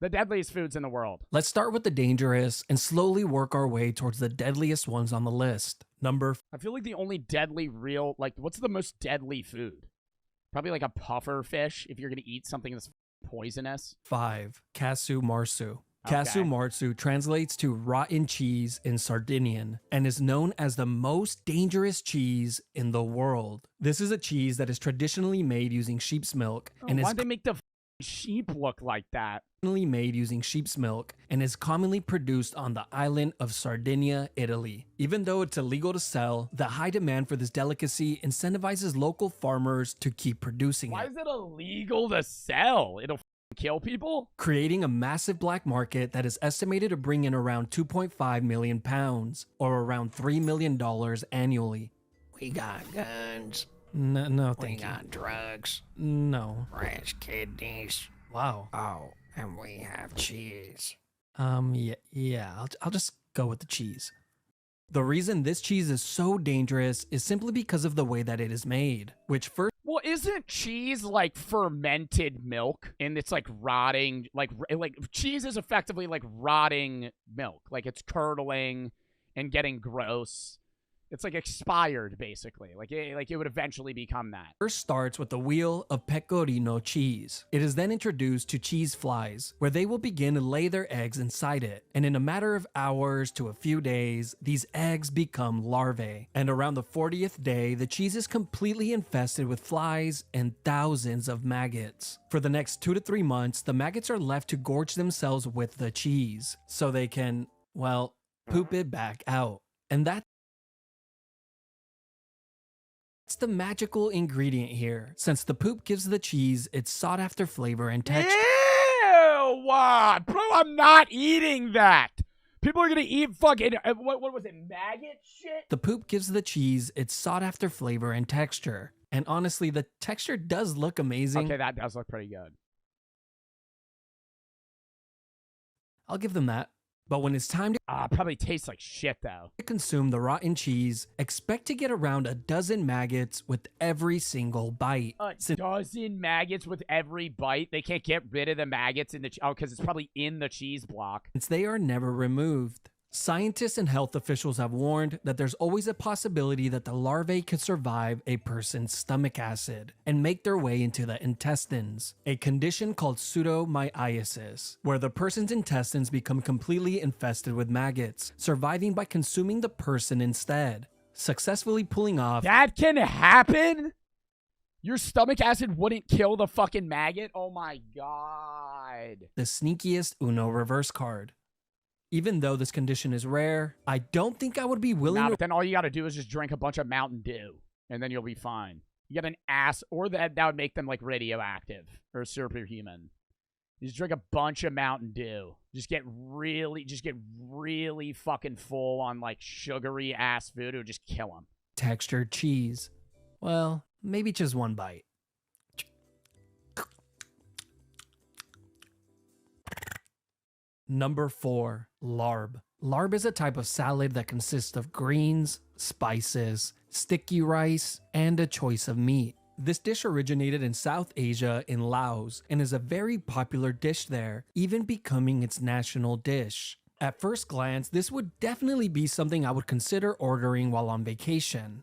The deadliest foods in the world. Let's start with the dangerous and slowly work our way towards the deadliest ones on the list. Number I feel like the only deadly real, like, what's the most deadly food? Probably like a puffer fish if you're going to eat something that's poisonous. 5. Casu marzu. Okay. Casu marzu translates to rotten cheese in Sardinian and is known as the most dangerous cheese in the world. This is a cheese that is traditionally made using sheep's milk and Why'd they make the sheep look like that? made using sheep's milk and is commonly produced on the island of Sardinia, Italy. Even though it's illegal to sell, the high demand for this delicacy incentivizes local farmers to keep producing Why it, is it illegal to sell? It'll kill people? creating a massive black market that is estimated to bring in around 2.5 million pounds, or around $3 million annually. We got guns. No, We thank you. got drugs. No. Fresh kidneys. Wow. Oh, and we have cheese. I'll just go with the cheese. The reason this cheese is so dangerous is simply because of the way that it is made, which first Well, isn't cheese like fermented milk? And it's like rotting, like cheese is effectively like rotting milk. Like it's curdling and getting gross. It's like expired, basically. Like it would eventually become that. first starts with the wheel of pecorino cheese. It is then introduced to cheese flies, where they will begin to lay their eggs inside it. And in a matter of hours to a few days, these eggs become larvae. And around the 40th day, the cheese is completely infested with flies and thousands of maggots. For the next 2 to 3 months, the maggots are left to gorge themselves with the cheese, so they can, well, poop it back out. And that's the magical ingredient here, since the poop gives the cheese its sought-after flavor and texture. Ew! Bro, I'm not eating that. People are gonna eat fucking what was it? Maggot shit? The poop gives the cheese its sought-after flavor and texture. And honestly, the texture does look amazing. Okay, that does look pretty good. I'll give them that. But when it's time to Probably tastes like shit though. consume the rotten cheese, expect to get around a dozen maggots with every single bite. A Since dozen maggots with every bite. They can't get rid of the maggots in the because it's probably in the cheese block. they are never removed. Scientists and health officials have warned that there's always a possibility that the larvae could survive a person's stomach acid and make their way into the intestines, a condition called pseudomyiasis, where the person's intestines become completely infested with maggots, surviving by consuming the person instead, successfully pulling off That can happen? Your stomach acid wouldn't kill the fucking maggot? Oh my god. the sneakiest Uno reverse card. Even though this condition is rare, I don't think I would be willing Nah, to but then all you gotta do is just drink a bunch of Mountain Dew, and then you'll be fine. You get an ass, or that would make them like radioactive or superhuman. You just drink a bunch of Mountain Dew. Just get really fucking full on like sugary ass food. It would just kill them. textured cheese. Well, maybe just one bite. Number 4, larb. Larb is a type of salad that consists of greens, spices, sticky rice, and a choice of meat. This dish originated in South Asia in Laos and is a very popular dish there, even becoming its national dish. At first glance, this would definitely be something I would consider ordering while on vacation.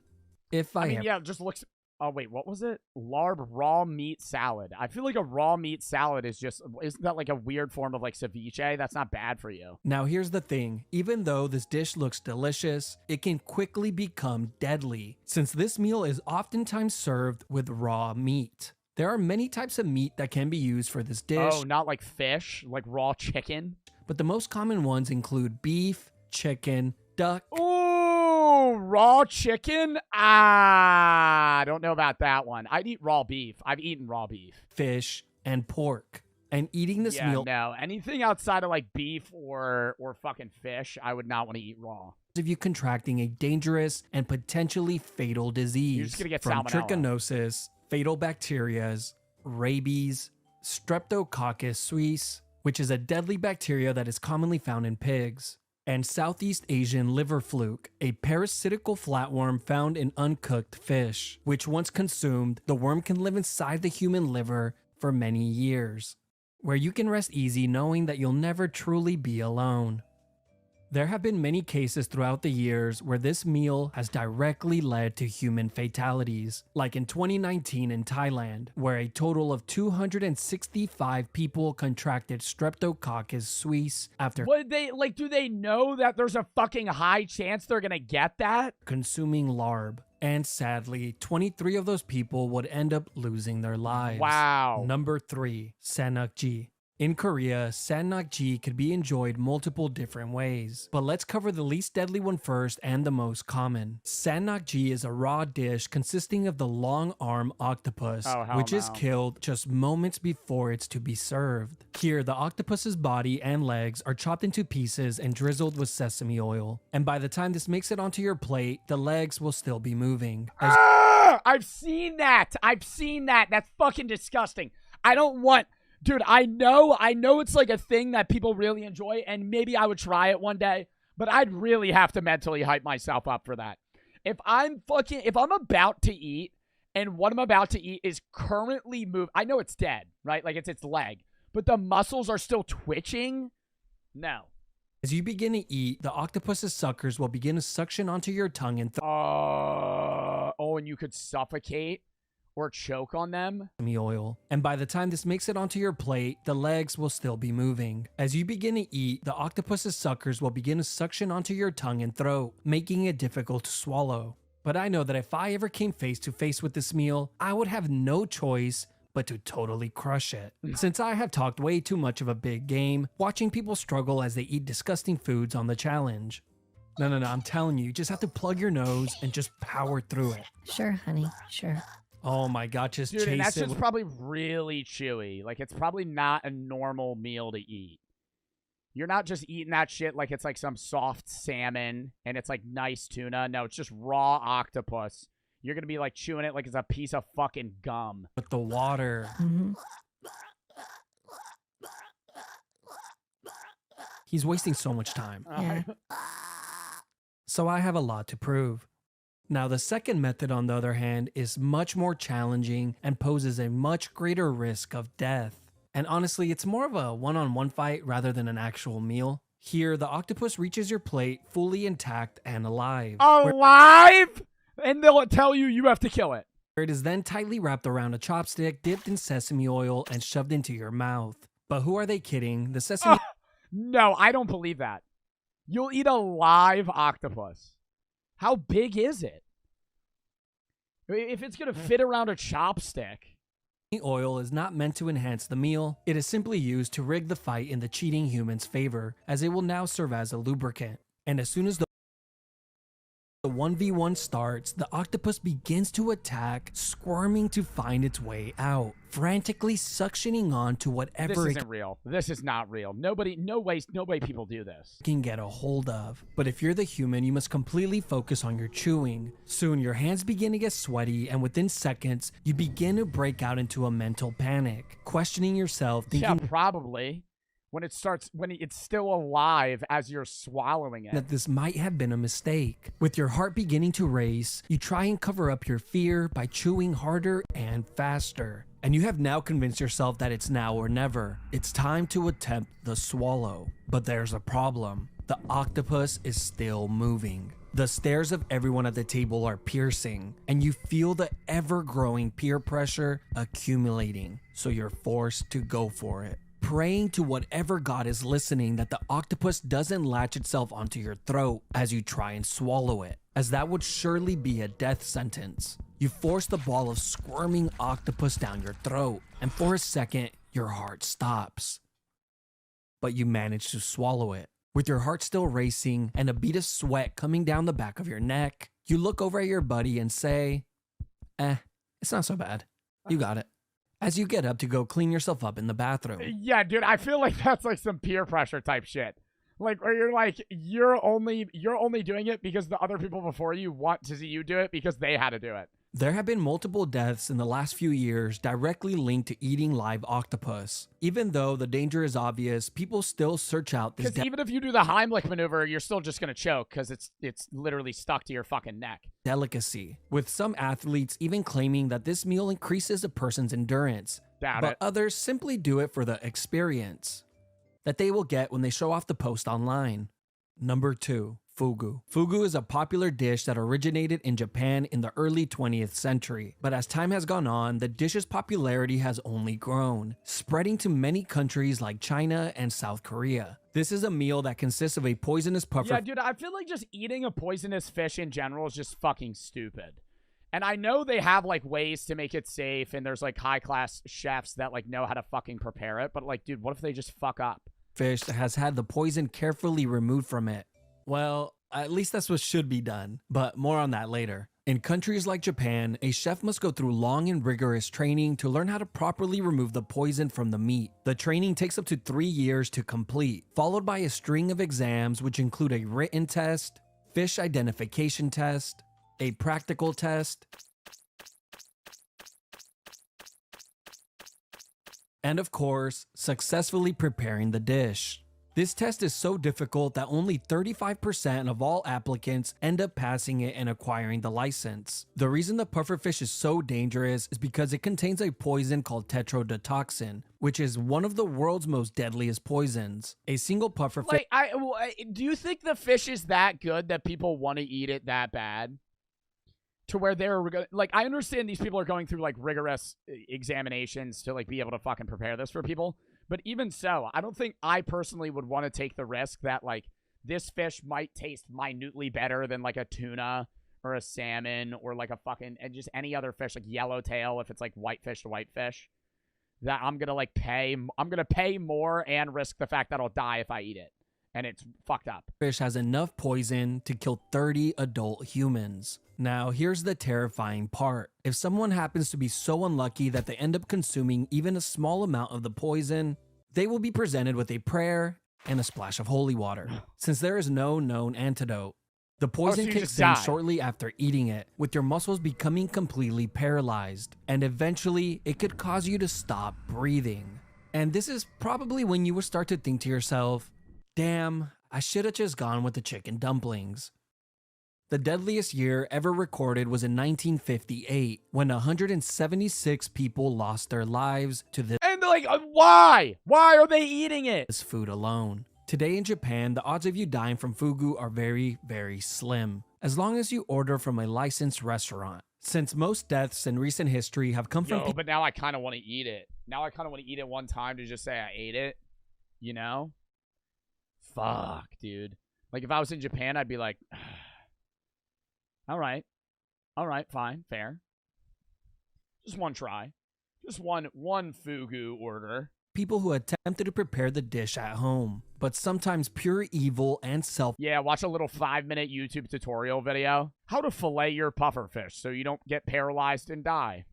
If I, I mean, am. yeah, it just looks. Oh wait, what was it? Larb raw meat salad. I feel like a raw meat salad is just isn't that like a weird form of like ceviche? That's not bad for you. Now here's the thing, even though this dish looks delicious, it can quickly become deadly, since this meal is oftentimes served with raw meat. There are many types of meat that can be used for this dish, Oh, not like fish, like raw chicken. but the most common ones include beef, chicken, duck, Ooh, raw chicken? I don't know about that one. I'd eat raw beef. I've eaten raw beef. fish, and pork. And eating this Yeah, meal no. Anything outside of like beef or fucking fish, I would not want to eat raw. of you contracting a dangerous and potentially fatal disease You're just gonna get from salmonella. trichinosis, fatal bacterias, rabies, Streptococcus suis, which is a deadly bacteria that is commonly found in pigs, and Southeast Asian liver fluke, a parasitical flatworm found in uncooked fish, which once consumed, the worm can live inside the human liver for many years. where you can rest easy knowing that you'll never truly be alone. There have been many cases throughout the years where this meal has directly led to human fatalities, like in 2019 in Thailand, where a total of 265 people contracted Streptococcus suis after What they like? Do they know that there's a fucking high chance they're gonna get that? consuming larb. And sadly, 23 of those people would end up losing their lives. Wow. Number 3, Sanakji. In Korea, Sanakji could be enjoyed multiple different ways, but let's cover the least deadly one first and the most common. Sanakji is a raw dish consisting of the long arm octopus, Oh, hell which is no. killed just moments before it's to be served. Here, the octopus's body and legs are chopped into pieces and drizzled with sesame oil, and by the time this makes it onto your plate, the legs will still be moving. I've seen that. That's fucking disgusting. I don't want... Dude, I know it's like a thing that people really enjoy, and maybe I would try it one day, but I'd really have to mentally hype myself up for that. If I'm about to eat, and what I'm about to eat is currently I know it's dead, right? Like it's its leg, but the muscles are still twitching. No. As you begin to eat, the octopus's suckers will begin to suction onto your tongue and And you could suffocate or choke on them. oil. And by the time this makes it onto your plate, the legs will still be moving. As you begin to eat, the octopus's suckers will begin to suction onto your tongue and throat, making it difficult to swallow. But I know that if I ever came face to face with this meal, I would have no choice but to totally crush it. Since I have talked way too much of a big game, watching people struggle as they eat disgusting foods on the challenge. No, I'm telling you just have to plug your nose and just power through it. Sure, honey, sure. Oh my god, just Dude, and chase that's it. just probably really chewy. Like, it's probably not a normal meal to eat. You're not just eating that shit like it's like some soft salmon and it's like nice tuna. No, it's just raw octopus. You're going to be like chewing it like it's a piece of fucking gum. With the water. Mm-hmm. He's wasting so much time. Yeah. So I have a lot to prove. Now, the second method, on the other hand, is much more challenging and poses a much greater risk of death. And honestly, it's more of a one-on-one fight rather than an actual meal. Here, the octopus reaches your plate fully intact and alive. Alive? And they'll tell you have to kill it. Where it is then tightly wrapped around a chopstick, dipped in sesame oil, and shoved into your mouth. But who are they kidding? The sesame... No, I don't believe that. You'll eat a live octopus. How big is it? If it's going to fit around a chopstick. oil is not meant to enhance the meal. It is simply used to rig the fight in the cheating human's favor, as it will now serve as a lubricant. And as soon as the 1v1 starts, the octopus begins to attack, squirming to find its way out, frantically suctioning on to whatever This it isn't real. This is not real. No way people do this. can get a hold of. But if you're the human, you must completely focus on your chewing. Soon your hands begin to get sweaty, and within seconds, you begin to break out into a mental panic, questioning yourself, Yeah, thinking probably. When it's still alive as you're swallowing it. that this might have been a mistake. With your heart beginning to race, you try and cover up your fear by chewing harder and faster. And you have now convinced yourself that it's now or never. It's time to attempt the swallow. But there's a problem. The octopus is still moving. The stares of everyone at the table are piercing, and you feel the ever-growing peer pressure accumulating, so you're forced to go for it, praying to whatever god is listening that the octopus doesn't latch itself onto your throat as you try and swallow it, as that would surely be a death sentence. You force the ball of squirming octopus down your throat, and for a second, your heart stops. But you manage to swallow it. With your heart still racing and a bead of sweat coming down the back of your neck, you look over at your buddy and say, it's not so bad. You got it. As you get up to go clean yourself up in the bathroom. Yeah, dude, I feel like that's like some peer pressure type shit. Like, where you're only doing it because the other people before you want to see you do it because they had to do it. There have been multiple deaths in the last few years directly linked to eating live octopus. Even though the danger is obvious, people still search out this Because even if you do the Heimlich maneuver, you're still just going to choke because it's literally stuck to your fucking neck. delicacy, with some athletes even claiming that this meal increases a person's endurance, but others simply do it for the experience that they will get when they show off the post online. Number 2. Fugu. Fugu is a popular dish that originated in Japan in the early 20th century, but as time has gone on, the dish's popularity has only grown, spreading to many countries like China and South Korea. This is a meal that consists of a poisonous puffer. Yeah, dude, I feel like just eating a poisonous fish in general is just fucking stupid. And I know they have, like, ways to make it safe, and there's, like, high-class chefs that, like, know how to fucking prepare it, but, like, dude, what if they just fuck up? Fish that has had the poison carefully removed from it. Well, at least that's what should be done, but more on that later. In countries like Japan, a chef must go through long and rigorous training to learn how to properly remove the poison from the meat. The training takes up to 3 years to complete, followed by a string of exams which include a written test, fish identification test, a practical test, and of course, successfully preparing the dish. This test is so difficult that only 35% of all applicants end up passing it and acquiring the license. The reason the pufferfish is so dangerous is because it contains a poison called tetrodotoxin, which is one of the world's most deadliest poisons. A single pufferfish... Do you think the fish is that good that people want to eat it that bad? To where they're, like, I understand these people are going through, like, rigorous examinations to, like, be able to fucking prepare this for people. But even so, I don't think I personally would want to take the risk that, like, this fish might taste minutely better than, like, a tuna or a salmon or, like, a fucking, and just any other fish, like yellowtail, if it's, like, whitefish to whitefish. That I'm going to pay more and risk the fact that I'll die if I eat it. And it's fucked up. Fish has enough poison to kill 30 adult humans. Now, here's the terrifying part. If someone happens to be so unlucky that they end up consuming even a small amount of the poison, they will be presented with a prayer and a splash of holy water, since there is no known antidote. The poison kicks in shortly after eating it, with your muscles becoming completely paralyzed, and eventually it could cause you to stop breathing. And this is probably when you will start to think to yourself, damn, I should have just gone with the chicken dumplings. The deadliest year ever recorded was in 1958, when 176 people lost their lives to this. And like, why? Why are they eating it? This food alone. Today in Japan, the odds of you dying from fugu are very, very slim, as long as you order from a licensed restaurant. Since most deaths in recent history have come from but now I kind of want to eat it. Now I kind of want to eat it one time to just say I ate it, you know? Fuck, dude. Like, if I was in Japan, I'd be like, all right, fine, fair. Just one try. Just one fugu order. People who attempted to prepare the dish at home, but sometimes pure evil and Yeah, watch a little 5-minute YouTube tutorial video. How to fillet your pufferfish so you don't get paralyzed and die.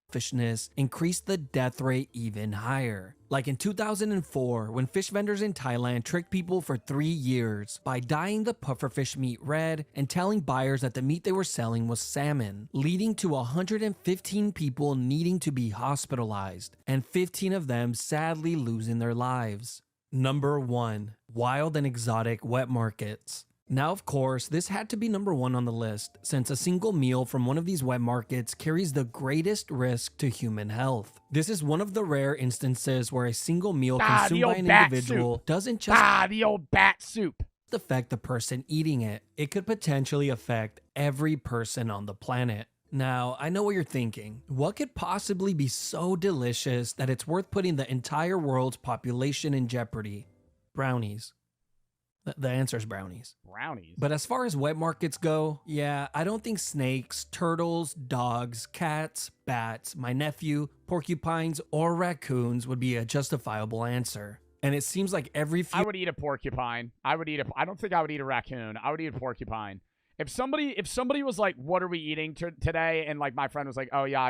Selfishness increased the death rate even higher. Like in 2004, when fish vendors in Thailand tricked people for 3 years by dyeing the pufferfish meat red and telling buyers that the meat they were selling was salmon, leading to 115 people needing to be hospitalized, and 15 of them sadly losing their lives. Number 1. Wild and exotic wet markets. Now, of course, this had to be number 1 on the list, since a single meal from one of these wet markets carries the greatest risk to human health. This is one of the rare instances where a single meal consumed by an individual doesn't just the old bat soup affect the person eating it. It could potentially affect every person on the planet. Now, I know what you're thinking. What could possibly be so delicious that it's worth putting the entire world's population in jeopardy? Brownies. The answer is brownies. Brownies? But as far as wet markets go, yeah, I don't think snakes, turtles, dogs, cats, bats, my nephew, porcupines, or raccoons would be a justifiable answer. And it seems like I would eat a porcupine. I don't think I would eat a raccoon. I would eat a porcupine. If somebody was like, what are we eating today? And like my friend was like, oh yeah,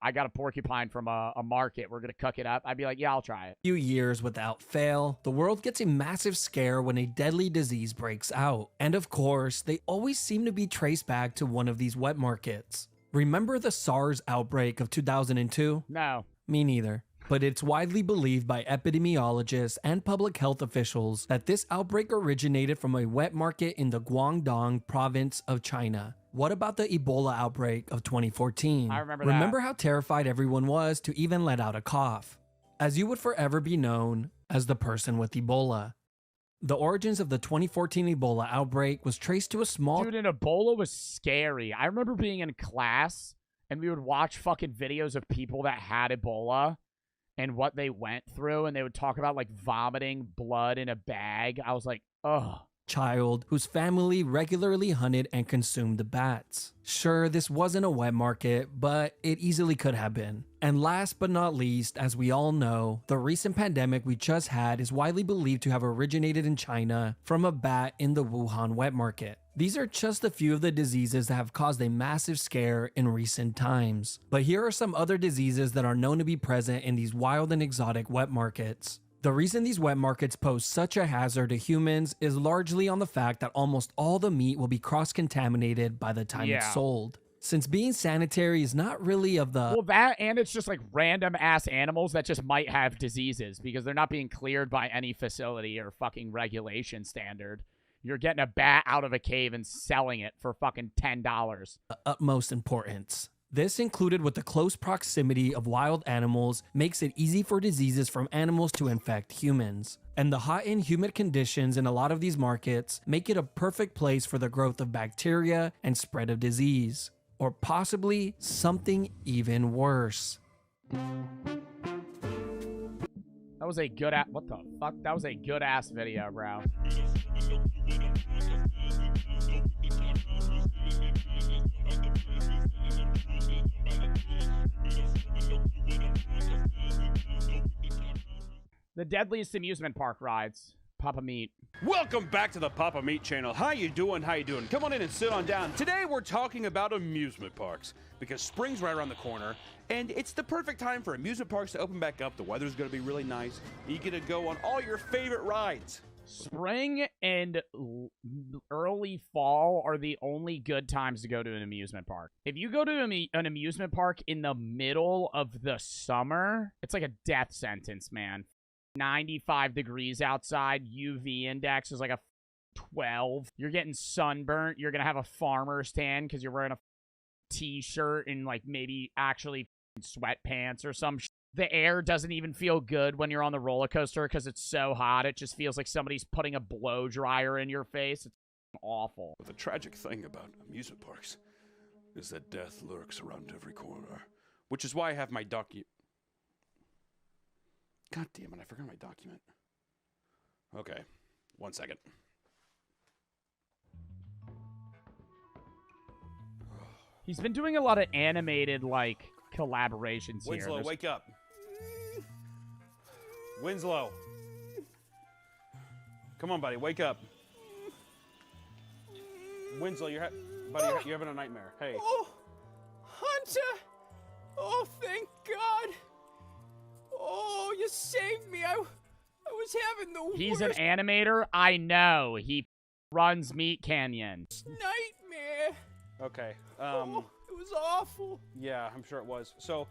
I got a porcupine from a market. We're going to cook it up. I'd be like, yeah, I'll try it. Few years without fail, the world gets a massive scare when a deadly disease breaks out. And of course, they always seem to be traced back to one of these wet markets. Remember the SARS outbreak of 2002? No. Me neither. But it's widely believed by epidemiologists and public health officials that this outbreak originated from a wet market in the Guangdong province of China. What about the Ebola outbreak of 2014? I remember that. Remember how terrified everyone was to even let out a cough? As you would forever be known as the person with Ebola. The origins of the 2014 Ebola outbreak was traced to a small... Dude, and Ebola was scary. I remember being in class, and we would watch fucking videos of people that had Ebola and what they went through, and they would talk about, like, vomiting blood in a bag. I was like, ugh. Child whose family regularly hunted and consumed the bats. Sure, this wasn't a wet market, but it easily could have been. And last but not least, as we all know, the recent pandemic we just had is widely believed to have originated in China from a bat in the Wuhan wet market. These are just a few of the diseases that have caused a massive scare in recent times. But here are some other diseases that are known to be present in these wild and exotic wet markets. The reason these wet markets pose such a hazard to humans is largely on the fact that almost all the meat will be cross-contaminated by the time it's sold. Since being sanitary is not really of the... Well, that, and it's just like random-ass animals that just might have diseases because they're not being cleared by any facility or fucking regulation standard. You're getting a bat out of a cave and selling it for fucking $10. Utmost importance. This, included with the close proximity of wild animals, makes it easy for diseases from animals to infect humans. And the hot and humid conditions in a lot of these markets make it a perfect place for the growth of bacteria and spread of disease. Or possibly something even worse. That was a good ass... What the fuck? That was a good ass video, bro. The deadliest amusement park rides. Papa Meat. Welcome back to the Papa Meat channel. How you doing? How you doing? Come on in and sit on down. Today we're talking about amusement parks because spring's right around the corner and it's the perfect time for amusement parks to open back up. The weather's going to be really nice. You get to go on all your favorite rides. Spring and early fall are the only good times to go to an amusement park. If you go to an amusement park in the middle of the summer, it's like a death sentence, man. 95 degrees outside, UV index is like a 12. You're getting sunburnt. You're going to have a farmer's tan because you're wearing a t-shirt and like maybe actually sweatpants or some shit. The air doesn't even feel good when you're on the roller coaster because it's so hot. It just feels like somebody's putting a blow dryer in your face. It's awful. The tragic thing about amusement parks is that death lurks around every corner, which is why I have my God damn it, I forgot my document. Okay, 1 second. He's been doing a lot of animated, like, collaborations here. Winslow, wake up. Winslow. Come on, buddy, wake up. Winslow, buddy, you're having a nightmare. Hey. Oh, Hunter! Oh, thank God! Oh, you saved me. I was having the He's worst an animator? I know. He runs Meat Canyon. nightmare. Okay. Oh, it was awful. Yeah, I'm sure it was. So,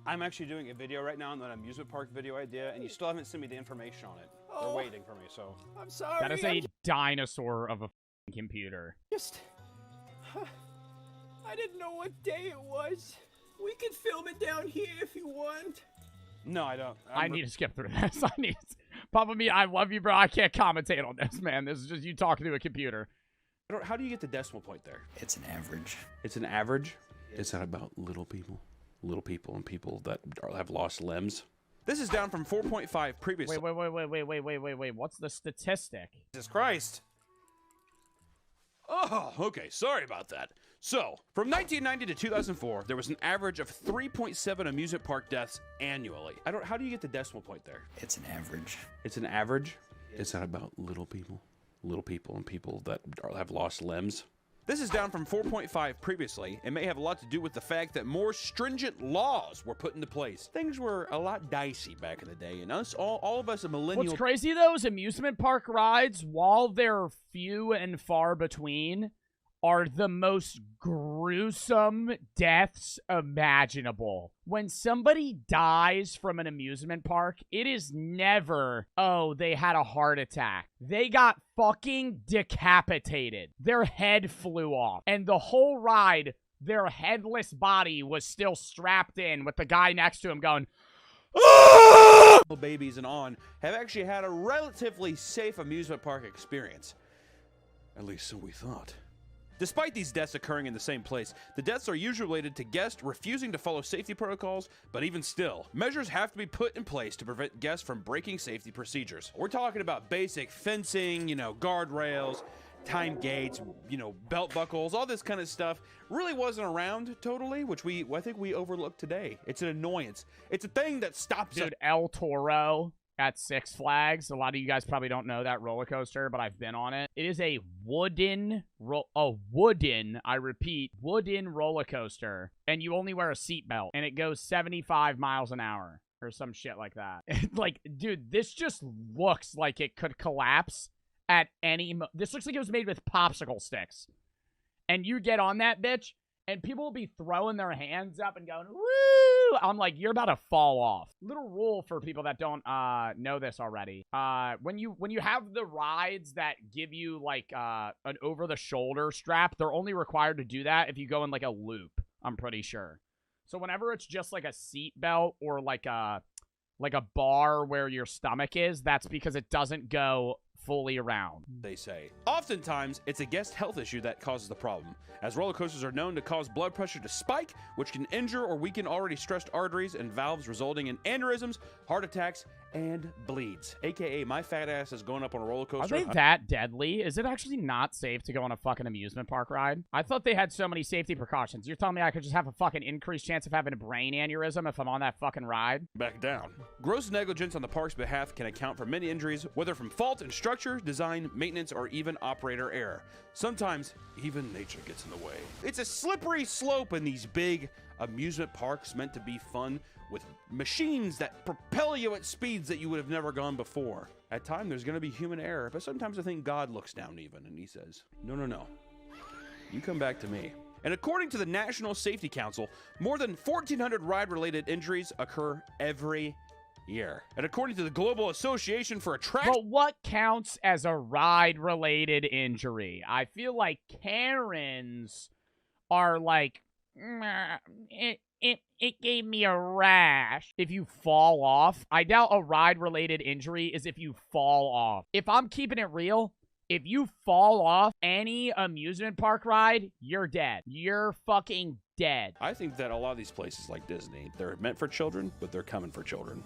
I'm actually doing a video right now on an amusement park video idea, and you still haven't sent me the information on it. They're Oh. waiting for me, so. I'm sorry. That is I'm a dinosaur of a computer. just... I didn't know what day it was. We can film it down here if you want. No, I don't. I need to skip through this. Papa Meat, I love you, bro. I can't commentate on this, man. This is just you talking to a computer. How do you get the decimal point there? It's an average. It's an average? Is that about little people? Little people and people that have lost limbs? This is down from 4.5 previously. Wait. What's the statistic? Jesus Christ. Oh, okay. Sorry about that. So, from 1990 to 2004, there was an average of 3.7 amusement park deaths annually. How do you get the decimal point there? It's an average. It's an average? Is that about little people? Little people and people that have lost limbs? This is down from 4.5 previously, and may have a lot to do with the fact that more stringent laws were put into place. Things were a lot dicey back in the day, and all of us millennials... What's crazy, though, is amusement park rides, while they're few and far between, are the most gruesome deaths imaginable. When somebody dies from an amusement park, it is never, oh, they had a heart attack. They got fucking decapitated. Their head flew off. And the whole ride, their headless body was still strapped in with the guy next to him going, babies and on have actually had a relatively safe amusement park experience. At least so we thought. Despite these deaths occurring in the same place, the deaths are usually related to guests refusing to follow safety protocols, but even still, measures have to be put in place to prevent guests from breaking safety procedures. We're talking about basic fencing, guardrails, time gates, belt buckles, all this kind of stuff really wasn't around totally, which I think we overlooked today. It's an annoyance. It's a thing that stops us. Dude, El Toro at Six Flags. A lot of you guys probably don't know that roller coaster, but I've been on it. It is a wooden roller coaster, and you only wear a seatbelt, and it goes 75 miles an hour or some shit like that. Like, dude, this just looks like it could collapse at any this looks like it was made with popsicle sticks. And you get on that bitch, and people will be throwing their hands up and going, woo! I'm like, you're about to fall off. Little rule for people that don't know this already. When you have the rides that give you, like, an over-the-shoulder strap, they're only required to do that if you go in, like, a loop, I'm pretty sure. So whenever it's just, like, a seat belt or, like a bar where your stomach is, that's because it doesn't go fully around. They say. Oftentimes, it's a guest health issue that causes the problem, as roller coasters are known to cause blood pressure to spike, which can injure or weaken already stressed arteries and valves, resulting in aneurysms, heart attacks, and bleeds. AKA, my fat ass is going up on a roller coaster. Are they that deadly? Is it actually not safe to go on a fucking amusement park ride? I thought they had so many safety precautions. You're telling me I could just have a fucking increased chance of having a brain aneurysm if I'm on that fucking ride? Back down. Gross negligence on the park's behalf can account for many injuries, whether from fault in structure, design, maintenance, or even operator error. Sometimes, even nature gets in the way. It's a slippery slope in these big amusement parks meant to be fun, with machines that propel you at speeds that you would have never gone before. At times, there's going to be human error, but sometimes I think God looks down even, and he says, no. You come back to me. And according to the National Safety Council, more than 1,400 ride-related injuries occur every year. And according to the Global Association for Attraction... But what counts as a ride-related injury? I feel like Karens are like, it gave me a rash. If you fall off, I doubt a ride-related injury is if you fall off. If I'm keeping it real, if you fall off any amusement park ride, you're dead. You're fucking dead. I think that a lot of these places like Disney, they're meant for children, but they're coming for children.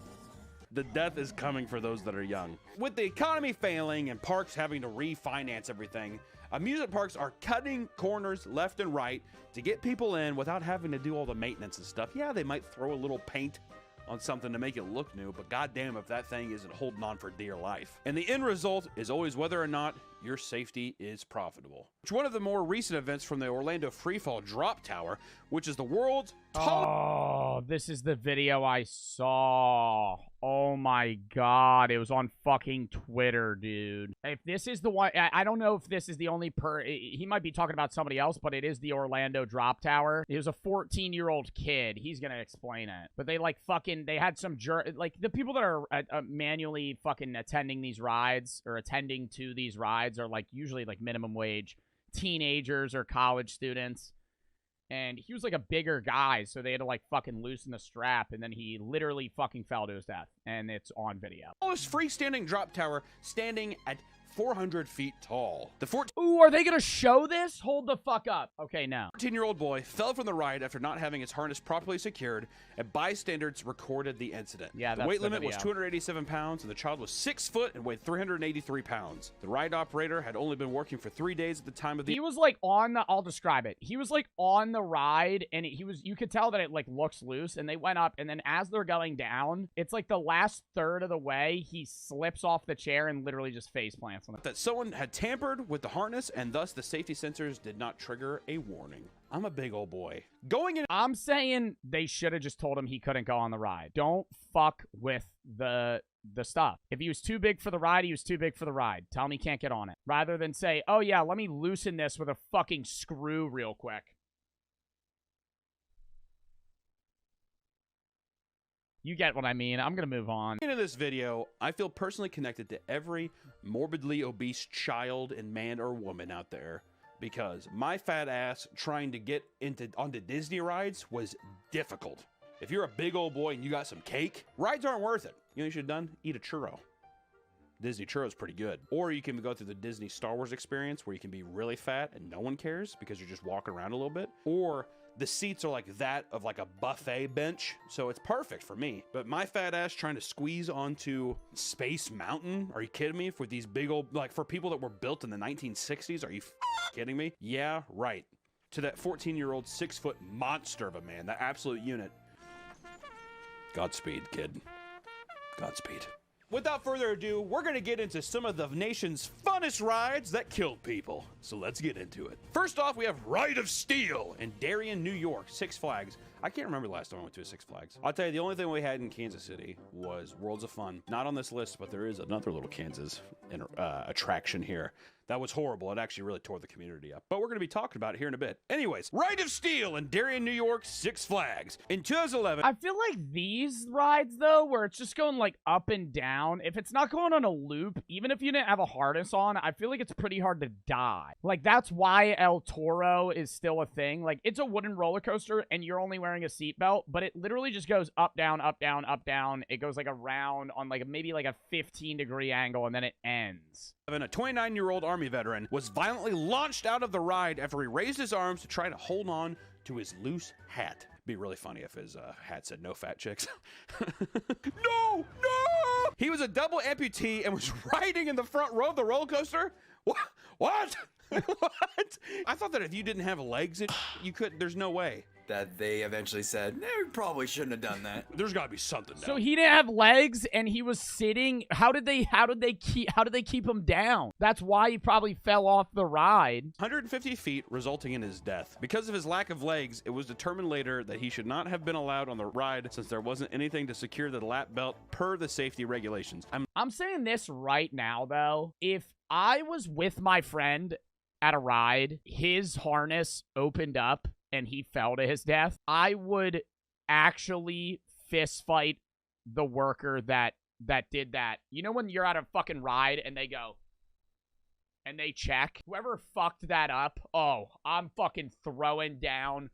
The death is coming for those that are young. With the economy failing and parks having to refinance everything, amusement parks are cutting corners left and right to get people in without having to do all the maintenance and stuff. Yeah, they might throw a little paint on something to make it look new, but goddamn if that thing isn't holding on for dear life. And the end result is always whether or not your safety is profitable. It's one of the more recent events from the Orlando Freefall Drop Tower, which is the world's tallest... Oh, this is the video I saw. Oh my god, it was on fucking Twitter, dude. If this is the one, I don't know if this is the only he might be talking about somebody else, but it is the Orlando Drop Tower. It was a 14-year-old kid. He's gonna explain it. But they like fucking, they had some like the people that are manually fucking attending these rides or attending to these rides are like usually like minimum wage teenagers or college students. And he was like a bigger guy, so they had to like fucking loosen the strap, and then he literally fucking fell to his death, and it's on video. Tallest freestanding drop tower, standing at 400 feet tall. Ooh, are they gonna show this? Hold the fuck up. Okay, no. 14-year-old boy fell from the ride after not having his harness properly secured, and bystanders recorded the incident. Yeah, the weight limit was 287 pounds, and the child was 6 foot and weighed 383 pounds. The ride operator had only been working for 3 days at the time of the... He was like on the... I'll describe it. He was like on the ride, and you could tell that it like looks loose, and they went up, and then as they're going down, it's like the last third of the way, he slips off the chair and literally just face plants on it. That someone had tampered with the harness, and thus the safety sensors did not trigger a warning. I'm a big old boy. Going in. I'm saying they should have just told him he couldn't go on the ride. Don't fuck with the stuff. If he was too big for the ride, he was too big for the ride. Tell him he can't get on it. Rather than say, oh yeah, let me loosen this with a fucking screw real quick. You get what I mean. I'm going to move on. Into this video, I feel personally connected to every morbidly obese child and man or woman out there because my fat ass trying to get onto Disney rides was difficult. If you're a big old boy and you got some cake, rides aren't worth it. You know what you should have done? Eat a churro. Disney churro's pretty good. Or you can go through the Disney Star Wars experience where you can be really fat and no one cares because you're just walking around a little bit. Or the seats are like that of like a buffet bench, so it's perfect for me. But my fat ass trying to squeeze onto Space Mountain? Are you kidding me? For these big old, like for people that were built in the 1960s? Are you kidding me? Yeah, right. To that 14-year-old 6-foot monster of a man, that absolute unit. Godspeed, kid. Godspeed. Without further ado, we're going to get into some of the nation's funnest rides that killed people. So let's get into it. First off, we have Ride of Steel in Darien, New York, Six Flags. I can't remember the last time I went to a Six Flags. I'll tell you, the only thing we had in Kansas City was Worlds of Fun. Not on this list, but there is another little Kansas attraction here. That was horrible. It actually really tore the community up. But we're going to be talking about it here in a bit. Anyways, Ride of Steel in Darien, New York, Six Flags. In 2011... I feel like these rides, though, where it's just going, like, up and down, if it's not going on a loop, even if you didn't have a harness on, I feel like it's pretty hard to die. Like, that's why El Toro is still a thing. Like, it's a wooden roller coaster, and you're only wearing a seatbelt, but it literally just goes up, down, up, down, up, down. It goes, like, around on, like, maybe, like, a 15-degree angle, and then it ends. A 29-year-old Army veteran was violently launched out of the ride after he raised his arms to try to hold on to his loose hat. It'd be really funny if his hat said "No fat chicks." No! He was a double amputee and was riding in the front row of the roller coaster. What? What? I thought that if you didn't have legs, you couldn't. There's no way. That they eventually said, no, we probably shouldn't have done that. There's got to be something. So he didn't have legs and he was sitting. How did they keep him down? That's why he probably fell off the ride. 150 feet, resulting in his death. Because of his lack of legs, it was determined later that he should not have been allowed on the ride since there wasn't anything to secure the lap belt per the safety regulations. I'm saying this right now, though. If I was with my friend at a ride, his harness opened up, and he fell to his death, I would actually fist fight the worker that did that. You know when you're at a fucking ride and they go, and they check? Whoever fucked that up, oh, I'm fucking throwing down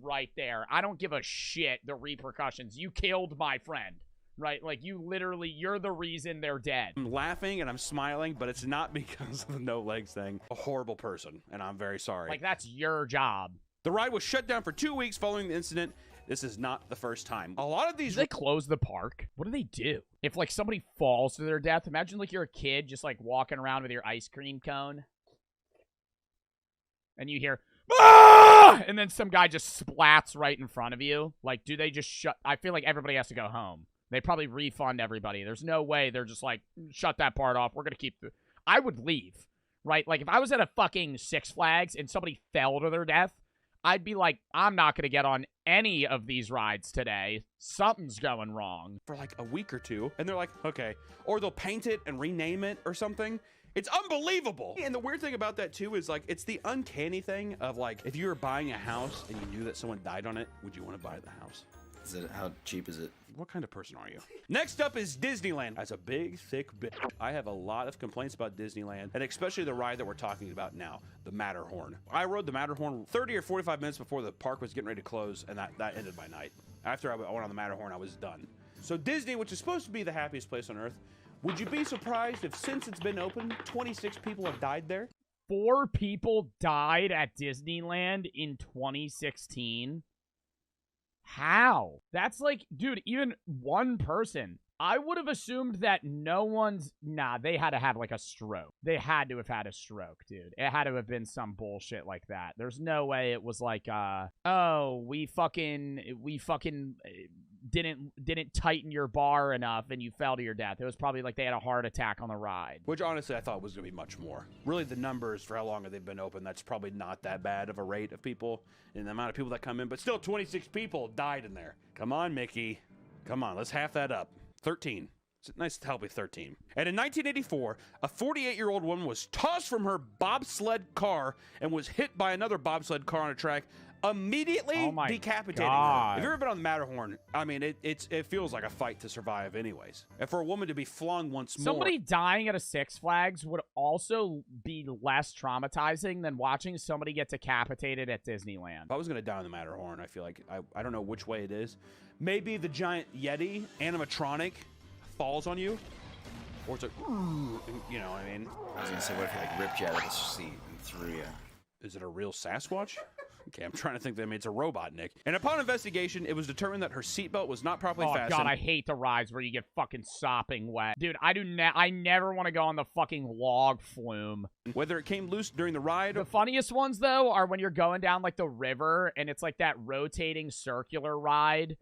right there. I don't give a shit the repercussions. You killed my friend. Right? Like, you're the reason they're dead. I'm laughing and I'm smiling, but it's not because of the no legs thing. A horrible person, and I'm very sorry. Like, that's your job. The ride was shut down for 2 weeks following the incident. This is not the first time. A lot of these... Do they close the park? What do they do? If, like, somebody falls to their death, imagine, like, you're a kid just, like, walking around with your ice cream cone. And you hear, "Ah!" And then some guy just splats right in front of you. Like, do they just shut... I feel like everybody has to go home. They probably refund everybody. There's no way they're just like, shut that part off. We're going to keep... I would leave, right? Like, if I was at a fucking Six Flags and somebody fell to their death, I'd be like, I'm not going to get on any of these rides today. Something's going wrong. For like a week or two, and they're like, okay. Or they'll paint it and rename it or something. It's unbelievable. And the weird thing about that too is like, it's the uncanny thing of like, if you were buying a house and you knew that someone died on it, would you want to buy the house? How cheap is it? What kind of person are you? Next up is Disneyland. As a big, thick bitch, I have a lot of complaints about Disneyland, and especially the ride that we're talking about now, the Matterhorn. I rode the Matterhorn 30 or 45 minutes before the park was getting ready to close, and that ended my night. After I went on the Matterhorn, I was done. So Disney, which is supposed to be the happiest place on earth, would you be surprised if since it's been open, 26 people have died there? 4 people died at Disneyland in 2016? How? That's like, dude, even one person. I would have assumed that no one's... Nah, they had to have, like, a stroke. They had to have had a stroke, dude. It had to have been some bullshit like that. There's no way it was like, oh, we fucking didn't tighten your bar enough and you fell to your death. It was probably like they had a heart attack on the ride. Which honestly I thought was going to be much more. Really, the numbers for how long they've been open, that's probably not that bad of a rate of people and the amount of people that come in. But still, 26 people died in there. Come on, Mickey. Come on, let's half that up. 13. It's nice to help with 13. And in 1984, a 48-year-old woman was tossed from her bobsled car and was hit by another bobsled car on a track, immediately decapitating her. If you've ever been on the Matterhorn, I mean, it feels like a fight to survive anyways. And for a woman to be flung once more... Somebody dying at a Six Flags would also be less traumatizing than watching somebody get decapitated at Disneyland. If I was going to die on the Matterhorn, I feel like, I don't know which way it is. Maybe the giant Yeti animatronic falls on you, or it's like, you know what I mean? I was gonna say, what if he like ripped you out of the seat and threw you? Is it a real Sasquatch? Okay, I'm trying to think that I mean, it's a robot, Nick. And upon investigation, it was determined that her seatbelt was not properly fastened. Oh god, I hate the rides where you get fucking sopping wet. Dude, I never want to go on the fucking log flume. Whether it came loose during the ride. The funniest ones, though, are when you're going down, like, the river, and it's, like, that rotating circular ride,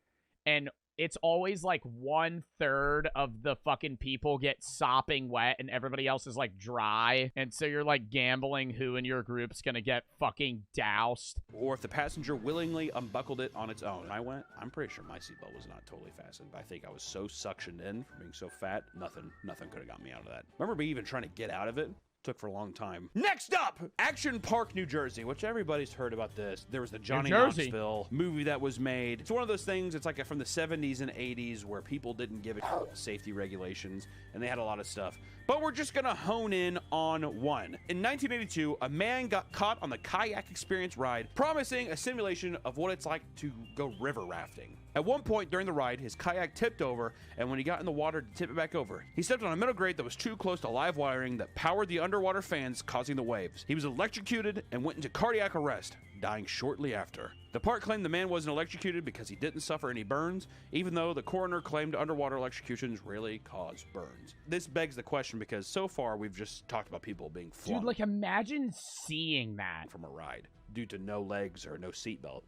and it's always, like, 1/3 of the fucking people get sopping wet, and everybody else is, like, dry, and so you're, like, gambling who in your group's gonna get fucking doused. Or if the passenger willingly unbuckled it on its own. I'm pretty sure my seatbelt was not totally fastened, but I think I was so suctioned in from being so fat, nothing could have got me out of that. Remember me even trying to get out of it? Took for a long time. Next up, Action Park, New Jersey, which everybody's heard about this. There was the Johnny Knoxville movie that was made. It's one of those things, it's like from the 70s and 80s where people didn't give it safety regulations, and they had a lot of stuff. But we're just gonna hone in on one. In 1982, a man got caught on the Kayak Experience ride, promising a simulation of what it's like to go river rafting. At one point during the ride, his kayak tipped over, and when he got in the water to tip it back over, he stepped on a metal grate that was too close to live wiring that powered the underwater fans, causing the waves. He was electrocuted and went into cardiac arrest, dying shortly after. The park claimed the man wasn't electrocuted because he didn't suffer any burns, even though the coroner claimed underwater electrocutions really cause burns. This begs the question because so far we've just talked about people being flung. Dude, like, imagine seeing that from a ride due to no legs or no seatbelt.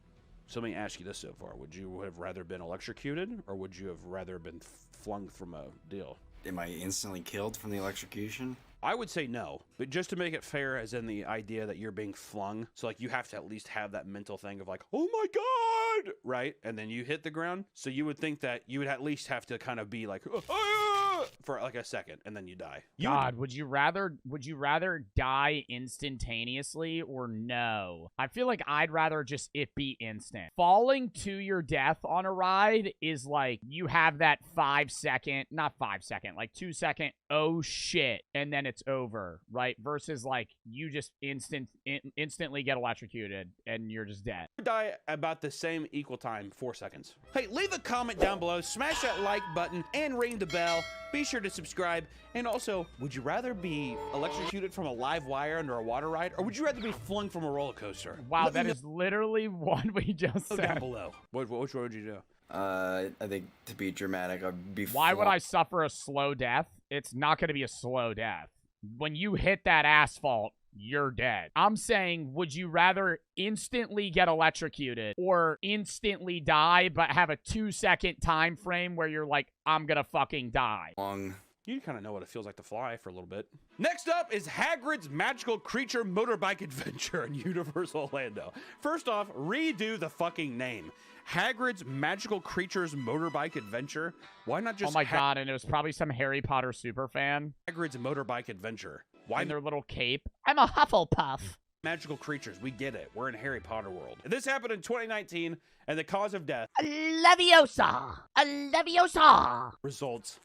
So let me ask you this so far. Would you have rather been electrocuted, or would you have rather been flung from a deal? Am I instantly killed from the electrocution? I would say no, but just to make it fair, as in the idea that you're being flung, so like you have to at least have that mental thing of like, oh my god, right? And then you hit the ground, so you would think that you would at least have to kind of be like, for like a second, and then you die. Would you rather die instantaneously or no? I feel like I'd rather just it be instant. Falling to your death on a ride is like you have that 5 second, not 5 second, like 2 second, oh shit, and then it's over, right? Versus like you just instantly get electrocuted and you're just dead. Die about the same equal time, 4 seconds. Hey, leave a comment down below, smash that like button, and ring the bell. Be sure to subscribe. And also, would you rather be electrocuted from a live wire under a water ride, or would you rather be flung from a roller coaster? Wow, that is literally what we just said. Down below. Which one would you do? I think to be dramatic, I'd be. Why would I suffer a slow death? It's not going to be a slow death. When you hit that asphalt, you're dead. I'm saying, would you rather instantly get electrocuted or instantly die but have a 2 second time frame where you're like, I'm gonna fucking die? You kind of know what it feels like to fly for a little bit. Next up is Hagrid's Magical Creature Motorbike Adventure in Universal Orlando. First off, redo the fucking name. Hagrid's Magical Creatures Motorbike Adventure. Why not just? Oh my god! And it was probably some Harry Potter super fan. Hagrid's Motorbike Adventure. Why in their little cape? I'm a Hufflepuff. Magical creatures, we get it. We're in Harry Potter world. This happened in 2019, and the cause of death. Leviosa. Leviosa. Results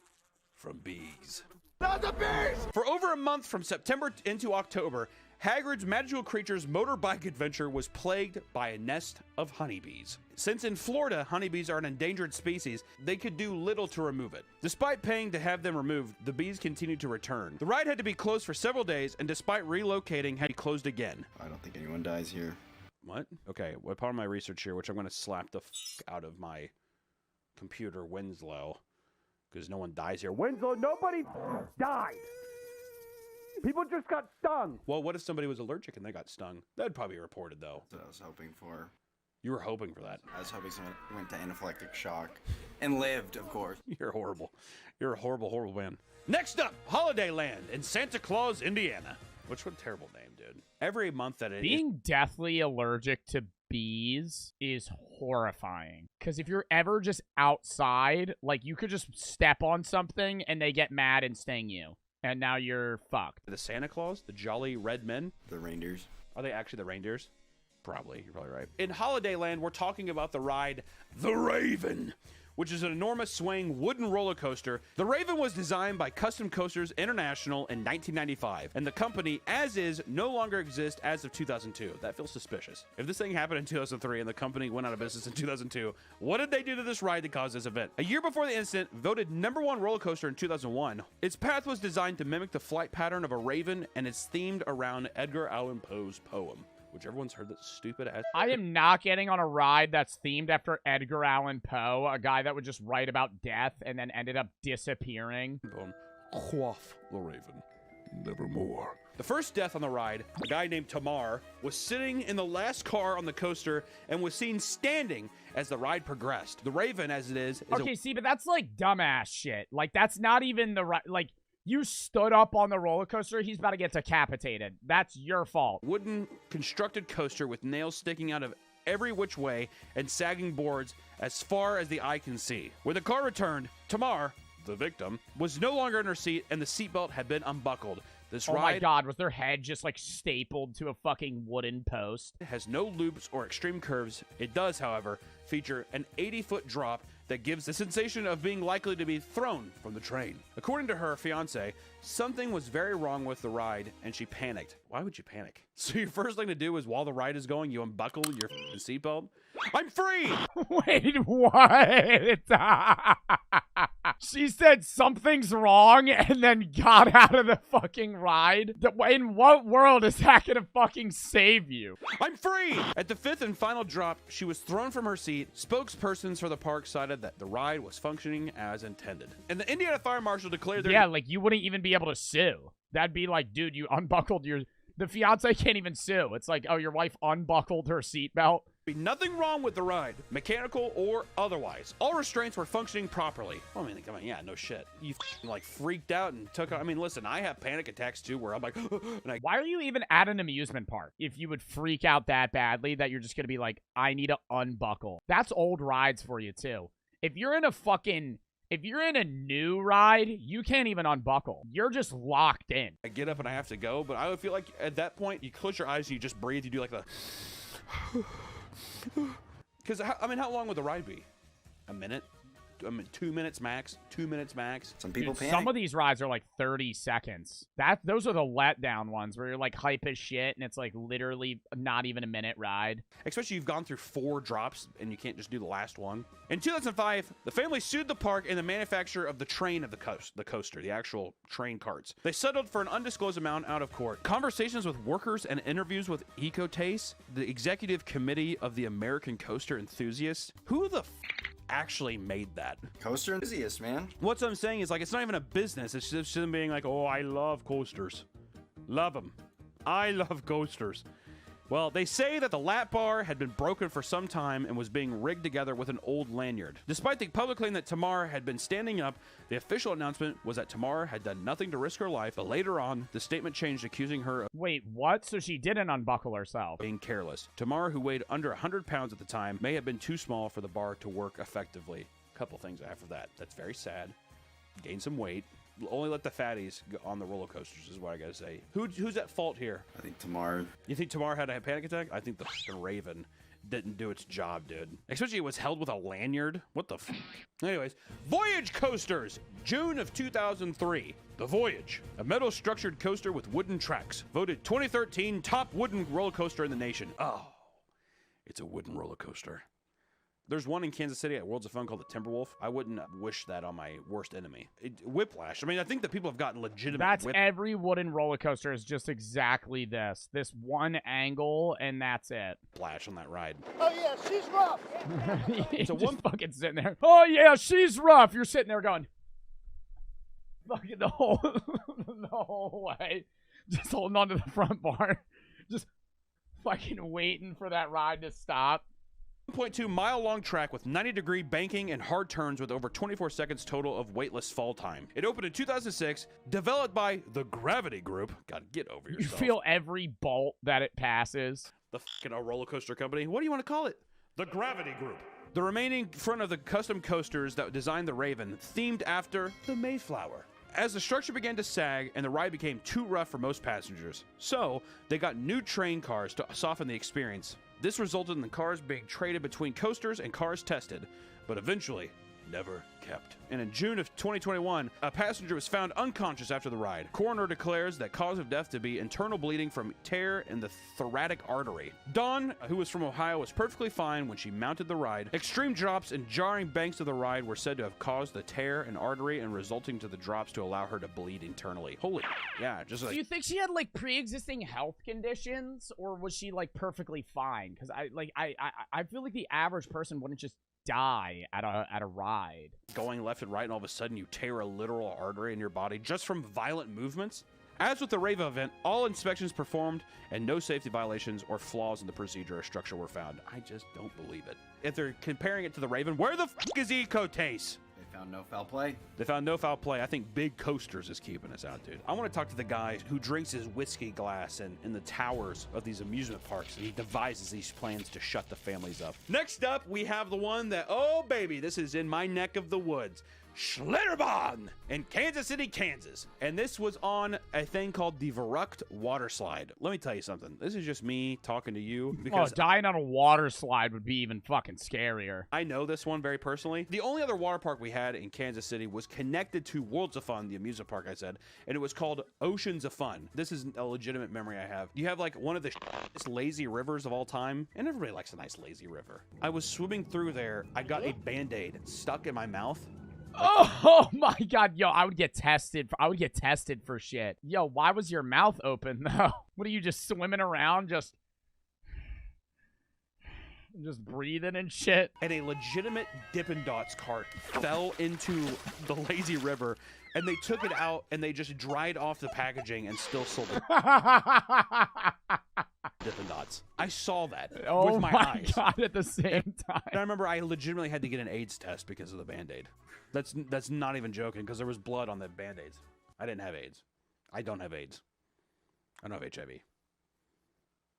from bees. Not the bees! For over a month from September into October, Hagrid's Magical Creatures Motorbike Adventure was plagued by a nest of honeybees. Since in Florida, honeybees are an endangered species, they could do little to remove it. Despite paying to have them removed, the bees continued to return. The ride had to be closed for several days, and despite relocating, had to be closed again. I don't think anyone dies here. What? Okay, well, part of my research here, which I'm going to slap the out of my computer, Winslow, because no one dies here. Winslow, nobody died! People just got stung. Well, what if somebody was allergic and they got stung? That'd probably be reported, though. That's what I was hoping for. You were hoping for that. I was hoping someone went to anaphylactic shock and lived, of course. You're horrible. You're a horrible, horrible man. Next up, Holiday Land in Santa Claus, Indiana. Which what a terrible name, dude. Every month that it Being deathly allergic to bees is horrifying. Because if you're ever just outside, like, you could just step on something and they get mad and sting you. And now you're fucked. The Santa Claus, the jolly red men. The reindeers. Are they actually the reindeers? Probably. You're probably right. In Holiday Land, we're talking about the ride, The Raven, which is an enormous swaying wooden roller coaster. The Raven was designed by Custom Coasters International in 1995, and the company, as is, no longer exists as of 2002. That feels suspicious. If this thing happened in 2003 and the company went out of business in 2002, what did they do to this ride to cause this event? A year before the incident, voted #1 roller coaster in 2001, its path was designed to mimic the flight pattern of a raven, and it's themed around Edgar Allan Poe's poem. Which everyone's heard that stupid ass. I am not getting on a ride that's themed after Edgar Allan Poe, a guy that would just write about death and then ended up disappearing. Quaff the Raven, nevermore. The first death on the ride, a guy named Tamar, was sitting in the last car on the coaster and was seen standing as the ride progressed. The Raven, as it is okay, see, but that's like dumbass shit. Like, that's not even the right. Like, you stood up on the roller coaster, he's about to get decapitated. That's your fault. Wooden constructed coaster with nails sticking out of every which way and sagging boards as far as the eye can see. When the car returned, Tamar, the victim, was no longer in her seat and the seatbelt had been unbuckled. This oh ride my god, was their head just like stapled to a fucking wooden post? has no loops or extreme curves. It does, however, feature an 80-foot drop that gives the sensation of being likely to be thrown from the train. According to her fiance, something was very wrong with the ride and she panicked. Why would you panic? So your first thing to do is while the ride is going, you unbuckle your seatbelt? I'm free! Wait, what? She said something's wrong and then got out of the fucking ride? In what world is that gonna fucking save you? I'm free! At the fifth and final drop, she was thrown from her seat. Spokespersons for the park cited that the ride was functioning as intended. And the Indiana Fire Marshal declared Yeah, like, you wouldn't even be able to sue. That'd be like, dude, you unbuckled your... The fiance can't even sue. It's like, oh, your wife unbuckled her seatbelt. be nothing wrong with the ride, mechanical or otherwise. All restraints were functioning properly. I mean, come on, yeah, no shit. You like freaked out and took. I mean, listen, I have panic attacks too, where I'm like, and why are you even at an amusement park if you would freak out that badly that you're just gonna be like, I need to unbuckle? That's old rides for you too. If you're in a new ride, you can't even unbuckle. You're just locked in. I get up and I have to go, but I would feel like at that point, you close your eyes and you just breathe. You do like the... Because, I mean, how long would the ride be? A minute? 2 minutes max? 2 minutes max? Some people Dude, panic. some of these rides are like 30 seconds. Those are the letdown ones where you're like hype as shit and it's like literally not even a minute ride. Especially you've gone through 4 drops and you can't just do the last one. In 2005, the family sued the park and the manufacturer of the train of the coaster, the actual train carts. They settled for an undisclosed amount out of court. Conversations with workers and interviews with Ecotaste, the executive committee of the American Coaster Enthusiasts. Who the actually made that? Coaster enthusiast, man. What I'm saying is, like, it's not even a business. It's just them being like, oh, I love coasters. Love them. I love coasters. Well, they say that the lap bar had been broken for some time and was being rigged together with an old lanyard. Despite the public claim that Tamar had been standing up, the official announcement was that Tamar had done nothing to risk her life, but later on, the statement changed, accusing her of Wait, what? So she didn't unbuckle herself. being careless. Tamar, who weighed under 100 pounds at the time, may have been too small for the bar to work effectively. Couple things after that. That's very sad. Gained some weight. Only let the fatties go on the roller coasters is what I gotta say. Who's at fault here? I think Tamar. You think Tamar had a panic attack? I think the fucking Raven didn't do its job, dude. Especially it was held with a lanyard. What the f? Anyways, Voyage Coasters, June of 2003. The Voyage, a metal-structured coaster with wooden tracks, voted 2013 top wooden roller coaster in the nation. Oh, it's a wooden roller coaster. There's one in Kansas City at Worlds of Fun called the Timberwolf. I wouldn't wish that on my worst enemy. Whiplash. I mean, I think that people have gotten legitimate That's every wooden roller coaster is just exactly this. This one angle, and that's it. whiplash on that ride. Oh yeah, she's rough. It's So just one- fucking sitting there. Oh yeah, she's rough. You're sitting there going, fucking the whole way, just holding onto the front bar, just fucking waiting for that ride to stop. 1.2-mile-long track with 90-degree banking and hard turns with over 24 seconds total of weightless fall time. It opened in 2006, developed by the Gravity Group. Gotta get over You yourself. feel every bolt that it passes. The fucking roller coaster company. What do you want to call it? The Gravity Group. The remaining front of the custom coasters that designed the Raven, themed after the Mayflower. As the structure began to sag and the ride became too rough for most passengers, so they got new train cars to soften the experience. This resulted in the cars being traded between coasters and cars tested, but eventually never kept. And in June of 2021, a passenger was found unconscious after the ride. Coroner declares that cause of death to be internal bleeding from tear in the thoracic artery. Dawn, who was from Ohio, was perfectly fine when she mounted the ride. Extreme drops and jarring banks of the ride were said to have caused the tear in artery and resulting to the drops to allow her to bleed internally. Holy, yeah, just like. Do you think she had like pre-existing health conditions, or was she like perfectly fine? Because I feel like the average person wouldn't just die at a ride. Going left and right, and all of a sudden you tear a literal artery in your body just from violent movements? As with the Rava event, all inspections performed and no safety violations or flaws in the procedure or structure were found. I just don't believe it. If they're comparing it to the Raven, where the fuck is Ecotace? They found no foul play. They found no foul play. I think Big Coasters is keeping us out, dude. I want to talk to the guy who drinks his whiskey glass in the towers of these amusement parks, and he devises these plans to shut the families up. Next up, we have the one that, oh baby, this is in my neck of the woods. Schlitterbahn in Kansas City, Kansas. And this was on a thing called the Verrückt Water Slide. Let me tell you something. This is just me talking to you because dying on a water slide would be even fucking scarier. I know this one very personally. The only other water park we had in Kansas City was connected to Worlds of Fun, the amusement park I said, and it was called Oceans of Fun. This is a legitimate memory I have. You have like one of the lazy rivers of all time, and everybody likes a nice lazy river. I was swimming through there. I got a Band-Aid stuck in my mouth. Oh my god, yo, I would get tested for shit. Yo, why was your mouth open though? What are you just swimming around just breathing and shit? And a legitimate Dippin' Dots cart fell into the lazy river, and they took it out and they just dried off the packaging and still sold it. Dippin' Dots. I saw that with my eyes. God, at the same time. And I remember I legitimately had to get an AIDS test because of the Band-Aid. That's not even joking, because there was blood on the Band-Aids. I didn't have AIDS. I don't have AIDS. I don't have HIV.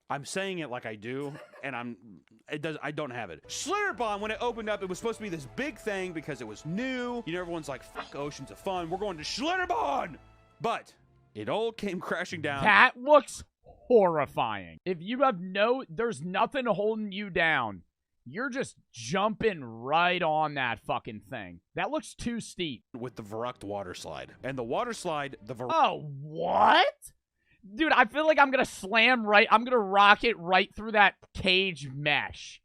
I'm saying it like I do, and I don't have it. Schlitterbahn, when it opened up, it was supposed to be this big thing because it was new. You know, everyone's like, fuck Oceans of Fun. We're going to Schlitterbahn! But it all came crashing down. That looks horrifying. If you have there's nothing holding you down. You're just jumping right on that fucking thing. That looks too steep. With the Verrückt water slide. And the water slide, Oh, what? Dude, I feel like I'm going to rocket right through that cage mesh.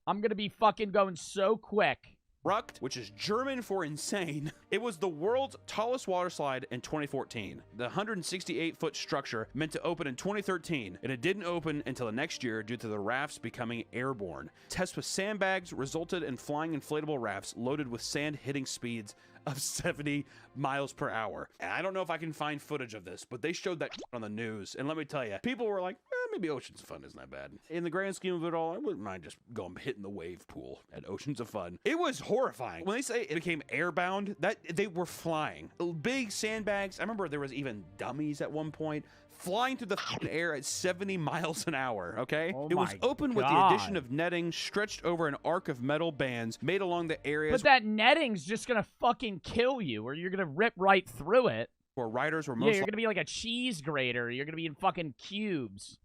I'm going to be fucking going so quick. Verrückt, which is German for insane. It was the world's tallest water slide in 2014. The 168-foot structure meant to open in 2013, and it didn't open until the next year due to the rafts becoming airborne. Tests with sandbags resulted in flying inflatable rafts loaded with sand hitting speeds of 70 miles per hour. And I don't know if I can find footage of this, but they showed that on the news. And let me tell you, people were like, maybe Oceans of Fun isn't that bad. In the grand scheme of it all, I wouldn't mind just going hitting the wave pool at Oceans of Fun. It was horrifying. When they say it became airbound, that they were flying. Big sandbags. I remember there was even dummies at one point flying through the air at 70 miles an hour, okay? Oh it was my open with the God. addition of netting stretched over an arc of metal bands made along the areas But that netting's just going to fucking kill you, or you're going to rip right through it. where riders were Yeah, most you're going to be like a cheese grater. You're going to be in fucking cubes.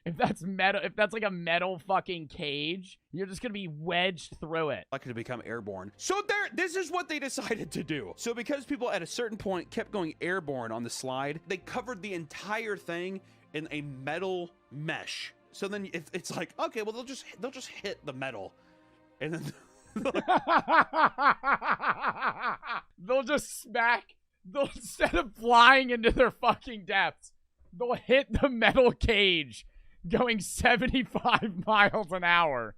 If that's metal, if that's like a metal fucking cage, you're just going to be wedged through it. likely to become airborne. So this is what they decided to do. So because people at a certain point kept going airborne on the slide, they covered the entire thing in a metal mesh. So then it's like, okay, well they'll just hit the metal, and then they'll just smack. They'll, instead of flying into their fucking depths, they'll hit the metal cage going 75 miles an hour.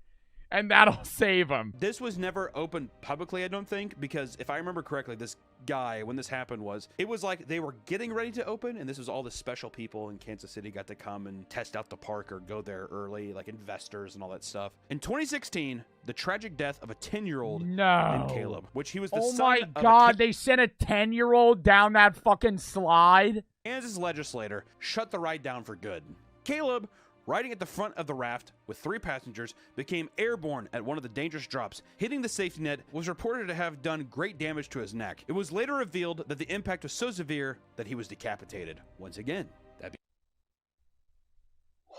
and that'll save him. This was never opened publicly, I don't think, because if I remember correctly, this guy, when this happened, it was like they were getting ready to open, and this was all the special people in Kansas City got to come and test out the park or go there early, like investors and all that stuff. In 2016, the tragic death of a 10-year-old named Caleb, which he was the son Oh my of God, they sent a 10-year-old down that fucking slide? Kansas legislator shut the ride down for good. Caleb, riding at the front of the raft with 3 passengers, became airborne at one of the dangerous drops. Hitting the safety net was reported to have done great damage to his neck. It was later revealed that the impact was so severe that he was decapitated. Once again,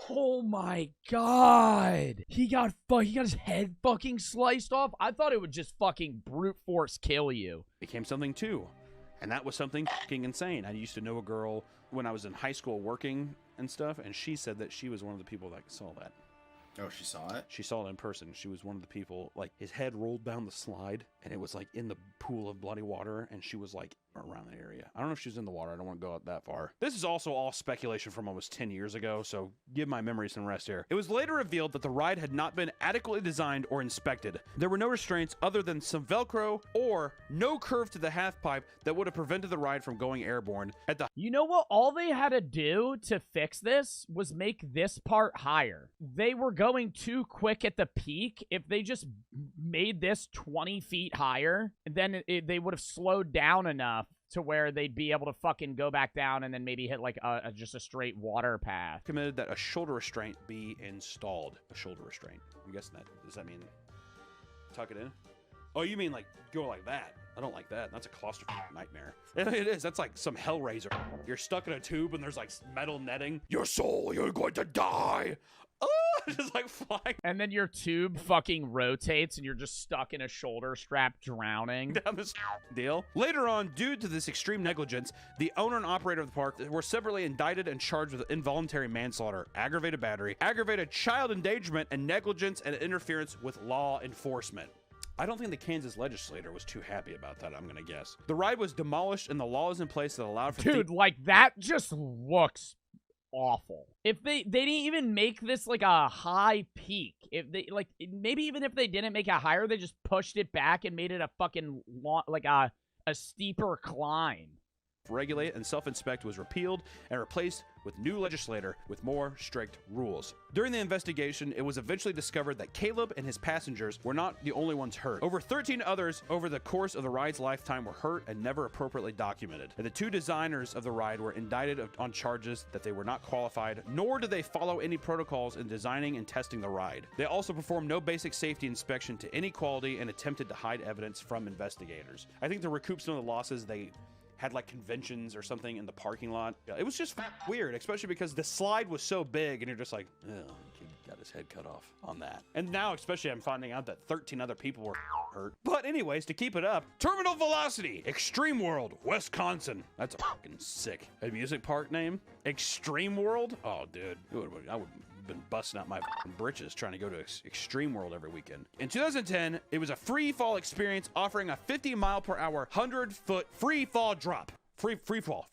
Oh my God. He got his head fucking sliced off? I thought it would just fucking brute force kill you. became something too. And that was something fucking insane. I used to know a girl when I was in high school working and stuff, and she said that she was one of the people that saw that. Oh, she saw it? She saw it in person. She was one of the people, like, his head rolled down the slide, and it was, like, in the pool of bloody water, and she was, like, around the area. I don't know if she was in the water. I don't want to go out that far. This is also all speculation from almost 10 years ago, so give my memory some rest here. It was later revealed that the ride had not been adequately designed or inspected. There were no restraints other than some Velcro or no curve to the half pipe that would have prevented the ride from going airborne. You know what? All they had to do to fix this was make this part higher. They were going too quick at the peak. If they just made this 20 feet higher, then they would have slowed down enough to where they'd be able to fucking go back down and then maybe hit like just a straight water path. Recommended that a shoulder restraint be installed. A shoulder restraint. I'm guessing that. Does that mean tuck it in? Oh, you mean like go like that? I don't like that. That's a claustrophobic nightmare. It is. That's like some Hellraiser. You're stuck in a tube and there's like metal netting. Your soul, you're going to die. Oh, just like flying And then your tube fucking rotates and you're just stuck in a shoulder strap drowning. down this deal. Later on, due to this extreme negligence, the owner and operator of the park were severally indicted and charged with involuntary manslaughter, aggravated battery, aggravated child endangerment, and negligence and interference with law enforcement. I don't think the Kansas legislator was too happy about that, I'm gonna guess. The ride was demolished and the laws in place that allowed for... Dude, like that just looks awful. If they didn't even make this like a high peak, if they like maybe even if they didn't make it higher, they just pushed it back and made it a fucking like a steeper climb. Regulate and self-inspect was repealed and replaced with new legislator with more strict rules. During the investigation, it was eventually discovered that Caleb and his passengers were not the only ones hurt. Over 13 others over the course of the ride's lifetime were hurt and never appropriately documented. And the 2 designers of the ride were indicted on charges that they were not qualified, nor did they follow any protocols in designing and testing the ride. They also performed no basic safety inspection to any quality and attempted to hide evidence from investigators. I think to recoup some of the losses, they had like conventions or something in the parking lot. It was just weird, especially because the slide was so big and you're just like, oh, he got his head cut off on that. And now, especially, I'm finding out that 13 other people were hurt. But anyways, to keep it up, Terminal Velocity, Extreme World, Wisconsin. That's a fucking sick amusement park name. Extreme World? Oh, dude, I would been busting out my britches trying to go to Extreme World every weekend. In 2010, it was a free fall experience offering a 50-mile-per-hour, 100-foot free fall drop. Free fall.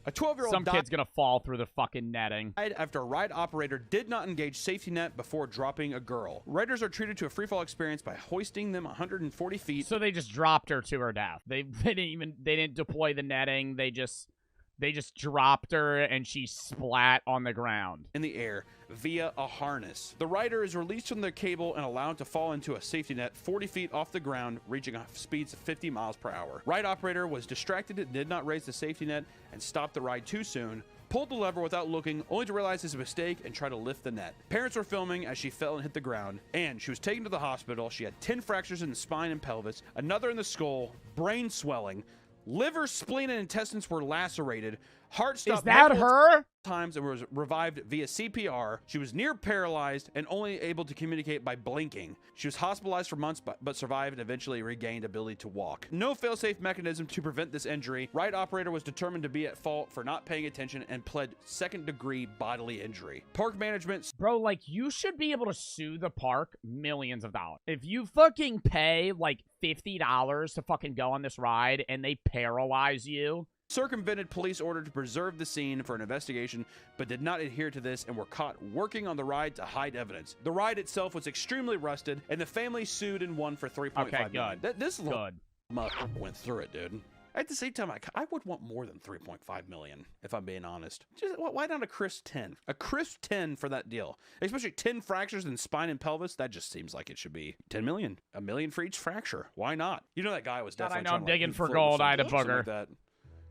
A 12-year-old Some kid's gonna fall through the fucking netting. died after a ride operator did not engage safety net before dropping a girl. Riders are treated to a free fall experience by hoisting them 140 feet. So they just dropped her to her death. They didn't deploy the netting. They just dropped her and she splat on the ground. In the air via a harness. The rider is released from the cable and allowed to fall into a safety net 40 feet off the ground, reaching speeds of 50 miles per hour. Ride operator was distracted and did not raise the safety net and stopped the ride too soon, pulled the lever without looking, only to realize his mistake and try to lift the net. Parents were filming as she fell and hit the ground, and she was taken to the hospital. She had 10 fractures in the spine and pelvis, another in the skull, brain swelling, liver, spleen, and intestines were lacerated. Heart stopped. Is that her? Times and was revived via CPR. She was near paralyzed and only able to communicate by blinking. She was hospitalized for months but survived and eventually regained ability to walk. No fail-safe mechanism to prevent this injury. Ride operator was determined to be at fault for not paying attention and pled second-degree bodily injury. Park management... Bro, like, you should be able to sue the park millions of dollars. If you fucking pay, like, $50 to fucking go on this ride and they paralyze you circumvented police order to preserve the scene for an investigation, but did not adhere to this and were caught working on the ride to hide evidence. The ride itself was extremely rusted, and the family sued and won for $3.5 million. This little motherfucker went through it, dude. At the same time, I would want more than $3.5 million, if I'm being honest. Just, why not a crisp 10? A crisp 10 for that deal. Especially 10 fractures in spine and pelvis. That just seems like it should be 10 million. $1 million for each fracture. Why not? You know that guy was definitely I know I'm digging like, for gold. I had a something bugger. like that.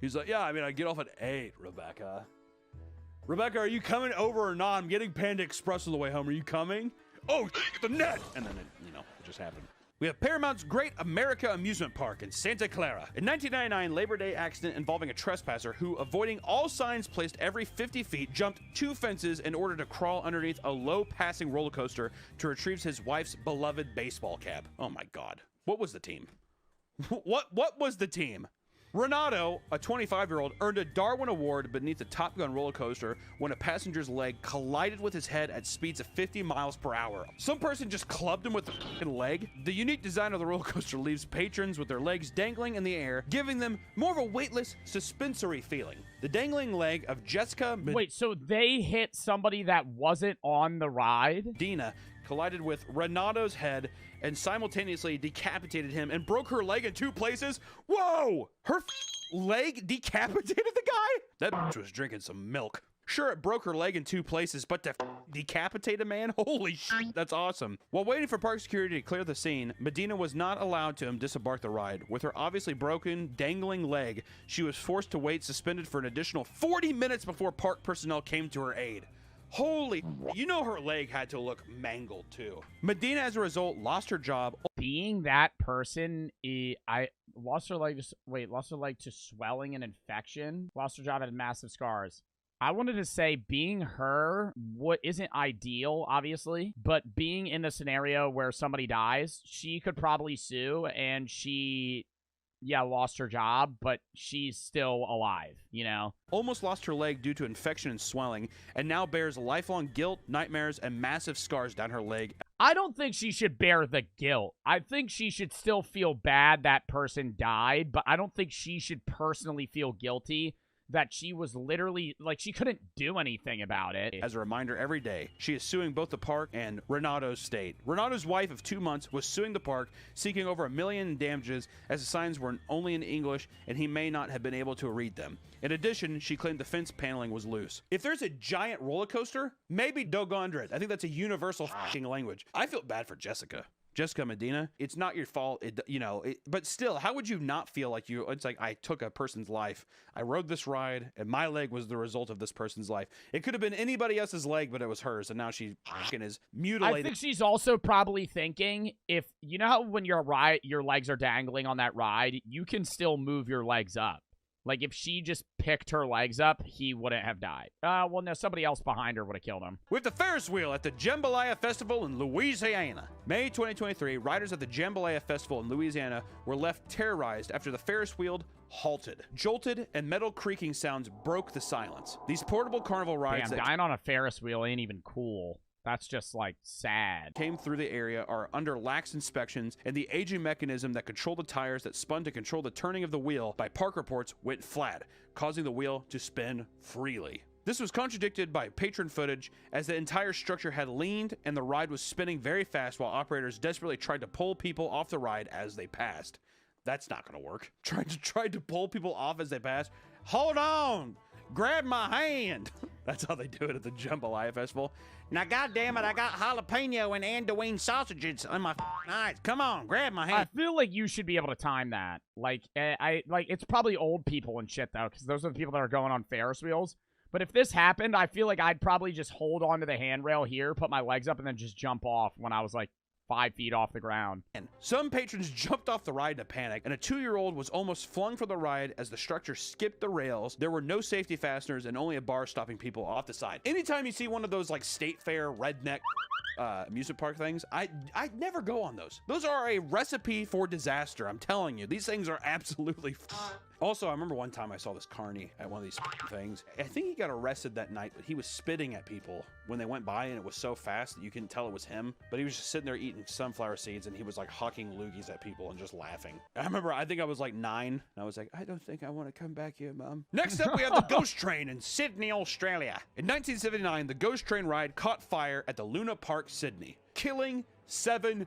He's like, yeah, I mean, I get off at 8, Rebecca. Rebecca, are you coming over or not? I'm getting Panda Express on the way home. Are you coming? Oh, the net! And then, it just happened. We have Paramount's Great America Amusement Park in Santa Clara. In 1999, Labor Day accident involving a trespasser who, avoiding all signs placed every 50 feet, jumped 2 fences in order to crawl underneath a low-passing roller coaster to retrieve his wife's beloved baseball cap. Oh my God. What was the team? What was the team? Renato, a 25-year-old, earned a Darwin Award beneath the Top Gun roller coaster when a passenger's leg collided with his head at speeds of 50 miles per hour. Some person just clubbed him with the fucking leg. The unique design of the roller coaster leaves patrons with their legs dangling in the air, giving them more of a weightless, suspensory feeling. The dangling leg of Jessica Wait, so they hit somebody that wasn't on the ride? Medina collided with Renato's head and simultaneously decapitated him and broke her leg in 2 places. Whoa! Her leg decapitated the guy? That bitch was drinking some milk. Sure, it broke her leg in 2 places, but to decapitate a man? Holy shit, that's awesome. While waiting for park security to clear the scene, Medina was not allowed to disembark the ride. With her obviously broken, dangling leg, she was forced to wait suspended for an additional 40 minutes before park personnel came to her aid. Holy, you know her leg had to look mangled too. Medina, as a result, lost her job. Being that person, I lost her leg. Lost her leg to swelling and infection. Lost her job, had massive scars. I wanted to say being her what isn't ideal, obviously, but being in the scenario where somebody dies, she could probably sue, and she lost her job, but she's still alive, you know? Almost lost her leg due to infection and swelling, and now bears lifelong guilt, nightmares, and massive scars down her leg. I don't think she should bear the guilt. I think she should still feel bad that person died, but I don't think she should personally feel guilty that she was literally, like, she couldn't do anything about it. As a reminder, every day, she is suing both the park and Renato's state. Renato's wife of 2 months was suing the park, seeking over $1 million in damages as the signs were only in English and he may not have been able to read them. In addition, she claimed the fence paneling was loose. If there's a giant roller coaster, maybe doggone it. I think that's a universal f***ing language. I feel bad for Jessica Medina. It's not your fault, but still, how would you not feel like it's like, I took a person's life, I rode this ride, and my leg was the result of this person's life. It could have been anybody else's leg, but it was hers, and now she fucking is mutilated. I think she's also probably thinking, if, you know how when your legs are dangling on that ride, you can still move your legs up. Like, if she just picked her legs up, he wouldn't have died. Well, no, somebody else behind her would have killed him. With the Ferris wheel at the Jambalaya Festival in Louisiana. May 2023, riders at the Jambalaya Festival in Louisiana were left terrorized after the Ferris wheel halted. Jolted and metal creaking sounds broke the silence. These portable carnival rides dying on a Ferris wheel ain't even cool. That's just, like, sad. Came through the area are under lax inspections, and the aging mechanism that controlled the tires that spun to control the turning of the wheel by park reports went flat, causing the wheel to spin freely. This was contradicted by patron footage, as the entire structure had leaned and the ride was spinning very fast while operators desperately tried to pull people off the ride as they passed. That's not going to work. Tried to pull people off as they passed. Hold on! Grab my hand! That's how they do it at the Jambalaya Festival. Now, goddammit, I got jalapeno and andouille sausages on my eyes. Come on, grab my hand. I feel like you should be able to time that. Like, it's probably old people and shit, though, because those are the people that are going on Ferris wheels. But if this happened, I feel like I'd probably just hold onto the handrail here, put my legs up, and then just jump off when I was, like, 5 feet off the ground. Some patrons jumped off the ride in a panic, and a 2-year-old was almost flung from the ride as the structure skipped the rails. There were no safety fasteners and only a bar stopping people off the side. Anytime you see one of those, like, state fair redneck amusement park things, I never go on those. Those are a recipe for disaster. I'm telling you, these things are absolutely Also, I remember one time I saw this carny at one of these things. I think he got arrested that night, but he was spitting at people when they went by, and it was so fast that you couldn't tell it was him. But he was just sitting there eating sunflower seeds, and he was like hucking loogies at people and just laughing. I remember, I think I was like 9, and I was like, I don't think I want to come back here, Mom. Next up, we have the Ghost Train in Sydney, Australia. In 1979, the Ghost Train ride caught fire at the Luna Park, Sydney, killing 7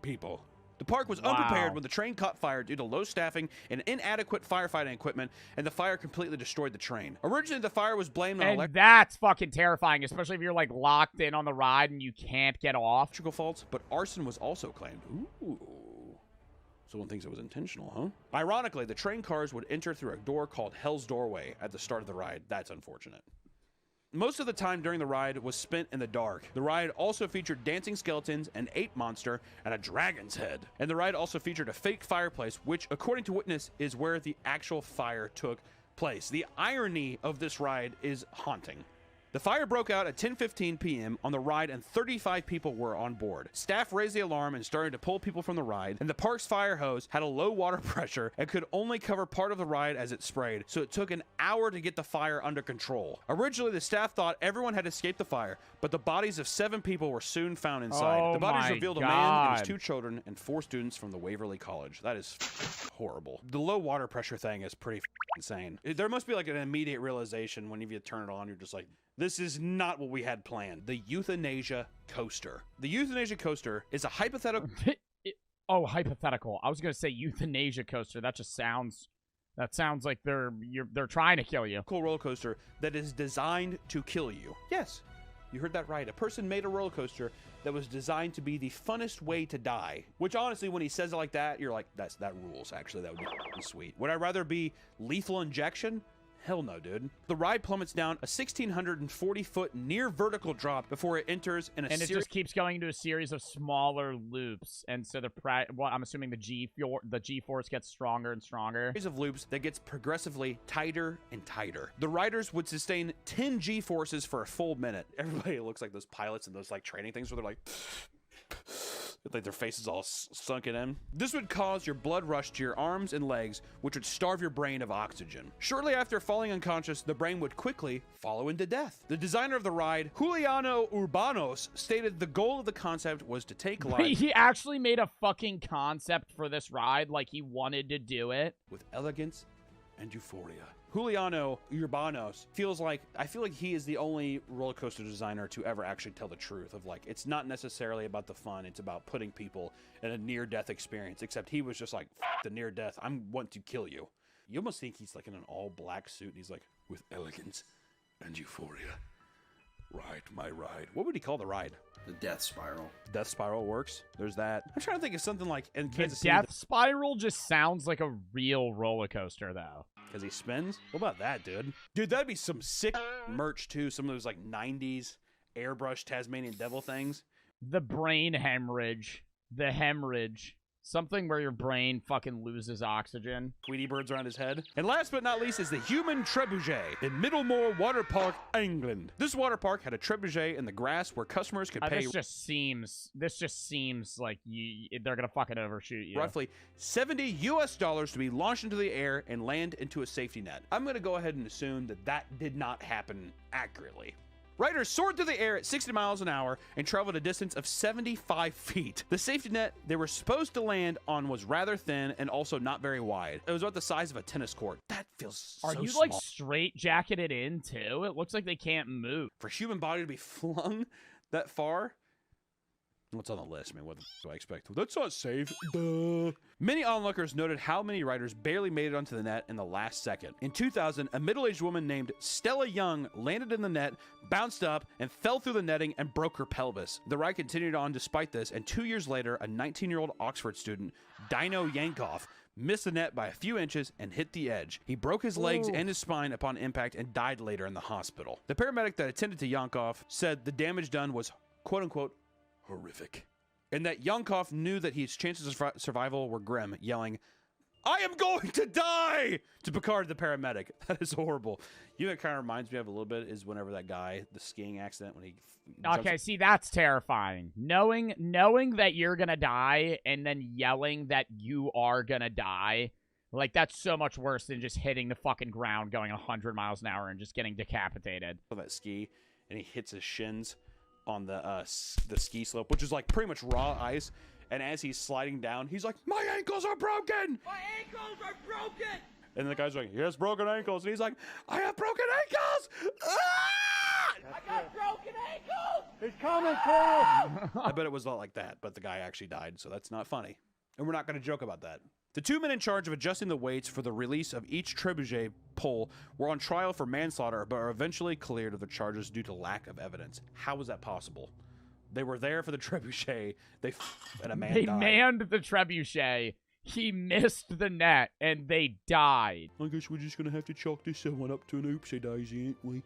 people. The park was unprepared when the train caught fire due to low staffing and inadequate firefighting equipment, and the fire completely destroyed the train. Originally, the fire was blamed on And that's fucking terrifying, especially if you're like locked in on the ride and you can't get off. electrical faults, but arson was also claimed. Ooh. Someone thinks it was intentional, huh? Ironically, the train cars would enter through a door called Hell's Doorway at the start of the ride. That's unfortunate. Most of the time during the ride was spent in the dark. The ride also featured dancing skeletons, an ape monster, and a dragon's head. And the ride also featured a fake fireplace, which, according to witness, is where the actual fire took place. The irony of this ride is haunting. The fire broke out at 10:15 p.m. on the ride, and 35 people were on board. Staff raised the alarm and started to pull people from the ride, and the park's fire hose had a low water pressure and could only cover part of the ride as it sprayed, so it took an hour to get the fire under control. Originally, the staff thought everyone had escaped the fire, but the bodies of 7 people were soon found inside. Oh The bodies my revealed a man and his God. 2 children and 4 students from the Waverly College. That is horrible. The low water pressure thing is pretty insane. There must be like an immediate realization when you turn it on, you're just like, this is not what we had planned. The euthanasia coaster. The euthanasia coaster is a hypothetical... Oh, hypothetical. I was gonna say euthanasia coaster. That just sounds... That sounds like they're trying to kill you. roller coaster that is designed to kill you. Yes, you heard that right. A person made a roller coaster that was designed to be the funnest way to die. Which honestly, when he says it like that, you're like, that rules. Actually, that would be f***ing sweet. Would I rather be lethal injection? Hell no, dude. The ride plummets down a 1,640-foot near vertical drop before it enters in a And it just keeps going into a series of smaller loops, and so well, I'm assuming the G-force gets stronger and stronger. series of loops that gets progressively tighter and tighter. The riders would sustain 10 G-forces for a full minute. Everybody looks like those pilots in those like training things where they're like... like their faces all sunken in. This would cause your blood rush to your arms and legs, which would starve your brain of oxygen. Shortly after falling unconscious, the brain would quickly follow into death. The designer of the ride, Juliano Urbanos, stated the goal of the concept was to take life He actually made a fucking concept for this ride, like he wanted to do it. with elegance and euphoria. Juliano Urbanos I feel like he is the only roller coaster designer to ever actually tell the truth of like, it's not necessarily about the fun, it's about putting people in a near-death experience, except he was just like, F the near-death, I want to kill you. You almost think he's like in an all-black suit, and he's like, with elegance and euphoria, ride my ride. What would he call the ride? The death spiral. Death Spiral works. There's that. I'm trying to think of something like in The Kansas City. Death Spiral just sounds like a real roller coaster, though. Because he spins? What about that, dude? Dude, that'd be some sick merch, too. Some of those, like, 90s airbrush Tasmanian devil things. The brain hemorrhage. The hemorrhage. Something where your brain fucking loses oxygen. Tweety birds around his head. And last but not least is the Human Trebuchet in Middlemore Water Park, England. This water park had a trebuchet in the grass where customers could pay This just seems like they're gonna fucking overshoot you. roughly $70 US to be launched into the air and land into a safety net. I'm going to go ahead and assume that did not happen accurately. Riders soared through the air at 60 miles an hour and traveled a distance of 75 feet. The safety net they were supposed to land on was rather thin and also not very wide. It was about the size of a tennis court. That feels Are so you small. like straight jacketed in too? It looks like they can't move. For a human body to be flung that far? What's on the list, man? What do I expect? That's not safe. Duh. Many onlookers noted how many riders barely made it onto the net in the last second. In 2000, a middle-aged woman named Stella Young landed in the net, bounced up, and fell through the netting and broke her pelvis. The ride continued on despite this, and 2 years later, a 19-year-old Oxford student, Dino Yankoff, missed the net by a few inches and hit the edge. He broke his legs and his spine upon impact and died later in the hospital. The paramedic that attended to Yankoff said the damage done was, quote-unquote, horrific, and that Yankoff knew that his chances of survival were grim, yelling, "I am going to die!" to Picard, the paramedic. That is horrible. You know, it kind of reminds me of a little bit is whenever that guy, the skiing accident, when he Okay, see, that's terrifying. Knowing that you're gonna die and then yelling that you are gonna die. Like, that's so much worse than just hitting the fucking ground going 100 miles an hour and just getting decapitated. On that ski, and he hits his shins on the ski slope, which is like pretty much raw ice. And as he's sliding down, he's like, "My ankles are broken! My ankles are broken! And the guy's like, "He has broken ankles." And he's like, "I have broken ankles!" Ah! I got broken ankles! It's coming, Cole! I bet it was not like that, but the guy actually died, so that's not funny. And we're not going to joke about that. The two men in charge of adjusting the weights for the release of each trebuchet pole were on trial for manslaughter, but are eventually cleared of the charges due to lack of evidence. How was that possible? They were there for the trebuchet, and a man They died. manned the trebuchet. He missed the net, and they died. I guess we're just going to have to chalk this one up to an oopsie daisy, ain't we?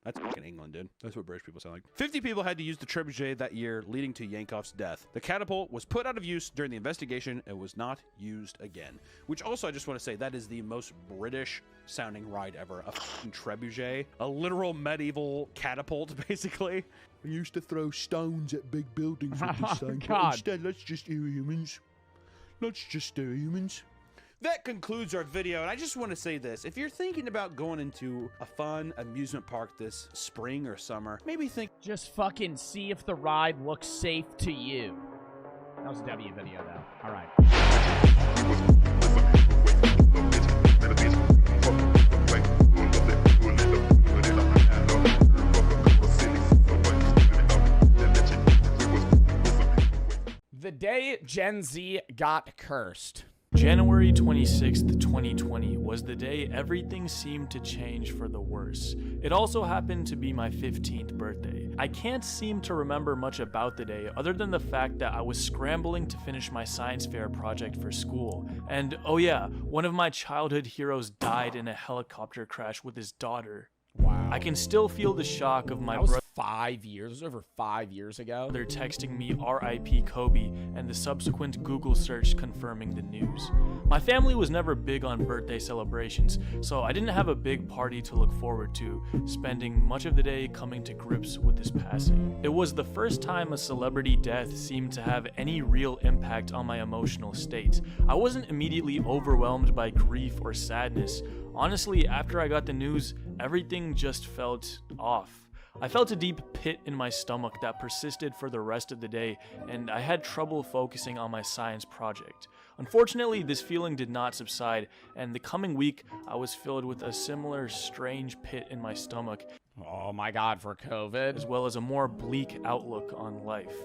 That's fucking England, dude. That's what British people sound like. 50 people had to use the trebuchet that year, leading to Yankov's death. The catapult was put out of use during the investigation and was not used again. Which also, I just want to say, that is the most British-sounding ride ever. A fucking trebuchet. A literal medieval catapult, basically. We used to throw stones at big buildings with this thing. God. But instead, let's just do humans. Let's just do humans. That concludes our video, and I just want to say this. If you're thinking about going into a fun amusement park this spring or summer, maybe think, Just fucking see if the ride looks safe to you. That was a W video, though. All right. The day Gen Z got cursed. January 26th, 2020 was the day everything seemed to change for the worse. It also happened to be my 15th birthday. I can't seem to remember much about the day other than the fact that I was scrambling to finish my science fair project for school. And oh yeah, one of my childhood heroes died in a helicopter crash with his daughter. Wow. I can still feel the shock of my That was brother 5 years. It was over 5 years ago. texting me RIP Kobe and the subsequent Google search confirming the news. My family was never big on birthday celebrations, so I didn't have a big party to look forward to, spending much of the day coming to grips with this passing. It was the first time a celebrity death seemed to have any real impact on my emotional state. I wasn't immediately overwhelmed by grief or sadness. Honestly, after I got the news, everything just felt off. I felt a deep pit in my stomach that persisted for the rest of the day, and I had trouble focusing on my science project. Unfortunately, this feeling did not subside, and the coming week, I was filled with a similar strange pit in my stomach, Oh my God, for COVID. as well as a more bleak outlook on life.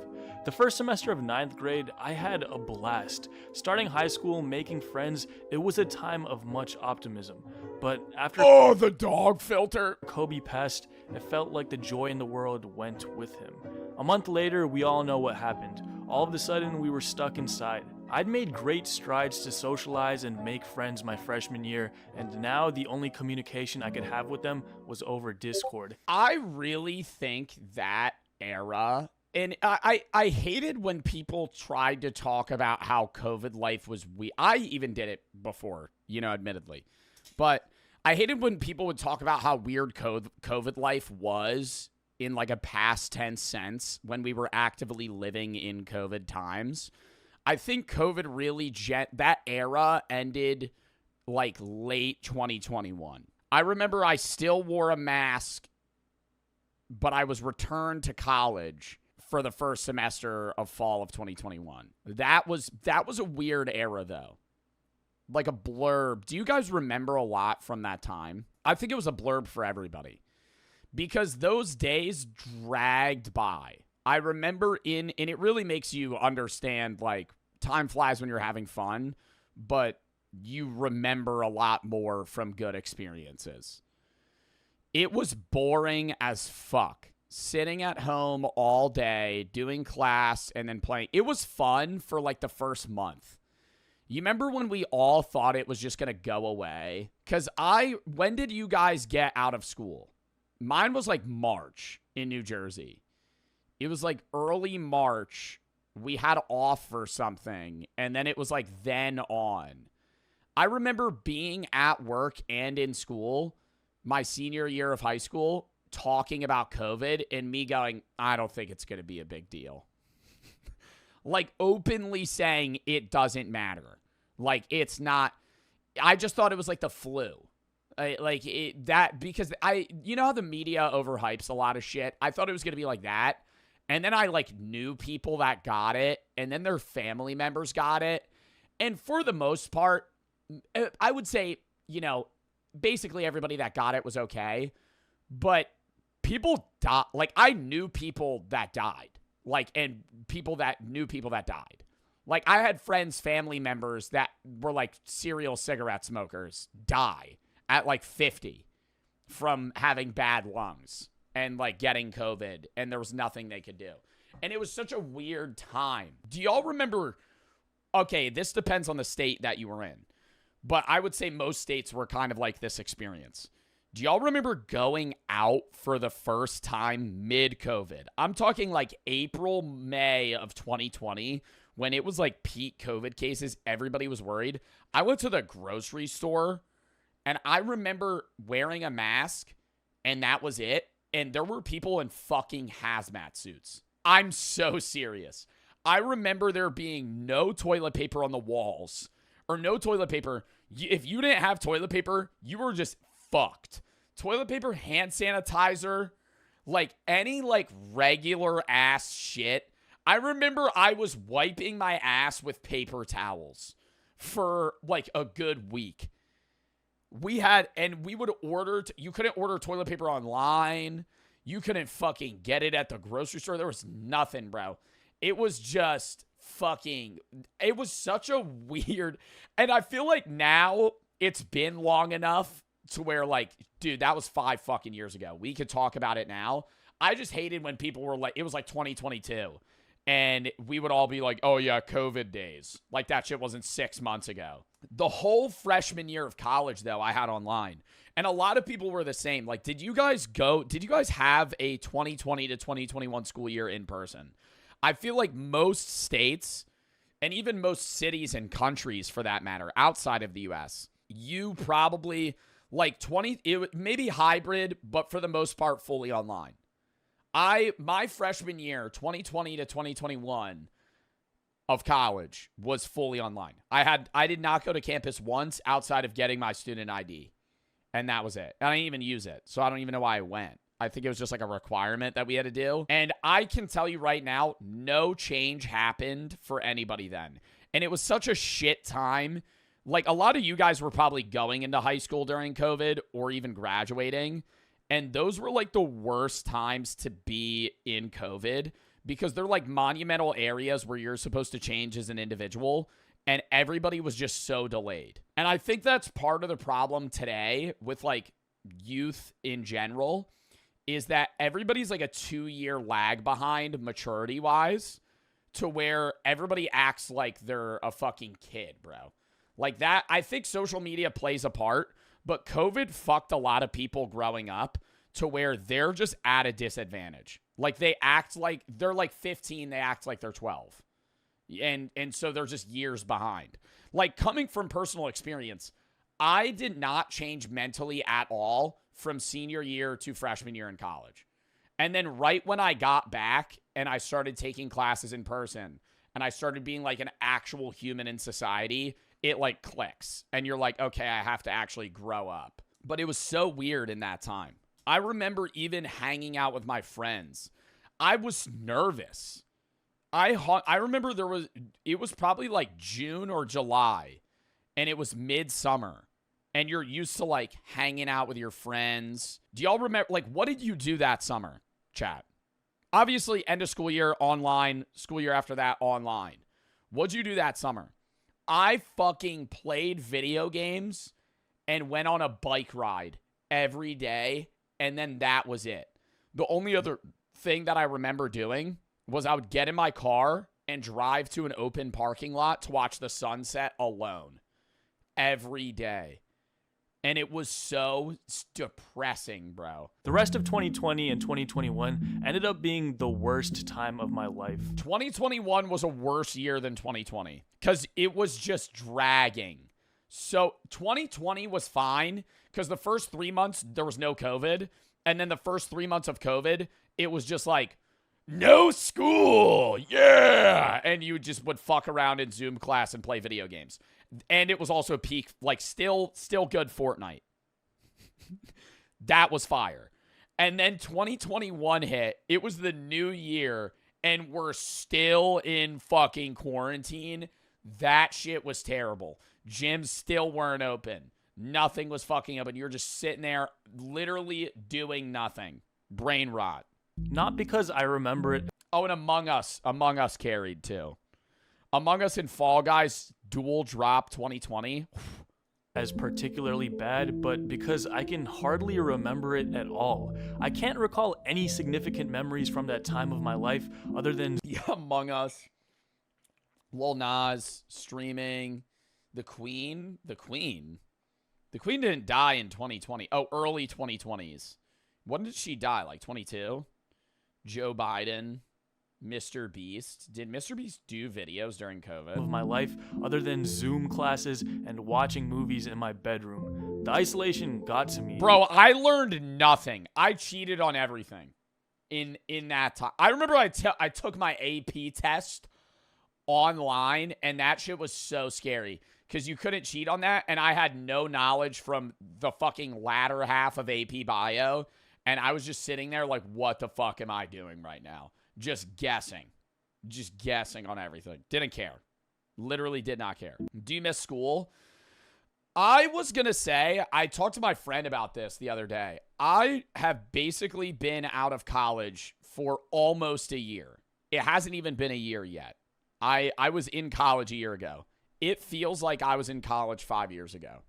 The first semester of 9th grade, I had a blast. Starting high school, making friends, it was a time of much optimism. But after Oh, the dog filter. Kobe passed, it felt like the joy in the world went with him. A month later, we all know what happened. All of a sudden, we were stuck inside. I'd made great strides to socialize and make friends my freshman year, and now the only communication I could have with them was over Discord. I really think that era, and I hated when people tried to talk about how COVID life was weird. I even did it before, admittedly. But I hated when people would talk about how weird COVID life was in like a past tense sense when we were actively living in COVID times. I think COVID really, that era ended like late 2021. I remember I still wore a mask, but I was returned to college for the first semester of fall of 2021. That was a weird era, though. Like a blurb. Do you guys remember a lot from that time? I think it was a blurb for everybody because those days dragged by. I remember and it really makes you understand, like, time flies when you're having fun, but you remember a lot more from good experiences. It was boring as fuck. Sitting at home all day, doing class, and then playing. It was fun for like the first month. You remember when we all thought it was just going to go away? Because when did you guys get out of school? Mine was like March in New Jersey. It was like early March. We had off for something, and then it was like then on. I remember being at work and in school my senior year of high school talking about COVID and me going, I don't think it's going to be a big deal. Like openly saying it doesn't matter. Like it's not. I just thought it was like the flu. Because you know how the media overhypes a lot of shit? I thought it was going to be like that. And then I like knew people that got it, and then their family members got it. And for the most part, I would say, you know, basically everybody that got it was okay. But people died. Like, I knew people that died. Like, and people that knew people that died. Like, I had friends, family members that were like serial cigarette smokers die at like 50 from having bad lungs and like getting COVID, and there was nothing they could do. And it was such a weird time. Do y'all remember? Okay, this depends on the state that you were in, but I would say most states were kind of like this experience. Do y'all remember going out for the first time mid-COVID? I'm talking like April, May of 2020, when it was like peak COVID cases. Everybody was worried. I went to the grocery store, and I remember wearing a mask, and that was it. And there were people in fucking hazmat suits. I'm so serious. I remember there being no toilet paper on the walls, or no toilet paper. If you didn't have toilet paper, you were just fucked. Toilet paper, hand sanitizer, like any like regular ass shit. I remember I was wiping my ass with paper towels for like a good week. We would order, you couldn't order toilet paper online. You couldn't fucking get it at the grocery store. There was nothing, bro. It was just fucking, it was such a weird, and I feel like now it's been long enough to where like, dude, that was 5 fucking years ago. We could talk about it now. I just hated when people were like, it was like 2022. And we would all be like, oh yeah, COVID days. Like that shit wasn't 6 months ago. The whole freshman year of college, though, I had online. And a lot of people were the same. Like, did you guys have a 2020 to 2021 school year in person? I feel like most states, and even most cities and countries for that matter, outside of the US, you probably like maybe hybrid, but for the most part, fully online. My freshman year, 2020 to 2021 of college, was fully online. I did not go to campus once outside of getting my student ID. And that was it. And I didn't even use it. So I don't even know why I went. I think it was just like a requirement that we had to do. And I can tell you right now, no change happened for anybody then. And it was such a shit time. Like, a lot of you guys were probably going into high school during COVID or even graduating. And those were like the worst times to be in COVID, because they're like monumental areas where you're supposed to change as an individual, and everybody was just so delayed. And I think that's part of the problem today with like youth in general, is that everybody's like a 2-year lag behind maturity wise, to where everybody acts like they're a fucking kid, bro. Like that, I think social media plays a part. But COVID fucked a lot of people growing up to where they're just at a disadvantage. Like, they act like they're like 15, they act like they're 12. And so they're just years behind. Like, coming from personal experience, I did not change mentally at all from senior year to freshman year in college. And then right when I got back and I started taking classes in person and I started being like an actual human in society, it like clicks and you're like, okay, I have to actually grow up. But it was so weird in that time. I remember even hanging out with my friends. I was nervous. I remember it was probably like June or July, and it was midsummer, and you're used to like hanging out with your friends. Do y'all remember, like, what did you do that summer, chat? Obviously, end of school year, online. School year after that, online. What'd you do that summer? I fucking played video games and went on a bike ride every day, and then that was it. The only other thing that I remember doing was I would get in my car and drive to an open parking lot to watch the sunset alone every day. And it was so depressing, bro. The rest of 2020 and 2021 ended up being the worst time of my life. 2021 was a worse year than 2020 because it was just dragging. So 2020 was fine because the first 3 months there was no COVID. And then the first 3 months of COVID, it was just like, no school, yeah, and you just would fuck around in Zoom class and play video games. And it was also peak, like still good Fortnite. That was fire. And then 2021 hit. It was the new year, and we're still in fucking quarantine. That shit was terrible. Gyms still weren't open. Nothing was fucking open. You're just sitting there literally doing nothing. Brain rot. Not because I remember it Oh, and Among Us carried too. Among Us and Fall Guys dual drop 2020. as particularly bad, but because I can hardly remember it at all. I can't recall any significant memories from that time of my life other than Yeah, Among Us, Lil Nas streaming, The Queen didn't die in 2020. Oh, early 2020s. When did she die? Like 22? Joe Biden, Mr. Beast. Did Mr. Beast do videos during COVID? of my life other than Zoom classes and watching movies in my bedroom. The isolation got to me. Bro, I learned nothing. I cheated on everything in that time. I remember I took my AP test online, and that shit was so scary because you couldn't cheat on that, and I had no knowledge from the fucking latter half of AP Bio, and I was just sitting there like, what the fuck am I doing right now? Just guessing on everything. Didn't care. Literally did not care. Do you miss school? I was going to say, I talked to my friend about this the other day. I have basically been out of college for almost a year. It hasn't even been a year yet. I was in college a year ago. It feels like I was in college 5 years ago.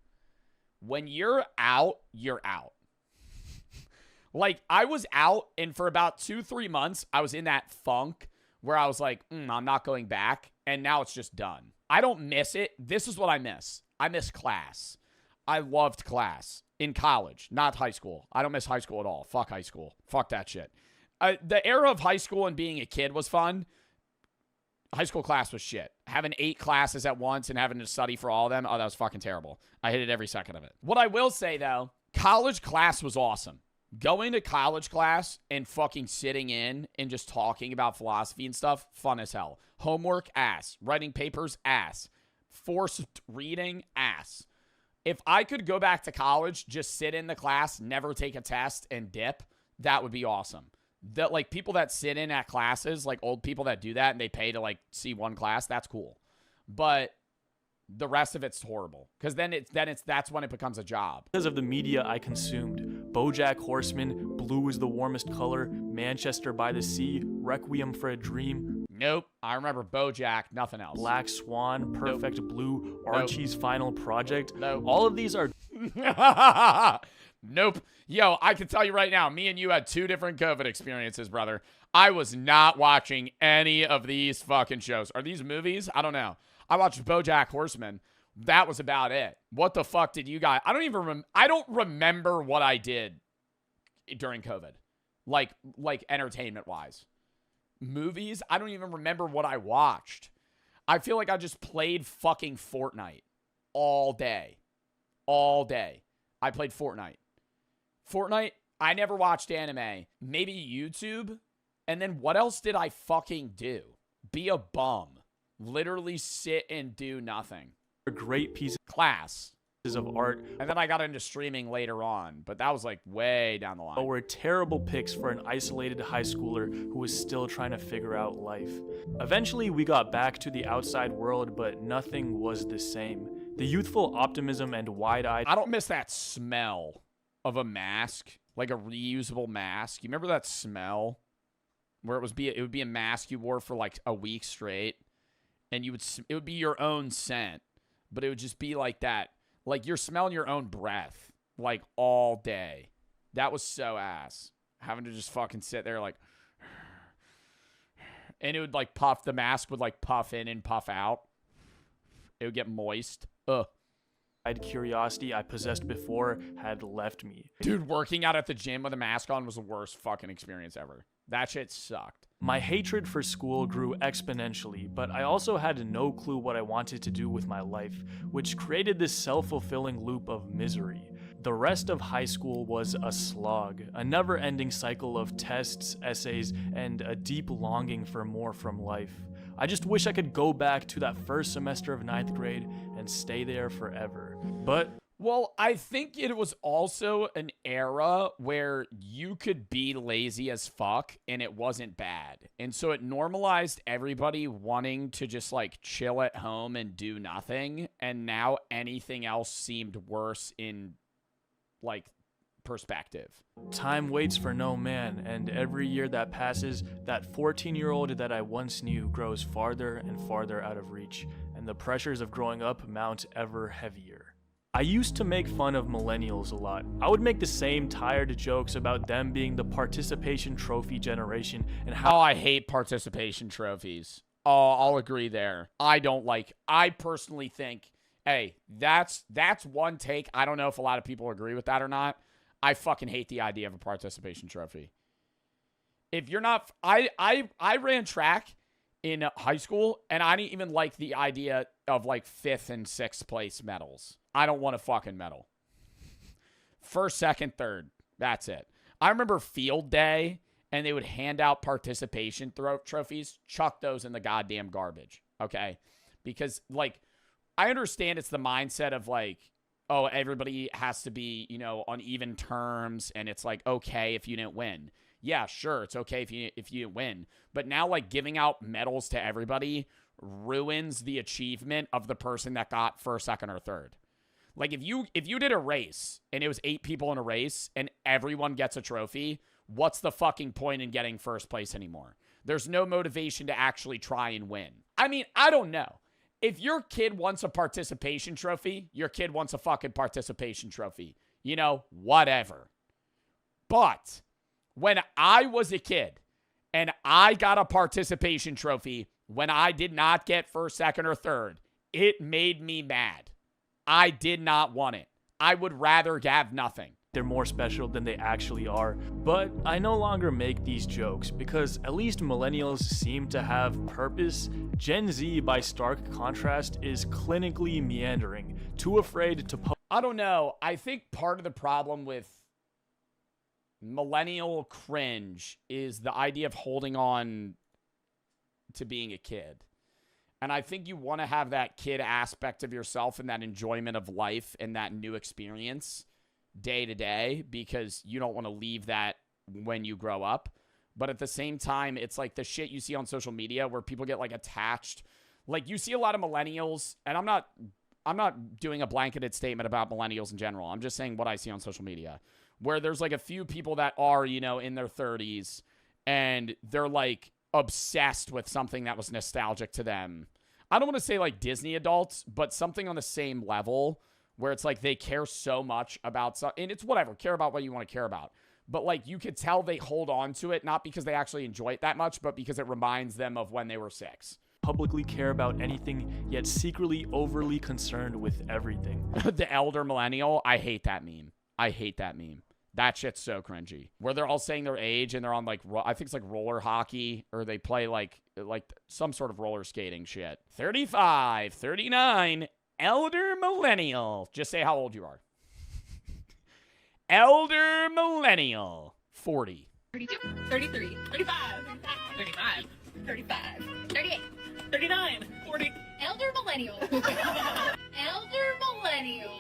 When you're out, you're out. Like, I was out, and for about 2-3 months, I was in that funk where I was like, I'm not going back, and now it's just done. I don't miss it. This is what I miss. I miss class. I loved class in college, not high school. I don't miss high school at all. Fuck high school. Fuck that shit. The era of high school and being a kid was fun. High school class was shit. Having 8 classes at once and having to study for all of them, oh, that was fucking terrible. I hated every second of it. What I will say, though, college class was awesome. Going to college class and fucking sitting in and just talking about philosophy and stuff, fun as hell. Homework, ass. Writing papers, ass. Forced reading, ass. If I could go back to college, just sit in the class, never take a test, and dip, that would be awesome. That, like, people that sit in at classes, like old people that do that and they pay to, like, see one class, that's cool. But the rest of it's horrible because that's when it becomes a job. Because of the media I consumed. BoJack Horseman, Blue is the Warmest Color, Manchester by the Sea, Requiem for a Dream. Nope. I remember BoJack, nothing else. Black Swan, Perfect Blue, Archie's Final Project. Nope. All of these are Nope. Yo, I can tell you right now, me and you had 2 different COVID experiences, brother. I was not watching any of these fucking shows. Are these movies? I don't know. I watched BoJack Horseman. That was about it. What the fuck did you guys? I don't remember what I did during COVID. Like entertainment wise. Movies, I don't even remember what I watched. I feel like I just played fucking Fortnite all day. All day. I played Fortnite. I never watched anime. Maybe YouTube. And then what else did I fucking do? Be a bum. Literally sit and do nothing. great pieces Class. of art. And then I got into streaming later on, but that was like way down the line. But were terrible picks for an isolated high schooler who was still trying to figure out life. Eventually, we got back to the outside world, but nothing was the same. The youthful optimism and wide-eyed... I don't miss that smell of a mask, like a reusable mask. You remember that smell? Where it would be a mask you wore for like a week straight, and it would be your own scent, but it would just be like that. Like, you're smelling your own breath, like, all day. That was so ass. Having to just fucking sit there, like... And it would, like, puff. The mask would, like, puff in and puff out. It would get moist. Ugh. Curiosity I possessed before had left me. Dude, working out at the gym with a mask on was the worst fucking experience ever. That shit sucked. My hatred for school grew exponentially, but I also had no clue what I wanted to do with my life, which created this self-fulfilling loop of misery. The rest of high school was a slog, a never-ending cycle of tests, essays, and a deep longing for more from life. I just wish I could go back to that first semester of 9th grade and stay there forever. But well, I think it was also an era where you could be lazy as fuck and it wasn't bad. And so it normalized everybody wanting to just like chill at home and do nothing. And now anything else seemed worse in like perspective. time waits for no man, and every year that passes, that 14-year-old that I once knew grows farther and farther out of reach, and the pressures of growing up mount ever heavier. I used to make fun of millennials a lot. I would make the same tired jokes about them being the participation trophy generation and how I hate participation trophies. Oh, I'll agree there. I personally think, hey, that's one take. I don't know if a lot of people agree with that or not. I fucking hate the idea of a participation trophy. If you're not, I ran track in high school, and I didn't even like the idea of like 5th and 6th place medals. I don't want a fucking medal. 1st, 2nd, 3rd. That's it. I remember field day, and they would hand out participation trophies. Chuck those in the goddamn garbage, okay? Because, like, I understand it's the mindset of, like, oh, everybody has to be, on even terms, and it's, like, okay if you didn't win. Yeah, sure, it's okay if you didn't win. But now, like, giving out medals to everybody ruins the achievement of the person that got 1st, 2nd, or 3rd. Like, if you did a race, and it was 8 people in a race, and everyone gets a trophy, what's the fucking point in getting 1st place anymore? There's no motivation to actually try and win. I mean, I don't know. If your kid wants a participation trophy, your kid wants a fucking participation trophy. Whatever. But when I was a kid and I got a participation trophy when I did not get 1st, 2nd, or 3rd, it made me mad. I did not want it. I would rather have nothing. they're more special than they actually are. But I no longer make these jokes because at least millennials seem to have purpose. Gen Z, by stark contrast, is clinically meandering, too afraid to I don't know. I think part of the problem with millennial cringe is the idea of holding on to being a kid. And I think you want to have that kid aspect of yourself and that enjoyment of life and that new experience day to day because you don't want to leave that when you grow up. But at the same time, it's like the shit you see on social media where people get like attached. Like you see a lot of millennials, and I'm not doing a blanketed statement about millennials in general. I'm just saying what I see on social media, where there's like a few people that are, you know, in their 30s and they're like obsessed with something that was nostalgic to them. I don't want to say like Disney adults, but something on the same level where it's like they care so much about something, and it's whatever, care about what you want to care about. But like you could tell they hold on to it, not because they actually enjoy it that much, but because it reminds them of when they were 6. publicly care about anything, yet secretly overly concerned with everything. The elder millennial, I hate that meme. I hate that meme. That shit's so cringy. Where they're all saying their age and they're on like, I think it's like roller hockey, or they play like some sort of roller skating shit. 35, 39, elder millennial. Just say how old you are. Elder millennial. 40. 32, 33, 35, 35, 35, 38, 39, 40. Elder millennial. Elder millennial.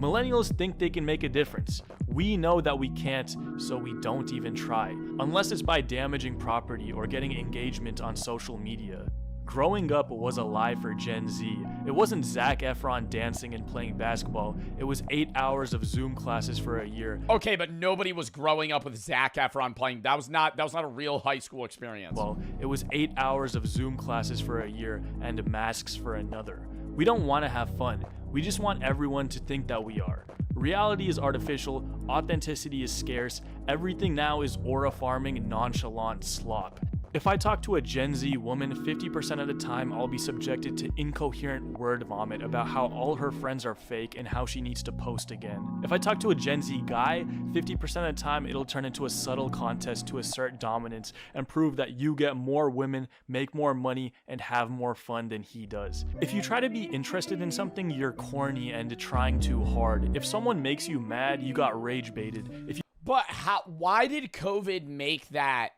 Millennials think they can make a difference. We know that we can't, so we don't even try, unless it's by damaging property or getting engagement on social media. Growing up was a lie for Gen Z. It wasn't Zac Efron dancing and playing basketball. It was 8 hours of Zoom classes for a year. Okay, but nobody was growing up with Zac Efron playing. That was not a real high school experience. Well, it was 8 hours of Zoom classes for a year and masks for another. We don't want to have fun. We just want everyone to think that we are. Reality is artificial, authenticity is scarce, everything now is aura farming, nonchalant slop. If I talk to a Gen Z woman, 50% of the time I'll be subjected to incoherent word vomit about how all her friends are fake and how she needs to post again. If I talk to a Gen Z guy, 50% of the time it'll turn into a subtle contest to assert dominance and prove that you get more women, make more money, and have more fun than he does. If you try to be interested in something, you're corny and trying too hard. If someone makes you mad, you got rage baited. But why did COVID make that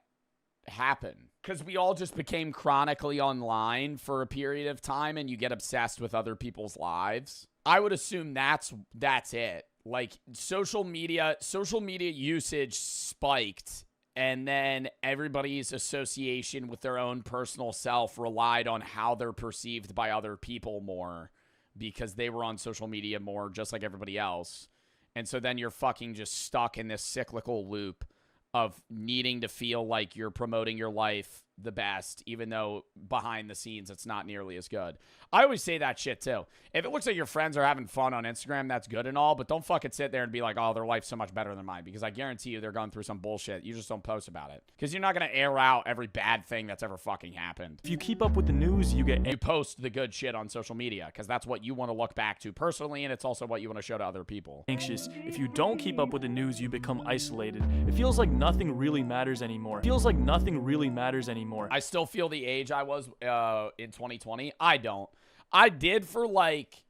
happen? Because we all just became chronically online for a period of time and you get obsessed with other people's lives. I would assume that's it. Like social media usage spiked, and then everybody's association with their own personal self relied on how they're perceived by other people more because they were on social media more just like everybody else. And so then you're fucking just stuck in this cyclical loop of needing to feel like you're promoting your life the best, even though behind the scenes it's not nearly as good. I always say that shit too. If it looks like your friends are having fun on Instagram, that's good and all, but don't fucking sit there and be like, oh, their life's so much better than mine, because I guarantee you they're going through some bullshit. You just don't post about it because you're not going to air out every bad thing that's ever fucking happened. If you keep up with the news, you post the good shit on social media because that's what you want to look back to personally, and it's also what you want to show to other people. Anxious. If you don't keep up with the news, you become isolated. It feels like nothing really matters anymore. I still feel the age I was in 2020. I don't. I did for like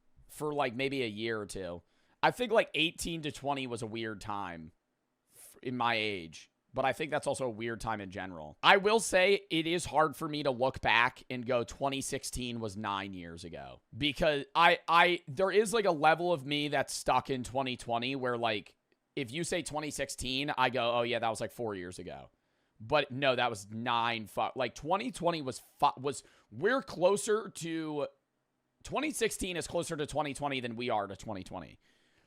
maybe a year or two. I think like 18 to 20 was a weird time in my age, but I think that's also a weird time in general. I will say it is hard for me to look back and go 2016 was 9 years ago, because there is like a level of me that's stuck in 2020 where like if you say 2016, I go, oh yeah, that was like 4 years ago. But no, that was 9. Like 2020 was we're closer to 2016 is closer to 2020 than we are to 2020.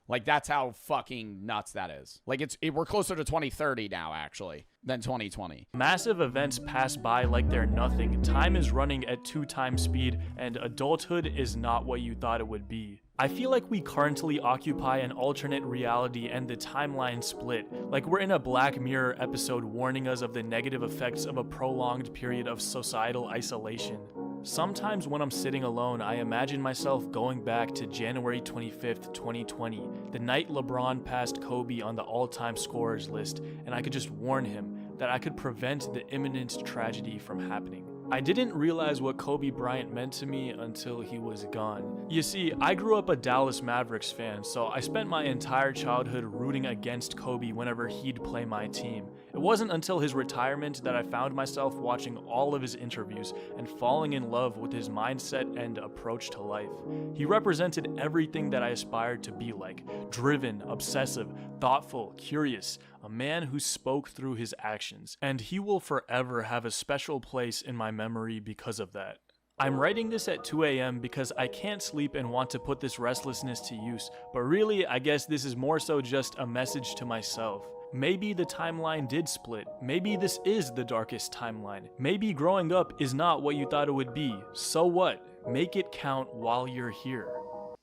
Like that's how fucking nuts that is. Like we're closer to 2030 now actually than 2020. Massive events pass by like they're nothing. Time is running at 2 times speed, and adulthood is not what you thought it would be. I feel like we currently occupy an alternate reality and the timeline split, like we're in a Black Mirror episode warning us of the negative effects of a prolonged period of societal isolation. Sometimes when I'm sitting alone, I imagine myself going back to January 25th, 2020, the night LeBron passed Kobe on the all-time scorers list, and I could just warn him that I could prevent the imminent tragedy from happening. I didn't realize what Kobe Bryant meant to me until he was gone. You see, I grew up a Dallas Mavericks fan, so I spent my entire childhood rooting against Kobe whenever he'd play my team. It wasn't until his retirement that I found myself watching all of his interviews and falling in love with his mindset and approach to life. He represented everything that I aspired to be like: driven, obsessive, thoughtful, curious, a man who spoke through his actions, and he will forever have a special place in my memory because of that. I'm writing this at 2 a.m. because I can't sleep and want to put this restlessness to use, but really, I guess this is more so just a message to myself. Maybe the timeline did split. Maybe this is the darkest timeline. Maybe growing up is not what you thought it would be. So what? Make it count while you're here.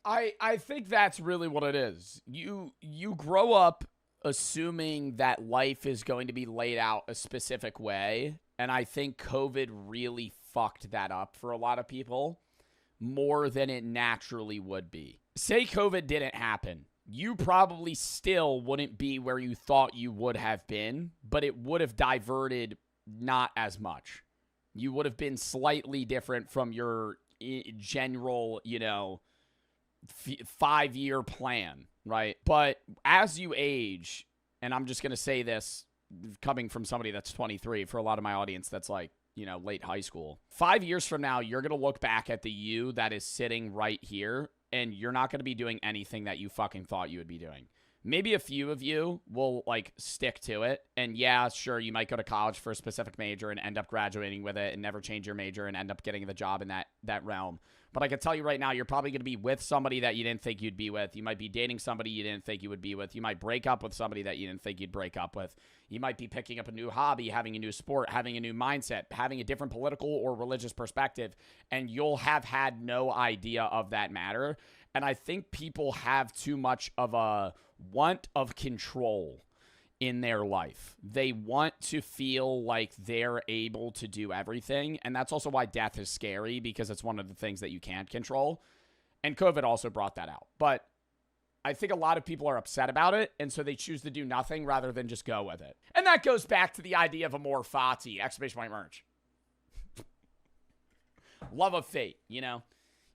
I think that's really what it is. You grow up assuming that life is going to be laid out a specific way, and I think COVID really fucked that up for a lot of people more than it naturally would be. Say COVID didn't happen, you probably still wouldn't be where you thought you would have been, but it would have diverted not as much. You would have been slightly different from your general, 5-year plan, right? But as you age, and I'm just going to say this coming from somebody that's 23, for a lot of my audience that's like, late high school. 5 years from now, you're going to look back at the you that is sitting right here, and you're not going to be doing anything that you fucking thought you would be doing. Maybe a few of you will stick to it. And yeah, sure, you might go to college for a specific major and end up graduating with it and never change your major and end up getting the job in that realm. But I can tell you right now, you're probably going to be with somebody that you didn't think you'd be with. You might be dating somebody you didn't think you would be with. You might break up with somebody that you didn't think you'd break up with. You might be picking up a new hobby, having a new sport, having a new mindset, having a different political or religious perspective, and you'll have had no idea of that matter. And I think people have too much of a want of control in their life. They want to feel like they're able to do everything. And that's also why death is scary, because it's one of the things that you can't control. And COVID also brought that out. But I think a lot of people are upset about it, and so they choose to do nothing rather than just go with it. And that goes back to the idea of Amor Fati, exclamation point merch. Love of fate, you know?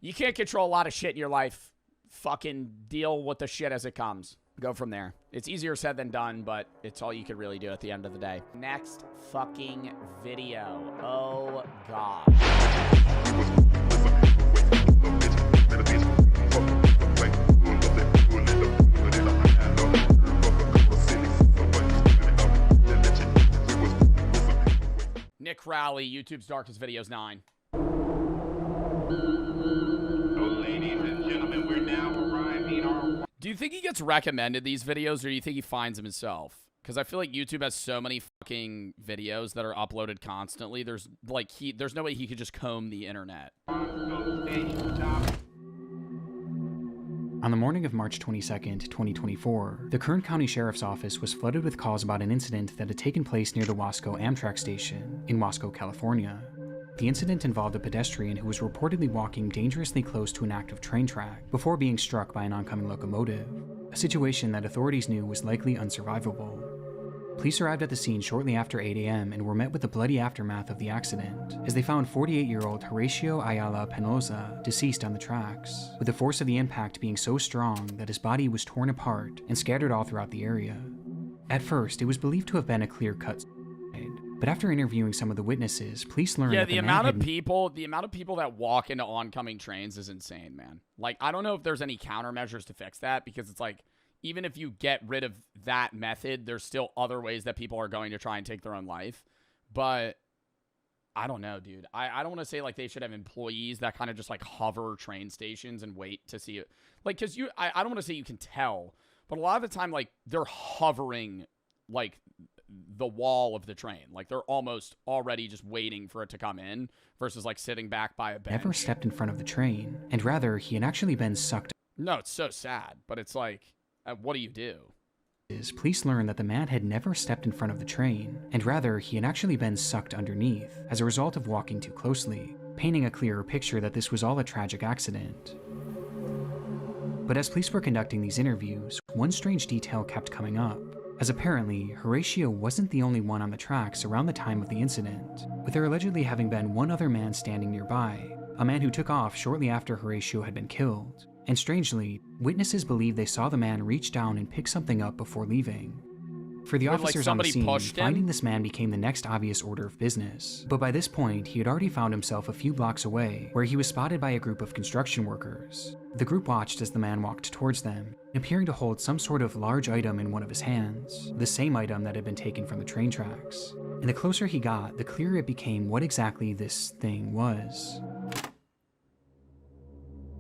You can't control a lot of shit in your life. Fucking deal with the shit as it comes. Go from there. It's easier said than done, but it's all you can really do at the end of the day. Next fucking video. Oh, God. Nick Crowley, YouTube's Darkest Videos 9. Ladies and gentlemen, we're now arriving our... Do you think he gets recommended these videos, or do you think he finds them himself? Because I feel like YouTube has so many fucking videos that are uploaded constantly. There's no way he could just comb the internet. On the morning of March 22nd, 2024, the Kern County Sheriff's Office was flooded with calls about an incident that had taken place near the Wasco Amtrak station in Wasco, California. The incident involved a pedestrian who was reportedly walking dangerously close to an active train track before being struck by an oncoming locomotive, a situation that authorities knew was likely unsurvivable. Police arrived at the scene shortly after 8 a.m. and were met with the bloody aftermath of the accident, as they found 48-year-old Horacio Ayala Penosa deceased on the tracks, with the force of the impact being so strong that his body was torn apart and scattered all throughout the area. At first, it was believed to have been a clear-cut suicide, but after interviewing some of the witnesses, police learned that the amount of people that walk into oncoming trains is insane, man. Like, I don't know if there's any countermeasures to fix that, because it's like, even if you get rid of that method, there's still other ways that people are going to try and take their own life. But I don't know, dude. I don't want to say like they should have employees that kind of just like hover train stations and wait to see it. Like, because I don't want to say you can tell, but a lot of the time, like, they're hovering like the wall of the train. Like, they're almost already just waiting for it to come in versus like sitting back by a bench. Never stepped in front of the train, and rather he had actually been sucked. No, it's so sad, but it's like, what do you do? Police learned that the man had never stepped in front of the train, and rather he had actually been sucked underneath as a result of walking too closely, painting a clearer picture that this was all a tragic accident. But as police were conducting these interviews, one strange detail kept coming up, as apparently Horatio wasn't the only one on the tracks around the time of the incident, with there allegedly having been one other man standing nearby, a man who took off shortly after Horatio had been killed. And strangely, witnesses believe they saw the man reach down and pick something up before leaving. For the officers on the scene, finding this man became the next obvious order of business. But by this point, he had already found himself a few blocks away, where he was spotted by a group of construction workers. The group watched as the man walked towards them, appearing to hold some sort of large item in one of his hands, the same item that had been taken from the train tracks. And the closer he got, the clearer it became what exactly this thing was.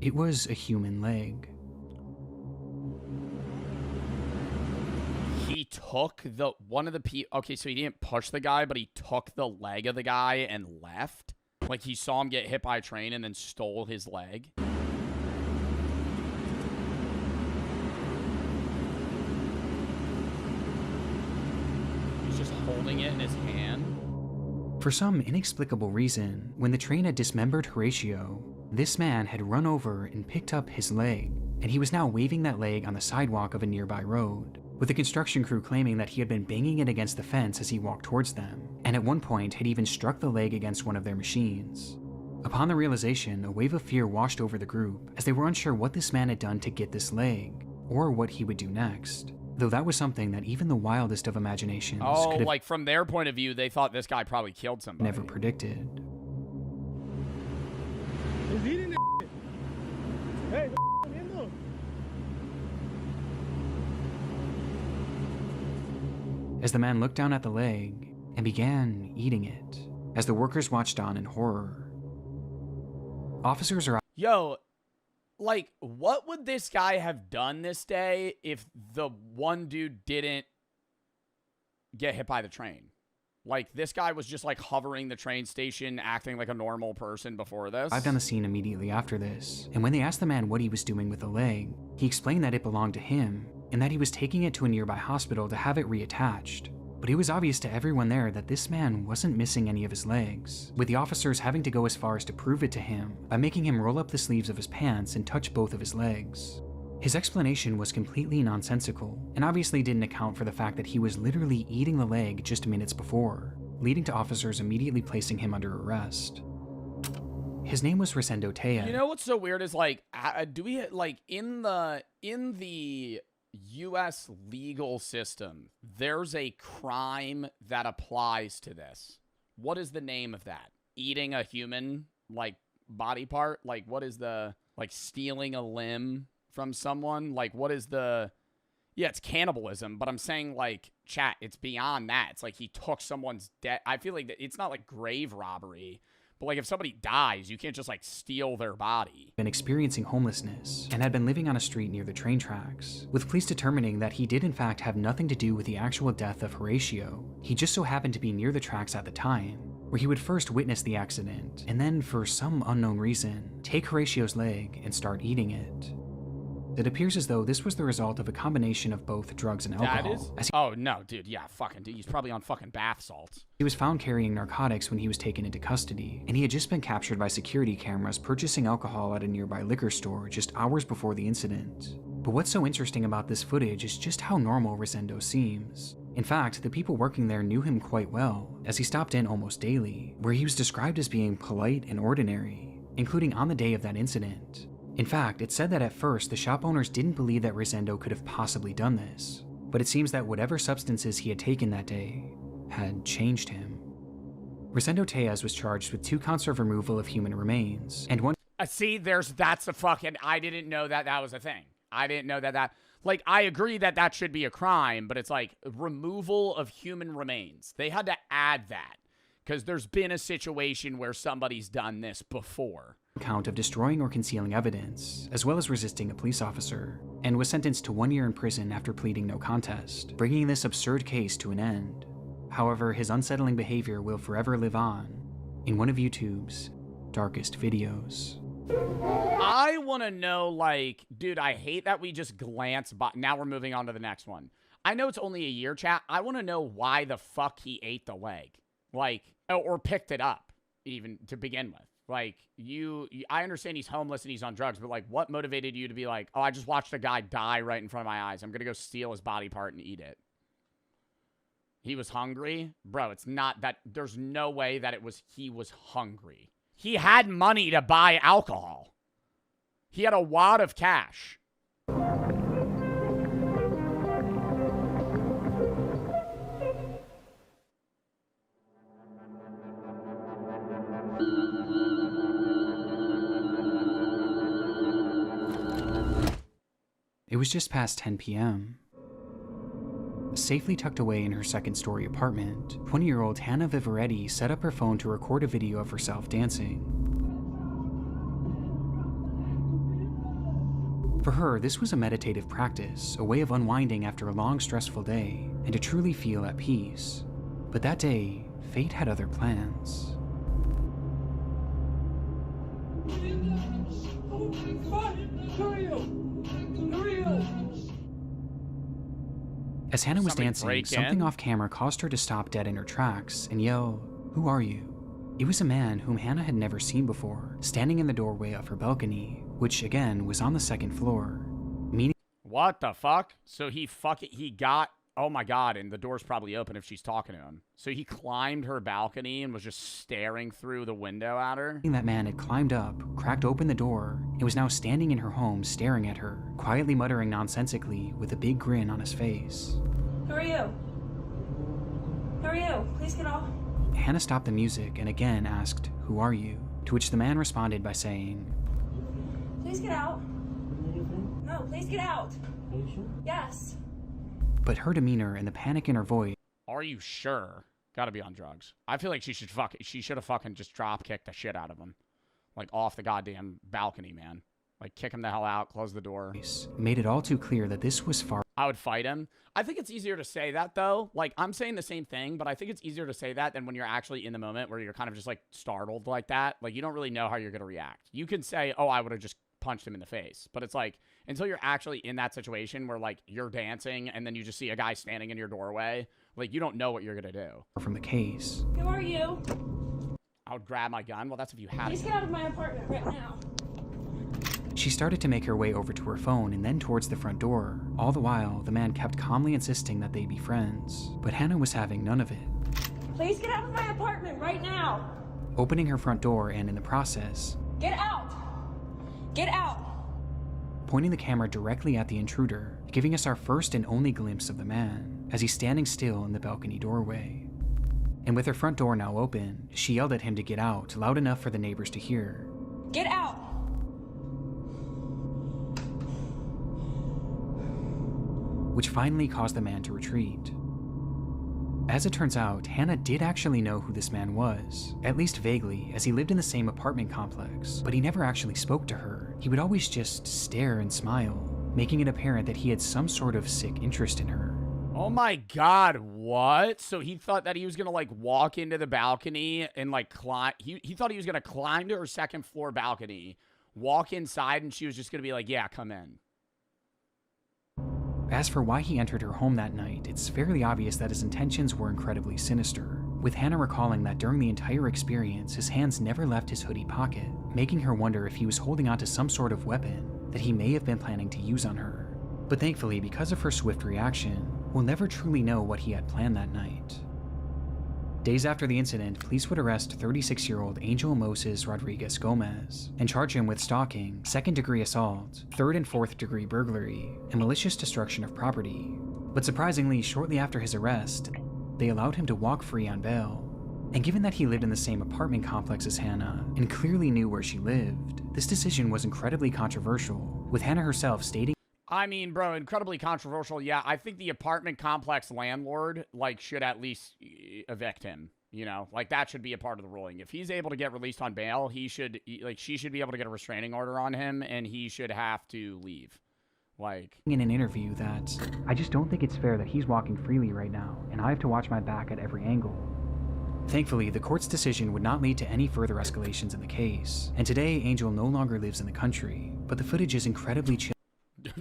It was a human leg. He took one of the people. Okay, so he didn't push the guy, but he took the leg of the guy and left. Like, he saw him get hit by a train and then stole his leg. He's just holding it in his hand. For some inexplicable reason, when the train had dismembered Horatio, this man had run over and picked up his leg, and he was now waving that leg on the sidewalk of a nearby road, with the construction crew claiming that he had been banging it against the fence as he walked towards them, and at one point had even struck the leg against one of their machines. Upon the realization, a wave of fear washed over the group, as they were unsure what this man had done to get this leg, or what he would do next. Though that was something that even the wildest of imaginations could have, like, from their point of view, they thought this guy probably killed somebody. Never predicted. As the man looked down at the leg and began eating it, as the workers watched on in horror. Officers are... Yo, like, what would this guy have done this day if the one dude didn't get hit by the train? Like, this guy was just, like, hovering the train station, acting like a normal person before this. I've done the scene immediately after this, and when they asked the man what he was doing with the leg, he explained that it belonged to him, and that he was taking it to a nearby hospital to have it reattached. But it was obvious to everyone there that this man wasn't missing any of his legs, with the officers having to go as far as to prove it to him by making him roll up the sleeves of his pants and touch both of his legs. His explanation was completely nonsensical, and obviously didn't account for the fact that he was literally eating the leg just minutes before, leading to officers immediately placing him under arrest. His name was Rosendo Tea. You know what's so weird is like, do we like in the U.S. legal system, there's a crime that applies to this. What is the name of that? Eating a human like body part? Like what is the like stealing a limb from someone? Like what is the? Yeah, it's cannibalism, but I'm saying like chat, it's beyond that. It's like he took someone's debt. I feel like it's not like grave robbery. But, like, if somebody dies, you can't just, like, steal their body. Been experiencing homelessness and had been living on a street near the train tracks, with police determining that he did in fact have nothing to do with the actual death of Horatio. He just so happened to be near the tracks at the time, where he would first witness the accident, and then, for some unknown reason, take Horatio's leg and start eating it. It appears as though this was the result of a combination of both drugs and alcohol. Oh, no, dude. Yeah, fucking dude. He's probably on fucking bath salts. He was found carrying narcotics when he was taken into custody, and he had just been captured by security cameras purchasing alcohol at a nearby liquor store just hours before the incident. But what's so interesting about this footage is just how normal Rosendo seems. In fact, the people working there knew him quite well, as he stopped in almost daily, where he was described as being polite and ordinary, including on the day of that incident. In fact, it said that at first the shop owners didn't believe that Rosendo could have possibly done this, but it seems that whatever substances he had taken that day had changed him. Rosendo Tejas was charged with 2 counts of removal of human remains, and 1— See, that's a fucking, I didn't know that was a thing. I didn't know that, like, I agree that should be a crime, but it's like, removal of human remains. They had to add that, because there's been a situation where somebody's done this before. Count of destroying or concealing evidence, as well as resisting a police officer, and was sentenced to 1 year in prison after pleading no contest, bringing this absurd case to an end. However, his unsettling behavior will forever live on in one of YouTube's darkest videos. I want to know, like, dude, I hate that we just glance by. Now we're moving on to the next one. I know it's only a year, chat. I want to know why the fuck he ate the leg. Like, or picked it up, even to begin with. Like, I understand he's homeless and he's on drugs, but, like, what motivated you to be like, oh, I just watched a guy die right in front of my eyes. I'm going to go steal his body part and eat it. He was hungry? Bro, it's not that. There's no way that he was hungry. He had money to buy alcohol. He had a wad of cash. It was just past 10 p.m. Safely tucked away in her second-story apartment, 20-year-old Hannah Vivaretti set up her phone to record a video of herself dancing. For her, this was a meditative practice, a way of unwinding after a long, stressful day, and to truly feel at peace. But that day, fate had other plans. As Hannah was dancing, something off camera caused her to stop dead in her tracks and yell, "Who are you?" It was a man whom Hannah had never seen before, standing in the doorway of her balcony, which again was on the second floor. What the fuck? So he got, oh my god, and the door's probably open if she's talking to him. So he climbed her balcony and was just staring through the window at her? That man had climbed up, cracked open the door, and was now standing in her home staring at her, quietly muttering nonsensically with a big grin on his face. Who are you? Who are you? Please get off. Hannah stopped the music and again asked, "Who are you?" To which the man responded by saying, "Please get out." No, please get out. Are you sure? Yes. But her demeanor and the panic in her voice. Are you sure? Gotta be on drugs. I feel like she should have fucking just drop kicked the shit out of him. Like off the goddamn balcony, man. Like kick him the hell out, close the door. Made it all too clear that this was far. I would fight him. I think it's easier to say that though. Like I'm saying the same thing, but I think it's easier to say that than when you're actually in the moment where you're kind of just like startled like that. Like you don't really know how you're gonna react. You can say, "Oh, I would have just punched him in the face. But it's like, until you're actually in that situation where, like, you're dancing and then you just see a guy standing in your doorway, like, you don't know what you're gonna do. From the case. Who are you? I would grab my gun. Well, that's if you had Please it. get out of my apartment right now. She started to make her way over to her phone and then towards the front door. All the while, the man kept calmly insisting that they be friends, but Hannah was having none of it. Please get out of my apartment right now. Opening her front door and in the process, Get out. Get out. pointing the camera directly at the intruder, giving us our first and only glimpse of the man as he's standing still in the balcony doorway. And with her front door now open, she yelled at him to get out, loud enough for the neighbors to hear. Get out. Which finally caused the man to retreat. As it turns out, Hannah did actually know who this man was, at least vaguely, as he lived in the same apartment complex, but he never actually spoke to her. He would always just stare and smile, making it apparent that he had some sort of sick interest in her. Oh my God, what? So he thought that he was gonna, like, walk into the balcony and, like, climb. He thought he was gonna climb to her second floor balcony, walk inside, and she was just gonna be like, yeah, come in. As for why he entered her home that night, it's fairly obvious that his intentions were incredibly sinister, with Hannah recalling that during the entire experience, his hands never left his hoodie pocket, making her wonder if he was holding onto some sort of weapon that he may have been planning to use on her. But thankfully, because of her swift reaction, we'll never truly know what he had planned that night. Days after the incident, police would arrest 36-year-old Angel Moses Rodriguez Gomez and charge him with stalking, second-degree assault, third and fourth-degree burglary, and malicious destruction of property. But surprisingly, shortly after his arrest, they allowed him to walk free on bail. And given that he lived in the same apartment complex as Hannah and clearly knew where she lived, this decision was incredibly controversial, with Hannah herself stating, I mean, bro, incredibly controversial. Yeah, I think the apartment complex landlord, like, should at least evict him. You know, like, that should be a part of the ruling. If he's able to get released on bail, he should, like, she should be able to get a restraining order on him, and he should have to leave. Like, in an interview that, I just don't think it's fair that he's walking freely right now, and I have to watch my back at every angle. Thankfully, the court's decision would not lead to any further escalations in the case, and today Angel no longer lives in the country, but the footage is incredibly chilling.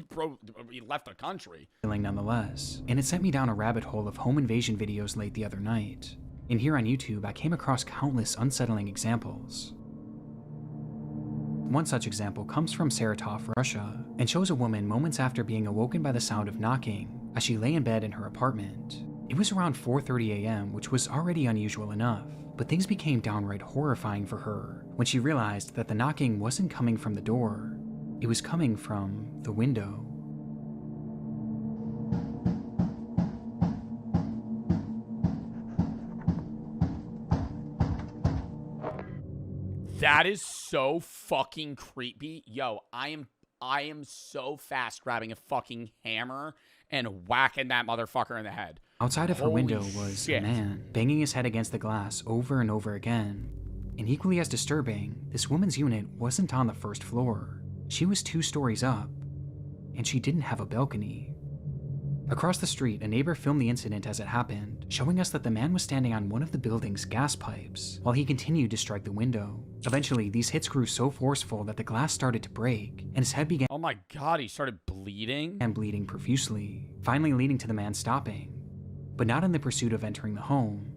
bro, he left the country. Nonetheless, and it sent me down a rabbit hole of home invasion videos late the other night. And here on YouTube, I came across countless unsettling examples. One such example comes from Saratov, Russia, and shows a woman moments after being awoken by the sound of knocking as she lay in bed in her apartment. It was around 4:30 a.m., which was already unusual enough, but things became downright horrifying for her when she realized that the knocking wasn't coming from the door. It was coming from the window. That is so fucking creepy. Yo, I am so fast grabbing a fucking hammer and whacking that motherfucker in the head. Outside of her Holy window was shit. a man banging his head against the glass over and over again. And equally as disturbing, this woman's unit wasn't on the first floor. She was 2 stories up, and she didn't have a balcony. Across the street, a neighbor filmed the incident as it happened, showing us that the man was standing on one of the building's gas pipes while he continued to strike the window. Eventually, these hits grew so forceful that the glass started to break, and his head began Oh my God, he started bleeding. bleeding profusely, finally leading to the man stopping, but not in the pursuit of entering the home.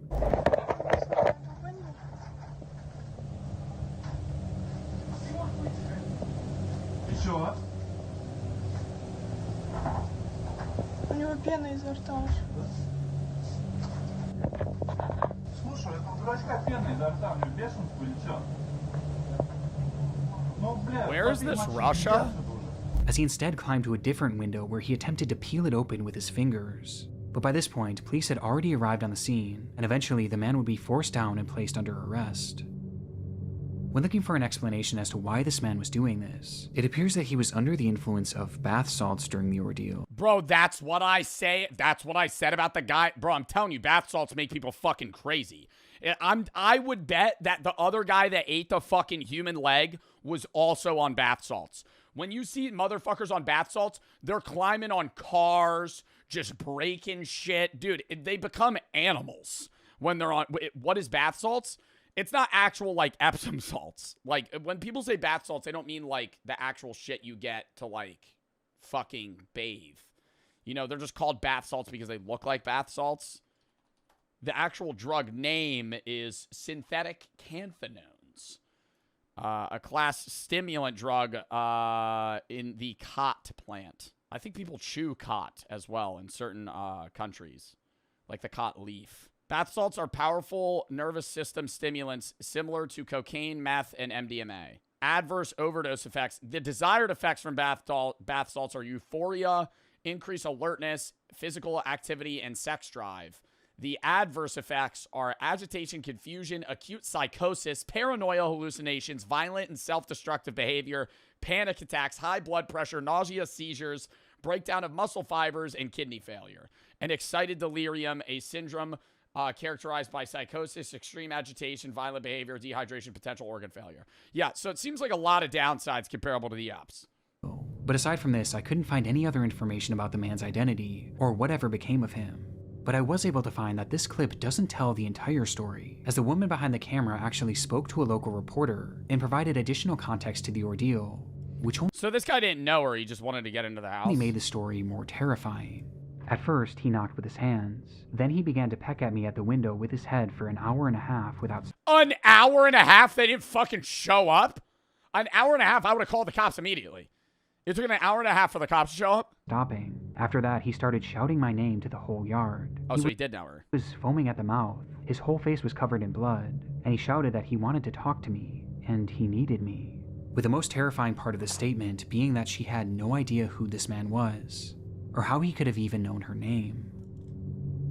У него пена изо рта уже. Слушай, это у дурачка пена изо рта, у него бешенство или чё? Ну, бля, Where is this, Russia? As he instead climbed to a different window where he attempted to peel it open with his fingers. But by this point, police had already arrived on the scene, and eventually the man would be forced down and placed under arrest. When looking for an explanation as to why this man was doing this, it appears that he was under the influence of bath salts during the ordeal. Bro, that's what I say. That's what I said about the guy. Bro, I'm telling you, bath salts make people fucking crazy. I would bet that the other guy that ate the fucking human leg was also on bath salts. When you see motherfuckers on bath salts, they're climbing on cars, just breaking shit. Dude, they become animals when they're on... What is bath salts? It's not actual, like, Epsom salts. Like, when people say bath salts, they don't mean, like, the actual shit you get to, like, fucking bathe. You know, they're just called bath salts because they look like bath salts. The actual drug name is synthetic canthinones, a class stimulant drug in the khat plant. I think people chew khat as well in certain countries, like the khat leaf. Bath salts are powerful nervous system stimulants similar to cocaine, meth, and MDMA. Adverse overdose effects. The desired effects from bath salts are euphoria, increased alertness, physical activity, and sex drive. The adverse effects are agitation, confusion, acute psychosis, paranoia, hallucinations, violent and self-destructive behavior, panic attacks, high blood pressure, nausea, seizures, breakdown of muscle fibers, and kidney failure. An excited delirium, a syndrome characterized by psychosis, extreme agitation, violent behavior, dehydration, potential organ failure. Yeah, so it seems like a lot of downsides comparable to the EPs. But aside from this, I couldn't find any other information about the man's identity or whatever became of him. But I was able to find that this clip doesn't tell the entire story, as the woman behind the camera actually spoke to a local reporter and provided additional context to the ordeal, which So this guy didn't know her, he just wanted to get into the house? only made the story more terrifying. At first, he knocked with his hands. Then he began to peck at me at the window with his head for an hour and a half without... An hour and a half? They didn't fucking show up? An hour and a half? I would have called the cops immediately. It took an hour and a half for the cops to show up? Stopping. After that, he started shouting my name to the whole yard. Oh, so he did know her. He was foaming at the mouth. His whole face was covered in blood. And he shouted that he wanted to talk to me, and he needed me. With the most terrifying part of the statement being that she had no idea who this man was, or how he could have even known her name.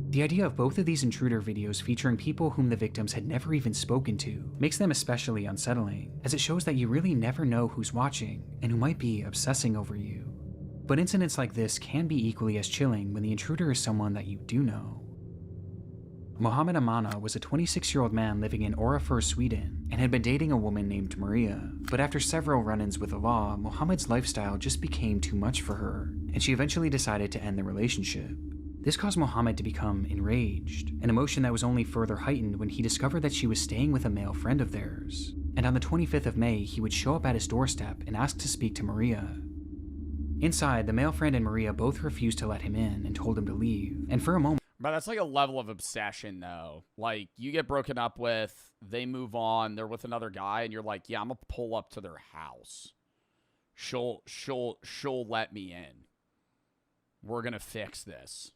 The idea of both of these intruder videos featuring people whom the victims had never even spoken to makes them especially unsettling, as it shows that you really never know who's watching and who might be obsessing over you. But incidents like this can be equally as chilling when the intruder is someone that you do know. Mohammed Amana was a 26-year-old man living in Orrefors, Sweden, and had been dating a woman named Maria. But after several run-ins with the law, Mohammed's lifestyle just became too much for her, and she eventually decided to end the relationship. This caused Mohammed to become enraged, an emotion that was only further heightened when he discovered that she was staying with a male friend of theirs. And on the 25th of May, he would show up at his doorstep and ask to speak to Maria. Inside, the male friend and Maria both refused to let him in and told him to leave, and for a moment... But that's like a level of obsession, though. Like, you get broken up with, they move on, they're with another guy, and you're like, yeah, I'm gonna pull up to their house. She'll let me in. We're gonna fix this.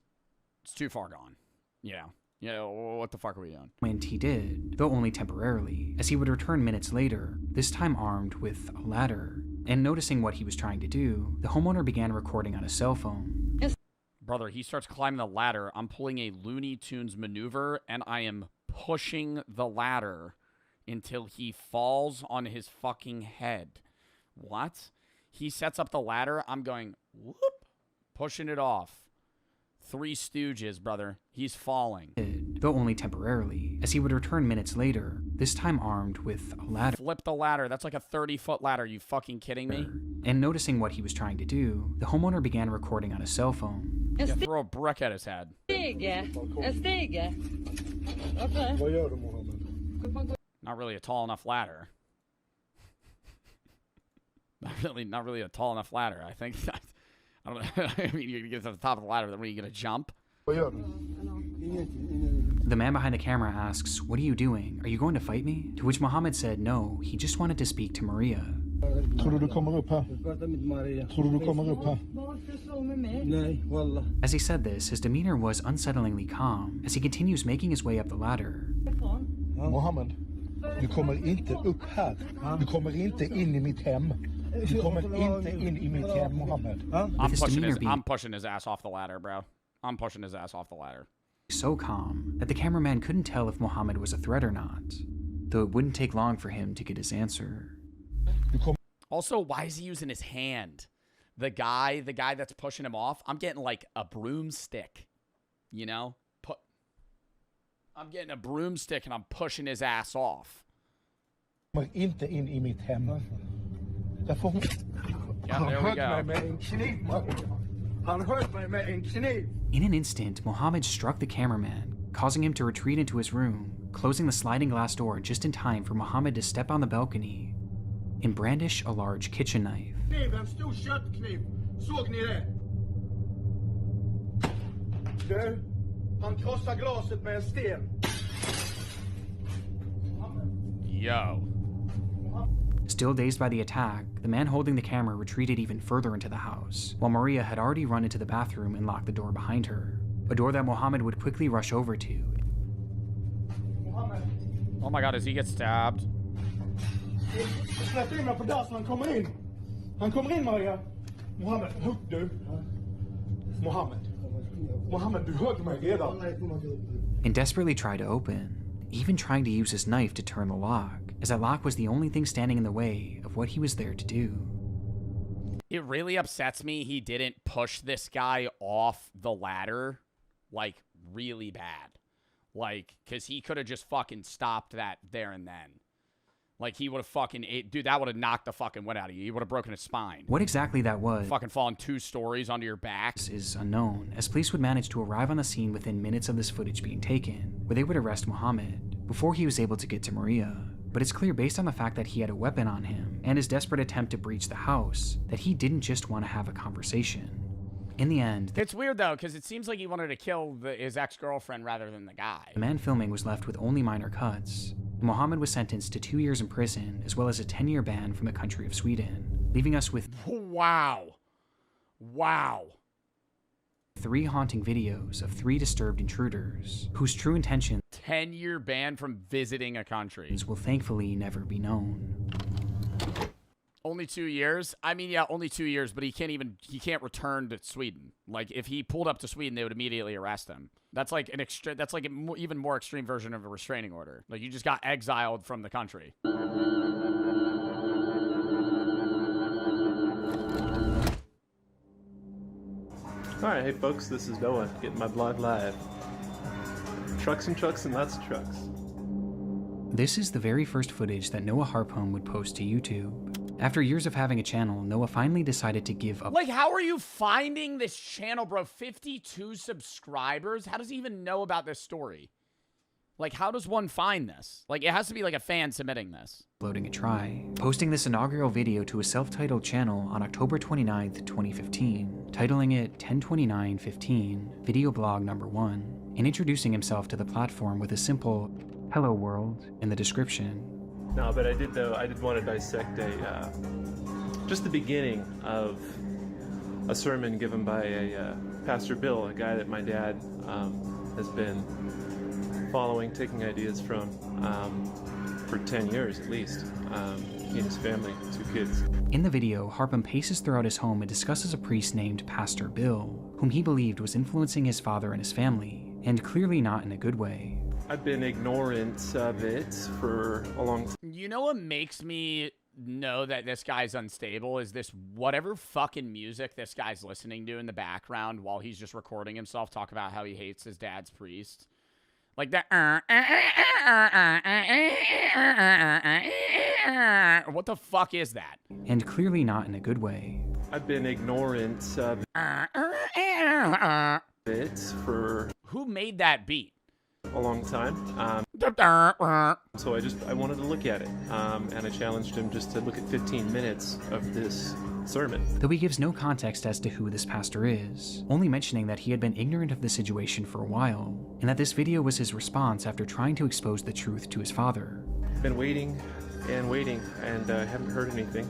It's too far gone. Yeah. Yeah, what the fuck are we doing? And he did, though only temporarily, as he would return minutes later, this time armed with a ladder. And noticing what he was trying to do, the homeowner began recording on his cell phone. Brother, he starts climbing the ladder. I'm pulling a Looney Tunes maneuver, and I am pushing the ladder until he falls on his fucking head. What? He sets up the ladder. I'm going, whoop, pushing it off. Three Stooges, brother. He's falling. Though only temporarily, as he would return minutes later, this time armed with a ladder. Flip the ladder. That's like a 30-foot ladder. You fucking kidding me? And noticing what he was trying to do, the homeowner began recording on his cell phone. Yeah, throw a brick at his head. Not really a tall enough ladder. Not really a tall enough ladder. I think that. I don't know. I mean, you get to the top of the ladder, then when are you gonna jump? The man behind the camera asks, "What are you doing? Are you going to fight me?" To which Mohammed said no, he just wanted to speak to Maria. As he said this, his demeanor was unsettlingly calm as he continues making his way up the ladder. Mohammed, du kommer inte upp här. Du kommer inte in I mitt hem. Du kommer inte in I mitt hem, Mohammed. I'm pushing his ass off the ladder, bro. I'm pushing his ass off the ladder. So calm that the cameraman couldn't tell if Mohammed was a threat or not, though it wouldn't take long for him to get his answer. Also, why is he using his hand? The guy that's pushing him off, I'm getting like a broomstick, you know? I'm getting a broomstick and I'm pushing his ass off. Inte in I mitt hem. Yeah, there we go. In an instant, Mohammed struck the cameraman, causing him to retreat into his room, closing the sliding glass door just in time for Muhammad to step on the balcony and brandish a large kitchen knife. Kniv, en stor köttkniv. Såg ni det? Du, han krossar glaset med en sten. Yo. Still dazed by the attack, the man holding the camera retreated even further into the house, while Maria had already run into the bathroom and locked the door behind her, a door that Muhammad would quickly rush over to. Oh my god, does he get stabbed? Släpp in mig på dassen, han kommer in. Han kommer in, Maria. Mohammed, hugg du. Mohammed, du högg mig redan. And desperately tried to open, even trying to use his knife to turn the lock, as that lock was the only thing standing in the way of what he was there to do. It really upsets me he didn't push this guy off the ladder, like, really bad. Like, because he could have just fucking stopped that there and then. Like, he would have fucking... Dude, that would have knocked the fucking wind out of you. He would have broken his spine. What exactly that was... Fucking falling 2 stories onto your back. ...is unknown, as police would manage to arrive on the scene within minutes of this footage being taken, where they would arrest Muhammad, before he was able to get to Maria. But it's clear based on the fact that he had a weapon on him, and his desperate attempt to breach the house, that he didn't just want to have a conversation. In the end... It's weird, though, because it seems like he wanted to kill his ex-girlfriend rather than the guy. The man filming was left with only minor cuts. Muhammad was sentenced to 2 years in prison, as well as a 10-year ban from the country of Sweden, leaving us with... Wow. 3 haunting videos of 3 disturbed intruders, whose true intentions... 10-year ban from visiting a country. ...will thankfully never be known. Only 2 years? I mean, yeah, only 2 years, but he can't return to Sweden. Like, if he pulled up to Sweden, they would immediately arrest him. That's like an even more extreme version of a restraining order. Like, you just got exiled from the country. Alright, hey folks, this is Noah, getting my blog live. Trucks and trucks and lots of trucks. This is the very first footage that Noah Harpum would post to YouTube. After years of having a channel, Noah finally decided to give up. Like, how are you finding this channel, bro? 52 subscribers? How does he even know about this story? Like, how does one find this? Like, it has to be like a fan submitting this. Loading a try, posting this inaugural video to a self-titled channel on October 29th, 2015, titling it 102915, video blog number 1, and introducing himself to the platform with a simple, "Hello world," in the description. No, but I did want to dissect just the beginning of a sermon given by a Pastor Bill, a guy that my dad has been following, taking ideas from for 10 years at least. He and his family, 2 kids. In the video, Harpum paces throughout his home and discusses a priest named Pastor Bill, whom he believed was influencing his father and his family, and clearly not in a good way. I've been ignorant of it for a long time. You know what makes me know that this guy's unstable is this whatever fucking music this guy's listening to in the background while he's just recording himself talk about how he hates his dad's priest. Like that. What the fuck is that? And clearly not in a good way. I've been ignorant of it for... Who made that beat? A long time. So I wanted to look at it, and I challenged him just to look at 15 minutes of this sermon. Though he gives no context as to who this pastor is, only mentioning that he had been ignorant of the situation for a while, and that this video was his response after trying to expose the truth to his father. Been waiting, and haven't heard anything.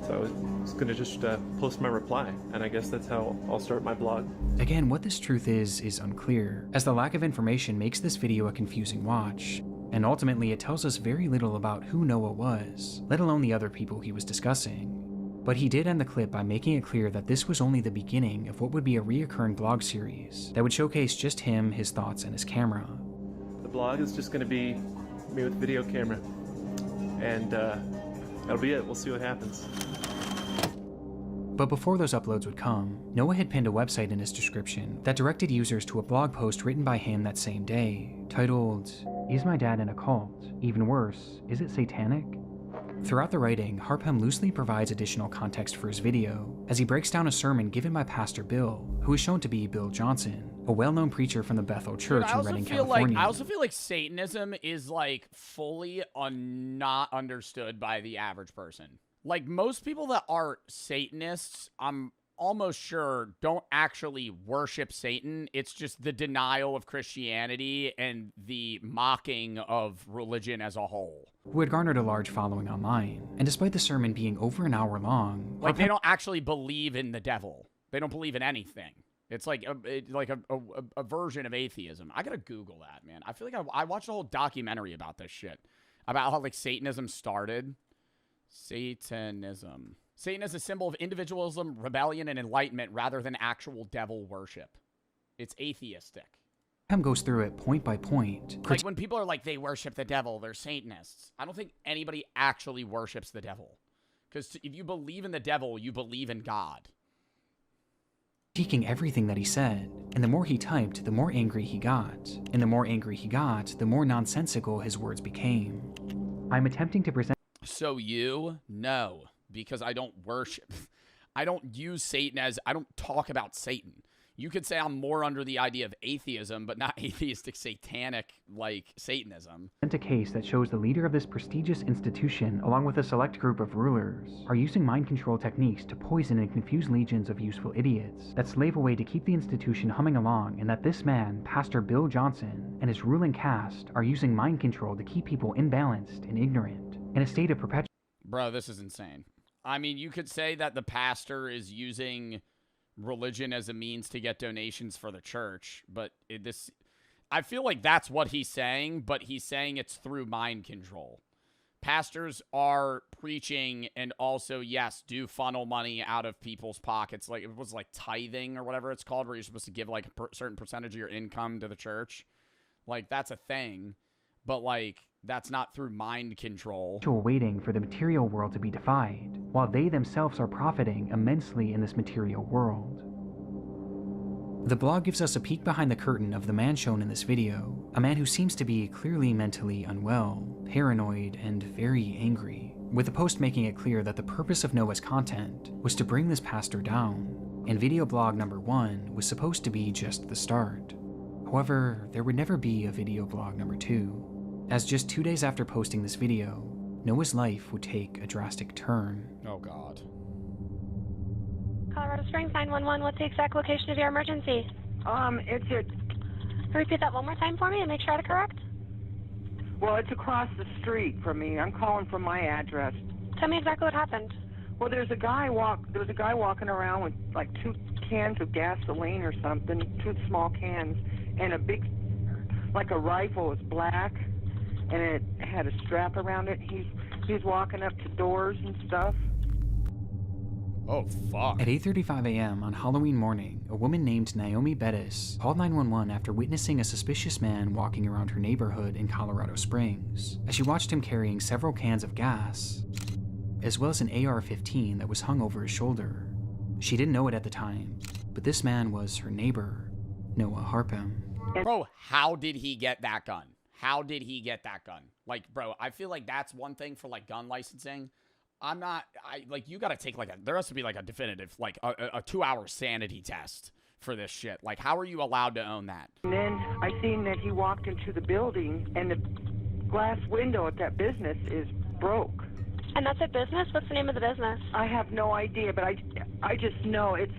So I was going to just post my reply, and I guess that's how I'll start my blog. Again, what this truth is unclear, as the lack of information makes this video a confusing watch, and ultimately it tells us very little about who Noah was, let alone the other people he was discussing. But he did end the clip by making it clear that this was only the beginning of what would be a reoccurring blog series that would showcase just him, his thoughts, and his camera. The blog is just going to be me with a video camera, and that'll be it. We'll see what happens. But before those uploads would come, Noah had pinned a website in his description that directed users to a blog post written by him that same day, titled, "Is my dad in a cult? Even worse, is it satanic?" Throughout the writing, Harpum loosely provides additional context for his video, as he breaks down a sermon given by Pastor Bill, who is shown to be Bill Johnson, a well-known preacher from the Bethel Church in Redding, California. I also feel like Satanism is like fully not understood by the average person. Like most people that are Satanists, I'm almost sure don't actually worship Satan. It's just the denial of Christianity and the mocking of religion as a whole. Who had garnered a large following online. And despite the sermon being over an hour long, like they don't actually believe in the devil. They don't believe in anything. It's like a version of atheism. I gotta Google that, man. I feel like I watched a whole documentary about this shit, about how like Satanism started. Satanism. Satan is a symbol of individualism, rebellion, and enlightenment rather than actual devil worship. It's atheistic. Goes through it point by point. Like when people are like, they worship the devil, they're Satanists. I don't think anybody actually worships the devil. Because if you believe in the devil, you believe in God. Critiquing everything that he said, and the more he typed, the more angry he got. And the more angry he got, the more nonsensical his words became. I'm attempting to present... So you? No. Because I don't worship. I don't use Satan as... I don't talk about Satan. You could say I'm more under the idea of atheism, but not atheistic, satanic, like Satanism. A case that shows the leader of this prestigious institution, along with a select group of rulers, are using mind control techniques to poison and confuse legions of useful idiots that slave away to keep the institution humming along, and that this man, Pastor Bill Johnson, and his ruling caste are using mind control to keep people imbalanced and ignorant, in a state of perpetual... Bro, this is insane. I mean, you could say that the pastor is using religion as a means to get donations for the church, but I feel like that's what he's saying, but he's saying it's through mind control. Pastors are preaching and also, yes, do funnel money out of people's pockets. Like it was like tithing or whatever it's called, where you're supposed to give like a certain percentage of your income to the church. Like that's a thing, but like that's not through mind control. Waiting for the material world to be defied, while they themselves are profiting immensely in this material world. The blog gives us a peek behind the curtain of the man shown in this video, a man who seems to be clearly mentally unwell, paranoid, and very angry, with the post making it clear that the purpose of Noah's content was to bring this pastor down, and video blog number 1 was supposed to be just the start. However, there would never be a video blog number 2. As just 2 days after posting this video, Noah's life would take a drastic turn. Oh God. Colorado Springs 911, what's the exact location of your emergency? It's at... Repeat that one more time for me and make sure I have it correct. Well, it's across the street from me. I'm calling from my address. Tell me exactly what happened. Well, there's a guy walking around with like 2 cans of gasoline or something, 2 small cans, and a big, like a rifle. It's black, and it had a strap around it. He's walking up to doors and stuff. Oh, fuck. At 8:35 a.m. on Halloween morning, a woman named Naomi Bettis called 911 after witnessing a suspicious man walking around her neighborhood in Colorado Springs, as she watched him carrying several cans of gas, as well as an AR-15 that was hung over his shoulder. She didn't know it at the time, but this man was her neighbor, Noah Harpham. Bro, how did he get that gun? How did he get that gun? Like, bro, I feel like that's one thing for, like, gun licensing. You gotta take, like, there has to be, like, a definitive, like, a 2-hour sanity test for this shit. Like, how are you allowed to own that? And then I seen that he walked into the building, and the glass window at that business is broke. And that's a business? What's the name of the business? I have no idea, but I just know it's...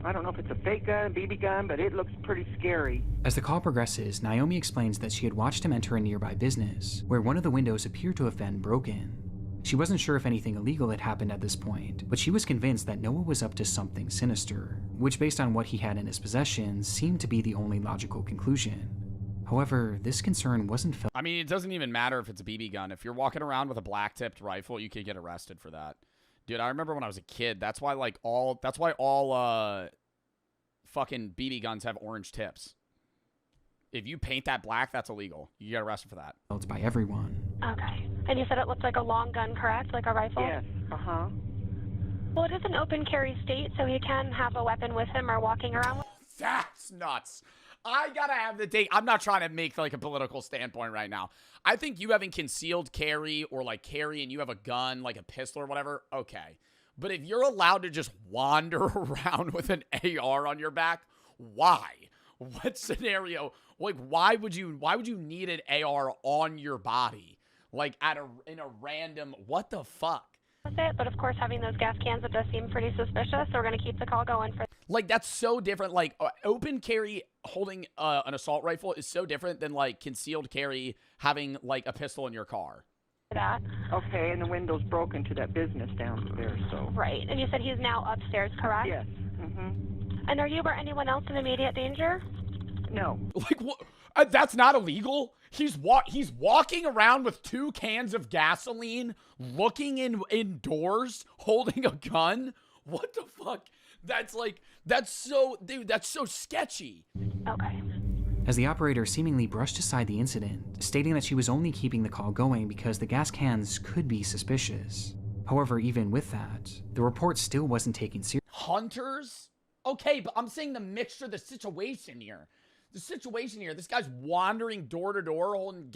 I don't know if it's a fake gun, BB gun, but it looks pretty scary. As the call progresses, Naomi explains that she had watched him enter a nearby business, where one of the windows appeared to have been broken. She wasn't sure if anything illegal had happened at this point, but she was convinced that Noah was up to something sinister, which based on what he had in his possession seemed to be the only logical conclusion. However, this concern wasn't felt. I mean, it doesn't even matter if it's a BB gun. If you're walking around with a black-tipped rifle, you could get arrested for that. Dude, I remember when I was a kid, that's why all fucking BB guns have orange tips. If you paint that black, that's illegal. You get arrested for that. Felt by everyone. Okay. And you said it looked like a long gun, correct? Like a rifle? Yes. Uh-huh. Well, it is an open carry state, so he can have a weapon with him or walking around with. That's nuts. I gotta have the date. I'm not trying to make like a political standpoint right now. I think you having concealed carry or like carry and you have a gun, like a pistol or whatever, okay. But if you're allowed to just wander around with an AR on your back, why? What scenario? Like, why would you need an AR on your body? Like, in a random, what the fuck? With it, but of course, having those gas cans, it does seem pretty suspicious, so we're going to keep the call going for... Like, that's so different. Like, open carry holding an assault rifle is so different than, like, concealed carry having, like, a pistol in your car. That. Okay, and the window's broken to that business downstairs, so... Right, and you said he's now upstairs, correct? Yes. Mm-hmm. And are you or anyone else in immediate danger? No. Like, what? That's not illegal. He's walking around with 2 cans of gasoline, looking indoors, holding a gun. What the fuck? That's so sketchy. Okay. As the operator seemingly brushed aside the incident, stating that she was only keeping the call going because the gas cans could be suspicious. However, even with that, the report still wasn't taken seriously. Hunters? Okay, but I'm saying the situation here. The situation here, this guy's wandering door to door holding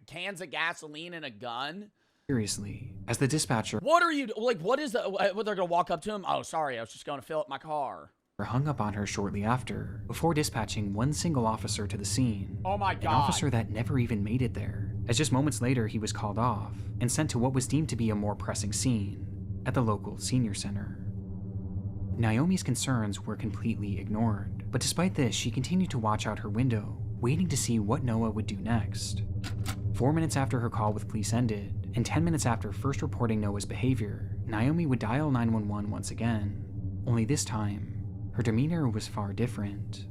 cans of gasoline and a gun. Seriously, as the dispatcher... What are you, like, what is the, what, they're gonna walk up to him? Oh, sorry, I was just going to fill up my car. Hung up on her shortly after, before dispatching one single officer to the scene. Oh my God. An officer that never even made it there, as just moments later he was called off and sent to what was deemed to be a more pressing scene at the local senior center. Naomi's concerns were completely ignored, but despite this, she continued to watch out her window, waiting to see what Noah would do next. 4 minutes after her call with police ended, and 10 minutes after first reporting Noah's behavior, Naomi would dial 911 once again, only this time, her demeanor was far different.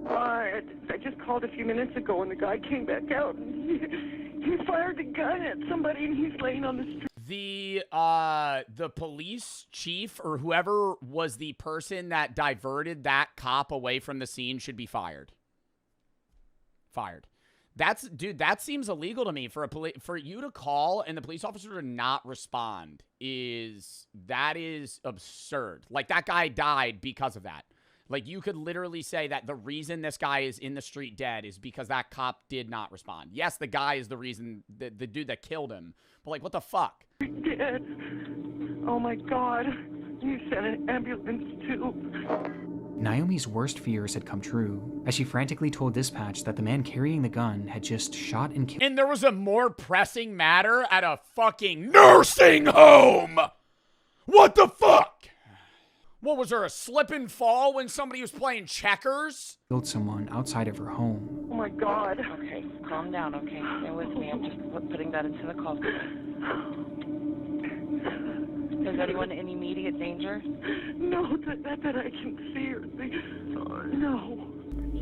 I just called a few minutes ago and the guy came back out and he fired a gun at somebody and he's laying on the street. The police chief or whoever was the person that diverted that cop away from the scene should be fired. Fired. Dude, that seems illegal to me. For you to call and the police officer to not respond is absurd. Like, that guy died because of that. Like, you could literally say that the reason this guy is in the street dead is because that cop did not respond. Yes, the guy is the reason, the dude that killed him. But, like, what the fuck? Dead. Oh my God. You sent an ambulance too. Naomi's worst fears had come true, as she frantically told dispatch that the man carrying the gun had just shot and killed. And there was a more pressing matter at a fucking nursing home! What the fuck? What, was there a slip and fall when somebody was playing checkers? Killed someone outside of her home. Oh my God. Okay, calm down, okay? Stay with me. I'm just putting that into the call. Is anyone in immediate danger? No, that I can see or see. No.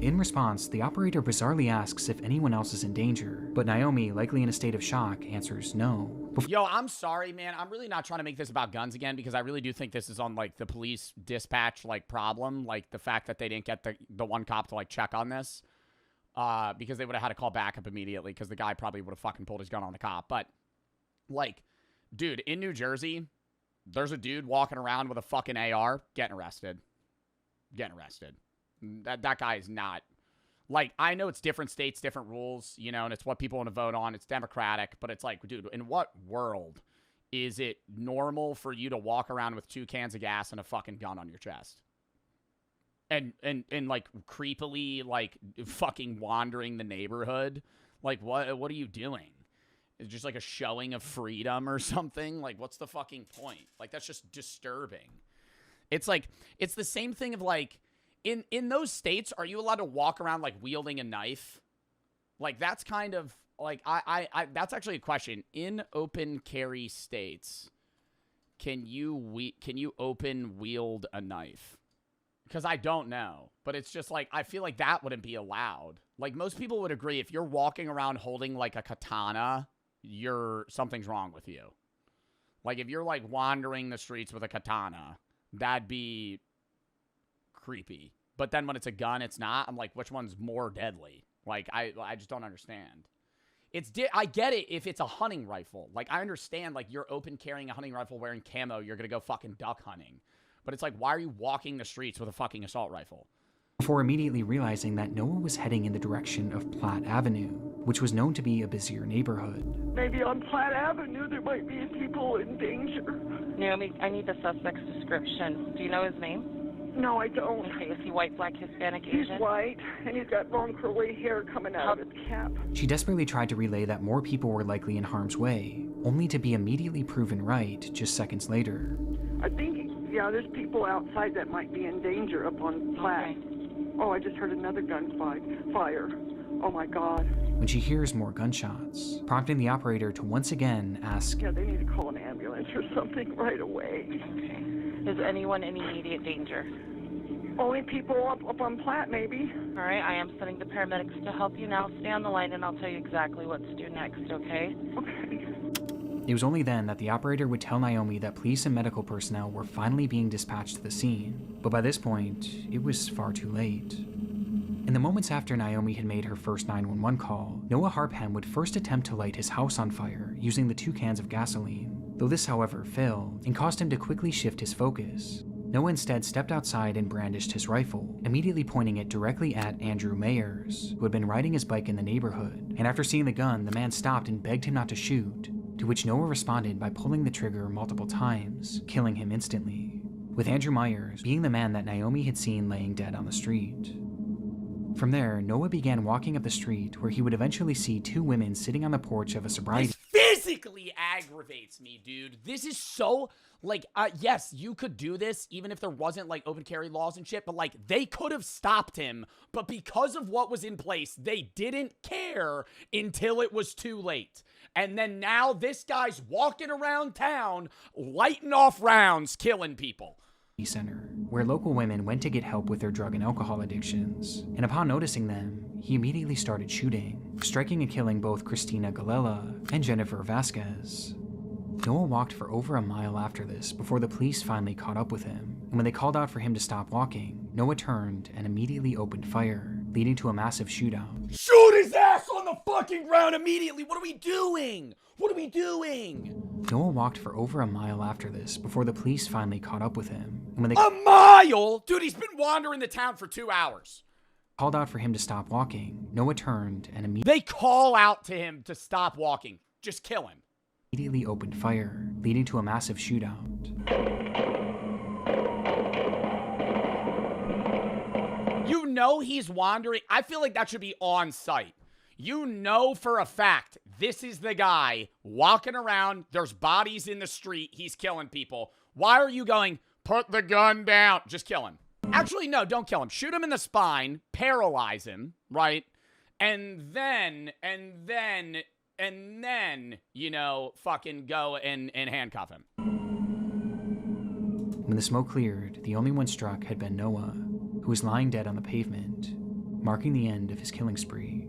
In response, the operator bizarrely asks if anyone else is in danger, but Naomi, likely in a state of shock, answers no. Yo, I'm sorry, man. I'm really not trying to make this about guns again because I really do think this is on, like, the police dispatch, like, problem. Like, the fact that they didn't get the one cop to, like, check on this. Because they would have had to call backup immediately because the guy probably would have fucking pulled his gun on the cop. But, like, dude, in New Jersey, there's a dude walking around with a fucking AR getting arrested. Getting arrested. That guy is not... Like, I know it's different states, different rules, you know, and it's what people want to vote on. It's democratic, but it's like, dude, in what world is it normal for you to walk around with 2 cans of gas and a fucking gun on your chest? And like, creepily, like, fucking wandering the neighborhood? Like, what are you doing? It's just like a showing of freedom or something? Like, what's the fucking point? Like, that's just disturbing. It's like, it's the same thing of, like, in those states, are you allowed to walk around, like, wielding a knife? Like, that's kind of, like, that's actually a question. In open carry states, can you open wield a knife? Because I don't know. But it's just, like, I feel like that wouldn't be allowed. Like, most people would agree if you're walking around holding, like, a katana, something's wrong with you. Like, if you're, like, wandering the streets with a katana, that'd be creepy. But then when it's a gun, it's not. I'm like, which one's more deadly? Like, I just don't understand. I get it if it's a hunting rifle. Like, I understand, like, you're open carrying a hunting rifle wearing camo, you're gonna go fucking duck hunting. But it's like, why are you walking the streets with a fucking assault rifle? Before immediately realizing that Noah was heading in the direction of Platt Avenue, which was known to be a busier neighborhood. Maybe on Platt Avenue there might be people in danger. Naomi, I need the suspect's description. Do you know his name? No, I don't. Okay, is he white, black, Hispanic, He's Asian? white, and he's got long curly hair coming out of his cap. She desperately tried to relay that more people were likely in harm's way, only to be immediately proven right just seconds later. I think, yeah, there's people outside that might be in danger up on Platte. Oh, I just heard another fire. Oh my God. When she hears more gunshots, prompting the operator to once again ask, Yeah, they need to call an ambulance or something right away. Okay. Is anyone in immediate danger? Only people up on Platte, maybe. All right, I am sending the paramedics to help you now. Stay on the line and I'll tell you exactly what to do next, okay? Okay. It was only then that the operator would tell Naomi that police and medical personnel were finally being dispatched to the scene, but by this point, it was far too late. In the moments after Naomi had made her first 911 call, Noah Harpham would first attempt to light his house on fire using the 2 cans of gasoline, though this, however, failed and caused him to quickly shift his focus. Noah instead stepped outside and brandished his rifle, immediately pointing it directly at Andrew Mayers, who had been riding his bike in the neighborhood, and after seeing the gun, the man stopped and begged him not to shoot, to which Noah responded by pulling the trigger multiple times, killing him instantly, with Andrew Myers being the man that Naomi had seen laying dead on the street. From there, Noah began walking up the street where he would eventually see 2 women sitting on the porch of a sobriety. This physically aggravates me, dude. This is so, like, yes, you could do this even if there wasn't, like, open carry laws and shit, but, like, they could have stopped him, but because of what was in place, they didn't care until it was too late. And then now this guy's walking around town, lighting off rounds, killing people. Center, where local women went to get help with their drug and alcohol addictions, and upon noticing them, he immediately started shooting, striking and killing both Christina Galella and Jennifer Vasquez. Noah walked for over a mile after this before the police finally caught up with him, and when they called out for him to stop walking, Noah turned and immediately opened fire, leading to a massive shootout. Shoot his ass on the fucking ground immediately! What are we doing? What are we doing? Noah walked for over a mile after this before the police finally caught up with him, and when they A mile? Dude, he's been wandering the town for 2 hours. Called out for him to stop walking, Noah turned and immediately They call out to him to stop walking. Just kill him. Immediately opened fire, leading to a massive shootout. You know he's wandering. I feel like that should be on site. You know for a fact this is the guy walking around. There's bodies in the street. He's killing people. Why are you going, put the gun down? Just kill him. Actually, no, don't kill him. Shoot him in the spine, paralyze him, right? And then, you know, fucking go and handcuff him. When the smoke cleared, the only one struck had been Noah, who was lying dead on the pavement, marking the end of his killing spree.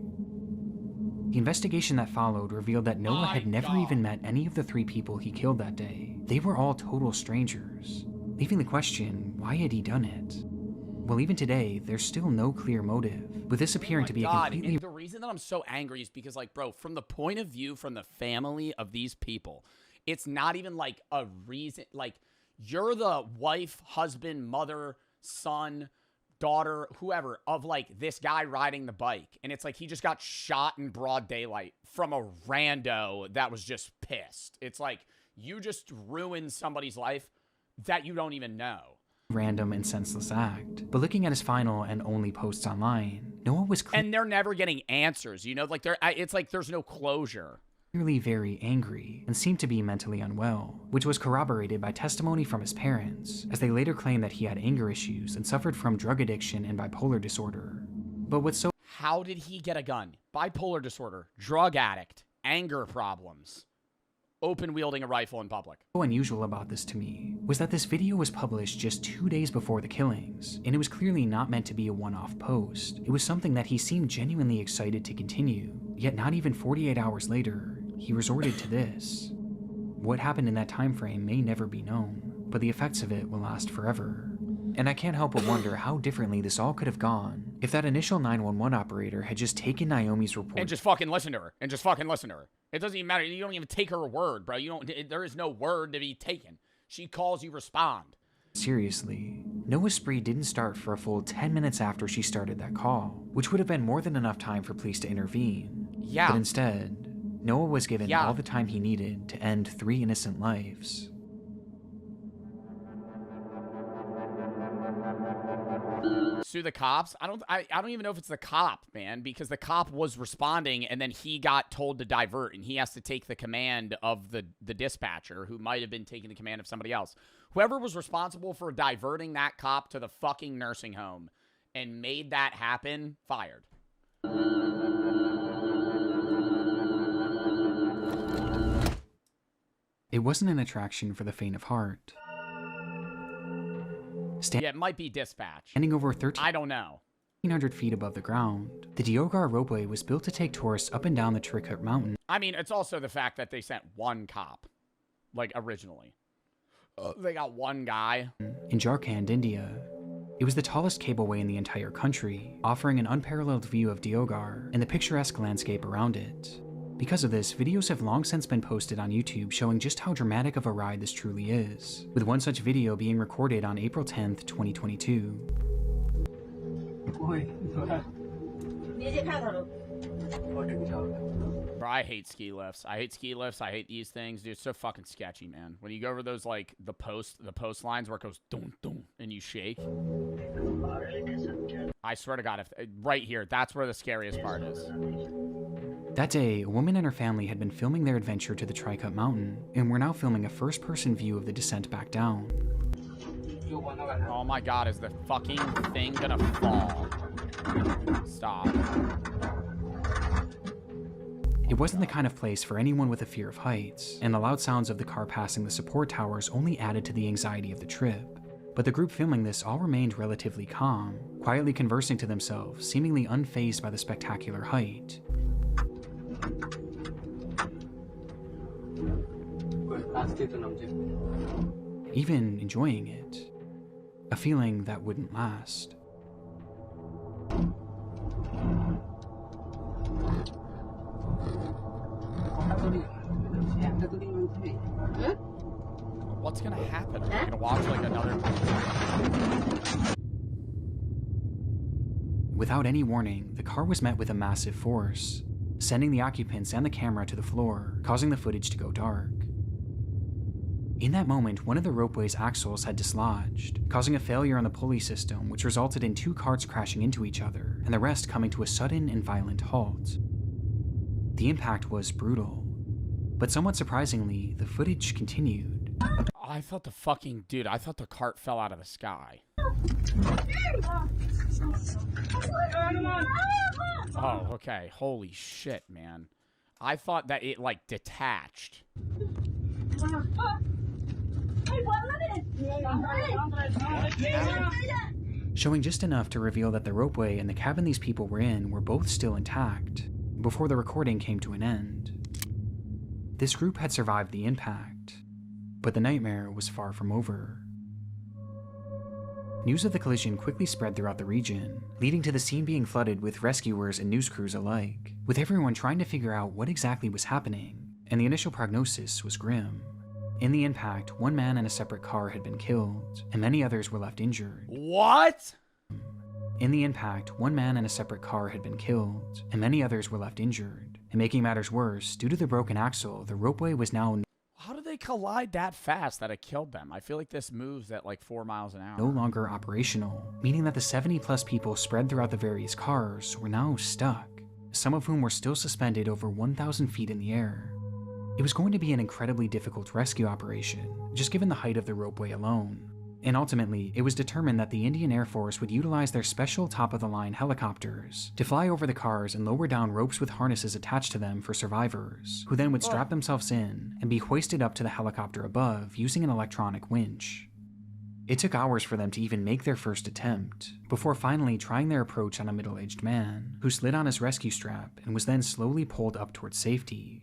The investigation that followed revealed that Noah had never even met any of the 3 people he killed that day. They were all total strangers, leaving the question, why had he done it? Well, even today, there's still no clear motive, with this appearing to be a completely... And the reason that I'm so angry is because, like, bro, from the point of view from the family of these people, it's not even, like, a reason... Like, you're the wife, husband, mother, son, daughter, whoever, of, like, this guy riding the bike. And it's like he just got shot in broad daylight from a rando that was just pissed. It's like you just ruined somebody's life that you don't even know. Random and senseless act. But looking at his final and only posts online, Noah was and they're never getting answers, you know, like it's like there's no closure. Clearly very angry and seemed to be mentally unwell, which was corroborated by testimony from his parents, as they later claimed that he had anger issues and suffered from drug addiction and bipolar disorder. But what's so... How did he get a gun? Bipolar disorder, drug addict, anger problems, open wielding a rifle in public. What's so unusual about this to me was that this video was published just 2 days before the killings, and it was clearly not meant to be a one-off post. It was something that he seemed genuinely excited to continue, yet not even 48 hours later, he resorted to this. What happened in that time frame may never be known, but the effects of it will last forever. And I can't help but wonder how differently this all could have gone if that initial 911 operator had just taken Naomi's report and just fucking listen to her. It doesn't even matter. You don't even take her word, bro. There is no word to be taken. She calls, you respond. Seriously, Noah's spree didn't start for a full 10 minutes after she started that call, which would have been more than enough time for police to intervene. Yeah. But instead, Noah was given all the time he needed to end 3 innocent lives. Sue the cops? I don't even know if it's the cop, man, because the cop was responding and then he got told to divert and he has to take the command of the dispatcher who might have been taking the command of somebody else. Whoever was responsible for diverting that cop to the fucking nursing home and made that happen, fired. It wasn't an attraction for the faint of heart. Yeah, it might be dispatch. Standing over I don't know. 1,300 feet above the ground, the Diogar ropeway was built to take tourists up and down the Trikut Mountain. I mean, it's also the fact that they sent one cop, like, originally. They got one guy. In Jharkhand, India. It was the tallest cableway in the entire country, offering an unparalleled view of Diogar and the picturesque landscape around it. Because of this, videos have long since been posted on YouTube showing just how dramatic of a ride this truly is, with one such video being recorded on April 10th, 2022. Bro, I hate ski lifts. I hate ski lifts. I hate these things. Dude, it's so fucking sketchy, man. When you go over those, like, the post lines where it goes dum dum and you shake. I swear to God, if right here, that's where the scariest part is. That day, a woman and her family had been filming their adventure to the Trikut Mountain, and were now filming a first-person view of the descent back down. Oh my God, is the fucking thing gonna fall? Stop. It wasn't the kind of place for anyone with a fear of heights, and the loud sounds of the car passing the support towers only added to the anxiety of the trip. But the group filming this all remained relatively calm, quietly conversing to themselves, seemingly unfazed by the spectacular height. Even enjoying it. A feeling that wouldn't last. What's gonna happen? Are we gonna watch like another? Without any warning, the car was met with a massive force, sending the occupants and the camera to the floor, causing the footage to go dark. In that moment, one of the ropeway's axles had dislodged, causing a failure on the pulley system, which resulted in 2 carts crashing into each other, and the rest coming to a sudden and violent halt. The impact was brutal, but somewhat surprisingly, the footage continued. I thought I thought the cart fell out of the sky. Oh, okay. Holy shit, man. I thought that it, like, detached. Showing just enough to reveal that the ropeway and the cabin these people were in were both still intact, before the recording came to an end. This group had survived the impact, but the nightmare was far from over. News of the collision quickly spread throughout the region, leading to the scene being flooded with rescuers and news crews alike, with everyone trying to figure out what exactly was happening, and the initial prognosis was grim. In the impact, 1 man in a separate car had been killed, and many others were left injured. What? In the impact, 1 man in a separate car had been killed, and many others were left injured. And making matters worse, due to the broken axle, the ropeway was now How did they collide that fast that it killed them? I feel like this moves at like 4 miles an hour. no longer operational, meaning that the 70+ people spread throughout the various cars were now stuck, some of whom were still suspended over 1,000 feet in the air. It was going to be an incredibly difficult rescue operation, just given the height of the ropeway alone. And ultimately, it was determined that the Indian Air Force would utilize their special top-of-the-line helicopters to fly over the cars and lower down ropes with harnesses attached to them for survivors, who then would strap themselves in and be hoisted up to the helicopter above using an electronic winch. It took hours for them to even make their first attempt, before finally trying their approach on a middle-aged man, who slid on his rescue strap and was then slowly pulled up towards safety.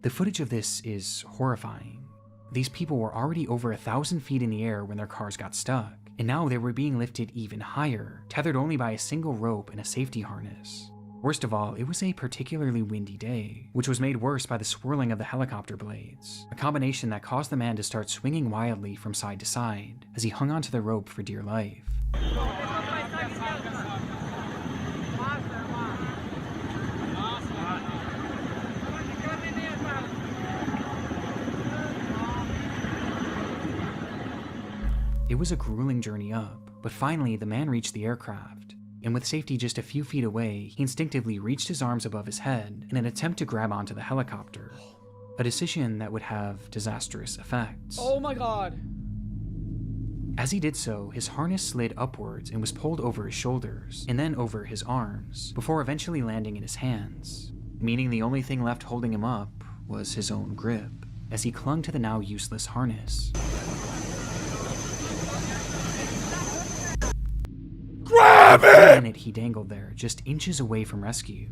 The footage of this is horrifying. These people were already over 1,000 feet in the air when their cars got stuck, and now they were being lifted even higher, tethered only by a single rope and a safety harness. Worst of all, it was a particularly windy day, which was made worse by the swirling of the helicopter blades, a combination that caused the man to start swinging wildly from side to side as he hung onto the rope for dear life. It was a grueling journey up, but finally the man reached the aircraft, and with safety just a few feet away, he instinctively reached his arms above his head in an attempt to grab onto the helicopter. A decision that would have disastrous effects. Oh my god. As he did so, his harness slid upwards and was pulled over his shoulders, and then over his arms, before eventually landing in his hands, meaning the only thing left holding him up was his own grip, as he clung to the now useless harness. Grab For a it! minute he dangled there, just inches away from rescue.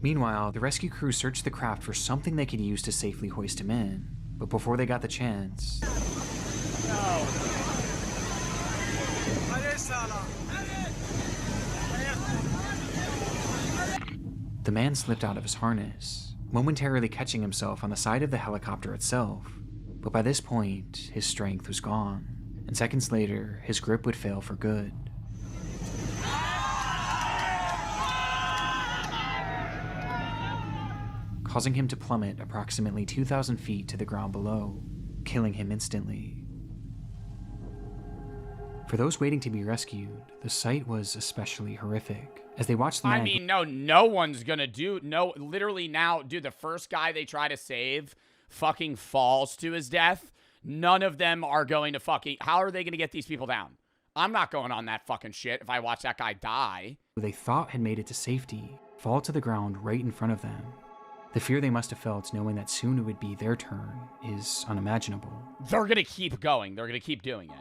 Meanwhile, the rescue crew searched the craft for something they could use to safely hoist him in, but before they got the chance... The man slipped out of his harness, momentarily catching himself on the side of the helicopter itself, but by this point, his strength was gone, and seconds later, his grip would fail for good. Causing him to plummet approximately 2,000 feet to the ground below, killing him instantly. For those waiting to be rescued, the sight was especially horrific, as they watched the man... I mean, no one's gonna do... literally now, dude, the first guy they try to save fucking falls to his death. None of them are going to fucking... How are they gonna get these people down? I'm not going on that fucking shit if I watch that guy die. Who they thought had made it to safety, fall to the ground right in front of them. The fear they must have felt knowing that soon it would be their turn is unimaginable. They're gonna keep going. They're gonna keep doing it.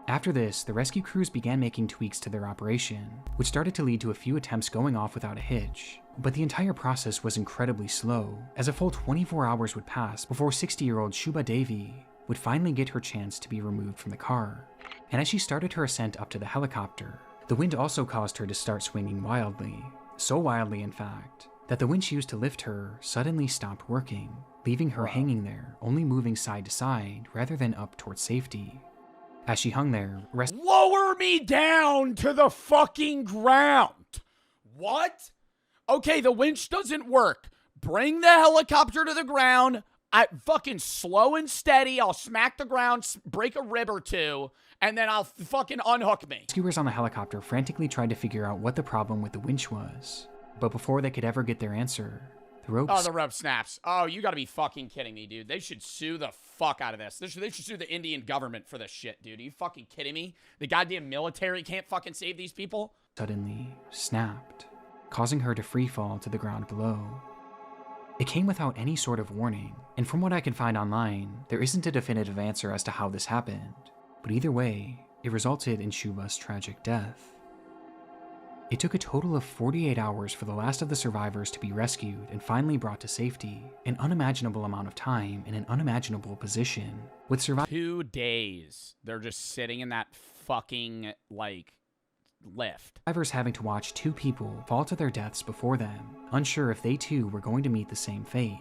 After this, the rescue crews began making tweaks to their operation, which started to lead to a few attempts going off without a hitch. But the entire process was incredibly slow, as a full 24 hours would pass before 60-year-old Shubha Devi would finally get her chance to be removed from the car. And as she started her ascent up to the helicopter, the wind also caused her to start swinging wildly. So wildly, in fact, that the winch used to lift her suddenly stopped working, leaving her hanging there, only moving side to side rather than up towards safety. As she hung there, lower me down to the fucking ground. What? Okay, the winch doesn't work. Bring the helicopter to the ground. Fucking slow and steady. I'll smack the ground, break a rib or two, and then I'll fucking unhook me. Rescuers on the helicopter frantically tried to figure out what the problem with the winch was. But before they could ever get their answer, the rope... Oh, the rope snaps. Oh, you gotta be fucking kidding me, dude. They should sue the fuck out of this. They should sue the Indian government for this shit, dude. Are you fucking kidding me? The goddamn military can't fucking save these people? Suddenly snapped, causing her to free fall to the ground below. It came without any sort of warning, and from what I can find online, there isn't a definitive answer as to how this happened. But either way, it resulted in Shubha's tragic death. It took a total of 48 hours for the last of the survivors to be rescued and finally brought to safety, an unimaginable amount of time in an unimaginable position, with 2 days. They're just sitting in that fucking, like, lift. Survivors having to watch 2 people fall to their deaths before them, unsure if they too were going to meet the same fate.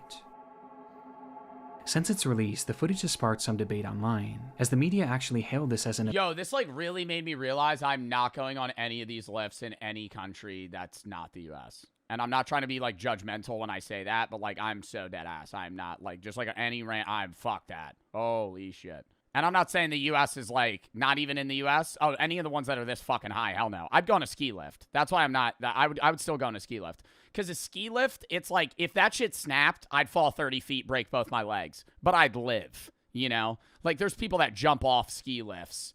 Since its release, the footage has sparked some debate online, as the media actually hailed this as an... Yo, this like really made me realize I'm not going on any of these lifts in any country that's not the US. And I'm not trying to be like judgmental when I say that, but like I'm so dead ass. I'm not like just like any rant. I'm fuck that. Holy shit. And I'm not saying the US is like not even in the US. Oh, any of the ones that are this fucking high, hell no. I'd go on a ski lift. That's why I'm not. I would still go on a ski lift. Because a ski lift, it's like, if that shit snapped, I'd fall 30 feet, break both my legs. But I'd live, you know? Like, there's people that jump off ski lifts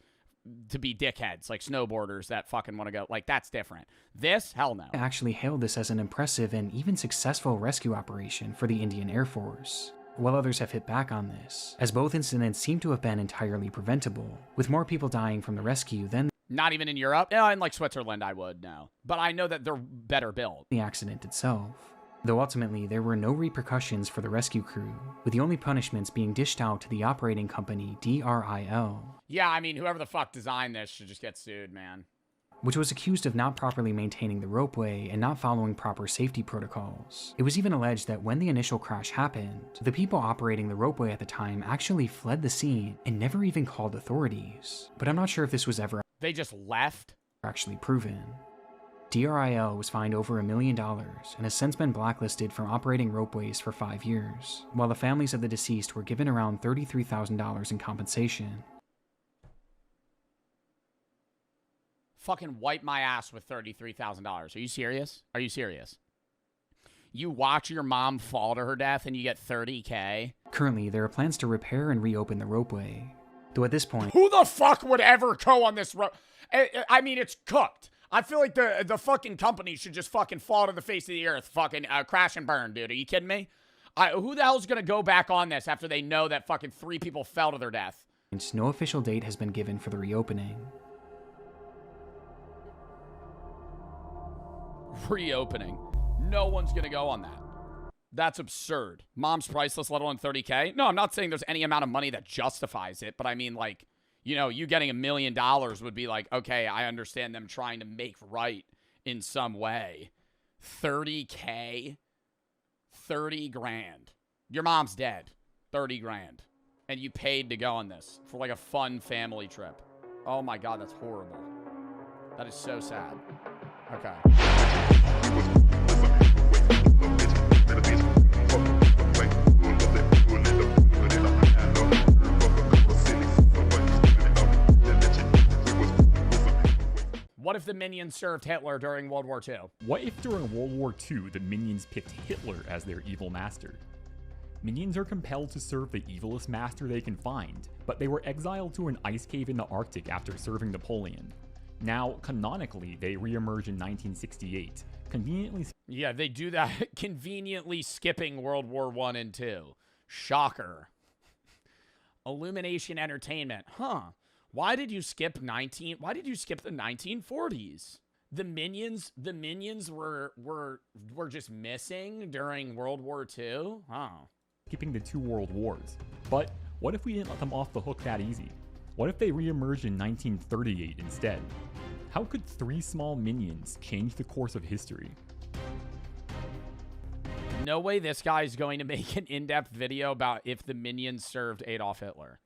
to be dickheads, like snowboarders that fucking want to go. Like, that's different. This, hell no. Actually hailed this as an impressive and even successful rescue operation for the Indian Air Force, while others have hit back on this, as both incidents seem to have been entirely preventable, with more people dying from the rescue than... Not even in Europe? No, in like Switzerland I would, no. But I know that they're better built. The accident itself. Though ultimately there were no repercussions for the rescue crew, with the only punishments being dished out to the operating company DRIL. Yeah, I mean, whoever the fuck designed this should just get sued, man. Which was accused of not properly maintaining the ropeway and not following proper safety protocols. It was even alleged that when the initial crash happened, the people operating the ropeway at the time actually fled the scene and never even called authorities. But I'm not sure if this was ever... They just left? Actually proven. DRIL was fined over $1 million and has since been blacklisted from operating ropeways for 5 years, while the families of the deceased were given around $33,000 in compensation. fucking wipe my ass with $33,000. Are you serious? Are you serious? You watch your mom fall to her death and you get $30K? Currently, there are plans to repair and reopen the ropeway. Though at this point, Who the fuck would ever go on this rope? I mean, it's cooked. I feel like the fucking company should just fucking fall to the face of the earth, fucking crash and burn, dude. Are you kidding me? Who the hell's gonna go back on this after they know that fucking 3 people fell to their death? no official date has been given for the reopening. Reopening. No one's gonna go on that. That's absurd. Mom's priceless, let alone 30K. No, I'm not saying there's any amount of money that justifies it, but I mean, like, you know, you getting $1 million would be like, okay, I understand them trying to make right in some way. 30K? 30 grand. Your mom's dead. 30 grand. And you paid to go on this for like a fun family trip. Oh my God, that's horrible. That is so sad. Okay. What if the Minions served Hitler during World War II? What if during World War II the Minions picked Hitler as their evil master? Minions are compelled to serve the evilest master they can find, but they were exiled to an ice cave in the Arctic after serving Napoleon. Now, canonically, they reemerge in 1968, conveniently... Yeah, they do that, conveniently skipping World War I and II. Shocker. Illumination Entertainment. Huh. Why did you skip the 1940s? The minions were just missing during World War II? Oh. Skipping the 2 world wars. But what if we didn't let them off the hook that easy? What if they reemerged in 1938 instead? How could 3 small minions change the course of history? No way this guy's going to make an in-depth video about if the minions served Adolf Hitler.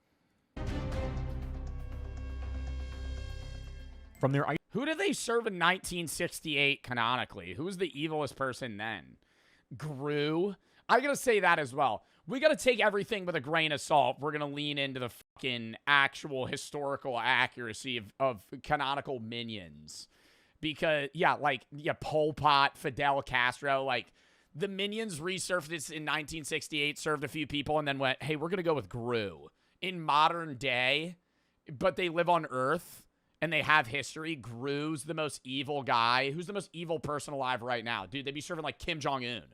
From their... Who did they serve in 1968 canonically? Who was the evilest person then? Gru? I gotta say that as well. We gotta take everything with a grain of salt. We're gonna lean into the fucking actual historical accuracy of canonical minions. Because, yeah, like, yeah, Pol Pot, Fidel Castro, like, the minions resurfaced in 1968, served a few people, and then went, hey, we're gonna go with Gru. In modern day, but they live on Earth, and they have history. Gru's the most evil guy. Who's the most evil person alive right now? Dude, they'd be serving like Kim Jong-un.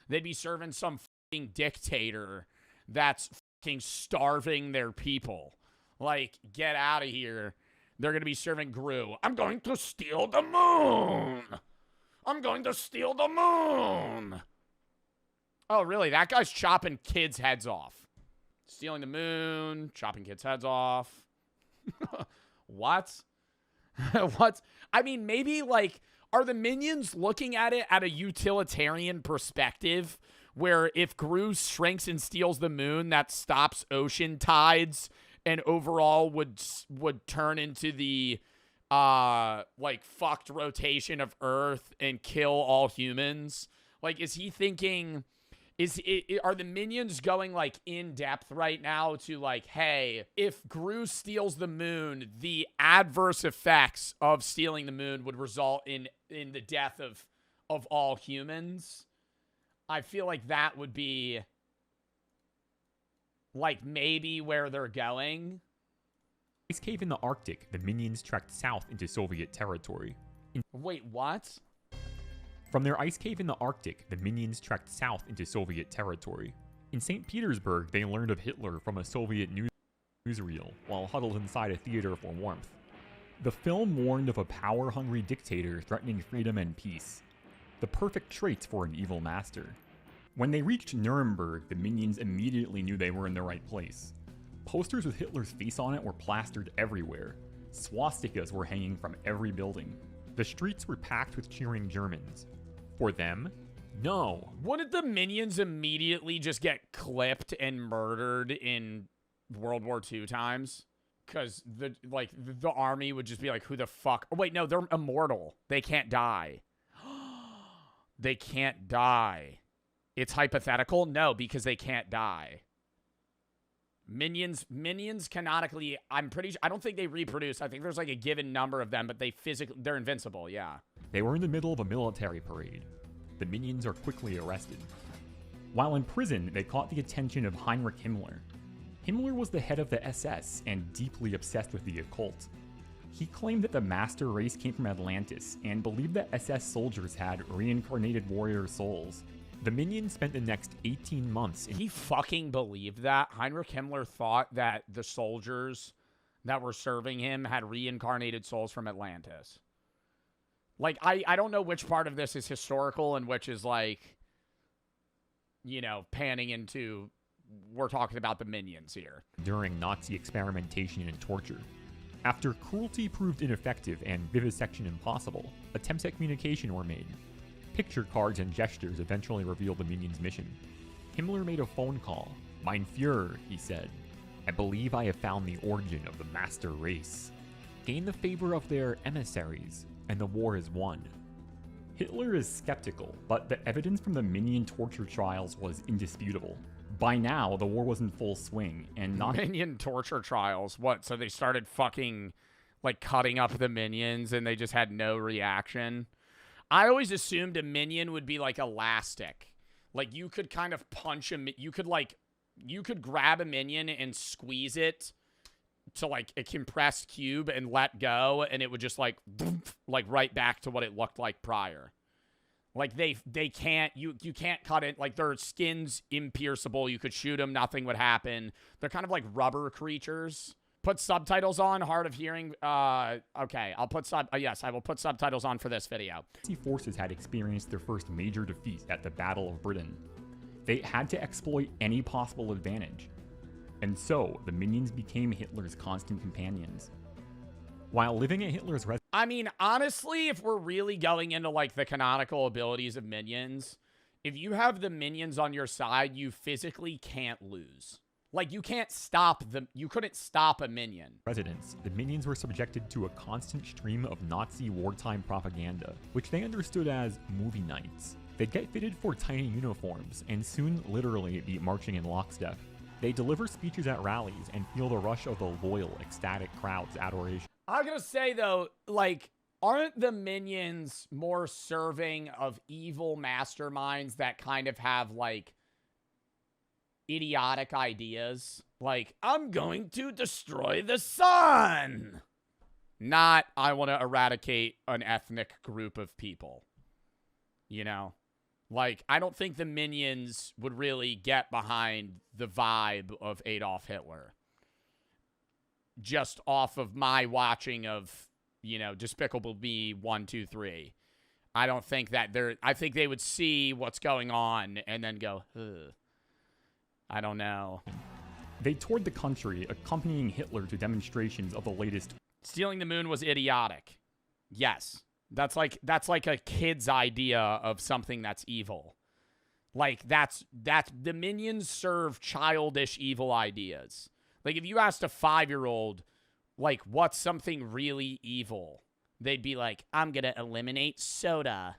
They'd be serving some fucking dictator that's fucking starving their people. Like, get out of here. They're going to be serving Gru. I'm going to steal the moon. I'm going to steal the moon. Oh, really? That guy's chopping kids' heads off. Stealing the moon, chopping kids' heads off. What? What? I mean, maybe, like, are the minions looking at it at a utilitarian perspective where if Gru shrinks and steals the moon, that stops ocean tides and overall would turn into the, like, fucked rotation of Earth and kill all humans? Like, is he thinking... Are the minions going, like, in-depth right now to, like, hey, if Gru steals the moon, the adverse effects of stealing the moon would result in the death of all humans? I feel like that would be, like, maybe where they're going. Ice cave in the Arctic, the minions trekked south into Soviet territory. Wait, what? From their ice cave in the Arctic, the minions trekked south into Soviet territory. In St. Petersburg, they learned of Hitler from a Soviet newsreel while huddled inside a theater for warmth. The film warned of a power-hungry dictator threatening freedom and peace. The perfect traits for an evil master. When they reached Nuremberg, the minions immediately knew they were in the right place. Posters with Hitler's face on it were plastered everywhere. Swastikas were hanging from every building. The streets were packed with cheering Germans. For them? No. Wouldn't the minions immediately just get clipped and murdered in World War II times? Because the army would just be like, who the fuck? Oh, wait, no, they're immortal. They can't die. They can't die. It's hypothetical? No, because they can't die. Minions canonically, I don't think they reproduce. I think there's like a given number of them, but they're invincible, yeah. They were in the middle of a military parade. The minions are quickly arrested. While in prison, they caught the attention of Heinrich Himmler. Himmler was the head of the SS and deeply obsessed with the occult. He claimed that the master race came from Atlantis and believed that SS soldiers had reincarnated warrior souls. The minions spent the next 18 months in— He fucking believed that? Heinrich Himmler thought that the soldiers that were serving him had reincarnated souls from Atlantis. Like, I don't know which part of this is historical and which is like, you know, panning into, we're talking about the minions here. During Nazi experimentation and torture. After cruelty proved ineffective and vivisection impossible, attempts at communication were made. Picture cards and gestures eventually revealed the minions' mission. Himmler made a phone call. Mein Führer, he said. I believe I have found the origin of the master race. Gain the favor of their emissaries, and the war is won. Hitler is skeptical, but the evidence from the minion torture trials was indisputable. By now, the war was in full swing, and not— Minion torture trials? What, so they started fucking, like, cutting up the minions and they just had no reaction? I always assumed a minion would be, like, elastic. Like, you could kind of punch you could grab a minion and squeeze it to, like, a compressed cube and let go, and it would just, like right back to what it looked like prior. Like, they can't, you can't cut it, like, their skin's impierceable, you could shoot them, nothing would happen. They're kind of like rubber creatures. Put subtitles on, hard of hearing, okay, I'll put yes, I will put subtitles on for this video. Nazi forces had experienced their first major defeat at the Battle of Britain. They had to exploit any possible advantage. And so, the minions became Hitler's constant companions. While living at Hitler's residence— I mean, honestly, if we're really going into, like, the canonical abilities of minions, if you have the minions on your side, you physically can't lose. Like, you can't stop them. You couldn't stop a minion. Residents, the minions were subjected to a constant stream of Nazi wartime propaganda, which they understood as movie nights. They'd get fitted for tiny uniforms, and soon literally be marching in lockstep. They deliver speeches at rallies and feel the rush of the loyal, ecstatic crowd's adoration. I'm gonna say, though, like, aren't the minions more serving of evil masterminds that kind of have, like, idiotic ideas? Like, I'm going to destroy the sun! Not, I want to eradicate an ethnic group of people. You know? Like, I don't think the minions would really get behind the vibe of Adolf Hitler. Just off of my watching of, you know, Despicable Me 1, 2, 3. I don't think that I think they would see what's going on and then go, ugh. I don't know. They toured the country, accompanying Hitler to demonstrations of the latest— Stealing the moon was idiotic. Yes. That's like a kid's idea of something that's evil. Like, that's the minions serve childish evil ideas. Like, if you asked a 5-year-old, like, what's something really evil? They'd be like, I'm going to eliminate soda,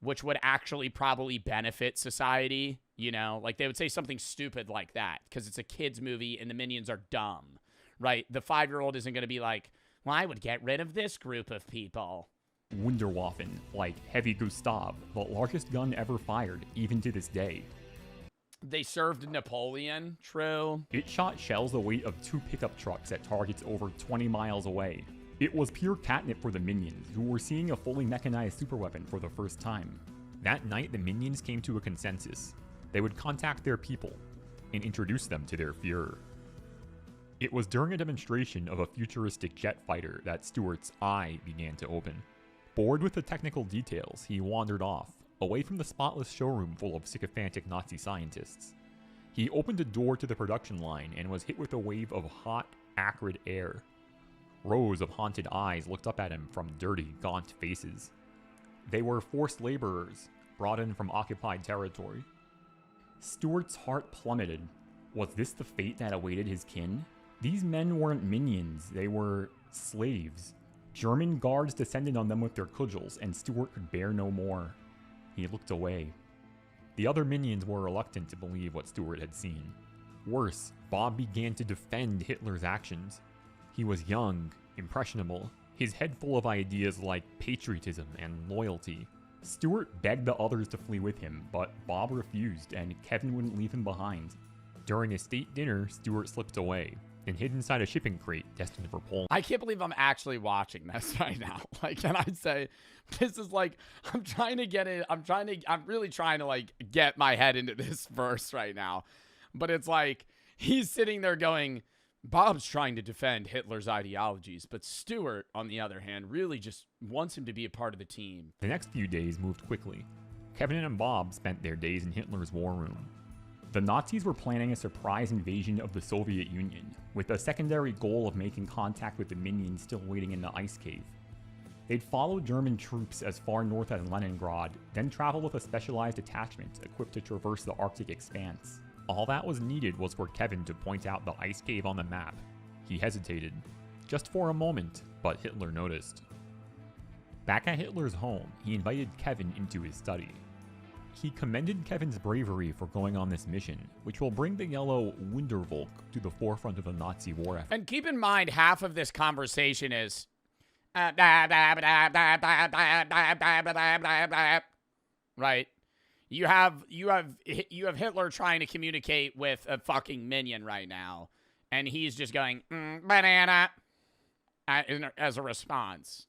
which would actually probably benefit society, you know? Like, they would say something stupid like that because it's a kid's movie and the minions are dumb, right? The 5-year-old isn't going to be like, well, I would get rid of this group of people. Wunderwaffen, like Heavy Gustav, the largest gun ever fired, even to this day. They served Napoleon, true. It shot shells the weight of 2 pickup trucks at targets over 20 miles away. It was pure catnip for the minions, who were seeing a fully mechanized superweapon for the first time. That night, the minions came to a consensus. They would contact their people and introduce them to their Führer. It was during a demonstration of a futuristic jet fighter that Stuart's eye began to open. Bored with the technical details, he wandered off, away from the spotless showroom full of sycophantic Nazi scientists. He opened a door to the production line and was hit with a wave of hot, acrid air. Rows of haunted eyes looked up at him from dirty, gaunt faces. They were forced laborers, brought in from occupied territory. Stuart's heart plummeted. Was this the fate that awaited his kin? These men weren't minions, they were slaves. German guards descended on them with their cudgels, and Stuart could bear no more. He looked away. The other minions were reluctant to believe what Stuart had seen. Worse, Bob began to defend Hitler's actions. He was young, impressionable, his head full of ideas like patriotism and loyalty. Stewart begged the others to flee with him, but Bob refused and Kevin wouldn't leave him behind. During a state dinner, Stewart slipped away and hid inside a shipping crate destined for Poland. I can't believe I'm actually watching this right now. Like, can I say, this is like, I'm trying to get it. I'm really trying to like get my head into this verse right now. But it's like, he's sitting there going, Bob's trying to defend Hitler's ideologies, but Stewart, on the other hand, really just wants him to be a part of the team. The next few days moved quickly. Kevin and Bob spent their days in Hitler's war room. The Nazis were planning a surprise invasion of the Soviet Union, with a secondary goal of making contact with the Minions still waiting in the ice cave. They'd follow German troops as far north as Leningrad, then travel with a specialized detachment equipped to traverse the Arctic expanse. All that was needed was for Kevin to point out the ice cave on the map. He hesitated, just for a moment, but Hitler noticed. Back at Hitler's home, he invited Kevin into his study. He commended Kevin's bravery for going on this mission, which will bring the yellow Wundervolk to the forefront of the Nazi war effort. And keep in mind, half of this conversation is right. You have Hitler trying to communicate with a fucking minion right now, and he's just going banana as a response.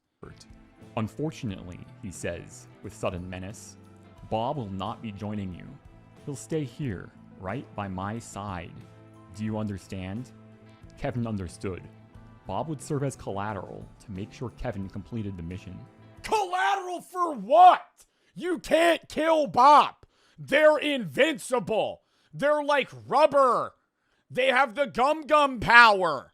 Unfortunately, he says with sudden menace, Bob will not be joining you. He'll stay here, right by my side. Do you understand? Kevin understood. Bob would serve as collateral to make sure Kevin completed the mission. Collateral for what? You can't kill Bob. They're invincible. They're like rubber. They have the gum power.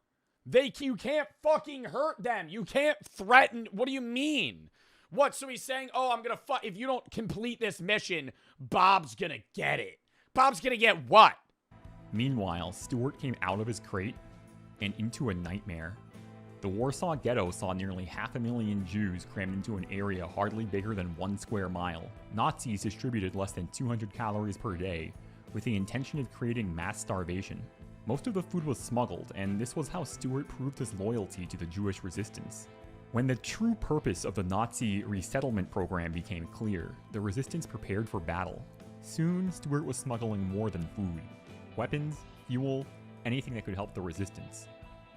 You can't fucking hurt them. You can't threaten. What do you mean? What? So he's saying, oh, I'm going to if you don't complete this mission, Bob's going to get it. Bob's going to get what? Meanwhile, Stewart came out of his crate and into a nightmare. The Warsaw Ghetto saw nearly 500,000 Jews crammed into an area hardly bigger than 1 square mile. Nazis distributed less than 200 calories per day, with the intention of creating mass starvation. Most of the food was smuggled, and this was how Stewart proved his loyalty to the Jewish resistance. When the true purpose of the Nazi resettlement program became clear, the resistance prepared for battle. Soon, Stewart was smuggling more than food. Weapons, fuel, anything that could help the resistance.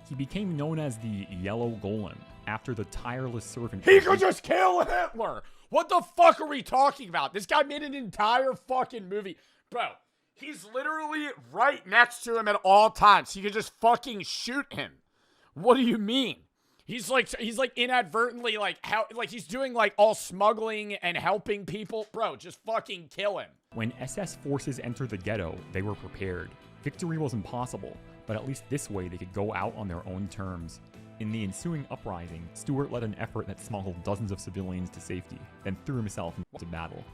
He became known as the Yellow Golem, after the tireless servant. He could just kill Hitler! What the fuck are we talking about? This guy made an entire fucking movie. Bro, he's literally right next to him at all times. He could just fucking shoot him. What do you mean? He's like inadvertently he's doing like all smuggling and helping people. Bro, just fucking kill him. When SS forces entered the ghetto, they were prepared. Victory was impossible, but at least this way they could go out on their own terms. In the ensuing uprising, Stewart led an effort that smuggled dozens of civilians to safety, then threw himself into battle.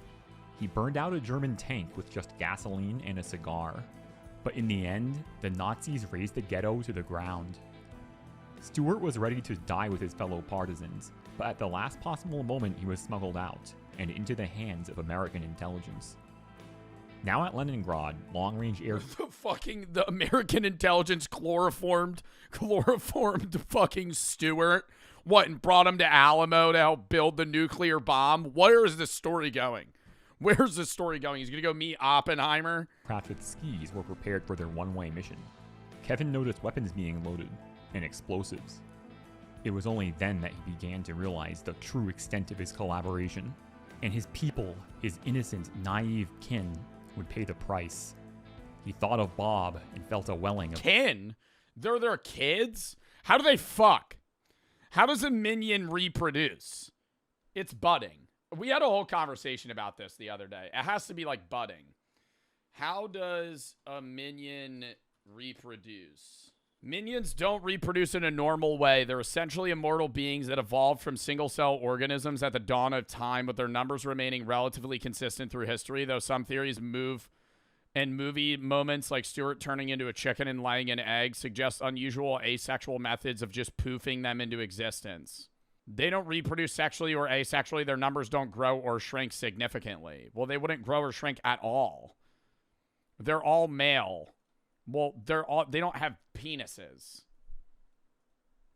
He burned out a German tank with just gasoline and a cigar. But in the end, the Nazis razed the ghetto to the ground. Stewart was ready to die with his fellow partisans, but at the last possible moment he was smuggled out, and into the hands of American intelligence. Now at Leningrad, long-range air... The American intelligence chloroformed fucking Stewart. What, and brought him to Alamo to help build the nuclear bomb? Where is this story going? Where's this story going? He's gonna go meet Oppenheimer? Craft with skis were prepared for their one-way mission. Kevin noticed weapons being loaded, and explosives. It was only then that he began to realize the true extent of his collaboration. And his people, his innocent, naive kin, would pay the price. He thought of Bob and felt a welling of... Kin? They're their kids? How do they fuck? How does a minion reproduce? It's budding. We had a whole conversation about this the other day. It has to be like budding. How does a minion reproduce? Minions don't reproduce in a normal way. They're essentially immortal beings that evolved from single-cell organisms at the dawn of time, with their numbers remaining relatively consistent through history, though some theories move and movie moments like Stewart turning into a chicken and laying an egg suggest unusual asexual methods of just poofing them into existence. They don't reproduce sexually or asexually. Their numbers don't grow or shrink significantly. Well, they wouldn't grow or shrink at all. They're all male. Well, they don't have penises.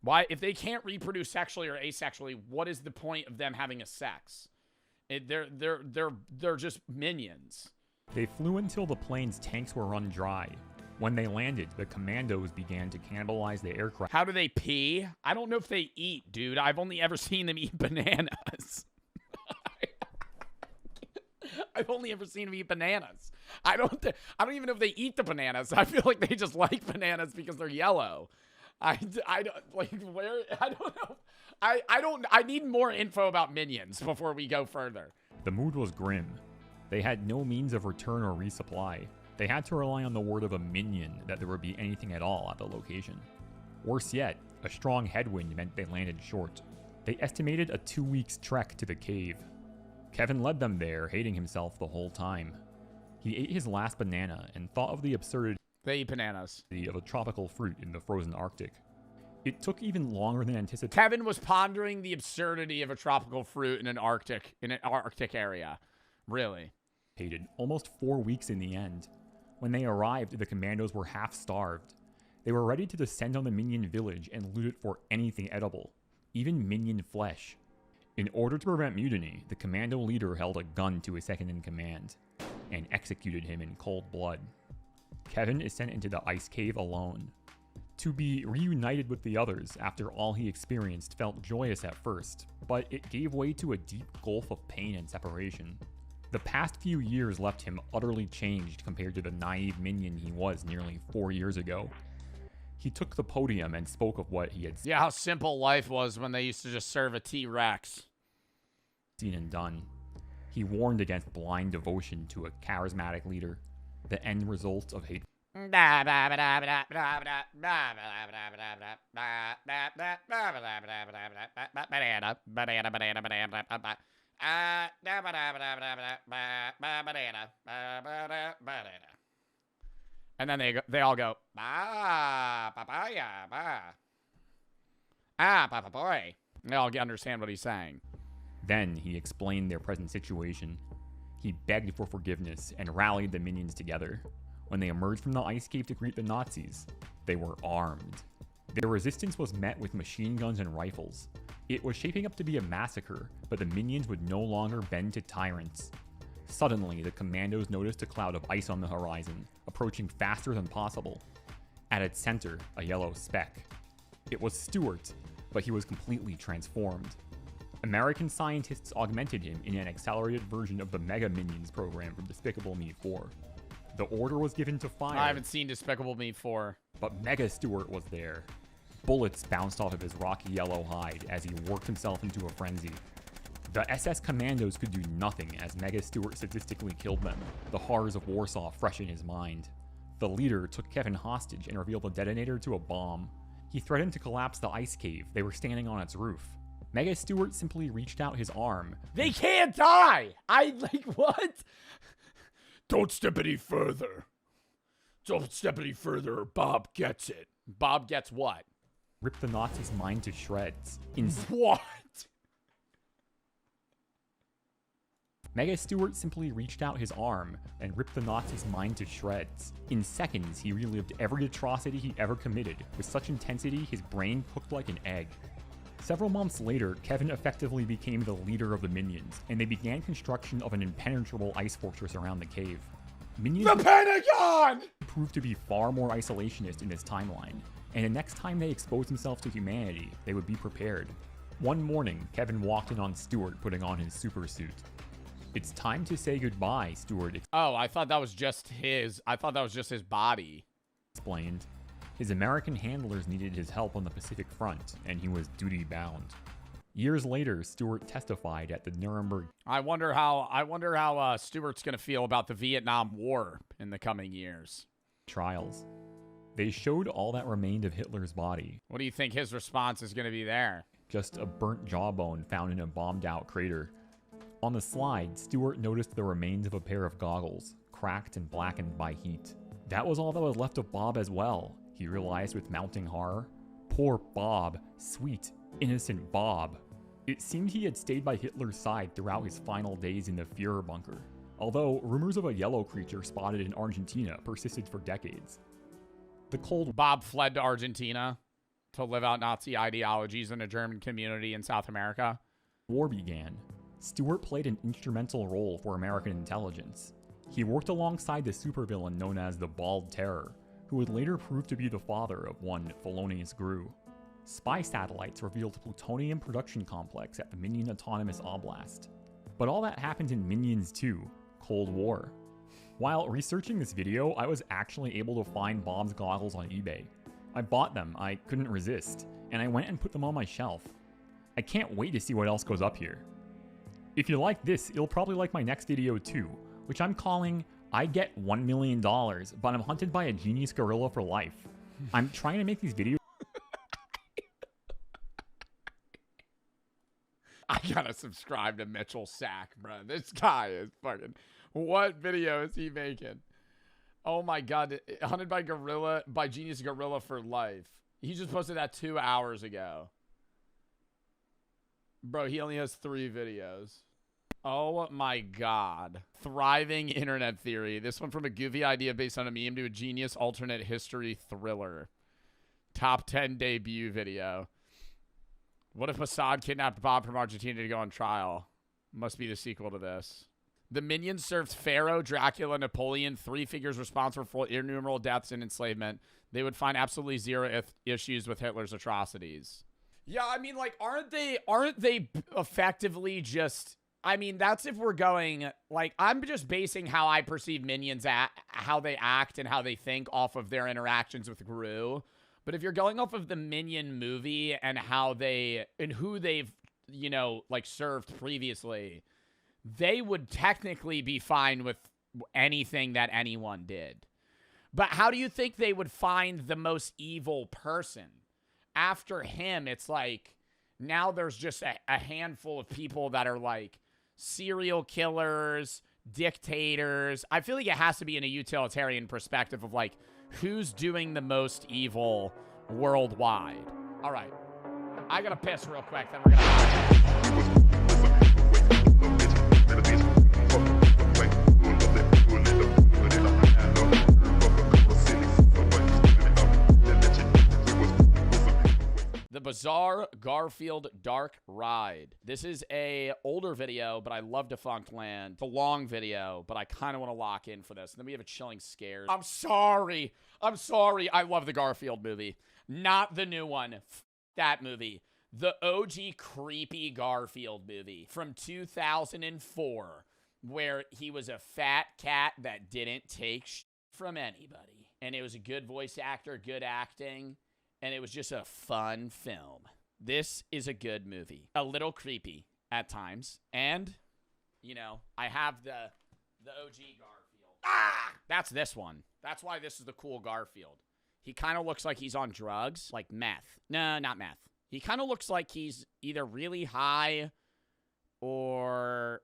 Why, if they can't reproduce sexually or asexually, what is the point of them having a sex? They're just minions. They flew until the plane's tanks were run dry. When they landed, the commandos began to cannibalize the aircraft. How do they pee? I don't know if they eat, dude. I've only ever seen them eat bananas. I've only ever seen them eat bananas. I don't even know if they eat the bananas. I feel like they just like bananas because they're yellow. I don't like where I don't know. I need more info about minions before we go further. The mood was grim. They had no means of return or resupply. They had to rely on the word of a minion that there would be anything at all at the location. Worse yet, a strong headwind meant they landed short. They estimated a 2 weeks trek to the cave. Kevin led them there, hating himself the whole time. He ate his last banana and thought of the absurdity They eat bananas. of a tropical fruit in the frozen Arctic. It took even longer than anticipated. Kevin was pondering the absurdity of a tropical fruit in an Arctic area. Really. Almost 4 weeks in the end. When they arrived, the commandos were half-starved. They were ready to descend on the minion village and loot it for anything edible, even minion flesh. In order to prevent mutiny, the commando leader held a gun to his second-in-command and executed him in cold blood. Kevin is sent into the ice cave alone. To be reunited with the others after all he experienced felt joyous at first, but it gave way to a deep gulf of pain and separation. The past few years left him utterly changed compared to the naive minion he was nearly 4 years ago. He took the podium and spoke of what he had Yeah, how simple life was when they used to just serve a T-Rex. Seen and done. He warned against blind devotion to a charismatic leader, the end result of hate. And then they all go, ah, papaya, ah, papa boy. They all understand what he's saying. Then he explained their present situation. He begged for forgiveness and rallied the minions together. When they emerged from the ice cave to greet the Nazis, they were armed. Their resistance was met with machine guns and rifles. It was shaping up to be a massacre, but the minions would no longer bend to tyrants. Suddenly, the commandos noticed a cloud of ice on the horizon, approaching faster than possible. At its center, a yellow speck. It was Stuart, but he was completely transformed. American scientists augmented him in an accelerated version of the Mega Minions program from Despicable Me 4. The order was given to fire. I haven't seen Despicable Me 4. But Mega Stuart was there. Bullets bounced off of his rocky yellow hide as he worked himself into a frenzy. The SS commandos could do nothing as Mega Stuart sadistically killed them, the horrors of Warsaw fresh in his mind. The leader took Kevin hostage and revealed the detonator to a bomb. He threatened to collapse the ice cave. They were standing on its roof. Mega Stuart simply reached out his arm. They can't die! What? Don't step any further. Don't step any further or Bob gets it. Bob gets what? Ripped the Nazis' mind to shreds. What? Mega Stuart simply reached out his arm and ripped the Nazis' mind to shreds. In seconds, he relived every atrocity he ever committed with such intensity his brain cooked like an egg. Several months later, Kevin effectively became the leader of the minions, and they began construction of an impenetrable ice fortress around the cave. Minions the Pentagon! Proved to be far more isolationist in this timeline, and the next time they exposed themselves to humanity, they would be prepared. One morning, Kevin walked in on Stuart putting on his super suit. It's time to say goodbye, Stuart. Oh, I thought that was just his body. Explained. His American handlers needed his help on the Pacific Front, and he was duty-bound. Years later, Stuart testified at the Nuremberg. I wonder how Stuart's gonna feel about the Vietnam War in the coming years. Trials. They showed all that remained of Hitler's body. What do you think his response is gonna be there? Just a burnt jawbone found in a bombed-out crater. On the slide, Stuart noticed the remains of a pair of goggles, cracked and blackened by heat. That was all that was left of Bob as well, he realized with mounting horror. Poor Bob. Sweet, innocent Bob. It seemed he had stayed by Hitler's side throughout his final days in the Führer bunker, although rumors of a yellow creature spotted in Argentina persisted for decades. The Cold Bob fled to Argentina to live out Nazi ideologies in a German community in South America. War began. Stewart played an instrumental role for American intelligence. He worked alongside the supervillain known as the Bald Terror, who would later prove to be the father of one Felonious Gru. Spy satellites revealed a plutonium production complex at the Minion Autonomous Oblast. But all that happened in Minions 2, Cold War. While researching this video, I was actually able to find Bob's goggles on eBay. I bought them, I couldn't resist, and I went and put them on my shelf. I can't wait to see what else goes up here. If you like this, you'll probably like my next video too, which I'm calling I Get $1 Million, but I'm hunted by a genius gorilla for life. I'm trying to make these videos. I gotta subscribe to Mitchell Sack, bro. This guy is fucking... What video is he making? Oh my god. Hunted by Genius Gorilla for life. He just posted that 2 hours ago. Bro, he only has 3 videos. Oh my god. Thriving internet theory. This one from a goofy idea based on a meme to a genius alternate history thriller. Top 10 debut video. What if Mossad kidnapped Bob from Argentina to go on trial? Must be the sequel to this. The Minions served Pharaoh, Dracula, Napoleon, 3 figures responsible for innumerable deaths and enslavement. They would find absolutely zero issues with Hitler's atrocities. Yeah, I mean, like, aren't they effectively just... I mean, that's if we're going... Like, I'm just basing how I perceive Minions, how they act and how they think off of their interactions with Gru. But if you're going off of the Minion movie and how they... and who they've, you know, like, served previously... they would technically be fine with anything that anyone did. But how do you think they would find the most evil person? After him, it's like, now there's just a handful of people that are like serial killers, dictators. I feel like it has to be in a utilitarian perspective of like, who's doing the most evil worldwide? All right. I gotta piss real quick, then we're gonna... The Bizarre Garfield Dark Ride. This is a older video, but I love Defunct Land. It's a long video, but I kind of want to lock in for this. And then we have a chilling scare. I'm sorry. I love the Garfield movie. Not the new one. That movie. The OG creepy Garfield movie from 2004, where he was a fat cat that didn't take shit from anybody. And it was a good voice actor, good acting. And it was just a fun film. This is a good movie. A little creepy at times. And, you know, I have the OG Garfield. Ah! That's this one. That's why this is the cool Garfield. He kind of looks like he's on drugs. Like meth. No, not meth. He kind of looks like he's either really high or,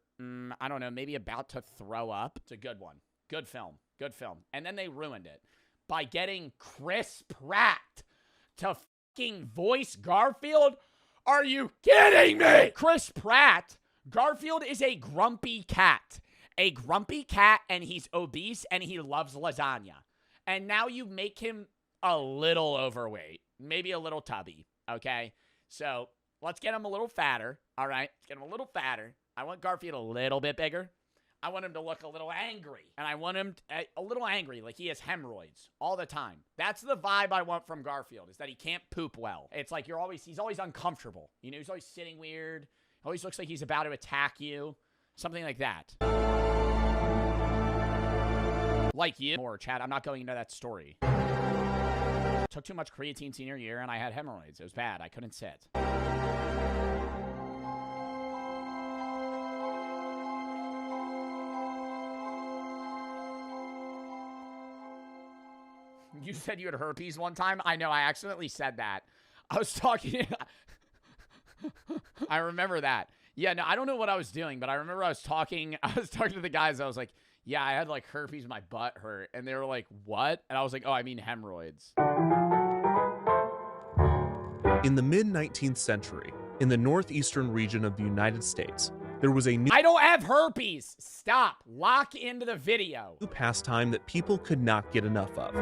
I don't know, maybe about to throw up. It's a good one. Good film. Good film. And then they ruined it by getting Chris Pratt to fucking voice Garfield? Are you kidding me? Chris Pratt, Garfield is a grumpy cat. A grumpy cat, and he's obese, and he loves lasagna. And now you make him a little overweight. Maybe a little tubby, okay? So, let's get him a little fatter, all right? Let's get him a little fatter. I want Garfield a little bit bigger. I want him to look a little angry. And I want him a little angry, like he has hemorrhoids all the time. That's the vibe I want from Garfield, is that he can't poop well. It's like he's always uncomfortable. You know, he's always sitting weird. Always looks like he's about to attack you. Something like that. Like you. More, Chad. I'm not going into that story. Took too much creatine senior year and I had hemorrhoids. It was bad. I couldn't sit. You said you had herpes one time? I know, I accidentally said that. I was talking... I remember that. Yeah, no, I don't know what I was doing, but I remember I was talking to the guys. I was like, yeah, I had like herpes, my butt hurt. And they were like, what? And I was like, oh, I mean hemorrhoids. In the mid-19th century, in the northeastern region of the United States, there was a new... I don't have herpes! Stop! Lock into the video. ...pastime that people could not get enough of.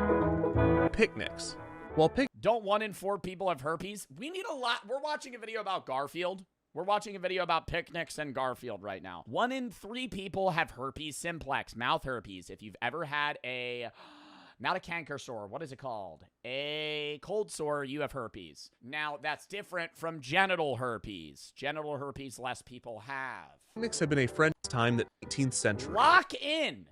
Picnics. While Don't 1 in 4 people have herpes? We need a lot. We're watching a video about Garfield. We're watching a video about picnics and Garfield right now. 1 in 3 people have herpes simplex, mouth herpes. If you've ever had a, not a canker sore, what is it called? A cold sore, you have herpes. Now, that's different from genital herpes. Genital herpes, less people have. picnics have been a French time that 19th century. Lock in!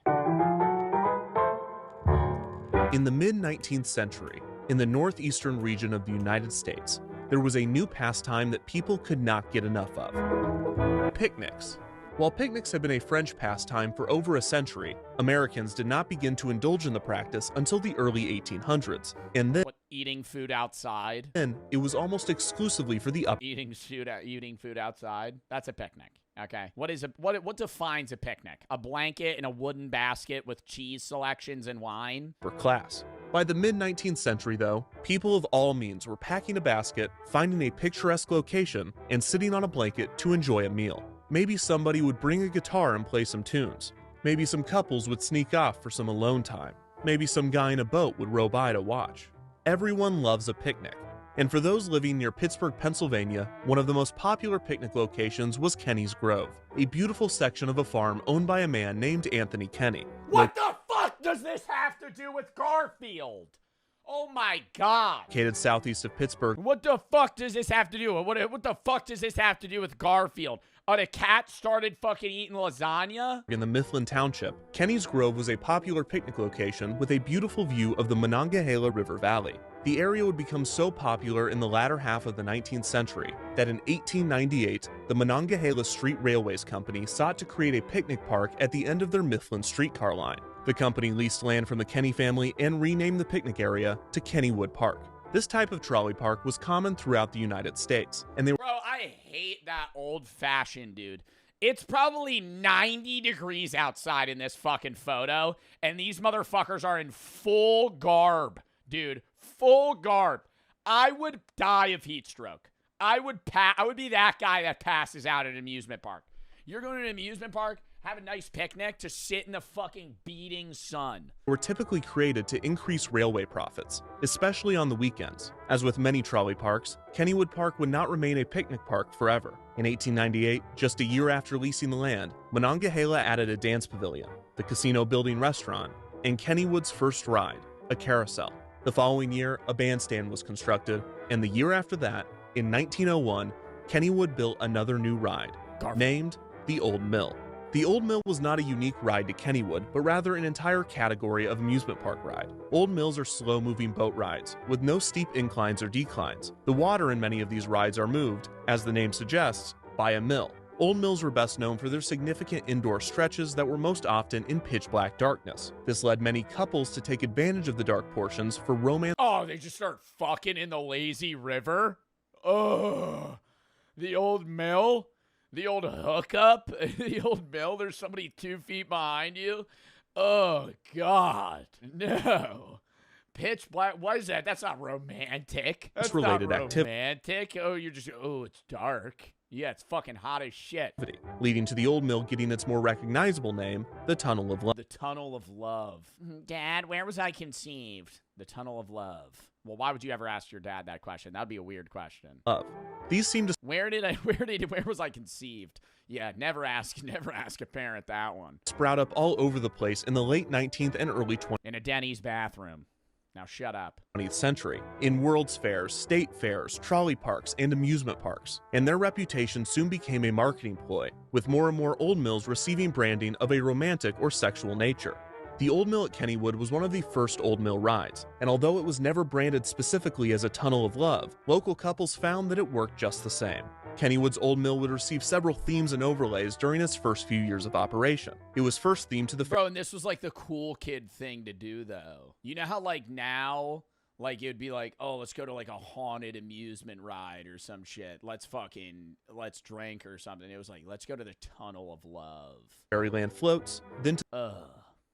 In the mid-19th century, in the northeastern region of the United States, there was a new pastime that people could not get enough of. Picnics. While picnics have been a French pastime for over a century, Americans did not begin to indulge in the practice until the early 1800s, and then Eating food outside? it was almost exclusively for the Eating food outside? That's a picnic. Okay. What defines a picnic? A blanket in a wooden basket with cheese selections and wine? upper class. By the mid-19th century, though, people of all means were packing a basket, finding a picturesque location, and sitting on a blanket to enjoy a meal. Maybe somebody would bring a guitar and play some tunes. Maybe some couples would sneak off for some alone time. Maybe some guy in a boat would row by to watch. Everyone loves a picnic. And for those living near Pittsburgh, Pennsylvania, one of the most popular picnic locations was Kenny's Grove, a beautiful section of a farm owned by a man named Anthony Kenny. What the fuck does this have to do with Garfield? Oh my god. Located southeast of Pittsburgh. What the fuck does this have to do with what the fuck does this have to do with Garfield? A cat started fucking eating lasagna? In the Mifflin Township, Kenny's Grove was a popular picnic location with a beautiful view of the Monongahela River Valley. The area would become so popular in the latter half of the 19th century that in 1898, the Monongahela Street Railways Company sought to create a picnic park at the end of their Mifflin streetcar line. The company leased land from the Kenny family and renamed the picnic area to Kennywood Park. This type of trolley park was common throughout the United States, and they were— Bro, I hate that old-fashioned, dude. It's probably 90 degrees outside in this fucking photo, and these motherfuckers are in full garb, dude. Full garb. I would die of heat stroke. I would be that guy that passes out at an amusement park. You're going to an amusement park, have a nice picnic to sit in the fucking beating sun. were typically created to increase railway profits, especially on the weekends. As with many trolley parks, Kennywood Park would not remain a picnic park forever. In 1898, just a year after leasing the land, Monongahela added a dance pavilion, the casino building restaurant, and Kennywood's first ride, a carousel. The following year, a bandstand was constructed, and the year after that, in 1901, Kennywood built another new ride, named the Old Mill. The Old Mill was not a unique ride to Kennywood, but rather an entire category of amusement park ride. Old Mills are slow-moving boat rides, with no steep inclines or declines. The water in many of these rides are moved, as the name suggests, by a mill. Old Mills were best known for their significant indoor stretches that were most often in pitch-black darkness. This led many couples to take advantage of the dark portions for romance. Oh, they just start fucking in the lazy river? Ugh. The Old Mill? The old hookup? The Old Mill? There's somebody 2 feet behind you? Oh, God. No. Pitch black? What is that? That's not romantic. That's related not activity. romantic. Oh, it's dark. Yeah, it's fucking hot as shit. Leading to the Old Mill getting its more recognizable name, the Tunnel of Love. The Tunnel of Love. Dad, where was I conceived? The Tunnel of Love. Well, why would you ever ask your dad that question? That'd be a weird question. These seem to where was I conceived? Yeah, never ask a parent that one. Sprout up all over the place in the late 19th and early 20th. In a Denny's bathroom. Now shut up. 20th century, in World's Fairs, state fairs, trolley parks, and amusement parks, and their reputation soon became a marketing ploy, with more and more Old Mills receiving branding of a romantic or sexual nature. The Old Mill at Kennywood was one of the first Old Mill rides, and although it was never branded specifically as a Tunnel of Love, local couples found that it worked just the same. Kennywood's Old Mill would receive several themes and overlays during its first few years of operation. It was first themed to the— Bro, and this was like the cool kid thing to do, though. You know how, like, now, like, it would be like, oh, let's go to, like, a haunted amusement ride or some shit. Let's drink or something. It was like, let's go to the Tunnel of Love. Fairyland floats, then to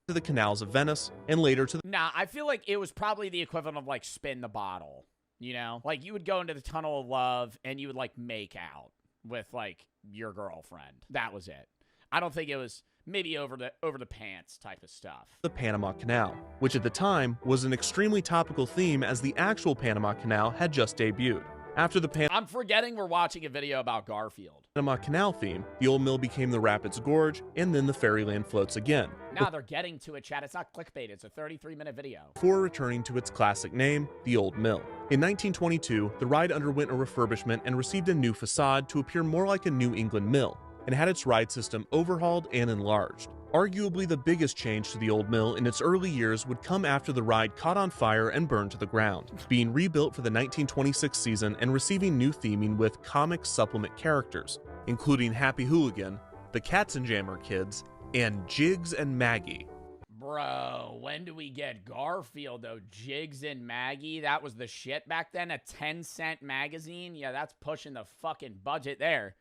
the canals of Venice, and later to the— Nah, I feel like it was probably the equivalent of, like, spin the bottle. You know, like you would go into the Tunnel of Love and you would like make out with like your girlfriend. That was it. I don't think it was maybe over the pants type of stuff. The Panama Canal, which at the time was an extremely topical theme as the actual Panama Canal had just debuted. After the I'm forgetting we're watching a video about Garfield. Panama Canal theme, the old mill became the Rapids Gorge, and then the Fairyland floats again. Now they're getting to it, chat. It's not clickbait. It's a 33-minute video. Before returning to its classic name, the Old Mill. In 1922, the ride underwent a refurbishment and received a new facade to appear more like a New England mill, and had its ride system overhauled and enlarged. Arguably the biggest change to the Old Mill in its early years would come after the ride caught on fire and burned to the ground, being rebuilt for the 1926 season and receiving new theming with comic supplement characters, including Happy Hooligan, the Katzenjammer Kids, and Jiggs and Maggie. Bro, when do we get Garfield, though? Jiggs and Maggie? That was the shit back then? A 10-cent magazine? Yeah, that's pushing the fucking budget there.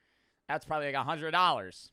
That's probably like $100.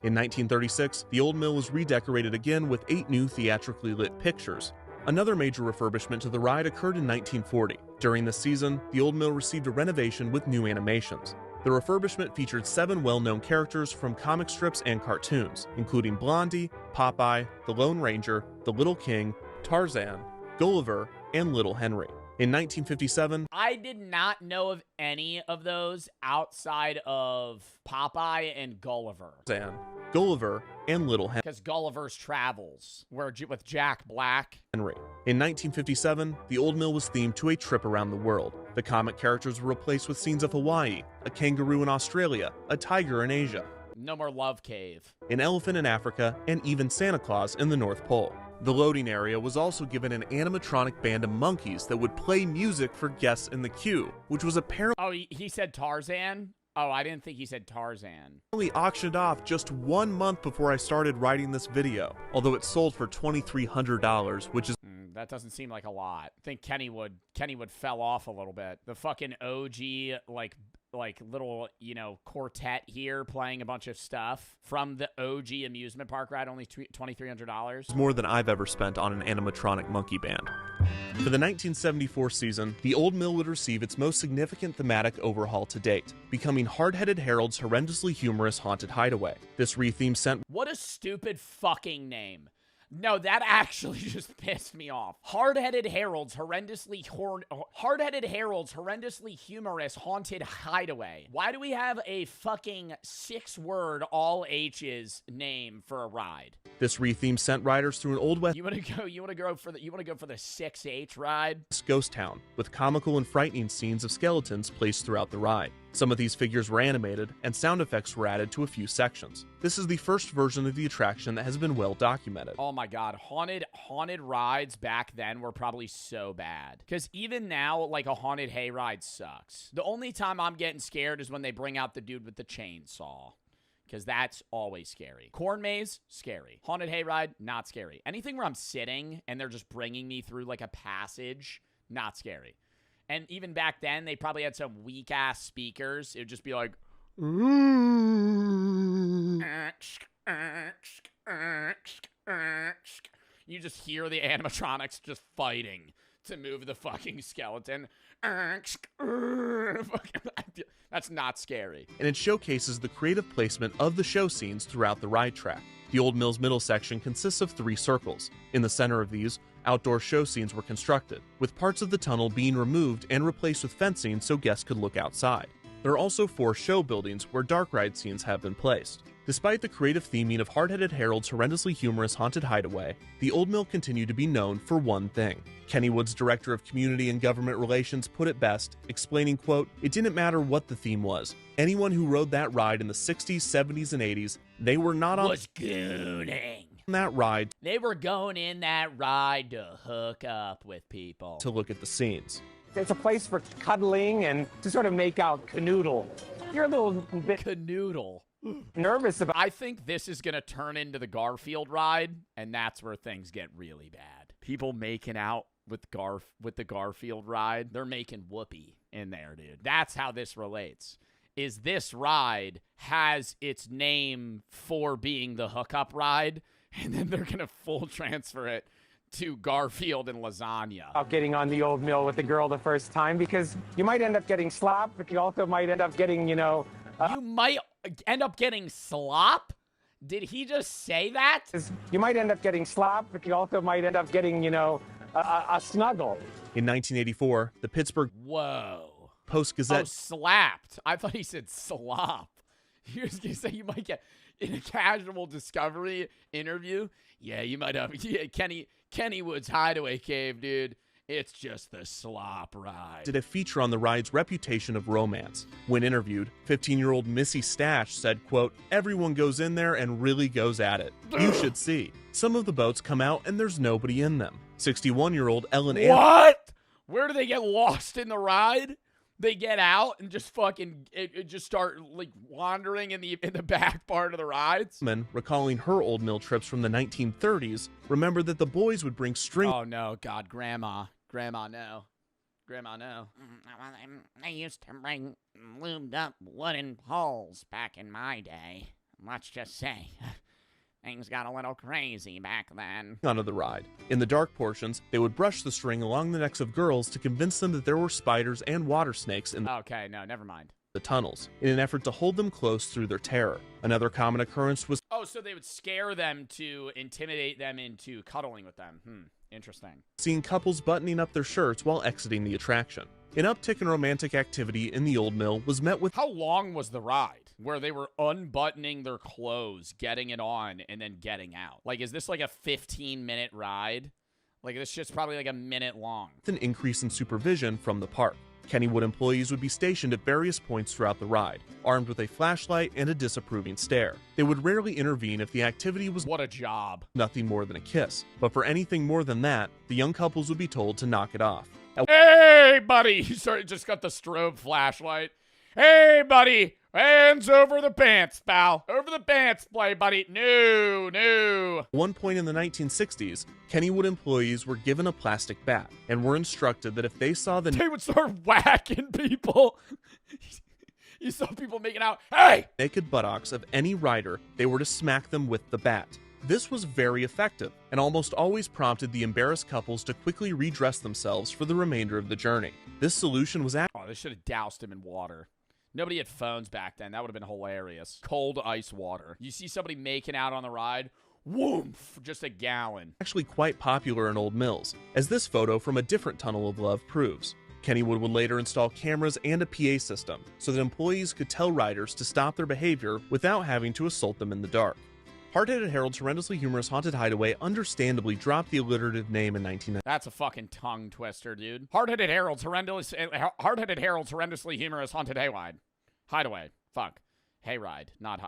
In 1936, the Old Mill was redecorated again with 8 new theatrically lit pictures. Another major refurbishment to the ride occurred in 1940. During this season, the Old Mill received a renovation with new animations. The refurbishment featured 7 well-known characters from comic strips and cartoons, including Blondie, Popeye, the Lone Ranger, the Little King, Tarzan, Gulliver, and Little Henry. In 1957, I did not know of any of those outside of Popeye and Gulliver. Gulliver, and Little Henry. Because Gulliver's Travels, with Jack Black. In 1957, the Old Mill was themed to a trip around the world. The comic characters were replaced with scenes of Hawaii, a kangaroo in Australia, a tiger in Asia, No more Love Cave, an elephant in Africa, and even Santa Claus in the North Pole. The loading area was also given an animatronic band of monkeys that would play music for guests in the queue, which was apparently he said Tarzan? Oh, I didn't think he said Tarzan. Auctioned off just 1 month before I started writing this video, although it sold for $2,300, which is that doesn't seem like a lot. I think Kennywood fell off a little bit. The fucking OG like little, quartet here playing a bunch of stuff from the OG amusement park ride, only $2,300. more than I've ever spent on an animatronic monkey band. For the 1974 season, the Old Mill would receive its most significant thematic overhaul to date, becoming Hard-Headed Harold's horrendously humorous haunted hideaway. This retheme sent What a stupid fucking name. No, that actually just pissed me off. Hard-Headed Harold's horrendously humorous haunted hideaway. Why do we have a fucking 6-word all H's name for a ride? This retheme sent riders through an Old West You want to go for the 6H ride? ghost town with comical and frightening scenes of skeletons placed throughout the ride. Some of these figures were animated, and sound effects were added to a few sections. This is the first version of the attraction that has been well documented. Oh my god, haunted rides back then were probably so bad. Because even now, like, a haunted hayride sucks. The only time I'm getting scared is when they bring out the dude with the chainsaw. Because that's always scary. Corn maze, scary. Haunted hayride, not scary. Anything where I'm sitting and they're just bringing me through like a passage, not scary. And even back then, they probably had some weak-ass speakers. It would just be like... You just hear the animatronics just fighting to move the fucking skeleton. That's not scary. And it showcases the creative placement of the show scenes throughout the ride track. The Old Mill's middle section consists of 3 circles. In the center of these, outdoor show scenes were constructed, with parts of the tunnel being removed and replaced with fencing so guests could look outside. There are also 4 show buildings where dark ride scenes have been placed. Despite the creative theming of Hard-Headed Harold's horrendously humorous haunted hideaway, the Old Mill continued to be known for one thing. Kennywood's director of community and government relations put it best, explaining, quote, "It didn't matter what the theme was. Anyone who rode that ride in the 60s, 70s, and 80s, they were not on gooning that ride. They were going in that ride to hook up with people. To look at the scenes. It's a place for cuddling and to sort of make out canoodle. You're a little bit canoodle. Nervous about. I think this is going to turn into the Garfield ride, and that's where things get really bad. People making out with the Garfield ride, they're making whoopee in there, dude. That's how this relates. Is this ride has its name for being the hookup ride, and then they're going to full transfer it to Garfield and lasagna. About getting on the Old Mill with the girl the first time, because you might end up getting slapped, but you also might end up getting, you might end up getting slop? Did he just say that? You might end up getting slapped, but you also might end up getting, a snuggle. In 1984, the Pittsburgh Whoa. Post-Gazette... Oh, slapped. I thought he said slop. He was going to say you might get, in a casual Discovery interview, yeah, you might have, yeah, Kennywood's Hideaway Cave, dude. It's just the slop ride. Did a feature on the ride's reputation of romance. When interviewed, 15-year-old Missy Stash said, quote, "Everyone goes in there and really goes at it. You should see. Some of the boats come out and there's nobody in them." 61-year-old Ellen What? Where do they get lost in the ride? They get out and just fucking just start like wandering in the back part of the rides. Recalling her old mill trips from the 1930s, remembered that the boys would bring string. Oh no, God, Grandma, no, Grandma, no. They used to bring lubed up wooden poles back in my day. Let's just say things got a little crazy back then. Onto the ride. In the dark portions, they would brush the string along the necks of girls to convince them that there were spiders and water snakes in Okay, no, never mind. the tunnels, in an effort to hold them close through their terror. Another common occurrence was... Oh, so they would scare them to intimidate them into cuddling with them. Interesting. Seeing couples buttoning up their shirts while exiting the attraction. An uptick in romantic activity in the old mill was met with... How long was the ride? Where they were unbuttoning their clothes, getting it on, and then getting out. Like, is this like a 15-minute ride? Like, this shit's probably like a minute long. With an increase in supervision from the park. Kennywood employees would be stationed at various points throughout the ride, armed with a flashlight and a disapproving stare. They would rarely intervene if the activity was... What a job. Nothing more than a kiss. But for anything more than that, the young couples would be told to knock it off. Hey, buddy! He just got the strobe flashlight. Hey, buddy! Hands over the pants, pal. Over the pants, play, buddy. No. At one point in the 1960s, Kennywood employees were given a plastic bat and were instructed that if they saw the... They would start whacking people. You saw people making out. Hey! Naked buttocks of any rider, they were to smack them with the bat. This was very effective, and almost always prompted the embarrassed couples to quickly redress themselves for the remainder of the journey. This solution was... Oh, they should have doused him in water. Nobody had phones back then. That would have been hilarious. Cold ice water. You see somebody making out on the ride, woof, just a gallon. Actually quite popular in old mills, as this photo from a different tunnel of love proves. Kennywood would later install cameras and a PA system, so that employees could tell riders to stop their behavior without having to assault them in the dark. Hard-Headed Harold's horrendously humorous Haunted Hideaway understandably dropped the alliterative name in 1990. That's a fucking tongue twister, dude. Hard-Headed Harold's horrendously humorous Haunted Hideaway. Fuck. Hayride, not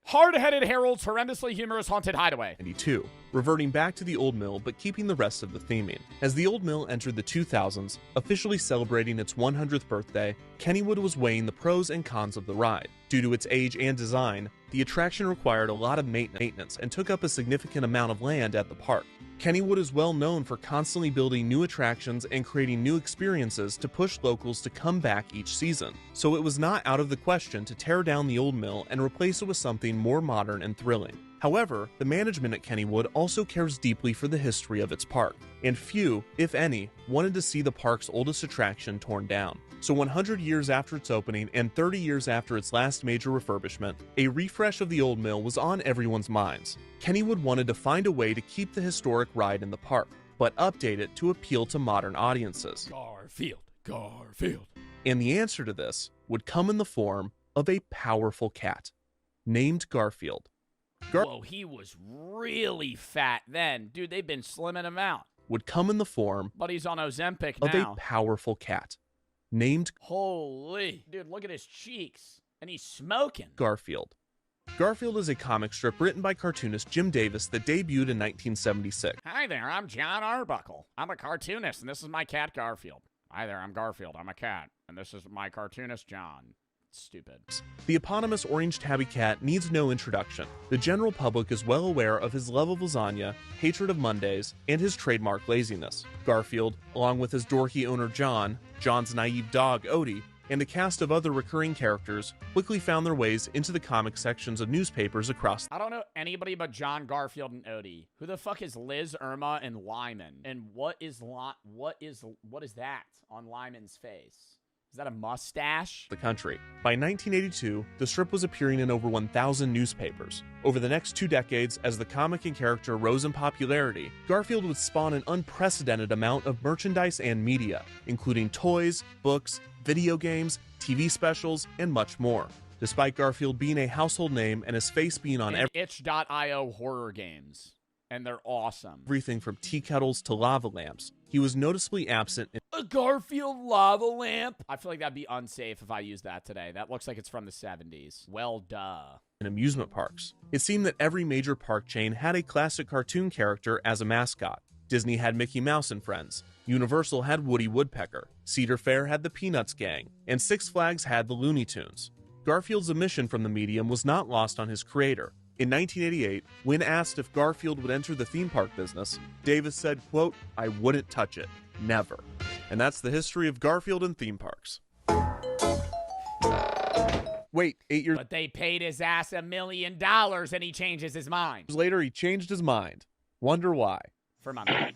Hard-Headed Harold's horrendously humorous Haunted Hideaway. 92, reverting back to the old mill but keeping the rest of the theming. As the old mill entered the 2000s, officially celebrating its 100th birthday, Kennywood was weighing the pros and cons of the ride. Due to its age and design, the attraction required a lot of maintenance and took up a significant amount of land at the park. Kennywood is well known for constantly building new attractions and creating new experiences to push locals to come back each season, so it was not out of the question to tear down the old mill and replace it with something more modern and thrilling. However, the management at Kennywood also cares deeply for the history of its park, and few, if any, wanted to see the park's oldest attraction torn down. So 100 years after its opening and 30 years after its last major refurbishment, a refresh of the old mill was on everyone's minds. Kennywood wanted to find a way to keep the historic ride in the park, but update it to appeal to modern audiences. Garfield. And the answer to this would come in the form of a powerful cat, named Garfield. Whoa, he was really fat then. Dude, they've been slimming him out. Would come in the form But he's on Ozempic of now. a powerful cat, named Holy. Dude, look at his cheeks. And he's smoking. Garfield. Garfield is a comic strip written by cartoonist Jim Davis that debuted in 1976. Hi there, I'm John Arbuckle. I'm a cartoonist, and this is my cat, Garfield. Hi there, I'm Garfield. I'm a cat, and this is my cartoonist, John. Stupid. The eponymous orange tabby cat needs no introduction. The general public is well aware of his love of lasagna, hatred of Mondays, and his trademark laziness. Garfield, along with his dorky owner John, John's naive dog Odie, and a cast of other recurring characters, quickly found their ways into the comic sections of newspapers across. I don't know anybody but John, Garfield, and Odie. Who the fuck is Liz, Irma, and Lyman? And what is that on Lyman's face? Is that a mustache? The country. By 1982, the strip was appearing in over 1,000 newspapers. Over the next 2 decades, as the comic and character rose in popularity, Garfield would spawn an unprecedented amount of merchandise and media, including toys, books, video games, TV specials, and much more. Despite Garfield being a household name and his face being on itch.io horror games. And they're awesome. everything from tea kettles to lava lamps, he was noticeably absent in A Garfield lava lamp? I feel like that'd be unsafe if I used that today. That looks like it's from the 70s. Well, duh. amusement parks. It seemed that every major park chain had a classic cartoon character as a mascot. Disney had Mickey Mouse and Friends, Universal had Woody Woodpecker, Cedar Fair had the Peanuts Gang, and Six Flags had the Looney Tunes. Garfield's omission from the medium was not lost on his creator. In 1988, when asked if Garfield would enter the theme park business, Davis said, quote, "I wouldn't touch it. Never." And that's the history of Garfield and theme parks. Wait, 8 years But they paid his ass $1 million and he changes his mind. later, he changed his mind. Wonder why. For money.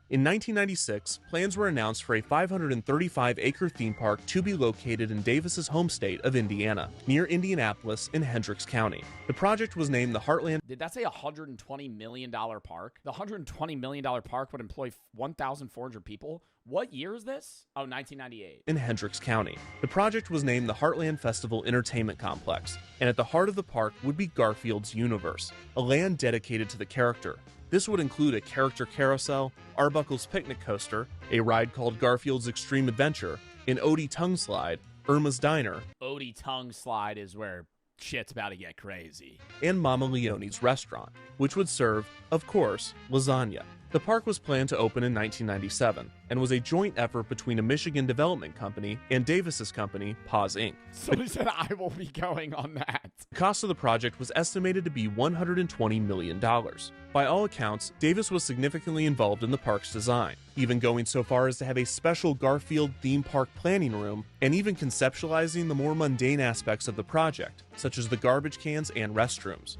In 1996, plans were announced for a 535-acre theme park to be located in Davis's home state of Indiana, near Indianapolis in Hendricks County. The project was named the Heartland. Did that say $120 million park? The $120 million park would employ 1,400 people? What year is this? Oh, 1998. In Hendricks County. The project was named the Heartland Festival Entertainment Complex, and at the heart of the park would be Garfield's universe, a land dedicated to the character. This would include a character carousel, Arbuckle's picnic coaster, a ride called Garfield's Extreme Adventure, an Odie tongue slide, Irma's Diner, Odie tongue slide is where shit's about to get crazy. and Mama Leone's restaurant, which would serve, of course, lasagna. The park was planned to open in 1997 and was a joint effort between a Michigan development company and Davis's company, Paws Inc. Somebody said I will be going on that. The cost of the project was estimated to be $120 million. By all accounts, Davis was significantly involved in the park's design, even going so far as to have a special Garfield theme park planning room and even conceptualizing the more mundane aspects of the project, such as the garbage cans and restrooms.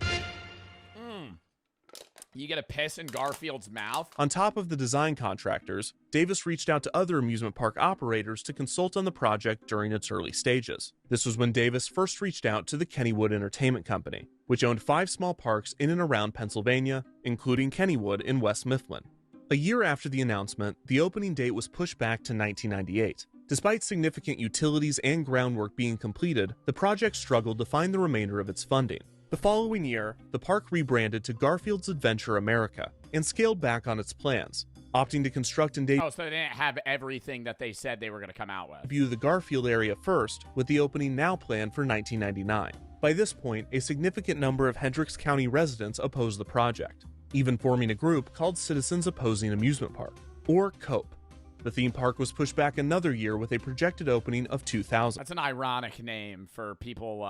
You get a piss in Garfield's mouth? On top of the design contractors, Davis reached out to other amusement park operators to consult on the project during its early stages. This was when Davis first reached out to the Kennywood Entertainment Company, which owned 5 small parks in and around Pennsylvania, including Kennywood in West Mifflin. A year after the announcement, the opening date was pushed back to 1998. Despite significant utilities and groundwork being completed, the project struggled to find the remainder of its funding. The following year, the park rebranded to Garfield's Adventure America and scaled back on its plans, opting to construct and Oh, so they didn't have everything that they said they were going to come out with. debut the Garfield area first, with the opening now planned for 1999. By this point, a significant number of Hendricks County residents opposed the project, even forming a group called Citizens Opposing Amusement Park, or COPE. The theme park was pushed back another year with a projected opening of 2000. That's an ironic name for people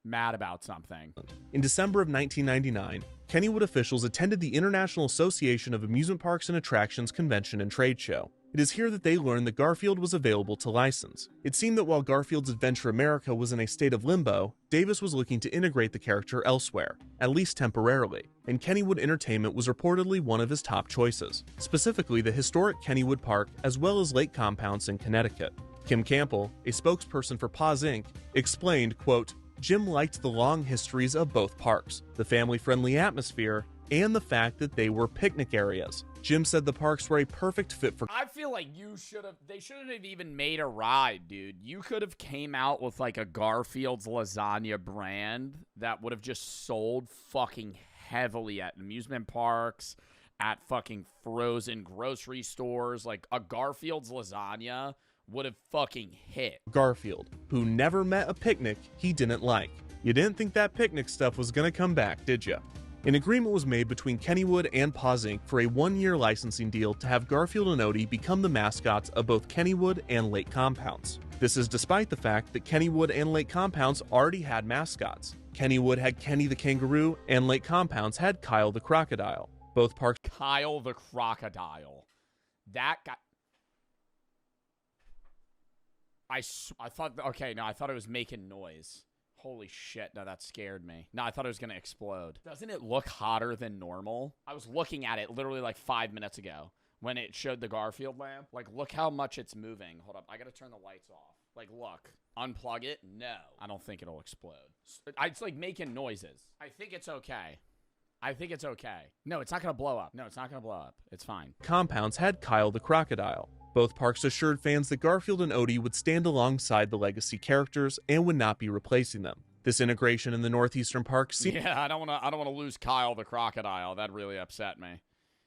mad about something. In December of 1999, Kennywood officials attended the International Association of Amusement Parks and Attractions Convention and Trade Show. It is here that they learned that Garfield was available to license. It seemed that while Garfield's Adventure America was in a state of limbo, Davis was looking to integrate the character elsewhere, at least temporarily, and Kennywood Entertainment was reportedly one of his top choices, specifically the historic Kennywood Park as well as lake compounds in Connecticut. Kim Campbell, a spokesperson for Paws Inc., explained, quote, "Jim liked the long histories of both parks, the family-friendly atmosphere, and the fact that they were picnic areas. Jim said the parks were a perfect fit for..." I feel like they shouldn't have even made a ride, dude. You could have came out with like a Garfield's lasagna brand that would have just sold fucking heavily at amusement parks, at fucking frozen grocery stores. Like a Garfield's lasagna would have fucking hit. Garfield, who never met a picnic he didn't like. You didn't think that picnic stuff was gonna come back, did ya? An agreement was made between Kennywood and Paws Inc. for a 1-year licensing deal to have Garfield and Odie become the mascots of both Kennywood and Lake Compounds. This is despite the fact that Kennywood and Lake Compounds already had mascots. Kennywood had Kenny the Kangaroo, and Lake Compounds had Kyle the Crocodile. Both parks... Kyle the Crocodile. That guy... I thought... Okay, no, I thought it was making noise. Holy shit, no, that scared me. No, I thought it was going to explode. Doesn't it look hotter than normal? I was looking at it literally like 5 minutes ago. when it showed the Garfield lamp. Like, look how much it's moving. Hold up. I got to turn the lights off. Like, look. Unplug it? No. I don't think it'll explode. It's like making noises. I think it's okay. No, it's not going to blow up. It's fine. Compounds had Kyle the crocodile. Both parks assured fans that Garfield and Odie would stand alongside the legacy characters and would not be replacing them. This integration in the northeastern park seemed I don't want to lose Kyle the crocodile. That really upset me.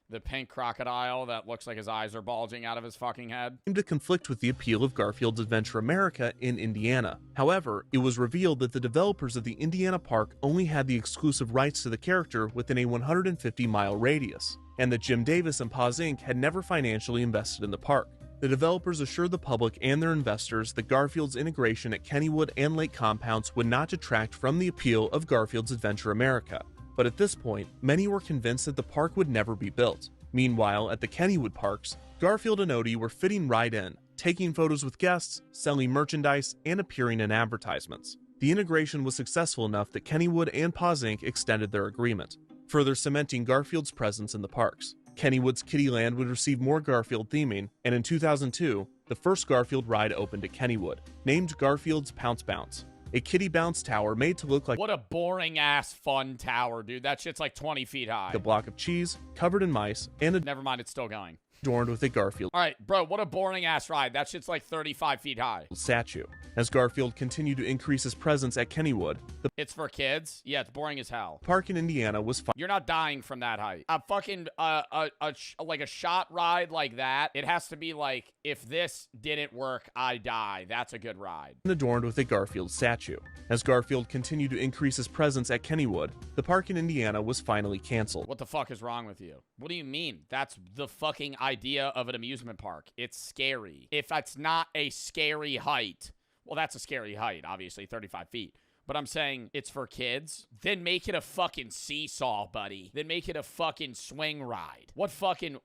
The pink crocodile that looks like his eyes are bulging out of his fucking head. To conflict with the appeal of Garfield's Adventure America in Indiana. However, it was revealed that the developers of the Indiana park only had the exclusive rights to the character within a 150-mile radius, and that Jim Davis and Paws Inc. had never financially invested in the park. The developers assured the public and their investors that Garfield's integration at Kennywood and Lake Compounds would not detract from the appeal of Garfield's Adventure America. But at this point, many were convinced that the park would never be built. Meanwhile, at the Kennywood parks, Garfield and Odie were fitting right in, taking photos with guests, selling merchandise, and appearing in advertisements. The integration was successful enough that Kennywood and Paws Inc. extended their agreement, further cementing Garfield's presence in the parks. Kennywood's Kittyland would receive more Garfield theming, and in 2002, the first Garfield ride opened at Kennywood, named Garfield's Pounce Bounce. A kitty bounce tower made to look like what a boring ass fun tower, dude. That shit's like 20 feet high. A block of cheese covered in mice and never mind, it's still going. Adorned with a Garfield. All right, bro, what a boring ass ride. That shit's like 35 feet high. Statue. As Garfield continued to increase his presence at Kennywood, it's for kids. Yeah, it's boring as hell. Park in Indiana was You're not dying from that height. A fucking like a shot ride like that. It has to be like, if this didn't work, I die. That's a good ride. Adorned with a Garfield statue. As Garfield continued to increase his presence at Kennywood, the park in Indiana was finally canceled. What the fuck is wrong with you? What do you mean? That's the fucking idea of an amusement park. It's scary. If that's not a scary height, well, that's a scary height, obviously, 35 feet. But I'm saying it's for kids. Then make it a fucking seesaw, buddy. Then make it a fucking swing ride. What fucking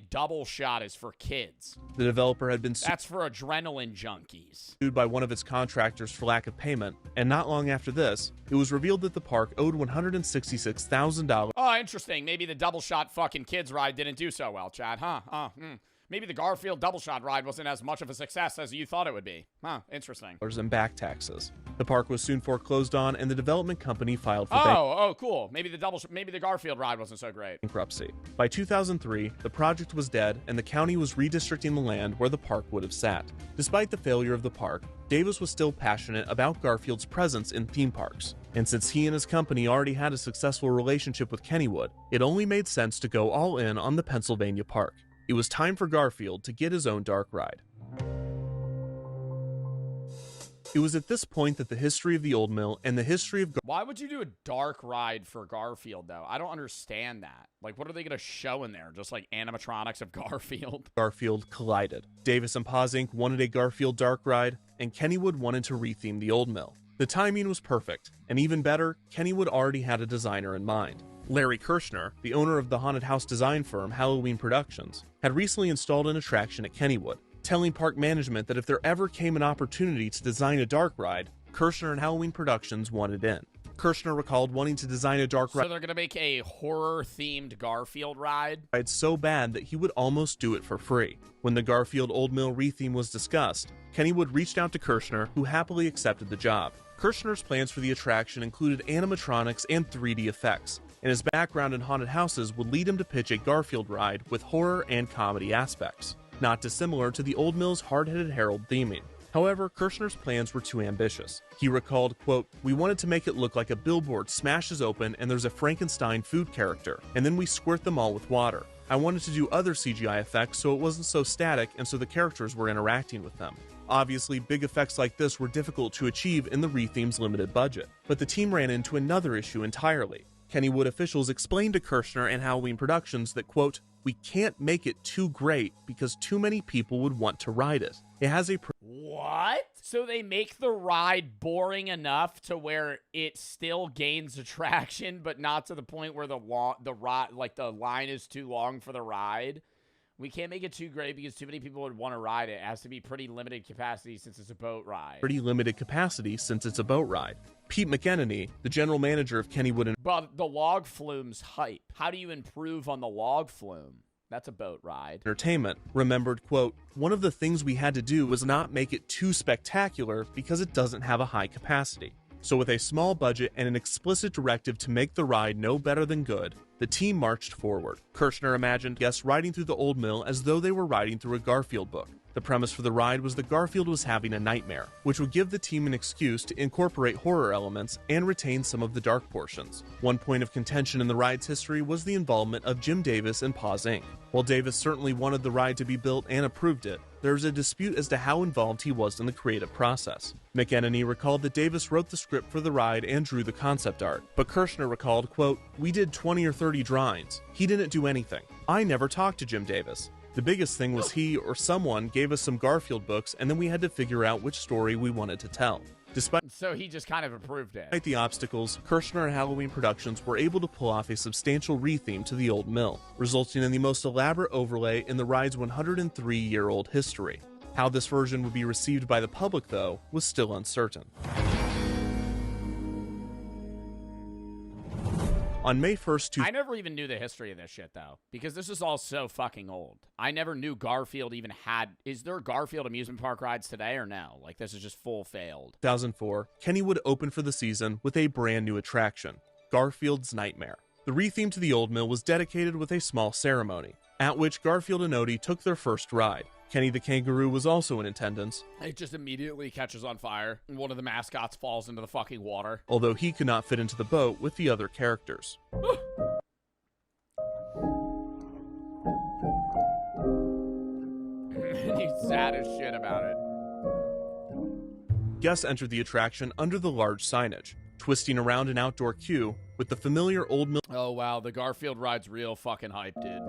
double shot is for kids? The developer had been That's for adrenaline junkies. Sued by one of its contractors for lack of payment, and not long after this, it was revealed that the park owed $166,000. Oh, interesting. Maybe the double shot fucking kids ride didn't do so well, Chad, huh? Maybe the Garfield double shot ride wasn't as much of a success as you thought it would be. Huh, interesting. In back taxes. The park was soon foreclosed on, and the development company filed for cool. Maybe the Garfield ride wasn't so great. Bankruptcy. By 2003, the project was dead, and the county was redistricting the land where the park would have sat. Despite the failure of the park, Davis was still passionate about Garfield's presence in theme parks. And since he and his company already had a successful relationship with Kennywood, it only made sense to go all in on the Pennsylvania park. It was time for Garfield to get his own dark ride. It was at this point that the history of the Old Mill and the history of Why would you do a dark ride for Garfield, though? I don't understand that. Like, what are they going to show in there? Just like animatronics of Garfield? Garfield collided. Davis and Paws Inc. wanted a Garfield dark ride, and Kennywood wanted to retheme the Old Mill. The timing was perfect, and even better, Kennywood already had a designer in mind. Larry Kirshner, the owner of the haunted house design firm Halloween Productions, had recently installed an attraction at Kennywood, telling park management that if there ever came an opportunity to design a dark ride, Kirshner and Halloween Productions wanted in. Kirshner recalled wanting to design a dark ride. So they're going to make a horror-themed Garfield ride? It's so bad that he would almost do it for free. When the Garfield Old Mill retheme was discussed, Kennywood reached out to Kirshner, who happily accepted the job. Kirshner's plans for the attraction included animatronics and 3D effects, and his background in haunted houses would lead him to pitch a Garfield ride with horror and comedy aspects, not dissimilar to the Old Mill's hard-headed Harold theming. However, Kirshner's plans were too ambitious. He recalled, quote, "We wanted to make it look like a billboard smashes open and there's a Frankenstein food character, and then we squirt them all with water. I wanted to do other CGI effects so it wasn't so static and so the characters were interacting with them." Obviously, big effects like this were difficult to achieve in the retheme's limited budget, but the team ran into another issue entirely. Kennywood officials explained to Kirshner and Halloween Productions that, quote, "We can't make it too great because too many people would want to ride it. It has a..." What? So they make the ride boring enough to where it still gains attraction, but not to the point where the line is too long for the ride? We can't make it too great because too many people would want to ride it. It has to be pretty limited capacity since it's a boat ride. Pretty limited capacity since it's a boat ride. Pete McEnany, the general manager of Kennywood and... But the log flume's hype. How do you improve on the log flume? That's a boat ride. Entertainment remembered, quote, "One of the things we had to do was not make it too spectacular because it doesn't have a high capacity. So with a small budget and an explicit directive to make the ride no better than good, the team marched forward." Kirshner imagined guests riding through the old mill as though they were riding through a Garfield book. The premise for the ride was that Garfield was having a nightmare, which would give the team an excuse to incorporate horror elements and retain some of the dark portions. One point of contention in the ride's history was the involvement of Jim Davis and Paws Inc. While Davis certainly wanted the ride to be built and approved it, there was a dispute as to how involved he was in the creative process. McEnany recalled that Davis wrote the script for the ride and drew the concept art, but Kirshner recalled, quote, "We did 20 or 30 drawings. He didn't do anything. I never talked to Jim Davis. The biggest thing was he or someone gave us some Garfield books, and then we had to figure out which story we wanted to tell." So he just kind of approved it. Despite the obstacles, Kirshner and Halloween Productions were able to pull off a substantial retheme to the old mill, resulting in the most elaborate overlay in the ride's 103-year-old history. How this version would be received by the public, though, was still uncertain. On May 1st, I never even knew the history of this shit, though, because this is all so fucking old. I never knew Garfield even had... Is there Garfield amusement park rides today or no? Like, this is just full failed. 2004, Kennywood opened for the season with a brand new attraction, Garfield's Nightmare. The retheme to the old mill was dedicated with a small ceremony, at which Garfield and Odie took their first ride. Kenny the Kangaroo was also in attendance. It just immediately catches on fire, and one of the mascots falls into the fucking water. Although he could not fit into the boat with the other characters. He's sad as shit about it. Guests entered the attraction under the large signage, twisting around an outdoor queue with the familiar old mill. Oh wow, the Garfield ride's real fucking hype, dude.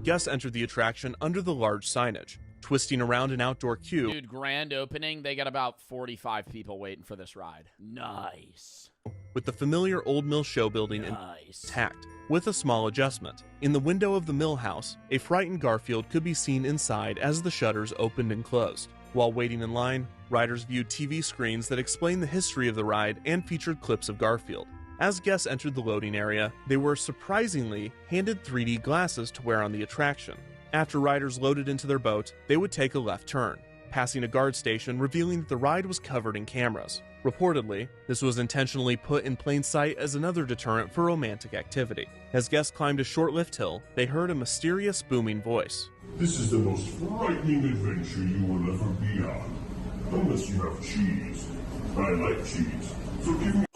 Guests entered the attraction under the large signage, twisting around an outdoor queue. Dude, grand opening, they got about 45 people waiting for this ride. Nice. With the familiar old mill show building intact, with a small adjustment. In the window of the mill house, a frightened Garfield could be seen inside as the shutters opened and closed. While waiting in line, riders viewed TV screens that explained the history of the ride and featured clips of Garfield. As guests entered the loading area, they were surprisingly handed 3D glasses to wear on the attraction. After riders loaded into their boat, they would take a left turn, passing a guard station revealing that the ride was covered in cameras. Reportedly, this was intentionally put in plain sight as another deterrent for romantic activity. As guests climbed a short-lived hill, they heard a mysterious booming voice. "This is the most frightening adventure you will ever be on. Unless you have cheese. I like cheese. So give me..."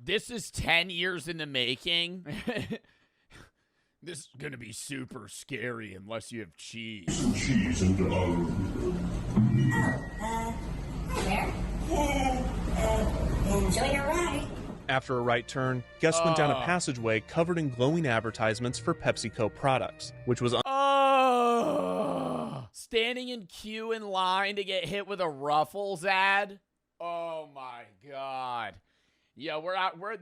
This is 10 years in the making. This is gonna be super scary unless you have cheese. Some cheese and enjoy your ride. After a right turn, guests went down a passageway covered in glowing advertisements for PepsiCo products, which was standing in queue in line to get hit with a Ruffles ad. Oh my god. Yeah,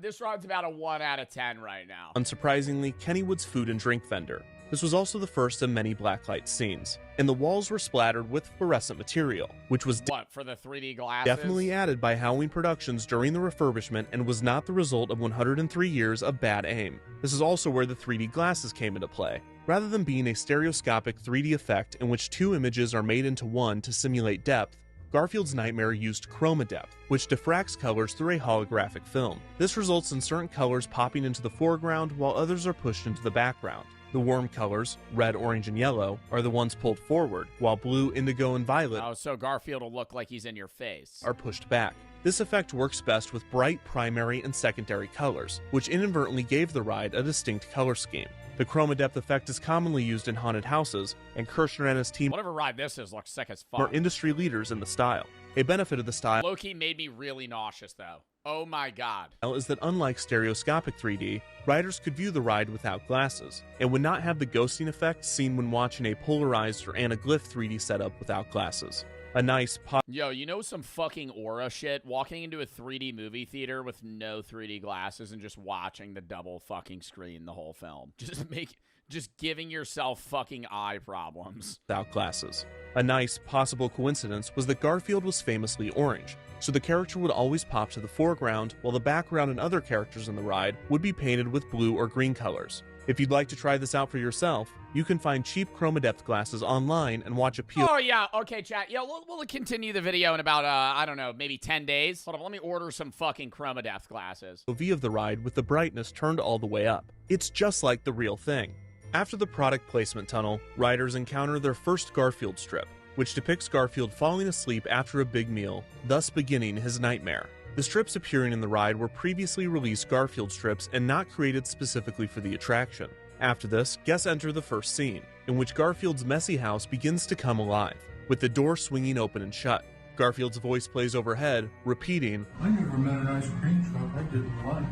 this ride's about a 1 out of 10 right now. unsurprisingly Kennywood's food and drink vendor. This was also the first of many blacklight scenes, and the walls were splattered with fluorescent material, which was for the 3D glasses? definitely added by Halloween Productions during the refurbishment and was not the result of 103 years of bad aim. This is also where the 3D glasses came into play. Rather than being a stereoscopic 3D effect in which two images are made into one to simulate depth, Garfield's Nightmare used chroma depth, which diffracts colors through a holographic film. This results in certain colors popping into the foreground while others are pushed into the background. The warm colors, red, orange, and yellow, are the ones pulled forward, while blue, indigo, and violet so Garfield will look like he's in your face. are pushed back. This effect works best with bright primary and secondary colors, which inadvertently gave the ride a distinct color scheme. The chroma depth effect is commonly used in haunted houses, and Kirshner and his team Whatever ride this is looks sick as fuck. are industry leaders in the style. A benefit of the style Loki made me really nauseous, though. Oh my god. is that unlike stereoscopic 3D, riders could view the ride without glasses, and would not have the ghosting effect seen when watching a polarized or anaglyph 3D setup without glasses. A nice Yo, you know some fucking aura shit? Walking into a 3D movie theater with no 3D glasses and just watching the double fucking screen the whole film. Just giving yourself fucking eye problems. without glasses. A nice possible coincidence was that Garfield was famously orange, so the character would always pop to the foreground while the background and other characters in the ride would be painted with blue or green colors. If you'd like to try this out for yourself, you can find cheap chroma depth glasses online and watch a POV. Oh, yeah. Okay, chat. Yeah, we'll continue the video in about, I don't know, maybe 10 days. Hold on, let me order some fucking chroma depth glasses. Of the ride with the brightness turned all the way up. It's just like the real thing. After the product placement tunnel, riders encounter their first Garfield strip, which depicts Garfield falling asleep after a big meal, thus beginning his nightmare. The strips appearing in the ride were previously released Garfield strips and not created specifically for the attraction. After this, guests enter the first scene, in which Garfield's messy house begins to come alive, with the door swinging open and shut. Garfield's voice plays overhead, repeating, I never met an ice cream truck I didn't like.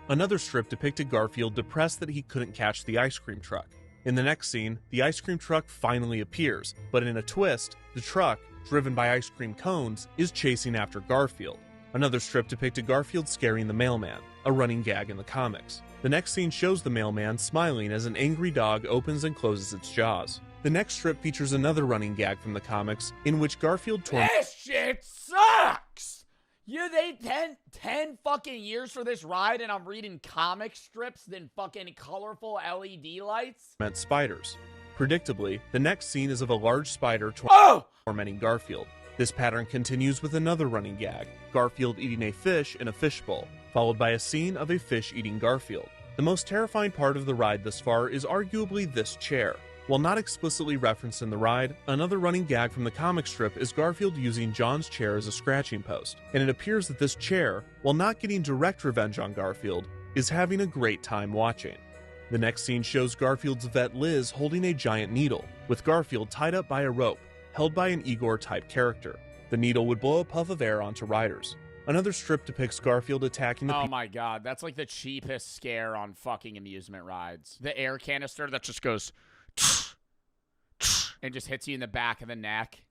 Another strip depicted Garfield depressed that he couldn't catch the ice cream truck. In the next scene, the ice cream truck finally appears, but in a twist, the truck, driven by ice cream cones, is chasing after Garfield. Another strip depicted Garfield scaring the mailman, a running gag in the comics. The next scene shows the mailman smiling as an angry dog opens and closes its jaws. The next strip features another running gag from the comics, in which Garfield This shit sucks! They 10 fucking years for this ride and I'm reading comic strips than fucking colorful LED lights? meant spiders. Predictably, the next scene is of a large spider tormenting Garfield. This pattern continues with another running gag, Garfield eating a fish in a fishbowl, followed by a scene of a fish eating Garfield. The most terrifying part of the ride thus far is arguably this chair. While not explicitly referenced in the ride, another running gag from the comic strip is Garfield using John's chair as a scratching post, and it appears that this chair, while not getting direct revenge on Garfield, is having a great time watching. The next scene shows Garfield's vet Liz holding a giant needle, with Garfield tied up by a rope, held by an Igor-type character. The needle would blow a puff of air onto riders. Another strip depicts Garfield attacking the Oh my god, that's like the cheapest scare on fucking amusement rides. The air canister that just goes and just hits you in the back of the neck.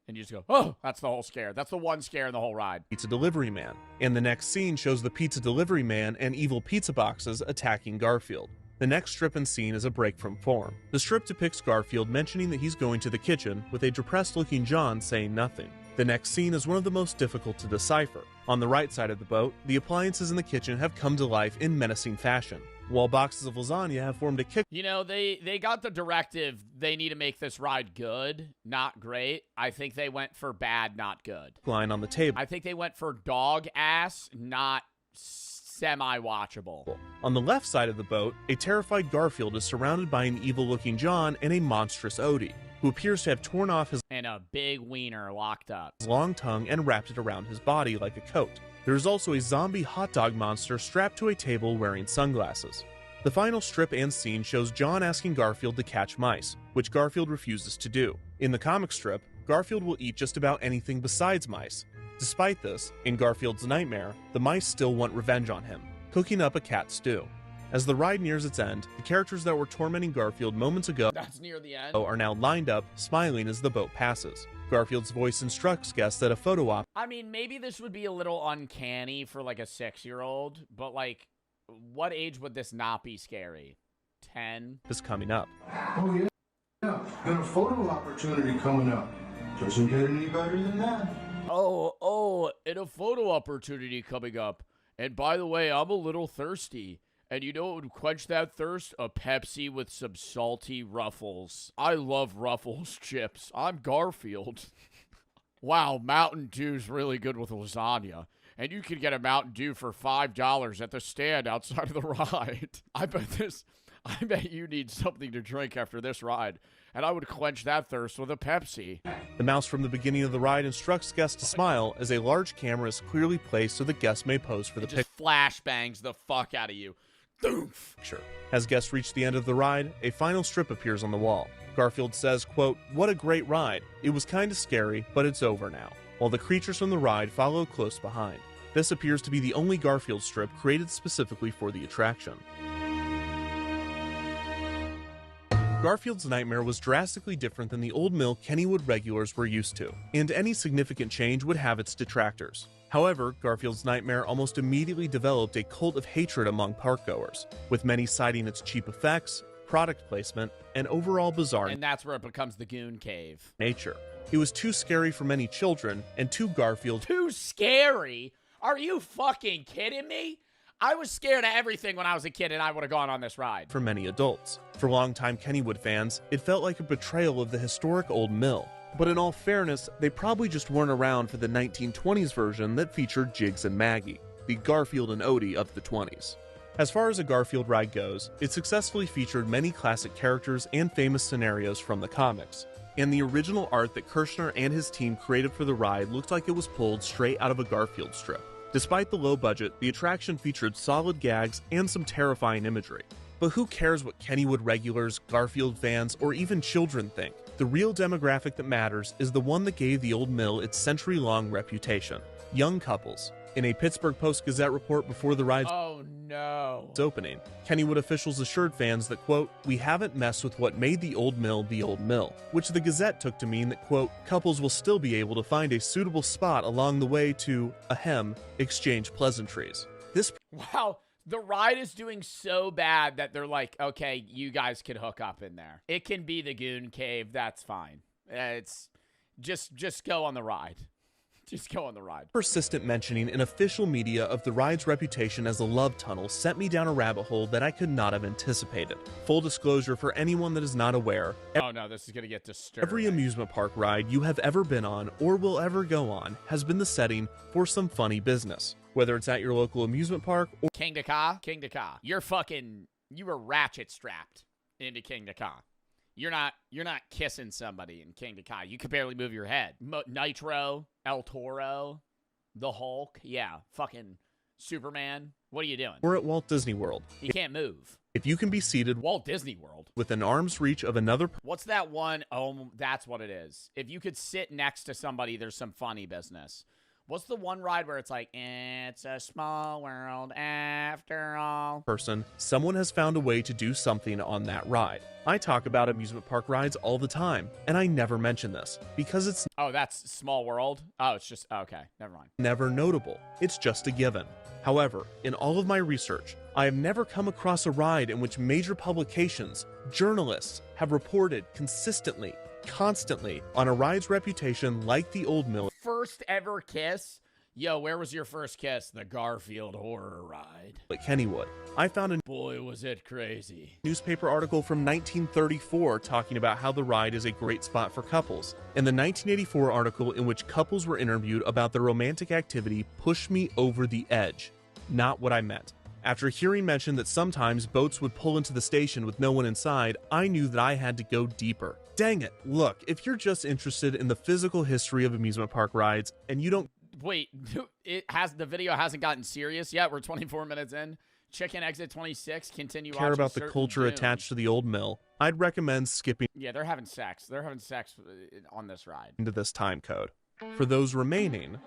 And you just go, oh, that's the whole scare. That's the one scare in the whole ride. Pizza delivery man. And the next scene shows the pizza delivery man and evil pizza boxes attacking Garfield. The next strip and scene is a break from form. The strip depicts Garfield mentioning that he's going to the kitchen, with a depressed-looking John saying nothing. The next scene is one of the most difficult to decipher. On the right side of the boat, the appliances in the kitchen have come to life in menacing fashion, while boxes of lasagna have formed a kick. You know, they got the directive, they need to make this ride good, not great. I think they went for bad, not good. Line on the table. I think they went for dog ass, not semi-watchable. On the left side of the boat, a terrified Garfield is surrounded by an evil-looking John and a monstrous Odie, who appears to have torn off his and a big wiener locked up, long tongue and wrapped it around his body like a coat. There is also a zombie hot dog monster strapped to a table wearing sunglasses. The final strip and scene shows John asking Garfield to catch mice, which Garfield refuses to do. In the comic strip, Garfield will eat just about anything besides mice. Despite this, in Garfield's nightmare, the mice still want revenge on him, cooking up a cat stew. As the ride nears its end, the characters that were tormenting Garfield moments ago That's near the end. are now lined up, smiling as the boat passes. Garfield's voice instructs guests that a photo op I mean, maybe this would be a little uncanny for like a 6-year-old, but like, what age would this not be scary? 10? is coming up. Oh, yeah. Got a photo opportunity coming up. Doesn't get any better than that. Oh, and a photo opportunity coming up. And by the way, I'm a little thirsty. And you know what would quench that thirst? A Pepsi with some salty Ruffles. I love Ruffles chips. I'm Garfield. Wow, Mountain Dew's really good with lasagna. And you can get a Mountain Dew for $5 at the stand outside of the ride. I bet you need something to drink after this ride. And I would quench that thirst with a Pepsi. The mouse from the beginning of the ride instructs guests to smile as a large camera is clearly placed so the guests may pose for the picture. Flashbangs the fuck out of you. Doof. As guests reach the end of the ride, a final strip appears on the wall. Garfield says, quote, "What a great ride. It was kind of scary, but it's over now," while the creatures from the ride follow close behind. This appears to be the only Garfield strip created specifically for the attraction. Garfield's Nightmare was drastically different than the old mill Kennywood regulars were used to, and any significant change would have its detractors. However, Garfield's Nightmare almost immediately developed a cult of hatred among parkgoers, with many citing its cheap effects, product placement, and overall bizarre And that's where it becomes the Goon Cave. nature. It was too scary for many children, and too Garfield Too scary? Are you fucking kidding me? I was scared of everything when I was a kid, and I would have gone on this ride. For many adults. For longtime Kennywood fans, it felt like a betrayal of the historic old mill. But in all fairness, they probably just weren't around for the 1920s version that featured Jiggs and Maggie, the Garfield and Odie of the 20s. As far as a Garfield ride goes, it successfully featured many classic characters and famous scenarios from the comics. And the original art that Kirshner and his team created for the ride looked like it was pulled straight out of a Garfield strip. Despite the low budget, the attraction featured solid gags and some terrifying imagery. But who cares what Kennywood regulars, Garfield fans, or even children think? The real demographic that matters is the one that gave the old mill its century-long reputation. Young couples. In a Pittsburgh Post-Gazette report before the ride's opening, Kennywood officials assured fans that, quote, "We haven't messed with what made the old mill, which the Gazette took to mean that, quote, "Couples will still be able to find a suitable spot along the way to, exchange pleasantries." This Wow, the ride is doing so bad that they're like, okay, you guys can hook up in there. It can be the Goon Cave, that's fine. It's just go on the ride. Just go on the ride. Persistent mentioning in official media of the ride's reputation as a love tunnel sent me down a rabbit hole that I could not have anticipated. Full disclosure for anyone that is not aware. Oh no, this is going to get disturbing. Every amusement park ride you have ever been on or will ever go on has been the setting for some funny business. Whether it's at your local amusement park or King Ka. You were ratchet strapped into King Ka. You're not kissing somebody in King Ka. You could barely move your head. Nitro, El Toro, the Hulk, yeah, fucking Superman. What are you doing? Or at Walt Disney World. You can't move. If you can be seated Walt Disney World within arm's reach of another What's that one? Oh, that's what it is. If you could sit next to somebody, there's some funny business. What's the one ride where it's like, it's a small world after all? Person, someone has found a way to do something on that ride. I talk about amusement park rides all the time, and I never mention this, because it's Oh, that's Small World? Oh, it's just, okay, never mind. Never notable. It's just a given. However, in all of my research, I have never come across a ride in which major publications, journalists, have reported consistently, constantly on a ride's reputation like the old mill. First ever kiss? Yo, where was your first kiss? The Garfield horror ride. At Kennywood. I found a Boy, was it crazy. Newspaper article from 1934 talking about how the ride is a great spot for couples, and the 1984 article in which couples were interviewed about their romantic activity pushed me over the edge. Not what I meant. After hearing mention that sometimes boats would pull into the station with no one inside, I knew that I had to go deeper. Dang it, look, if you're just interested in the physical history of amusement park rides, and you don't... Wait, the video hasn't gotten serious yet? We're 24 minutes in? Chicken exit 26, continue care about the culture attached to the old mill, I'd recommend skipping... Yeah, they're having sex. They're having sex on this ride. ...into this time code. For those remaining...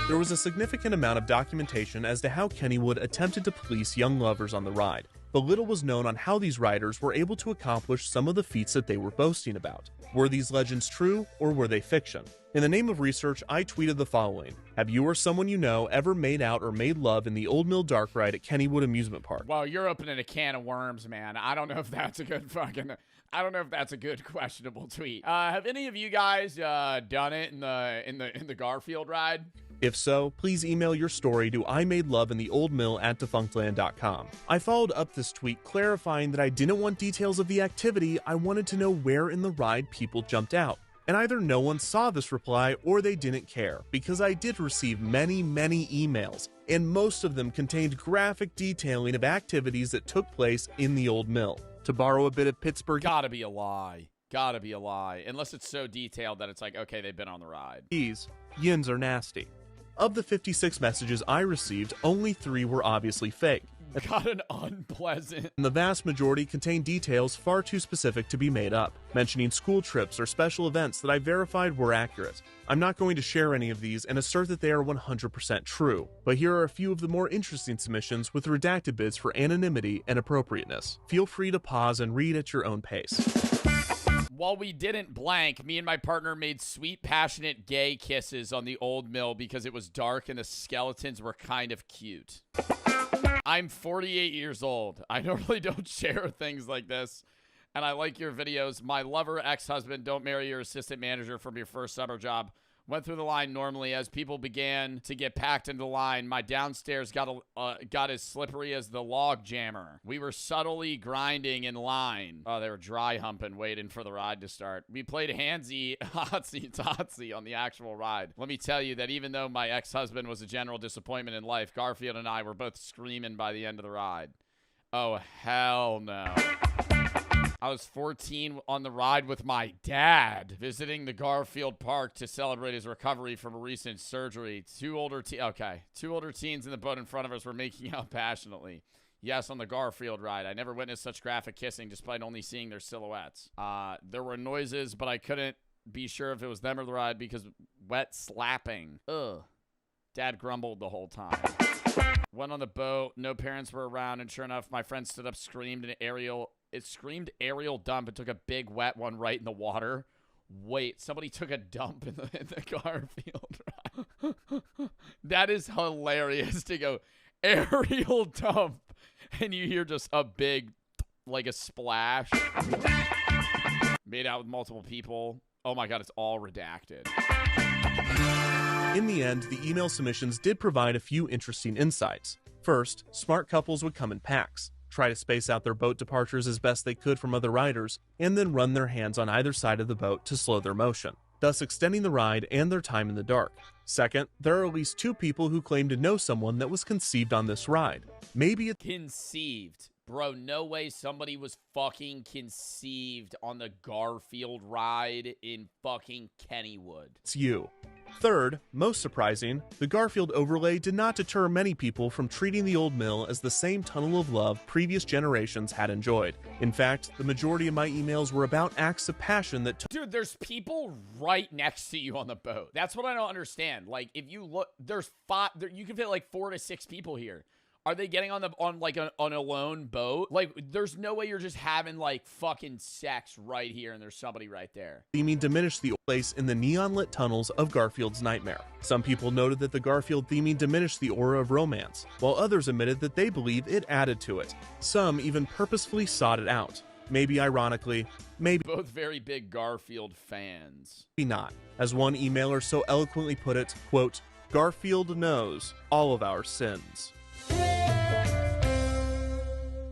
There was a significant amount of documentation as to how Kennywood attempted to police young lovers on the ride, but little was known on how these riders were able to accomplish some of the feats that they were boasting about. Were these legends true, or were they fiction? In the name of research, I tweeted the following. Have you or someone you know ever made out or made love in the Old Mill Dark Ride at Kennywood Amusement Park? Well, you're opening a can of worms, man. I don't know if that's a good questionable tweet. Have any of you guys done it in the Garfield ride? If so, please email your story to imadeloveintheoldmill@defunctland.com. I followed up this tweet clarifying that I didn't want details of the activity, I wanted to know where in the ride people jumped out. And either no one saw this reply or they didn't care, because I did receive many emails, and most of them contained graphic detailing of activities that took place in the old mill. To borrow a bit of Pittsburgh... Gotta be a lie. Unless it's so detailed that it's like, okay, they've been on the ride. These yins are nasty. Of the 56 messages I received, only 3 were obviously fake. Got an unpleasant. And the vast majority contained details far too specific to be made up, mentioning school trips or special events that I verified were accurate. I'm not going to share any of these and assert that they are 100% true, but here are a few of the more interesting submissions with redacted bits for anonymity and appropriateness. Feel free to pause and read at your own pace. While we didn't blank, me and my partner made sweet, passionate, gay kisses on the old mill because it was dark and the skeletons were kind of cute. I'm 48 years old. I normally don't share things like this, and I like your videos. My lover, ex-husband, don't marry your assistant manager from your first summer job. Went through the line normally. As people began to get packed into the line, my downstairs got as slippery as the log jammer. We were subtly grinding in line. Oh, they were dry humping, waiting for the ride to start. We played handsy, hotsy, totsy on the actual ride. Let me tell you that even though my ex-husband was a general disappointment in life, Garfield and I were both screaming by the end of the ride. Oh, hell no. I was 14 on the ride with my dad, visiting the Garfield Park to celebrate his recovery from a recent surgery. Two older teens in the boat in front of us were making out passionately. Yes, on the Garfield ride. I never witnessed such graphic kissing despite only seeing their silhouettes. There were noises, but I couldn't be sure if it was them or the ride because wet slapping. Ugh. Dad grumbled the whole time. Went on the boat. No parents were around, and sure enough, my friend stood up, screamed aerial dump and took a big wet one right in the water. Wait, somebody took a dump in the Garfield ride. That is hilarious to go aerial dump and you hear just a big, like a splash. Made out with multiple people. Oh my God, it's all redacted. In the end, the email submissions did provide a few interesting insights. First, smart couples would come in packs, try to space out their boat departures as best they could from other riders, and then run their hands on either side of the boat to slow their motion, thus extending the ride and their time in the dark. Second, there are at least 2 people who claim to know someone that was conceived on this ride. Maybe it's conceived. Bro, no way somebody was fucking conceived on the Garfield ride in fucking Kennywood. It's you. Third, most surprising, the Garfield overlay did not deter many people from treating the old mill as the same tunnel of love previous generations had enjoyed. In fact, the majority of my emails were about acts of passion that Dude, there's people right next to you on the boat. That's what I don't understand. Like, if you look, there's 5, you can fit like 4 to 6 people here. Are they getting on a lone boat? Like, there's no way you're just having like fucking sex right here and there's somebody right there. Theming diminished the place in the neon-lit tunnels of Garfield's Nightmare. Some people noted that the Garfield theming diminished the aura of romance, while others admitted that they believe it added to it. Some even purposefully sought it out. Maybe ironically, maybe both very big Garfield fans. Maybe not. As one emailer so eloquently put it, quote, Garfield knows all of our sins.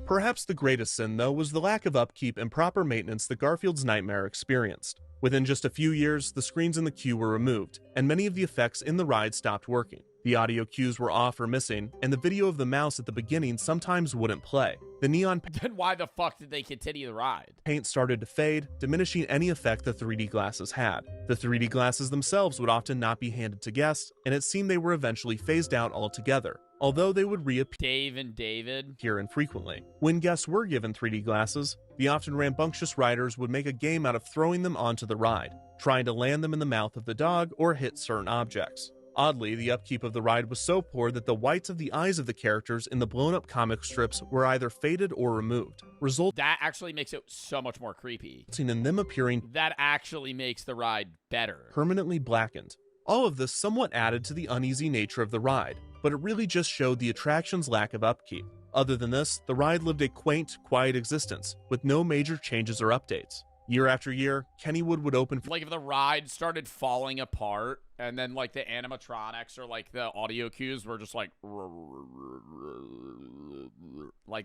Perhaps the greatest sin, though, was the lack of upkeep and proper maintenance that Garfield's Nightmare experienced. Within just a few years, the screens in the queue were removed, and many of the effects in the ride stopped working. The audio cues were off or missing, and the video of the mouse at the beginning sometimes wouldn't play. The neon Then why the fuck did they continue the ride? Paint started to fade, diminishing any effect the 3D glasses had. The 3D glasses themselves would often not be handed to guests, and it seemed they were eventually phased out altogether, although they would reappear Dave and David here infrequently. When guests were given 3D glasses, the often rambunctious riders would make a game out of throwing them onto the ride, trying to land them in the mouth of the dog or hit certain objects. Oddly, the upkeep of the ride was so poor that the whites of the eyes of the characters in the blown-up comic strips were either faded or removed, That actually makes it so much more creepy. In them appearing That actually makes the ride better. Permanently blackened. All of this somewhat added to the uneasy nature of the ride, but it really just showed the attraction's lack of upkeep. Other than this, the ride lived a quaint, quiet existence, with no major changes or updates. Year after year, Kennywood would open like if the ride started falling apart and then like the animatronics or like the audio cues were just like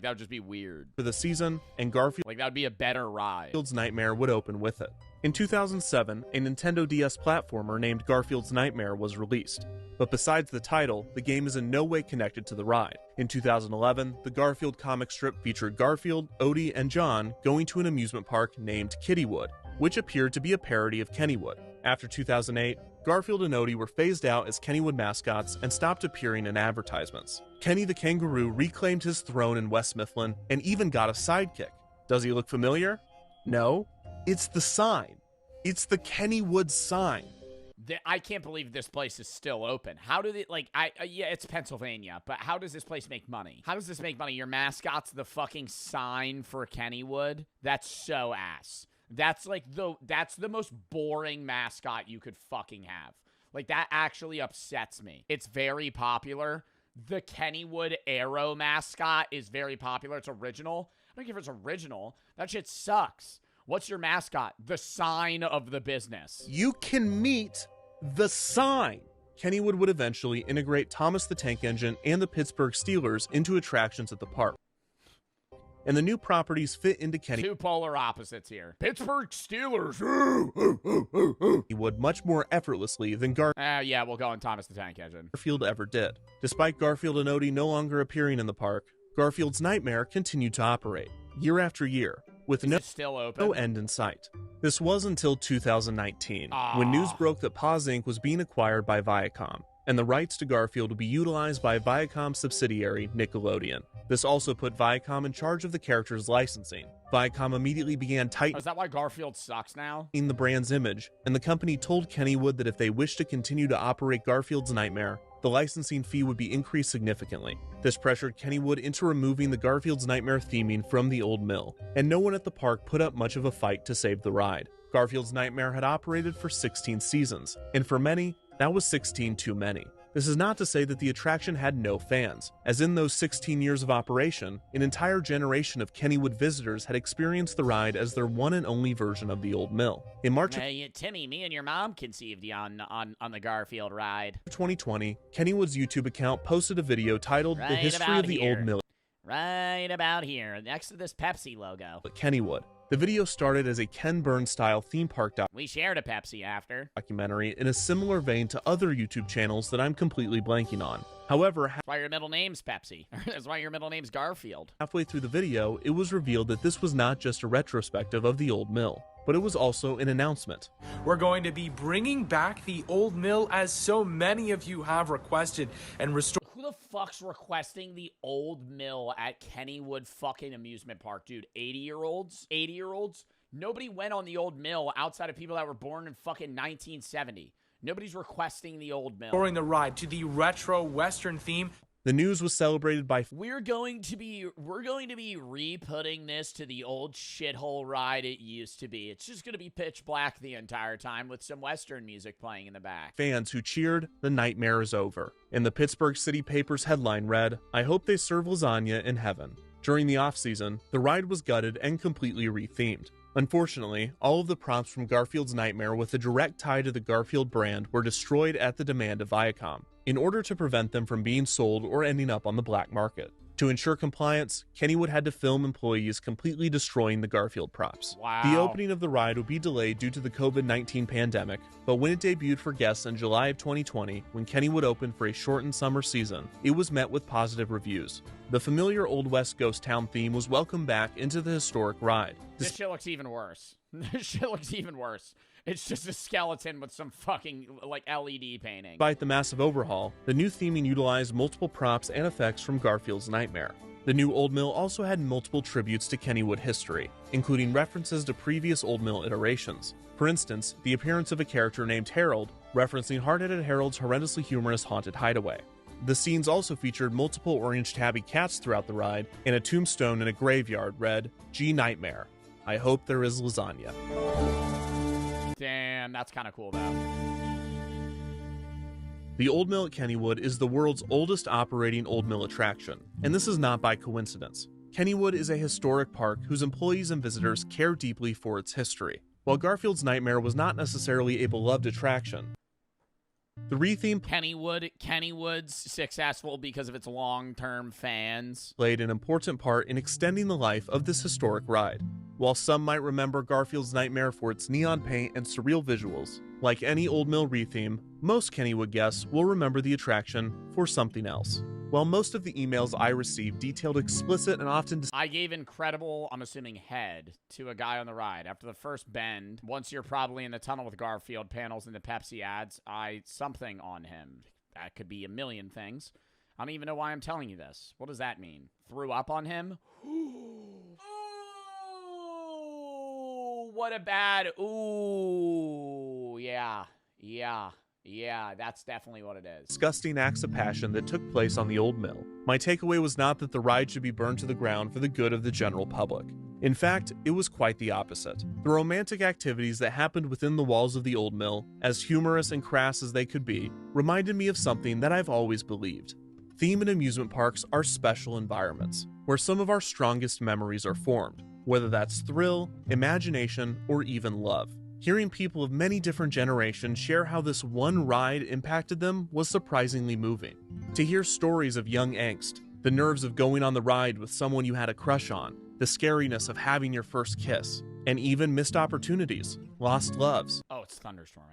that would just be weird for the season, and Garfield like that would be a better ride. Garfield's Nightmare would open with it. In 2007, a Nintendo DS platformer named Garfield's Nightmare was released. But besides the title, the game is in no way connected to the ride. In 2011, the Garfield comic strip featured Garfield, Odie, and John going to an amusement park named Kittywood, which appeared to be a parody of Kennywood. After 2008, Garfield and Odie were phased out as Kennywood mascots and stopped appearing in advertisements. Kenny the Kangaroo reclaimed his throne in West Mifflin and even got a sidekick. Does he look familiar? No. It's the sign. It's the Kennywood sign. I can't believe this place is still open. How do they, yeah, it's Pennsylvania, but how does this place make money? How does this make money? Your mascot's the fucking sign for Kennywood? That's so ass. That's the most boring mascot you could fucking have. Like, that actually upsets me. It's very popular. The Kennywood Arrow mascot is very popular. It's original. I don't care if it's original. That shit sucks. What's your mascot? The sign of the business. You can meet the sign. Kennywood would eventually integrate Thomas the Tank Engine and the Pittsburgh Steelers into attractions at the park. And the new properties fit into Two polar opposites here. Pittsburgh Steelers. Kennywood much more effortlessly than Yeah, we'll go on Thomas the Tank Engine. Garfield ever did. Despite Garfield and Odie no longer appearing in the park, Garfield's Nightmare continued to operate, year after year, with no end in sight. This was until 2019, when news broke that Paws Inc. was being acquired by Viacom, and the rights to Garfield would be utilized by Viacom's subsidiary, Nickelodeon. This also put Viacom in charge of the character's licensing. Viacom immediately began tightening Is that why Garfield sucks now? the brand's image, and the company told Kennywood that if they wished to continue to operate Garfield's Nightmare, the licensing fee would be increased significantly. This pressured Kennywood into removing the Garfield's Nightmare theming from the old mill, and no one at the park put up much of a fight to save the ride. Garfield's Nightmare had operated for 16 seasons, and for many, that was 16 too many. This is not to say that the attraction had no fans, as in those 16 years of operation, an entire generation of Kennywood visitors had experienced the ride as their one and only version of the old mill. In March of Timmy, me and your mom conceived you on the Garfield ride. 2020, Kennywood's YouTube account posted a video titled The History of the Old Mill Right about here, next to this Pepsi logo. at Kennywood. The video started as a Ken Burns-style theme park We shared a Pepsi after. documentary in a similar vein to other YouTube channels that I'm completely blanking on. However, That's why your middle name's Pepsi. That's why your middle name's Garfield. halfway through the video, it was revealed that this was not just a retrospective of the old mill, but it was also an announcement. We're going to be bringing back the old mill as so many of you have requested and restore. Who the fuck's requesting the old mill at Kennywood fucking amusement park, dude? 80-year-olds? 80-year-olds? Nobody went on the old mill outside of people that were born in fucking 1970. Nobody's requesting the old mill. Restoring the ride to the retro Western theme. The news was celebrated by We're going to be re-putting this to the old shithole ride it used to be. It's just going to be pitch black the entire time with some Western music playing in the back. fans who cheered, "The nightmare is over." And the Pittsburgh City Paper's headline read, "I hope they serve lasagna in heaven." During the off-season, the ride was gutted and completely re-themed. Unfortunately, all of the props from Garfield's Nightmare with a direct tie to the Garfield brand were destroyed at the demand of Viacom, in order to prevent them from being sold or ending up on the black market. To ensure compliance, Kennywood had to film employees completely destroying the Garfield props. Wow. The opening of the ride would be delayed due to the COVID-19 pandemic, but when it debuted for guests in July of 2020, when Kennywood opened for a shortened summer season, it was met with positive reviews. The familiar Old West ghost town theme was welcomed back into the historic ride. This shit looks even worse. This shit looks even worse. It's just a skeleton with some fucking, like, LED painting. Despite the massive overhaul, the new theming utilized multiple props and effects from Garfield's Nightmare. The new Old Mill also had multiple tributes to Kennywood history, including references to previous Old Mill iterations. For instance, the appearance of a character named Harold, referencing Hard-Headed Harold's horrendously humorous haunted hideaway. The scenes also featured multiple orange tabby cats throughout the ride, and a tombstone in a graveyard read, "G Nightmare. I hope there is lasagna." Damn, that's kind of cool, though. The Old Mill at Kennywood is the world's oldest operating Old Mill attraction, and this is not by coincidence. Kennywood is a historic park whose employees and visitors care deeply for its history. While Garfield's Nightmare was not necessarily a beloved attraction, the retheme Kennywood's successful because of its long-term fans. played an important part in extending the life of this historic ride. While some might remember Garfield's Nightmare for its neon paint and surreal visuals, like any Old Mill retheme, most Kennywood guests will remember the attraction for something else. While most of the emails I received detailed explicit and often I gave incredible, I'm assuming, head to a guy on the ride. After the first bend, once you're probably in the tunnel with Garfield panels and the Pepsi ads, something on him. That could be a million things. I don't even know why I'm telling you this. What does that mean? Threw up on him? Ooh, what a bad, ooh, yeah, that's definitely what it is. disgusting acts of passion that took place on the Old Mill. My takeaway was not that the ride should be burned to the ground for the good of the general public. In fact, it was quite the opposite. The romantic activities that happened within the walls of the Old Mill, as humorous and crass as they could be, reminded me of something that I've always believed. Theme and amusement parks are special environments, where some of our strongest memories are formed, whether that's thrill, imagination, or even love. Hearing people of many different generations share how this one ride impacted them was surprisingly moving. To hear stories of young angst, the nerves of going on the ride with someone you had a crush on, the scariness of having your first kiss, and even missed opportunities, lost loves. Oh, it's thunderstorming.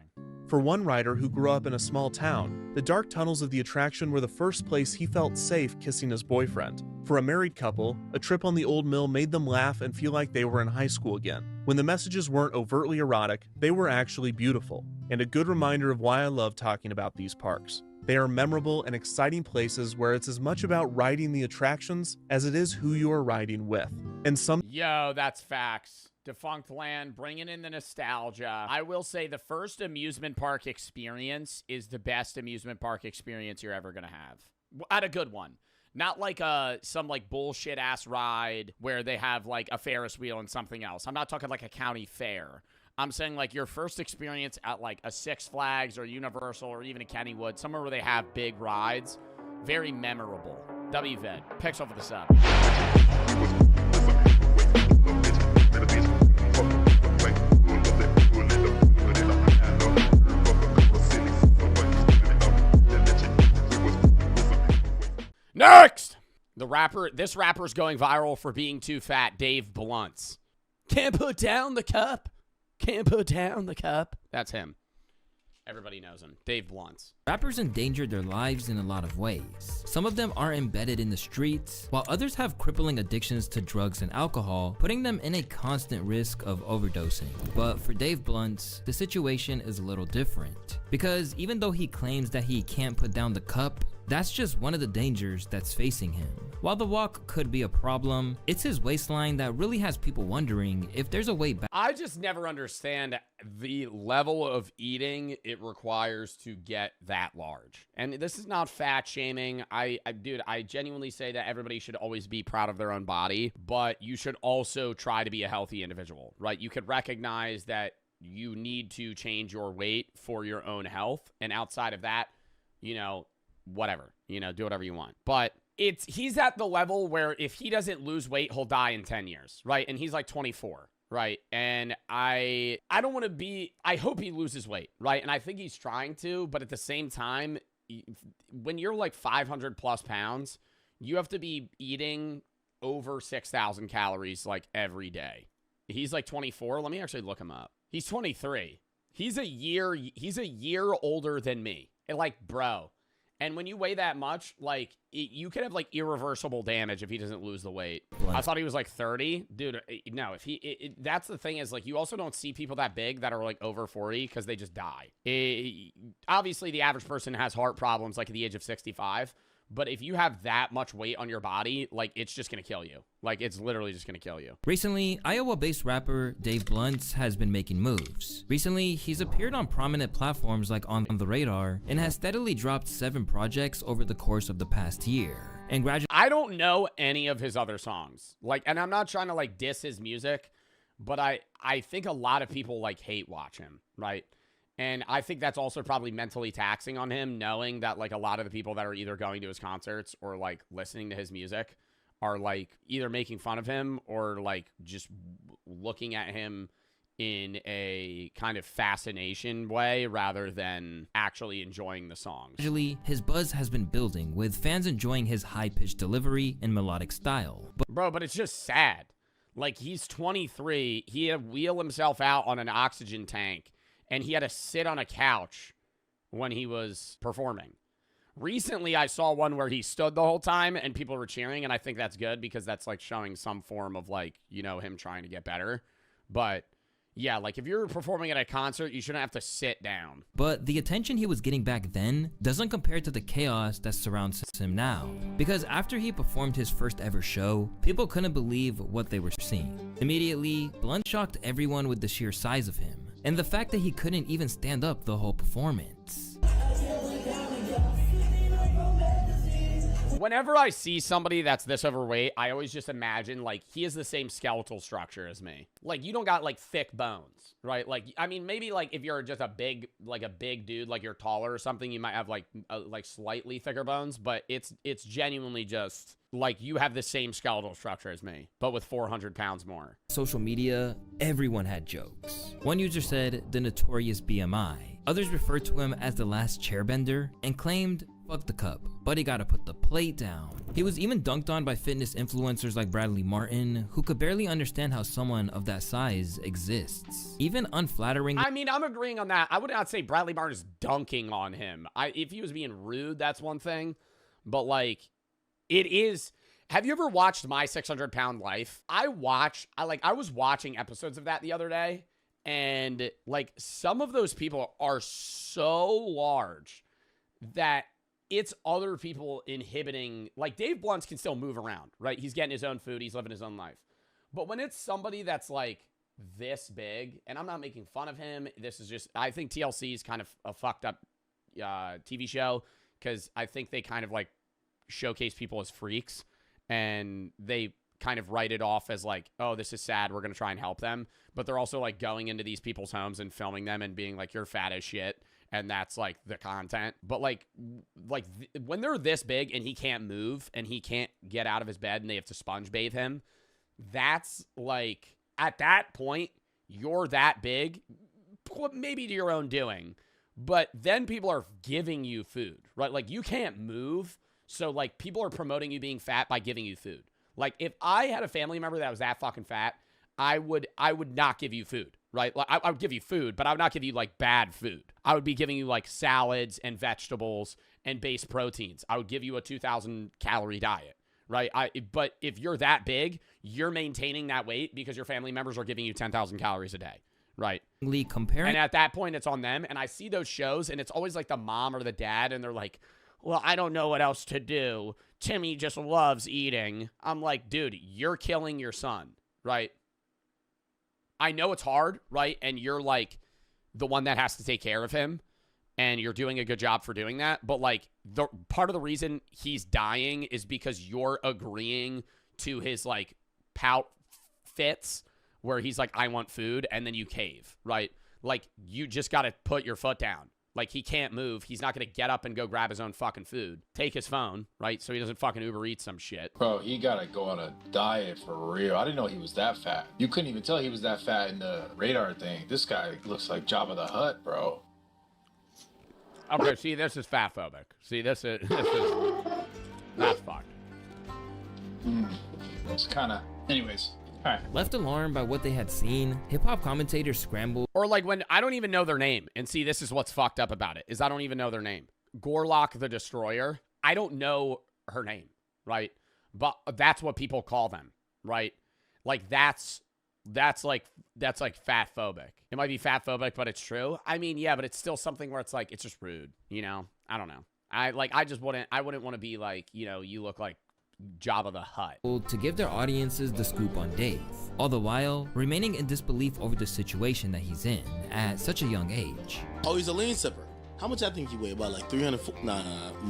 For one rider who grew up in a small town, the dark tunnels of the attraction were the first place he felt safe kissing his boyfriend. For a married couple, a trip on the old mill made them laugh and feel like they were in high school again. When the messages weren't overtly erotic, they were actually beautiful, and a good reminder of why I love talking about these parks. They are memorable and exciting places where it's as much about riding the attractions as it is who you are riding with. And Yo, that's facts. Defunct Land, bringing in the nostalgia. I will say the first amusement park experience is the best amusement park experience you're ever going to have. At a good one. Not like some like bullshit ass ride where they have like a Ferris wheel and something else. I'm not talking like a county fair. I'm saying like your first experience at like a Six Flags or Universal or even a Kennywood, somewhere where they have big rides. Very memorable. WVed, Pixel for the sub. Next! This rapper's going viral for being too fat, Dave Blunts. Can't put down the cup. Can't put down the cup. That's him. Everybody knows him. Dave Blunts. Rappers endanger their lives in a lot of ways. Some of them are embedded in the streets, while others have crippling addictions to drugs and alcohol, putting them in a constant risk of overdosing. But for Dave Blunts, the situation is a little different. Because even though he claims that he can't put down the cup, that's just one of the dangers that's facing him. While the walk could be a problem, it's his waistline that really has people wondering if there's a way back. I just never understand the level of eating it requires to get that large. And this is not fat shaming. Dude, I genuinely say that everybody should always be proud of their own body, but you should also try to be a healthy individual, right? You could recognize that you need to change your weight for your own health. And outside of that, whatever, do whatever you want. But he's at the level where if he doesn't lose weight, he'll die in 10 years, right? And he's like 24, right? And I don't want to be, I hope he loses weight, right? And I think he's trying to, but at the same time, when you're like 500 plus pounds, you have to be eating over 6,000 calories like every day. He's like 24. Let me actually look him up. He's 23. He's a year older than me. And like, bro. And when you weigh that much, like, you could have, like, irreversible damage if he doesn't lose the weight. I thought he was, like, 30. Dude, no, if that's the thing is, like, you also don't see people that big that are, like, over 40 because they just die. Obviously, the average person has heart problems, like, at the age of 65. But if you have that much weight on your body, like, it's just going to kill you. Like, it's literally just going to kill you. Recently, Iowa-based rapper Dave Blunts has been making moves. Recently, he's appeared on prominent platforms like On the Radar and has steadily dropped 7 projects over the course of the past year. And I don't know any of his other songs. Like, and I'm not trying to, like, diss his music, but I think a lot of people, like, hate watch him, right? And I think that's also probably mentally taxing on him, knowing that, like, a lot of the people that are either going to his concerts or, like, listening to his music are, like, either making fun of him or, like, just looking at him in a kind of fascination way rather than actually enjoying the songs. Gradually, his buzz has been building, with fans enjoying his high-pitched delivery and melodic style. But it's just sad. Like, he's 23. He had to wheel himself out on an oxygen tank. And he had to sit on a couch when he was performing. Recently, I saw one where he stood the whole time and people were cheering, and I think that's good because that's, like, showing some form of, like, him trying to get better. But, yeah, like, if you're performing at a concert, you shouldn't have to sit down. But the attention he was getting back then doesn't compare to the chaos that surrounds him now. Because after he performed his first ever show, people couldn't believe what they were seeing. Immediately, Blunt shocked everyone with the sheer size of him. And the fact that he couldn't even stand up the whole performance. Whenever I see somebody that's this overweight, I always just imagine, like, he has the same skeletal structure as me. Like, you don't got, like, thick bones, right? Like, I mean, maybe, like, if you're just a big dude, like, you're taller or something, you might have, like, slightly thicker bones, but it's genuinely just, like, you have the same skeletal structure as me, but with 400 pounds more. Social media, everyone had jokes. One user said the notorious BMI. Others referred to him as the last chairbender and claimed, fuck the cup, but he gotta put the plate down. He was even dunked on by fitness influencers like Bradley Martin, who could barely understand how someone of that size exists. Even unflattering. I mean, I'm agreeing on that. I would not say Bradley Martin is dunking on him. If he was being rude, that's one thing. But, like, it is. Have you ever watched My 600 Pound Life? I was watching episodes of that the other day, and, like, some of those people are so large that it's other people inhibiting. Like, Dave Blunt's can still move around, right? He's getting his own food. He's living his own life. But when it's somebody that's, like, this big, and I'm not making fun of him. This is just, I think TLC is kind of a fucked up TV show, because I think they kind of, like, showcase people as freaks, and they kind of write it off as, like, oh, this is sad, we're going to try and help them. But they're also, like, going into these people's homes and filming them and being like, you're fat as shit. And that's, like, the content. But, when they're this big and he can't move and he can't get out of his bed and they have to sponge bathe him, that's, like, at that point, you're that big, maybe to your own doing. But then people are giving you food, right? Like, you can't move. So, like, people are promoting you being fat by giving you food. Like, if I had a family member that was that fucking fat, I would not give you food. Right? Like, I would give you food, but I would not give you, like, bad food. I would be giving you, like, salads and vegetables and base proteins. I would give you a 2,000 calorie diet, right? But if you're that big, you're maintaining that weight because your family members are giving you 10,000 calories a day, right? Comparing. And at that point, it's on them. And I see those shows, and it's always, like, the mom or the dad, and they're like, well, I don't know what else to do. Timmy just loves eating. I'm like, dude, you're killing your son, right? I know it's hard, right? And you're, like, the one that has to take care of him, and you're doing a good job for doing that. But, like, the part of the reason he's dying is because you're agreeing to his, like, pout fits where he's like, I want food, and then you cave, right? Like, you just got to put your foot down. Like, he can't move. He's not going to get up and go grab his own fucking food. Take his phone, right? So he doesn't fucking Uber Eats some shit. Bro, he got to go on a diet for real. I didn't know he was that fat. You couldn't even tell he was that fat in the radar thing. This guy looks like Jabba the Hutt, bro. Okay, see, this is fat phobic. See, this is that's fucked. It's kind of, anyways. All right. Left alarmed by what they had seen, hip-hop commentators scrambled. Or, like, when I don't even know their name. And see, this is what's fucked up about it, is I don't even know their name. Gorlock the Destroyer. I don't know her name, right? But that's what people call them, right? Like, that's like fat phobic. It might be fat phobic, but it's true. I mean, yeah, but it's still something where it's like, it's just rude, you know? I don't know. I wouldn't want to be like, you know, you look like Jabba the Hutt. To give their audiences the scoop on Dave, all the while remaining in disbelief over the situation that he's in at such a young age. Oh, he's a lean sipper. How much I think he weighed? About like 300? Nah.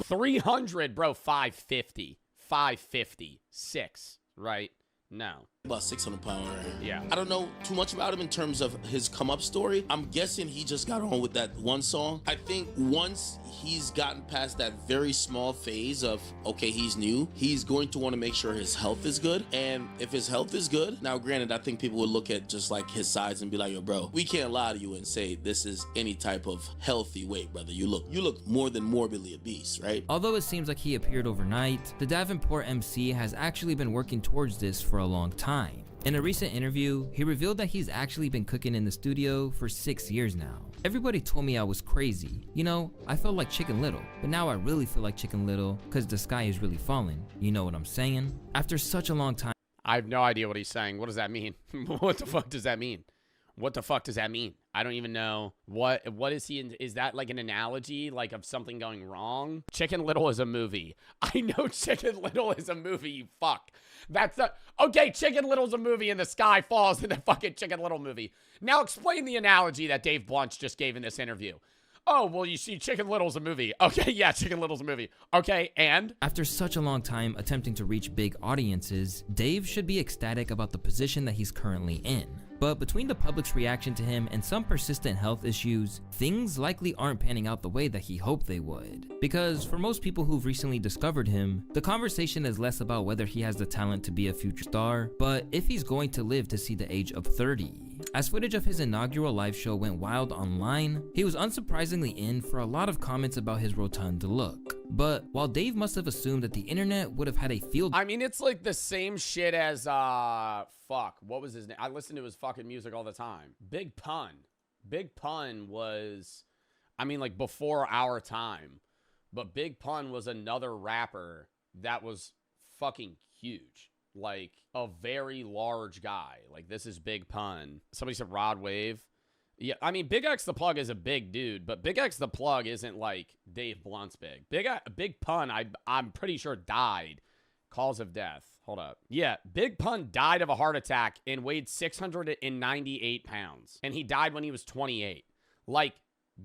300, bro. 550. 556, right? No. About 600 pounds. Yeah. I don't know too much about him in terms of his come up story. I'm guessing he just got on with that one song. I think once he's gotten past that very small phase of, okay, he's new, he's going to want to make sure his health is good. And if his health is good, now granted, I think people would look at just like his size and be like, yo, bro, we can't lie to you and say this is any type of healthy weight, brother. You look more than morbidly obese, right? Although it seems like he appeared overnight, the Davenport MC has actually been working towards this for a long time. In a recent interview, he revealed that he's actually been cooking in the studio for 6 years now. Everybody told me I was crazy. You know, I felt like Chicken Little, but now I really feel like Chicken Little because the sky is really falling. You know what I'm saying? After such a long time. I have no idea what he's saying. What does that mean? What the fuck does that mean? What the fuck does that mean? I don't even know. What is he in? Is that like an analogy, like of something going wrong? Chicken Little is a movie. I know Chicken Little is a movie, you fuck. That's the, okay, Chicken Little's a movie and the sky falls in the fucking Chicken Little movie. Now explain the analogy that Dave Blunt just gave in this interview. Oh, well, you see Chicken Little's a movie. Okay, yeah, Chicken Little's a movie. Okay, and? After such a long time attempting to reach big audiences, Dave should be ecstatic about the position that he's currently in. But between the public's reaction to him and some persistent health issues, things likely aren't panning out the way that he hoped they would. Because for most people who've recently discovered him, the conversation is less about whether he has the talent to be a future star, but if he's going to live to see the age of 30. As footage of his inaugural live show went wild online, he was unsurprisingly in for a lot of comments about his rotund look. But while Dave must have assumed that the internet would have had a field— I mean, it's like the same shit as, fuck, what was his name? I listen to his fucking music all the time. Big Pun. Big Pun was, I mean, like, before our time. But Big Pun was another rapper that was fucking huge. Like, a very large guy. Like, this is Big Pun. Somebody said Rod Wave. Yeah, I mean, Big X the Plug is a big dude, but Big X the Plug isn't like Dave Blunt's big. Big Pun, I'm pretty sure died. Cause of death. Hold up. Yeah, Big Pun died of a heart attack and weighed 698 pounds. And he died when he was 28. Like,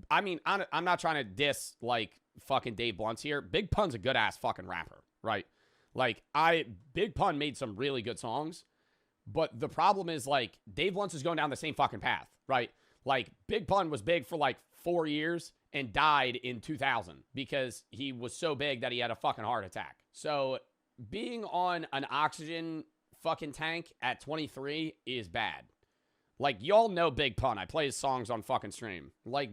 I mean, I'm not trying to diss, like, fucking Dave Blunt's here. Big Pun's a good-ass fucking rapper, right? Like, Big Pun made some really good songs, but the problem is, like, Dave Blunt's is going down the same fucking path, right? Like, Big Pun was big for, like, 4 years and died in 2000 because he was so big that he had a fucking heart attack. So, being on an oxygen fucking tank at 23 is bad. Like, y'all know Big Pun. I play his songs on fucking stream. Like,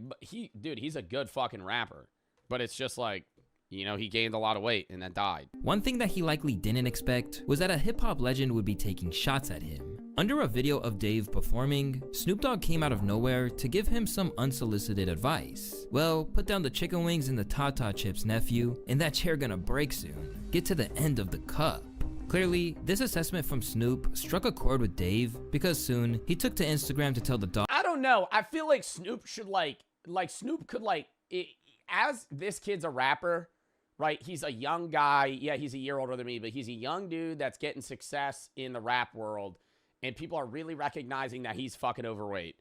dude, he's a good fucking rapper. But it's just like, you know, he gained a lot of weight and then died. One thing that he likely didn't expect was that a hip-hop legend would be taking shots at him. Under a video of Dave performing, Snoop Dogg came out of nowhere to give him some unsolicited advice. Well, put down the chicken wings and the Tata chips, nephew, and that chair gonna break soon. Get to the end of the cup. Clearly, this assessment from Snoop struck a chord with Dave because soon he took to Instagram to tell the dog— I don't know. I feel like Snoop should like Snoop could as this kid's a rapper, right? He's a young guy. Yeah, he's a year older than me, but he's a young dude that's getting success in the rap world. And people are really recognizing that he's fucking overweight.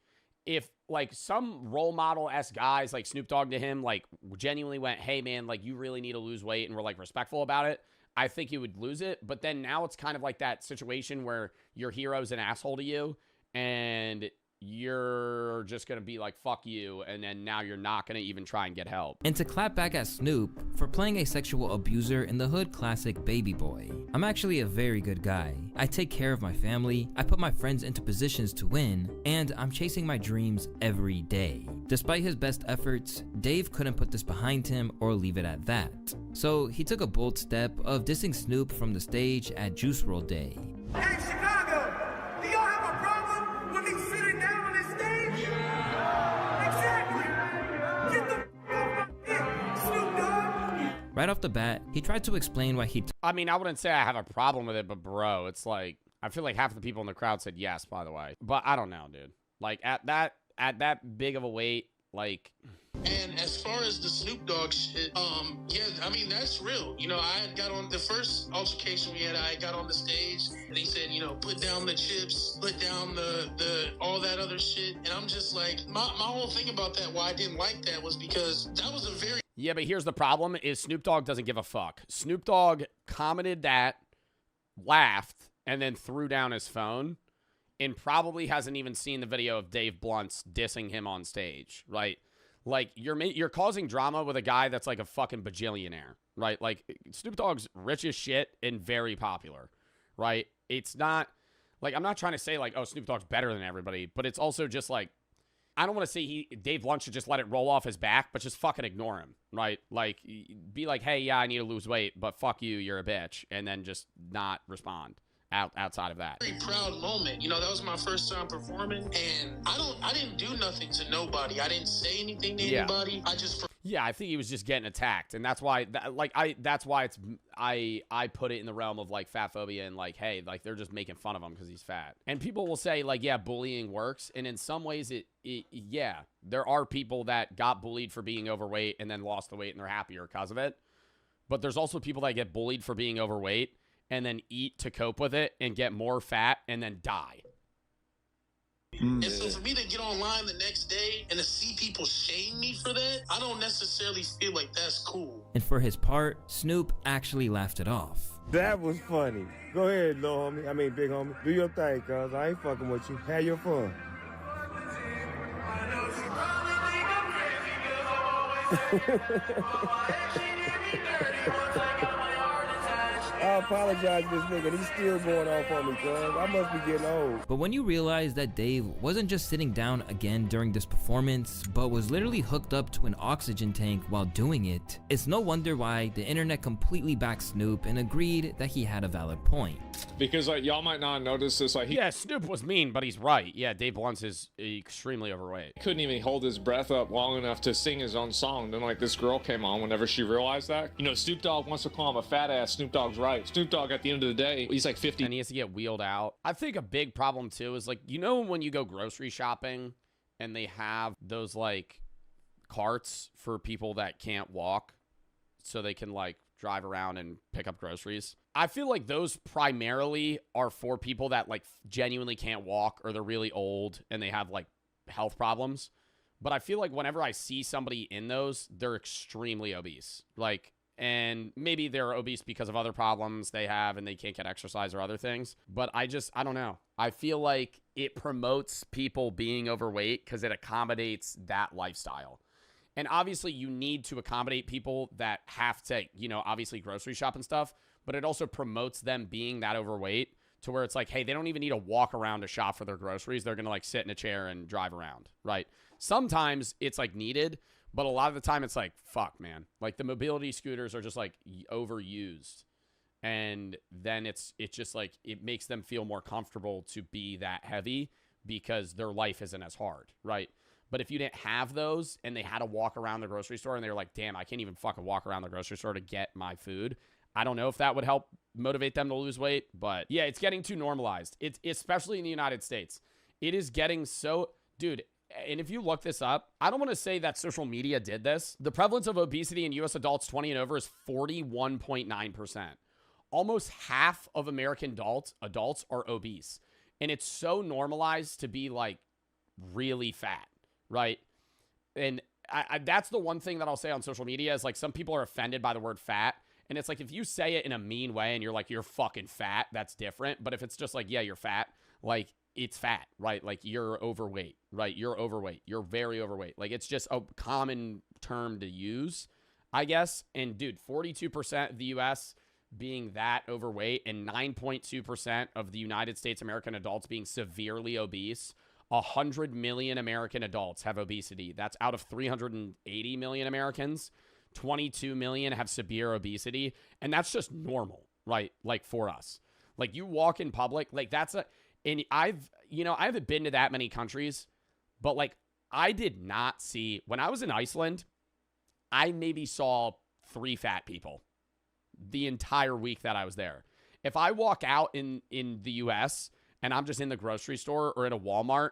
If, like, some role model-esque guys, like Snoop Dogg to him, like, genuinely went, hey, man, like, you really need to lose weight, and were, like, respectful about it, I think he would lose it. But then now it's kind of like that situation where your hero's an asshole to you, and you're just gonna be like, fuck you, and then now you're not gonna even try and get help. And to clap back at Snoop for playing a sexual abuser in the hood classic Baby Boy. I'm actually a very good guy. I take care of my family, I put my friends into positions to win, and I'm chasing my dreams every day. Despite his best efforts, Dave couldn't put this behind him or leave it at that. So he took a bold step of dissing Snoop from the stage at Juice WRLD Day. Hey, Chicago, do y'all have a problem with me sitting down on this stage? Exactly. Get the off my dick, Snoop Dogg. Right off the bat, he tried to explain why I mean, I wouldn't say I have a problem with it, but bro, it's like, I feel like half the people in the crowd said yes, by the way. But I don't know, dude. Like, at that big of a weight, like... And as far as the Snoop Dogg shit, yeah, I mean, that's real. You know, I had got on the first altercation we had, I got on the stage and he said, you know, put down the chips, put down the all that other shit. And I'm just like, my whole thing about that, why I didn't like that was because that was a very... Yeah, but here's the problem is Snoop Dogg doesn't give a fuck. Snoop Dogg commented that, laughed, and then threw down his phone and probably hasn't even seen the video of Dave Blunt's dissing him on stage, right? Like, you're causing drama with a guy that's like a fucking bajillionaire, right? Like, Snoop Dogg's rich as shit and very popular, right? It's not, like, I'm not trying to say, like, oh, Snoop Dogg's better than everybody, but it's also just, like, I don't want to say Dave Blunt should just let it roll off his back, but just fucking ignore him, right? Like, be like, hey, yeah, I need to lose weight, but fuck you, you're a bitch, and then just not respond. Outside of that, very proud moment. You know, that was my first time performing, and I didn't do nothing to nobody. I didn't say anything to anybody. I think he was just getting attacked, and that's why I put it in the realm of like fat phobia and like, hey, like they're just making fun of him because he's fat. And people will say like, yeah, bullying works, and in some ways yeah, there are people that got bullied for being overweight and then lost the weight and they're happier because of it. But there's also people that get bullied for being overweight and then eat to cope with it and get more fat and then die. And so for me to get online the next day and to see people shame me for that, I don't necessarily feel like that's cool. And for his part, Snoop actually laughed it off. That was funny. Go ahead, little homie. I mean, big homie. Do your thing, cuz. I ain't fucking with you. Have your fun. I apologize to this nigga. He's still going off on me, cuz. I must be getting old. But when you realize that Dave wasn't just sitting down again during this performance, but was literally hooked up to an oxygen tank while doing it, it's no wonder why the internet completely backed Snoop and agreed that he had a valid point. Because like y'all might not notice this, like yeah, Snoop was mean, but he's right. Yeah, Dave Blunt's is extremely overweight. He couldn't even hold his breath up long enough to sing his own song. Then like this girl came on whenever she realized that. You know, Snoop Dogg wants to call him a fat ass. Snoop Dogg's right. Snoop Dogg at the end of the day, he's like 50. And he has to get wheeled out. I think a big problem too is like, you know, when you go grocery shopping and they have those like carts for people that can't walk so they can like drive around and pick up groceries. I feel like those primarily are for people that like genuinely can't walk or they're really old and they have like health problems. But I feel like whenever I see somebody in those, they're extremely obese. Like, and maybe they're obese because of other problems they have and they can't get exercise or other things. But I don't know. I feel like it promotes people being overweight because it accommodates that lifestyle. And obviously you need to accommodate people that have to, you know, obviously grocery shop and stuff, but it also promotes them being that overweight to where it's like, hey, they don't even need to walk around to shop for their groceries. They're going to like sit in a chair and drive around, right? Sometimes it's like needed, but a lot of the time it's like, fuck, man. Like the mobility scooters are just like overused. And then it's just like, it makes them feel more comfortable to be that heavy because their life isn't as hard, right? But if you didn't have those and they had to walk around the grocery store and they were like, damn, I can't even fucking walk around the grocery store to get my food. I don't know if that would help motivate them to lose weight, but yeah, it's getting too normalized. It's especially in the United States. It is getting so, dude, and if you look this up, I don't want to say that social media did this. The prevalence of obesity in US adults 20 and over is 41.9%. Almost half of American adults are obese. And it's so normalized to be like really fat. Right. And that's the one thing that I'll say on social media is like some people are offended by the word fat. And it's like if you say it in a mean way and you're like, you're fucking fat, that's different. But if it's just like, yeah, you're fat, like it's fat, right? Like you're overweight, right? You're overweight. You're very overweight. Like it's just a common term to use, I guess. And dude, 42% of the US being that overweight and 9.2% of the United States American adults being severely obese. 100 million American adults have obesity. That's out of 380 million Americans. 22 million have severe obesity. And that's just normal, right? Like for us. Like you walk in public, like and I haven't been to that many countries, but like I did not see, when I was in Iceland, I maybe saw 3 fat people the entire week that I was there. If I walk out in the US and I'm just in the grocery store or at a Walmart,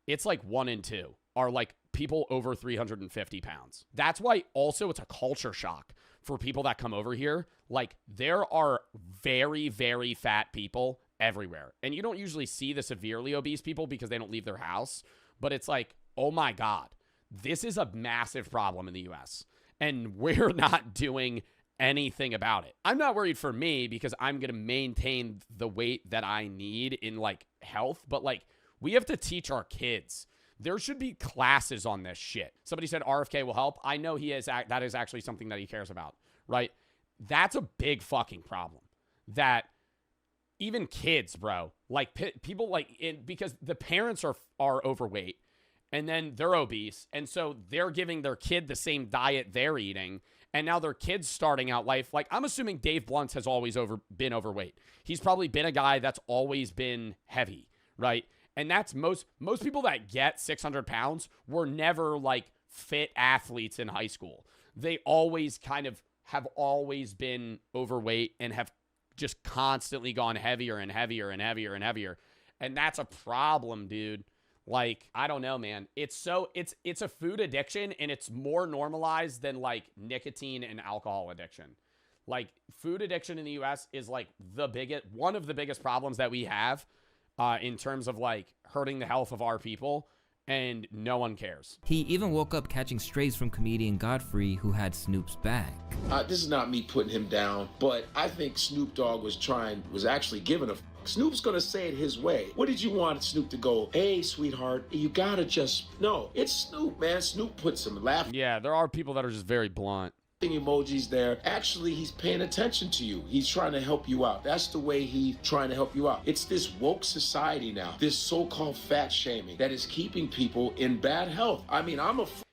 it's like 1 in 2 are like people over 350 pounds. That's why also it's a culture shock for people that come over here. Like there are very, very fat people everywhere. And you don't usually see the severely obese people because they don't leave their house. But it's like, oh my God, this is a massive problem in the US. And we're not doing anything about it. I'm not worried for me because I'm going to maintain the weight that I need in like health, but like we have to teach our kids. There should be classes on this shit. Somebody said RFK will help. I know that is actually something that he cares about, right? That's a big fucking problem that even kids, bro, like people like it because the parents are overweight and then they're obese. And so they're giving their kid the same diet they're eating. And now their kids starting out life. Like, I'm assuming Dave Blunt has always been overweight. He's probably been a guy that's always been heavy, right? And that's most people that get 600 pounds were never like fit athletes in high school. They always have always been overweight and have just constantly gone heavier and heavier and heavier and heavier. And that's a problem, dude. Like, I don't know, man. It's a food addiction and it's more normalized than like nicotine and alcohol addiction. Like food addiction in the US is like one of the biggest problems that we have. in terms of like hurting the health of our people, and no one cares. He even woke up catching strays from comedian Godfrey, who had Snoop's back. This is not me putting him down, but I think Snoop Dogg was actually giving a Snoop's gonna say it his way. What did you want Snoop to go, hey, sweetheart, you gotta just... No, it's Snoop, man. Snoop put some laughing Yeah, there are people that are just very blunt. emojis there. Actually, he's paying attention to you. He's trying to help you out. That's the way he's trying to help you out. It's this woke society now, this so-called fat shaming that is keeping people in bad health. I mean,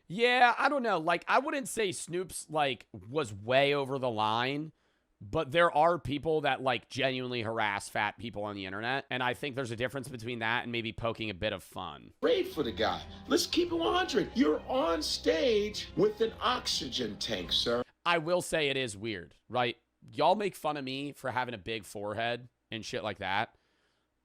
Yeah, I don't know. Like, I wouldn't say Snoop's, like, was way over the line, but there are people that, like, genuinely harass fat people on the internet, and I think there's a difference between that and maybe poking a bit of fun. afraid for the guy. Let's keep it 100. You're on stage with an oxygen tank, sir. I will say it is weird, right? Y'all make fun of me for having a big forehead and shit like that,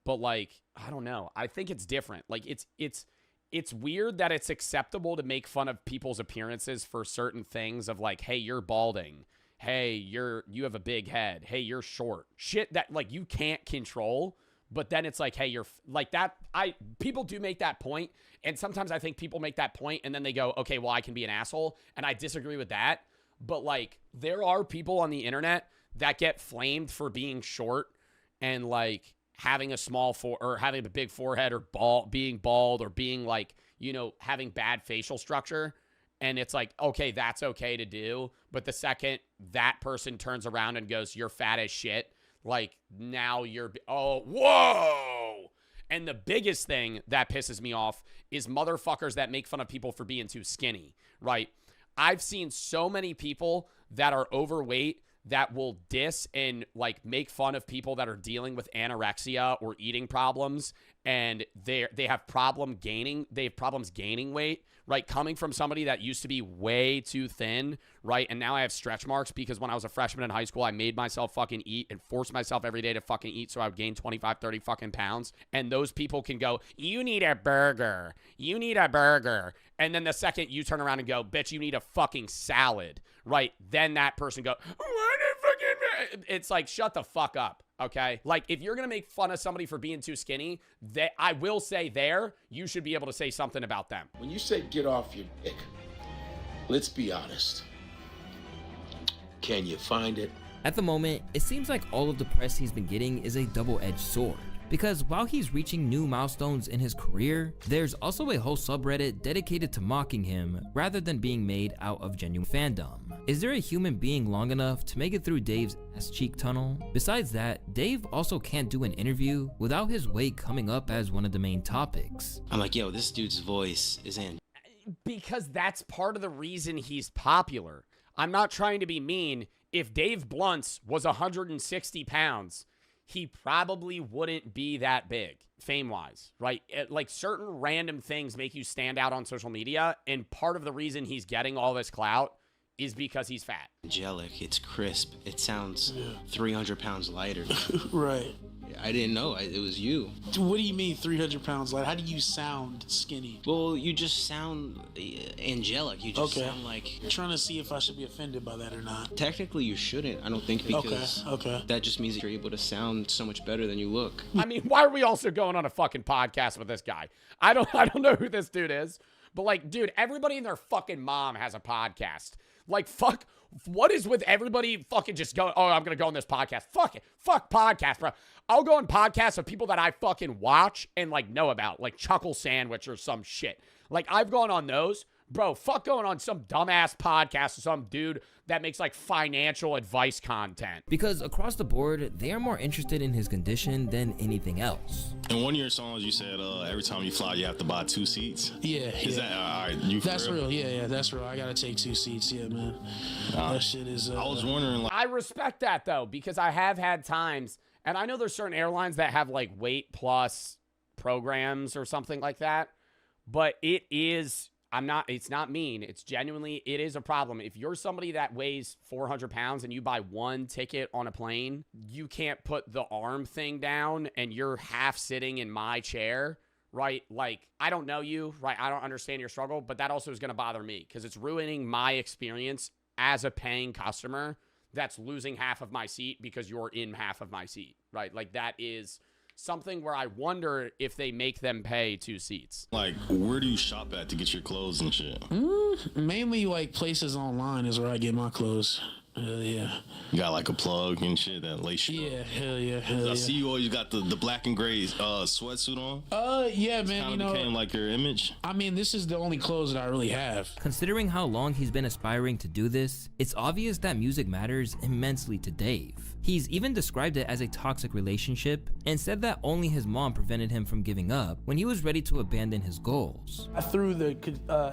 but, like, I don't know. I think it's different. Like, it's weird that it's acceptable to make fun of people's appearances for certain things of like, hey, you're balding. Hey, you have a big head. Hey, you're short. Shit that like you can't control, but then it's like, hey, you're like that. People do make that point, and sometimes I think people make that point and then they go, okay, well, I can be an asshole, and I disagree with that. But like there are people on the internet that get flamed for being short and like having a or having a big forehead or being bald or being like, you know, having bad facial structure. And it's like, okay, that's okay to do. But the second that person turns around and goes, you're fat as shit, like now whoa. And the biggest thing that pisses me off is motherfuckers that make fun of people for being too skinny, right? I've seen so many people that are overweight that will diss and like make fun of people that are dealing with anorexia or eating problems, and they have problems gaining weight, right? Coming from somebody that used to be way too thin, right? And now I have stretch marks because when I was a freshman in high school, I made myself fucking eat and forced myself every day to fucking eat so I would gain 25, 30 fucking pounds. And those people can go, you need a burger. You need a burger. And then the second you turn around and go, bitch, you need a fucking salad, right? Then that person go, it's like, shut the fuck up, okay? Like, if you're going to make fun of somebody for being too skinny, I will say you should be able to say something about them. When you say get off your dick, let's be honest. Can you find it? At the moment, it seems like all of the press he's been getting is a double-edged sword. Because while he's reaching new milestones in his career, there's also a whole subreddit dedicated to mocking him rather than being made out of genuine fandom. Is there a human being long enough to make it through Dave's ass cheek tunnel? Besides that, Dave also can't do an interview without his weight coming up as one of the main topics. I'm like, yo, this dude's voice is in. Because that's part of the reason he's popular. I'm not trying to be mean. If Dave Bluntz was 160 pounds, he probably wouldn't be that big, fame-wise, right? Like, certain random things make you stand out on social media, and part of the reason he's getting all this clout is because he's fat. Angelic, it's crisp. It sounds 300 pounds lighter. Right. I didn't know it was you. What do you mean 300 pounds lighter? How do you sound skinny? Well, you just sound angelic. You just sound like... I'm trying to see if I should be offended by that or not. Technically, you shouldn't, I don't think, because that just means that you're able to sound so much better than you look. I mean, why are we also going on a fucking podcast with this guy? I don't know who this dude is, but like, dude, everybody and their fucking mom has a podcast. Like, fuck, what is with everybody fucking just going, oh, I'm going to go on this podcast. Fuck it. Fuck podcast, bro. I'll go on podcasts of people that I fucking watch and, like, know about, like Chuckle Sandwich or some shit. Like, I've gone on those. Bro, fuck going on some dumbass podcast with some dude that makes, like, financial advice content. Because across the board, they are more interested in his condition than anything else. In one of your songs, you said every time you fly, you have to buy 2 seats. Yeah. Is that all right? That's real. Yeah, that's real. I gotta take 2 seats. Yeah, man. That shit is. I was wondering. Like, I respect that though, because I have had times, and I know there's certain airlines that have like weight plus programs or something like that, but it is. It's not mean. It's genuinely, it is a problem. If you're somebody that weighs 400 pounds and you buy one ticket on a plane, you can't put the arm thing down and you're half sitting in my chair, right? Like, I don't know you, right? I don't understand your struggle, but that also is going to bother me because it's ruining my experience as a paying customer that's losing half of my seat because you're in half of my seat, right? Like, that is something where I wonder if they make them pay 2 seats. Like, where do you shop at to get your clothes and shit? Mainly like places online is where I get my clothes. Hell yeah. You got like a plug and shit that lace you. Yeah, hell yeah, I see you always got the black and gray sweatsuit on. Yeah, man. Kind of became like your image. I mean, this is the only clothes that I really have. Considering how long he's been aspiring to do this, it's obvious that music matters immensely to Dave. He's even described it as a toxic relationship and said that only his mom prevented him from giving up when he was ready to abandon his goals. I threw the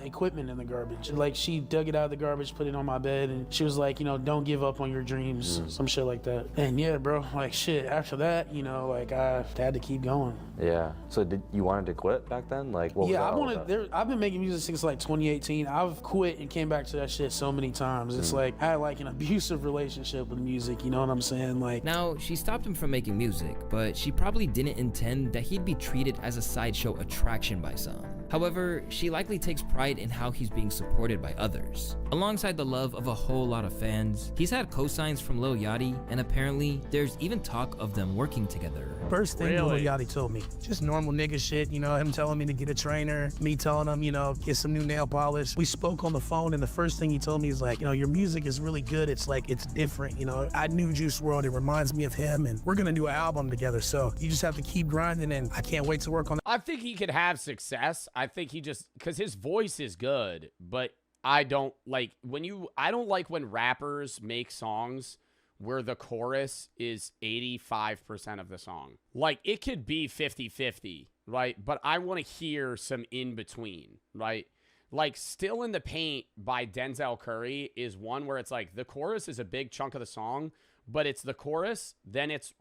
equipment in the garbage. Like, she dug it out of the garbage, put it on my bed, and she was like, don't give up on your dreams, some shit like that. And yeah, bro, like shit, after that, like I had to keep going. Yeah. So did you wanted to quit back then? Like, what was that I've been making music since like 2018. I've quit and came back to that shit so many times. It's like I had like an abusive relationship with music, you know what I'm saying? Like, now, she stopped him from making music, but she probably didn't intend that he'd be treated as a sideshow attraction by some. However, she likely takes pride in how he's being supported by others. Alongside the love of a whole lot of fans, he's had cosigns from Lil Yachty, and apparently there's even talk of them working together. First thing Lil Yachty told me, just normal nigga shit, him telling me to get a trainer, me telling him, get some new nail polish. We spoke on the phone, and the first thing he told me is like, your music is really good. It's like, it's different, I knew Juice WRLD, it reminds me of him, and we're gonna do an album together, so you just have to keep grinding, and I can't wait to work on it. I think he could have success. I think he just, because his voice is good, but I don't like when rappers make songs where the chorus is 85% of the song. Like, it could be 50-50, right? But I want to hear some in between, right? Like, Still in the Paint by Denzel Curry is one where it's like the chorus is a big chunk of the song, but it's the chorus, then it's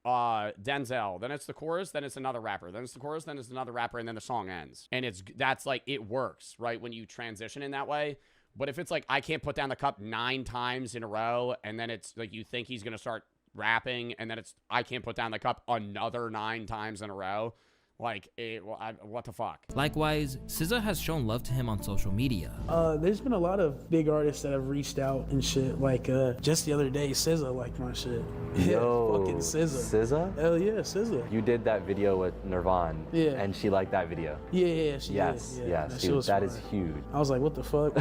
Denzel, then it's the chorus, then it's another rapper, then it's the chorus, then it's another rapper, and then the song ends. And that's like, it works, right, when you transition in that way. But if it's like, I can't put down the cup 9 times in a row, and then it's like, you think he's gonna start rapping, and then it's, I can't put down the cup another 9 times in a row, like, what the fuck? Likewise, SZA has shown love to him on social media. There's been a lot of big artists that have reached out and shit. Like, just the other day, SZA liked my shit. Yo, fucking SZA. SZA? Hell yeah, SZA. You did that video with Nirvana. Yeah. And she liked that video. Yeah, she yes, did. Yeah, yes, dude, that is huge. I was like, what the fuck?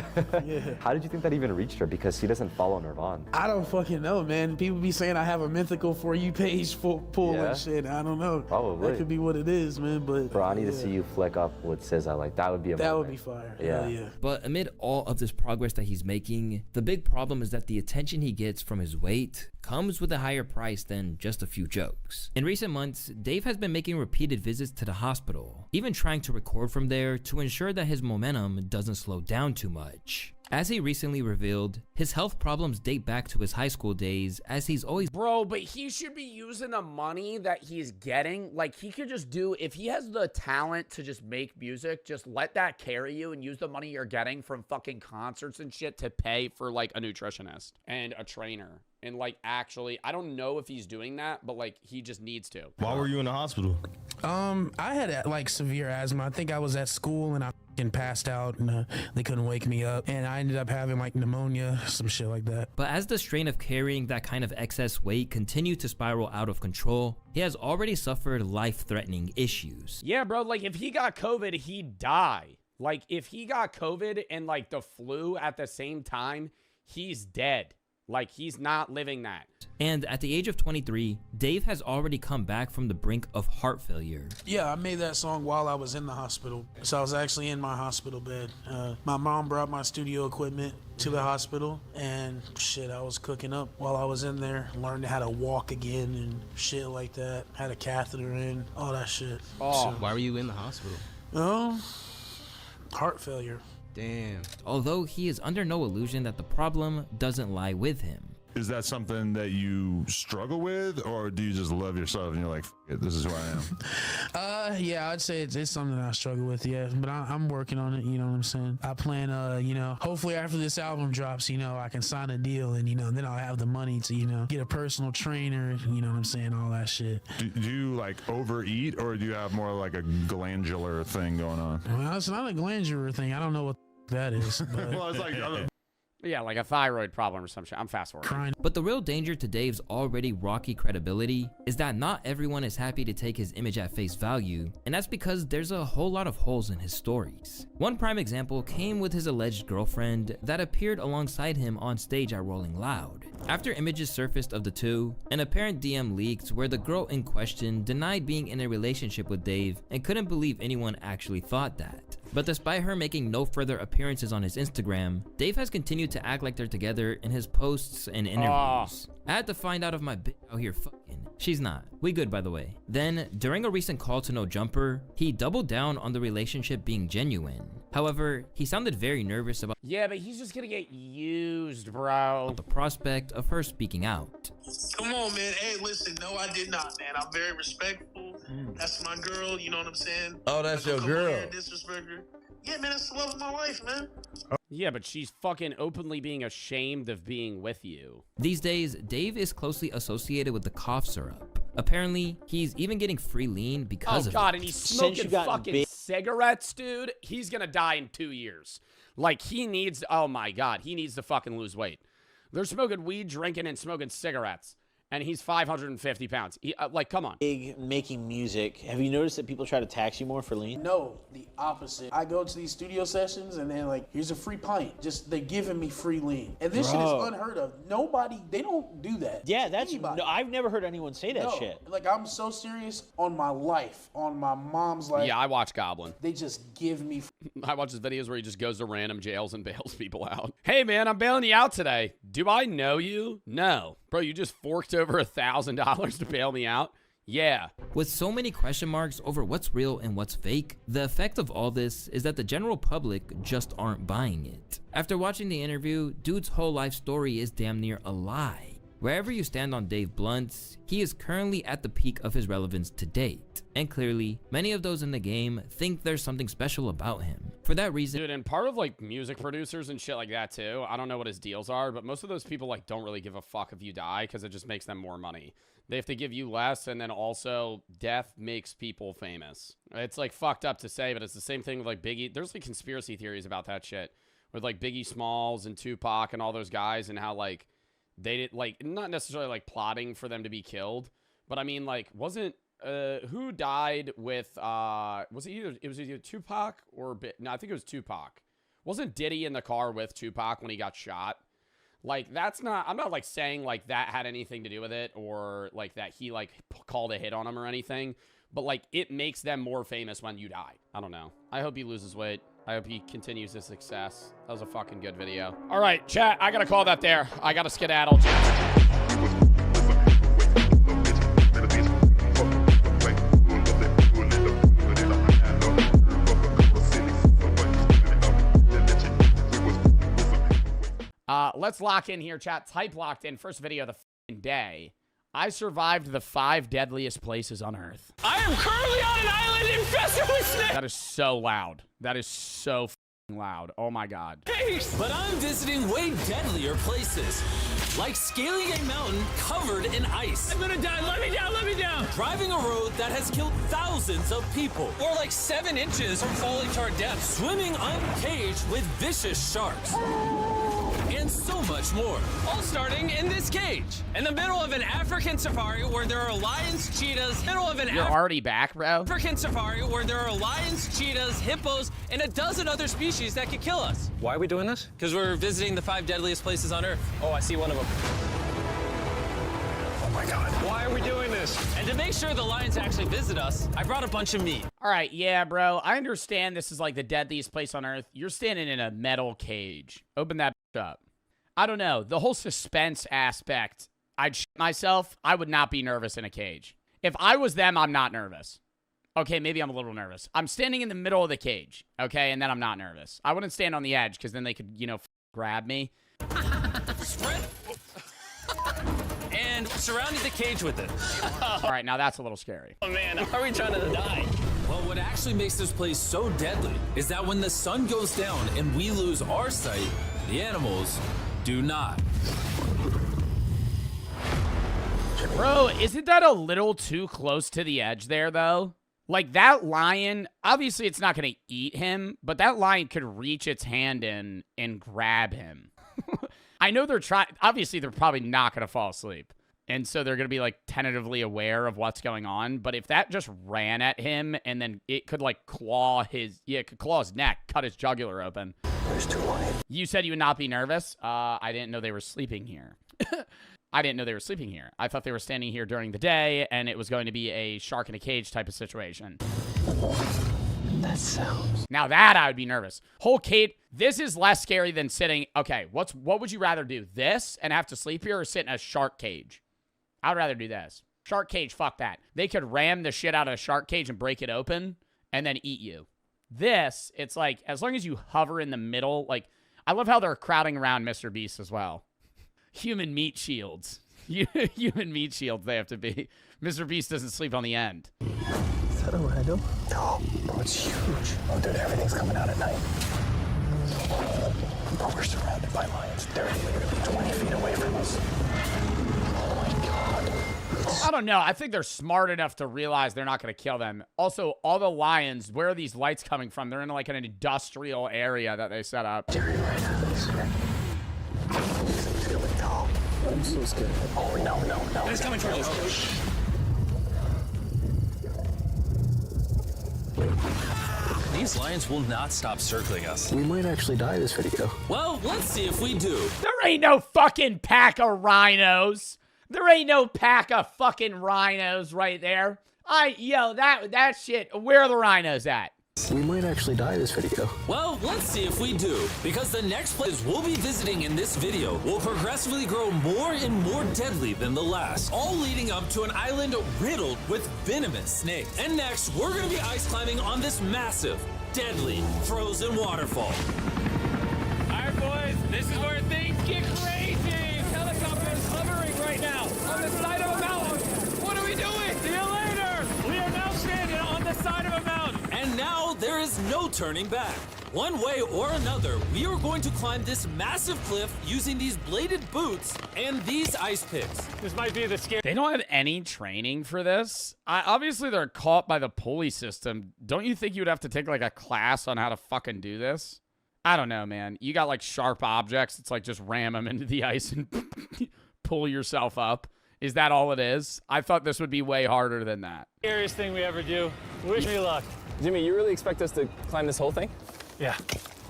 Yeah. How did you think that even reached her? Because she doesn't follow Nirvana. I don't fucking know, man. People be saying I have a mythical For You page pull and shit. I don't know. Probably. That could be what it is, man. But bro, I need to see you flick up with SZA. Like, that would be amazing. That would be fire. Yeah. But amid all of this progress that he's making, the big problem is that the attention he gets from his weight comes with a higher price than just a few jokes. In recent months, Dave has been making repeated visits to the hospital, even trying to record from there to ensure that his momentum doesn't slow down too much. As he recently revealed, his health problems date back to his high school days, as he's always— Bro, but he should be using the money that he's getting. Like, he could just do, if he has the talent to just make music, just let that carry you and use the money you're getting from fucking concerts and shit to pay for, like, a nutritionist and a trainer. And, like, actually, I don't know if he's doing that, but, like, he just needs to. Why were you in the hospital? I had, like, severe asthma. I think I was at school and I passed out and they couldn't wake me up. And I ended up having, like, pneumonia, some shit like that. But as the strain of carrying that kind of excess weight continued to spiral out of control, he has already suffered life-threatening issues. Yeah, bro, like, if he got COVID, he'd die. Like, if he got COVID and, like, the flu at the same time, he's dead. Like, he's not living that. And at the age of 23, Dave has already come back from the brink of heart failure. Yeah, I made that song while I was in the hospital. So I was actually in my hospital bed. My mom brought my studio equipment to the hospital, and shit, I was cooking up while I was in there. Learned how to walk again and shit like that. Had a catheter in, all that shit. Oh, why were you in the hospital? Heart failure. Damn. Although he is under no illusion that the problem doesn't lie with him. Is that something that you struggle with, or do you just love yourself and you're like, this is who I am? Yeah, I'd say it's something that I struggle with, yeah. But I'm working on it, you know what I'm saying? I plan, hopefully after this album drops, I can sign a deal and, then I'll have the money to, get a personal trainer, you know what I'm saying? All that shit. Do you, like, overeat, or do you have more like a glandular thing going on? Well, it's not a glandular thing. I don't know what that is. But well, it's like, Yeah, like a thyroid problem or some shit. I'm fast forwarding. But the real danger to Dave's already rocky credibility is that not everyone is happy to take his image at face value, and that's because there's a whole lot of holes in his stories. One prime example came with his alleged girlfriend that appeared alongside him on stage at Rolling Loud. After images surfaced of the two, an apparent DM leaked where the girl in question denied being in a relationship with Dave and couldn't believe anyone actually thought that. But despite her making no further appearances on his Instagram, Dave has continued to act like they're together in his posts and interviews. I had to find out if my bitch out here fucking. She's not. We good, by the way. Then, during a recent call to No Jumper, he doubled down on the relationship being genuine. However, he sounded very nervous about Yeah, but he's just gonna get used, bro. the prospect of her speaking out. Come on, man. Hey, listen, no, I did not, man. I'm very respectful. That's my girl, you know what I'm saying? Oh, that's your girl. Disrespect her. Yeah, man, that's the love of my life, man. Yeah, but she's fucking openly being ashamed of being with you. These days, Dave is closely associated with the cough syrup. Apparently, he's even getting free lean because of God, it. and he's smoking fucking cigarettes, dude. He's gonna die in 2 years. Like, he needs, oh my God, he needs to fucking lose weight. They're smoking weed, drinking, and smoking cigarettes. And he's 550 pounds. Like, come on. Big making music. Have you noticed that people try to tax you more for lean? No, the opposite. I go to these studio sessions and they're like, here's a free pint. Just, they're giving me free lean. And this shit is unheard of. Nobody, they don't do that. Yeah, that's, no, I've never heard anyone say that shit. Like, I'm so serious on my life, on my mom's life. Yeah, I watch Goblin. They just give me. I watch his videos where he just goes to random jails and bails people out. Hey, man, I'm bailing you out today. Do I know you? No. Bro, you just forked over $1,000 to bail me out? Yeah. With so many question marks over what's real and what's fake, the effect of all this is that the general public just aren't buying it. After watching the interview, dude's whole life story is damn near a lie. Wherever you stand on Dave Blunt's, he is currently at the peak of his relevance to date. And clearly, many of those in the game think there's something special about him. For that reason— Dude, and part of like music producers and shit like that too, I don't know what his deals are, but most of those people like don't really give a fuck if you die because it just makes them more money. They have to give you less, and then also death makes people famous. It's like fucked up to say, but it's the same thing with like Biggie. There's like conspiracy theories about that shit with like Biggie Smalls and Tupac and all those guys, and how like they did like not necessarily like plotting for them to be killed, but I mean like wasn't who died with was it either Tupac or no, I think it was Tupac. Wasn't Diddy in the car with Tupac when he got shot? Like that's not, I'm not like saying like that had anything to do with it or like that he like called a hit on him or anything, but like it makes them more famous when you die. I don't know. I hope he loses weight. I hope he continues his success. That was a fucking good video. All right, chat, I gotta call that there. I gotta skedaddle. Let's lock in here, chat. Type locked in. First video of the f***ing day. I survived the 5 deadliest places on Earth. I am currently on an island infested with snakes. That is so loud. That is so f***ing loud. Oh my God. But I'm visiting way deadlier places, like scaling a mountain covered in ice. I'm gonna die. Let me down. Let me down. Driving a road that has killed thousands of people. Or like 7 inches from falling to our death. Swimming uncaged with vicious sharks. And so much more. All starting in this cage. In the middle of an African safari where there are lions, cheetahs, You're already back, bro? African safari where there are lions, cheetahs, hippos, and a dozen other species that could kill us. Why are we doing this? Because we're visiting the 5 deadliest places on Earth. Oh, I see one of them. Oh my God. Why are we doing this? And to make sure the lions actually visit us, I brought a bunch of meat. All right, yeah, bro. I understand this is like the deadliest place on Earth. You're standing in a metal cage. Open that up. I don't know. The whole suspense aspect, I'd shit myself. I would not be nervous in a cage. If I was them, I'm not nervous. Okay, maybe I'm a little nervous. I'm standing in the middle of the cage, okay, and then I'm not nervous. I wouldn't stand on the edge because then they could, you know, grab me. And surrounded the cage with it. All right, now that's a little scary. Oh, man, are we trying to die? Well, what actually makes this place so deadly is that when the sun goes down and we lose our sight, the animals do not. Bro, isn't that a little too close to the edge there, though? Like, that lion, obviously it's not going to eat him, but that lion could reach its hand in and grab him. I know they're trying. Obviously, they're probably not going to fall asleep. And so they're going to be like tentatively aware of what's going on. But if that just ran at him and then it could like claw his, it could claw his neck, cut his jugular open. There's too light. You said you would not be nervous. I didn't know they were sleeping here. I didn't know they were sleeping here. I thought they were standing here during the day and it was going to be a shark in a cage type of situation. That sounds. Now that I would be nervous. Whole cage. This is less scary than sitting. Okay, what would you rather do? This and have to sleep here or sit in a shark cage? I'd rather do this. Shark cage, fuck that. They could ram the shit out of a shark cage and break it open and then eat you. This, it's like, as long as you hover in the middle, like, I love how they're crowding around Mr. Beast as well. Human meat shields. Human meat shields they have to be. Mr. Beast doesn't sleep on the end. Is that a rhino? No, bro, it's huge. Oh, dude, everything's coming out at night. Bro, we're surrounded by lions. They're literally 20 feet away from us. Oh my God. I don't know. I think they're smart enough to realize they're not going to kill them. Also, all the lions, where are these lights coming from? They're in like an industrial area that they set up. I'm so scared. Oh, no. It's coming towards us. These lions will not stop circling us. We might actually die this video. Well, let's see if we do. There ain't no fucking pack of rhinos. There ain't no pack of fucking rhinos right there. Yo, that shit, where are the rhinos at? We might actually die this video. Well, let's see if we do. Because the next place we'll be visiting in this video will progressively grow more and more deadly than the last, all leading up to an island riddled with venomous snakes. And next, we're going to be ice climbing on this massive, deadly, frozen waterfall. All right, boys, this is where things get crazy. Helicopter is hovering right now on the side of a mountain. What are we doing? See you later. We are now standing on the side of a mountain. And now there is no turning back. One way or another, we are going to climb this massive cliff using these bladed boots and these ice picks. This might be the scary. They don't have any training for this. Obviously, they're caught by the pulley system. Don't you think you would have to take like a class on how to fucking do this? I don't know, man. You got like sharp objects. It's like just ram them into the ice and pull yourself up. Is that all it is? I thought this would be way harder than that. Scariest thing we ever do. Wish me luck. Jimmy, you really expect us to climb this whole thing? Yeah.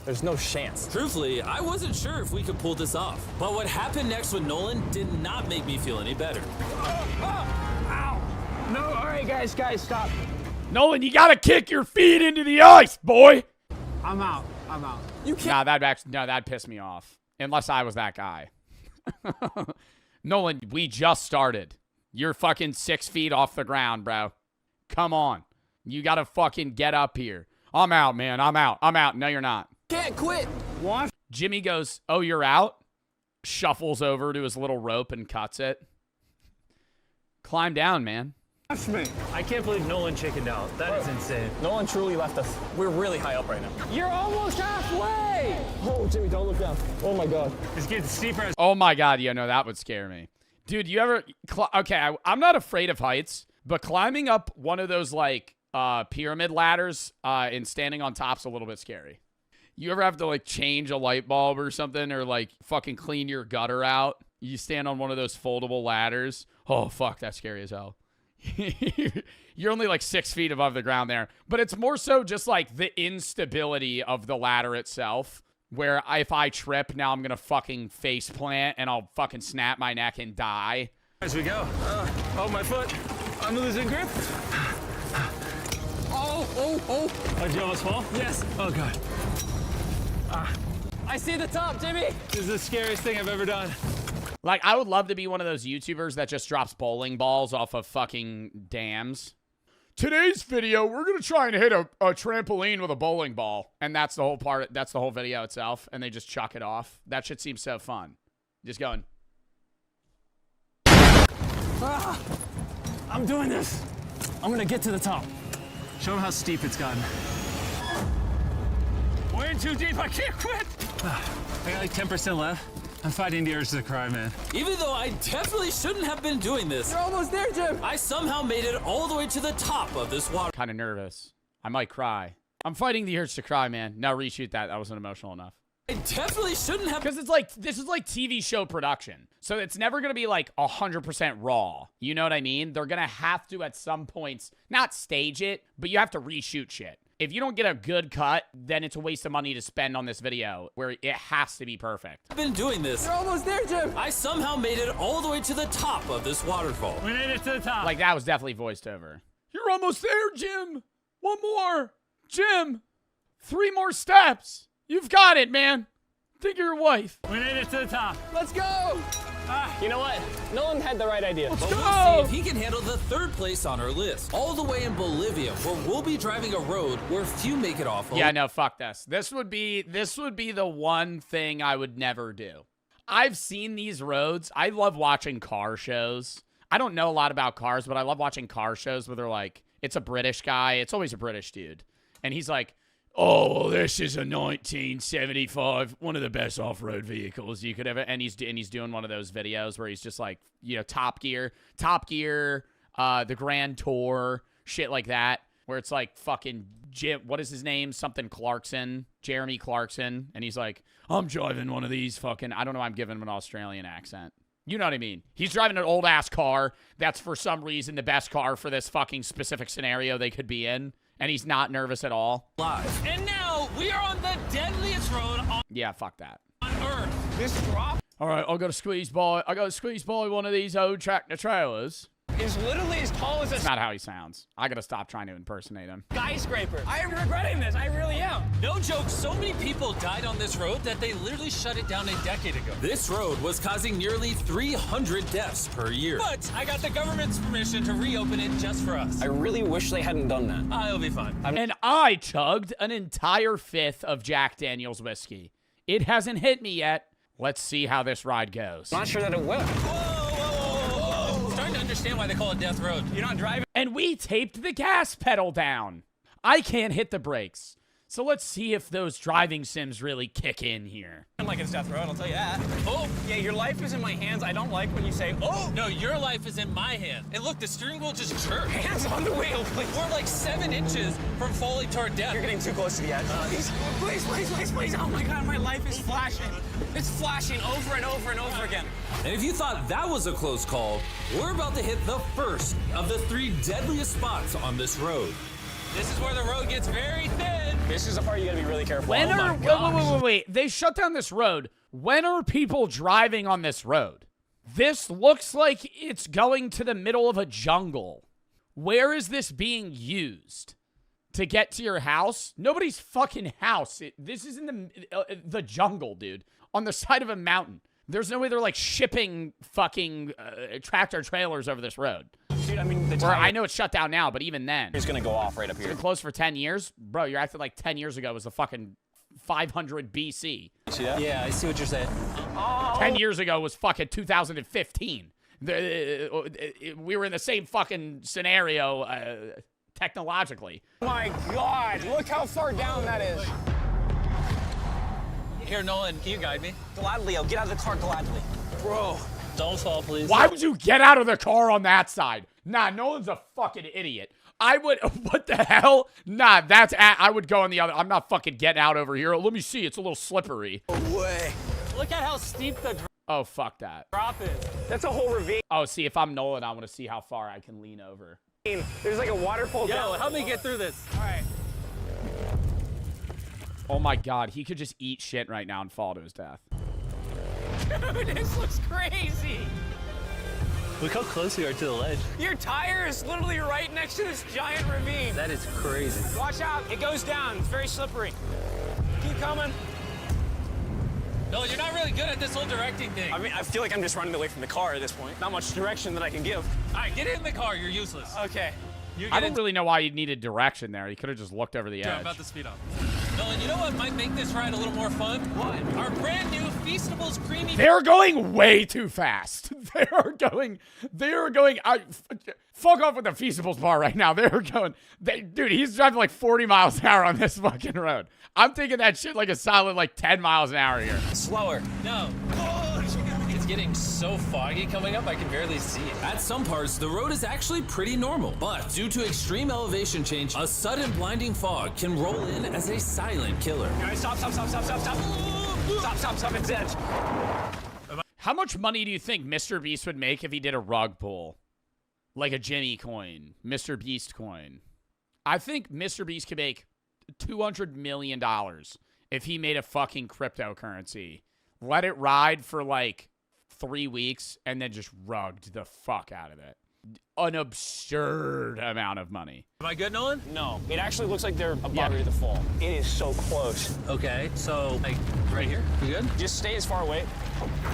There's no chance. Truthfully, I wasn't sure if we could pull this off. But what happened next with Nolan did not make me feel any better. Ow. No, all right, guys, stop. Nolan, you gotta kick your feet into the ice, boy. I'm out. You can't. That'd piss me off. Unless I was that guy. Nolan, we just started. You're fucking 6 feet off the ground, bro. Come on. You gotta fucking get up here. I'm out, man. I'm out. No, you're not. Can't quit. What? Jimmy goes, oh, you're out? Shuffles over to his little rope and cuts it. Climb down, man. Watch me. I can't believe Nolan chickened out. That is insane. Nolan truly left us. We're really high up right now. You're almost halfway. Oh, Jimmy, don't look down. Oh, my God. It's getting steeper. Oh, my God. Yeah, no, that would scare me. Dude, you ever... Okay, I'm not afraid of heights, but climbing up one of those, like, pyramid ladders and standing on top's a little bit scary. You ever have to, like, change a light bulb or something or, like, fucking clean your gutter out? You stand on one of those foldable ladders. Oh, fuck, that's scary as hell. You're only like 6 feet above the ground there, but it's more so just like the instability of the ladder itself, where if I trip, now I'm gonna fucking face plant and I'll fucking snap my neck and die. As we go. Oh, my foot. I'm losing grip. Oh. Did you almost fall? Yes. Oh, God. I see the top, Jimmy. This is the scariest thing I've ever done. Like, I would love to be one of those YouTubers that just drops bowling balls off of fucking dams. Today's video, we're going to try and hit a trampoline with a bowling ball. And that's the whole part. That's the whole video itself. And they just chuck it off. That shit seems so fun. Just going. I'm doing this. I'm going to get to the top. Show them how steep it's gotten. We're in too deep. I can't quit. I got like 10% left. I'm fighting the urge to cry, man. Even though I definitely shouldn't have been doing this. You're almost there, Jim. I somehow made it all the way to the top of this water. Kind of nervous. I might cry. I'm fighting the urge to cry, man. No, reshoot that. That wasn't emotional enough. I definitely shouldn't have. Because it's like, this is like TV show production. So it's never going to be like 100% raw. You know what I mean? They're going to have to, at some points, not stage it, but you have to reshoot shit. If you don't get a good cut, then it's a waste of money to spend on this video where it has to be perfect. I've been doing this. You're almost there, Jim. I somehow made it all the way to the top of this waterfall. We made it to the top. Like, that was definitely voiced over. You're almost there, Jim. One more. Jim. 3 more steps. You've got it, man. Think of your wife. We made it to the top. Let's go. You know what? Nolan had the right idea. But we'll see if he can handle the 3rd place on our list. All the way in Bolivia, where we'll be driving a road where few make it off. Yeah, no, fuck this. This would be the one thing I would never do. I've seen these roads. I love watching car shows. I don't know a lot about cars, but I love watching car shows where they're like, it's a British guy. It's always a British dude. And he's like, oh, well, this is a 1975, one of the best off-road vehicles you could ever. And he's doing one of those videos where he's just like, you know, Top Gear, the Grand Tour, shit like that, where it's like fucking Jim, what is his name? Something Clarkson, Jeremy Clarkson. And he's like, I'm driving one of these fucking, I don't know why I'm giving him an Australian accent. You know what I mean? He's driving an old-ass car that's for some reason the best car for this fucking specific scenario they could be in. And he's not nervous at all. Live. And now we are on the deadliest road on fuck that. Earth. This drop. All right, I got to squeeze by one of these old tractor trailers. Is literally as tall as That's not how he sounds. I got to stop trying to impersonate him. skyscraper. I am regretting this. I really am. No joke, so many people died on this road that they literally shut it down a decade ago. This road was causing nearly 300 deaths per year. But I got the government's permission to reopen it just for us. I really wish they hadn't done that. It'll be fine. And I chugged an entire 5th of Jack Daniel's whiskey. It hasn't hit me yet. Let's see how this ride goes. I'm not sure that it will. I'm starting to understand why they call it Death Road. You're not driving. And we taped the gas pedal down. I can't hit the brakes. So let's see if those driving sims really kick in here. Like it's Death Road, I'll tell you that. Oh, yeah, your life is in my hands. I don't like when you say, oh. No, your life is in my hand. And look, the steering wheel just jerked. Hands on the wheel, please. We're like 7 inches from falling to our death. You're getting too close to the edge. Please. Oh my God, my life is flashing. It's flashing over and over and over again. And if you thought that was a close call, we're about to hit the first of the 3 deadliest spots on this road. This is where the road gets very thin. This is the part you gotta be really careful. Wait. They shut down this road. When are people driving on this road? This looks like it's going to the middle of a jungle. Where is this being used? To get to your house? Nobody's fucking house. This is in the jungle, dude. On the side of a mountain. There's no way they're like shipping fucking tractor trailers over this road. Dude, I mean, I know it's shut down now, but even then. It's gonna go off right up here. It's been closed for 10 years? Bro, you're acting like 10 years ago was the fucking 500 BC. You see that? Yeah, I see what you're saying. 10 years ago was fucking 2015. We were in the same fucking scenario technologically. My God, look how far down that is. Here, Nolan, can you guide me? Gladly, I'll get out of the car gladly. Bro. Don't fall, please. Why would you get out of the car on that side? Nah, Nolan's a fucking idiot. I would, what the hell? Nah, I would go on the other. I'm not fucking getting out over here. Let me see, it's a little slippery. No way. Look at how steep the Oh, fuck that. drop is. That's a whole ravine. Oh, see, if I'm Nolan, I want to see how far I can lean over. There's like a waterfall down. Yo, help me get through this. All right. Oh my God, he could just eat shit right now and fall to his death. Dude, this looks crazy. Look how close we are to the ledge. Your tire is literally right next to this giant ravine. That is crazy. Watch out, it goes down. It's very slippery. Keep coming. No, you're not really good at this whole directing thing. I mean, I feel like I'm just running away from the car at this point. Not much direction that I can give. All right, get in the car. You're useless. Okay. I don't really know why you needed direction there. He could have just looked over the edge. I'm about to speed up. Nolan, you know what might make this ride a little more fun? What? Our brand new Feastables Creamy... They're going way too fast. They're going... Fuck off with the Feastables bar right now. Dude, he's driving like 40 miles an hour on this fucking road. I'm thinking that shit like a solid like 10 miles an hour here. Slower. No. It's getting so foggy coming up, I can barely see it. At some parts, the road is actually pretty normal, but due to extreme elevation change, a sudden blinding fog can roll in as a silent killer. All right, stop. Stop, it's edge. How much money do you think Mr. Beast would make if he did a rug pull? Like a Jimmy coin, Mr. Beast coin. I think Mr. Beast could make $200 million if he made a fucking cryptocurrency. Let it ride for like 3 weeks and then just rugged the fuck out of it. An absurd amount of money. Am I good, Nolan? No, it actually looks like they're about ready to fall. It is so close. Okay, so like right here. You good? Just stay as far away.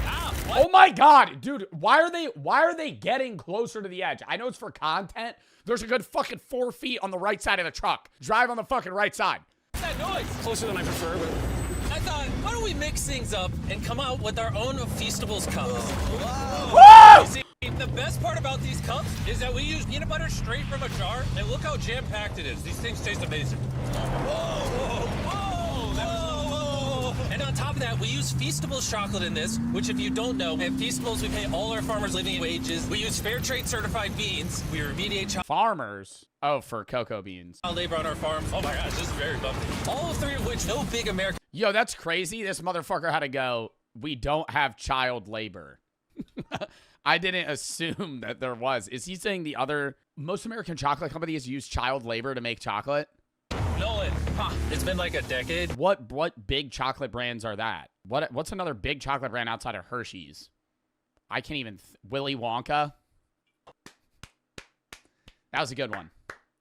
Ah, oh my god, dude, why are they getting closer to the edge? I know it's for content. There's a good fucking 4 feet on the right side of the truck. Drive on the fucking right side. What's that noise? Closer than I prefer, but I thought, why don't we mix things up and come out with our own Feastables cups? Whoa! You see, the best part about these cups is that we use peanut butter straight from a jar, and look how jam-packed it is. These things taste amazing. Whoa! And on top of that, we use Feastables chocolate in this, which if you don't know, at Feastables we pay all our farmers living wages. We use fair trade certified beans. We remediate farmers. Oh, for cocoa beans. Child labor on our farms. Oh my gosh, this is very bumpy. All 3 of which no big American. Yo, that's crazy. This motherfucker had to go, we don't have child labor. I didn't assume that there was. Is he saying the other most American chocolate companies use child labor to make chocolate? Nolan, it's been like a decade. What big chocolate brands are that? What's another big chocolate brand outside of Hershey's? I can't even. Willy Wonka. That was a good one.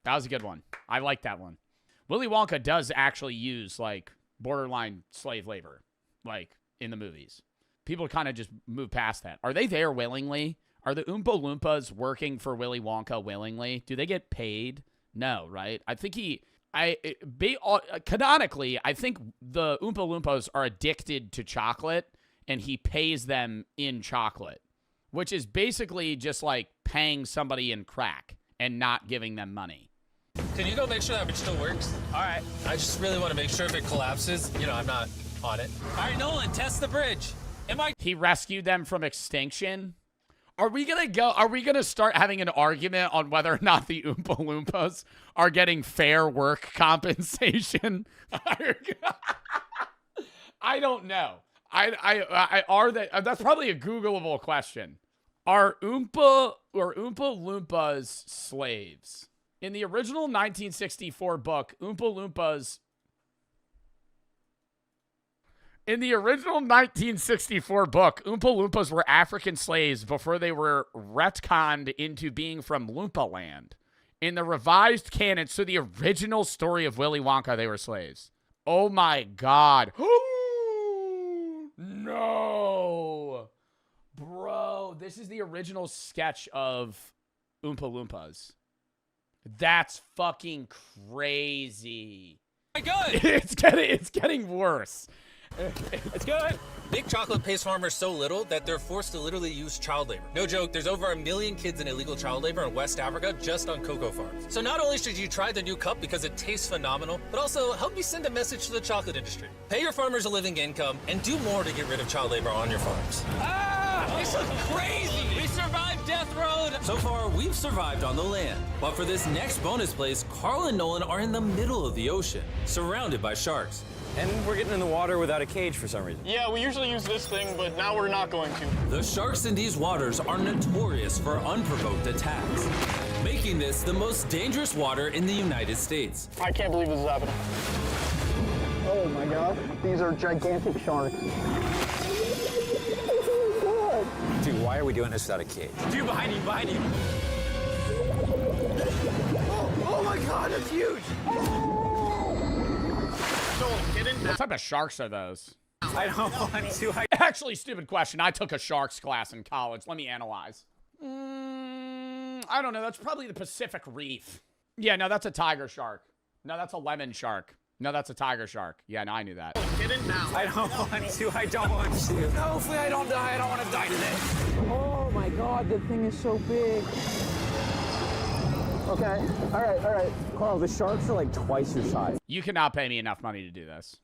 That was a good one. I like that one. Willy Wonka does actually use like borderline slave labor, like in the movies. People kind of just move past that. Are they there willingly? Are the Oompa Loompas working for Willy Wonka willingly? Do they get paid? No, right? I think canonically, I think the Oompa Loompas are addicted to chocolate, and he pays them in chocolate, which is basically just like paying somebody in crack and not giving them money. Can you go make sure that bridge still works? All right. I just really want to make sure if it collapses, you know, I'm not on it. All right, Nolan, test the bridge. He rescued them from extinction. Are we gonna start having an argument on whether or not the Oompa Loompas are getting fair work compensation? I don't know. That's probably a Googleable question. Are Oompa Loompas slaves? In the original 1964 book, Oompa Loompas were African slaves before they were retconned into being from Loompa Land. In the revised canon, so the original story of Willy Wonka, they were slaves. Oh my god. No. Bro, this is the original sketch of Oompa Loompas. That's fucking crazy. Oh my god. It's getting worse. It's good. Big chocolate pays farmers so little that they're forced to literally use child labor. No joke, there's over 1 million kids in illegal child labor in West Africa just on cocoa farms. So not only should you try the new cup because it tastes phenomenal, but also help me send a message to the chocolate industry. Pay your farmers a living income and do more to get rid of child labor on your farms. Ah, this is crazy. We survived Death Road. So far, we've survived on the land. But for this next bonus place, Carl and Nolan are in the middle of the ocean, surrounded by sharks. And we're getting in the water without a cage for some reason. Yeah, we usually use this thing, but now we're not going to. The sharks in these waters are notorious for unprovoked attacks, making this the most dangerous water in the United States. I can't believe this is happening. Oh my god, these are gigantic sharks. Dude, why are we doing this without a cage? Dude, behind you. Oh my god, that's huge. What type of sharks are those? I don't want to. Actually, stupid question. I took a sharks class in college. Let me analyze. I don't know. That's probably the Pacific Reef. Yeah, no, that's a tiger shark. No, that's a lemon shark. No, that's a tiger shark. Yeah, no, I knew that. Get in now. I don't want to. No, hopefully I don't die. I don't want to die today. Oh my god, the thing is so big. Okay, all right. Carl, the sharks are like twice your size. You cannot pay me enough money to do this.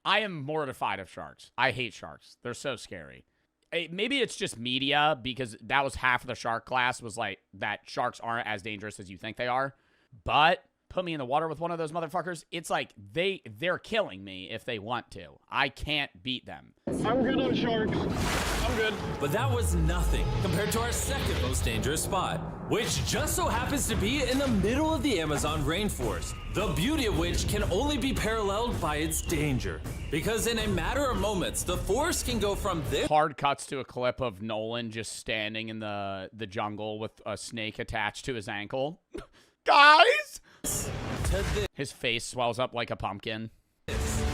I am mortified of sharks. I hate sharks. They're so scary. Maybe it's just media, because that was half of the shark class was like that sharks aren't as dangerous as you think they are. But put me in the water with one of those motherfuckers, it's like they're killing me if they want to. I can't beat them. I'm good on sharks. I'm good. But that was nothing compared to our second most dangerous spot, which just so happens to be in the middle of the Amazon rainforest, the beauty of which can only be paralleled by its danger. Because in a matter of moments, the forest can go from this hard cuts to a clip of Nolan just standing in the jungle with a snake attached to his ankle. Guys! His face swells up like a pumpkin.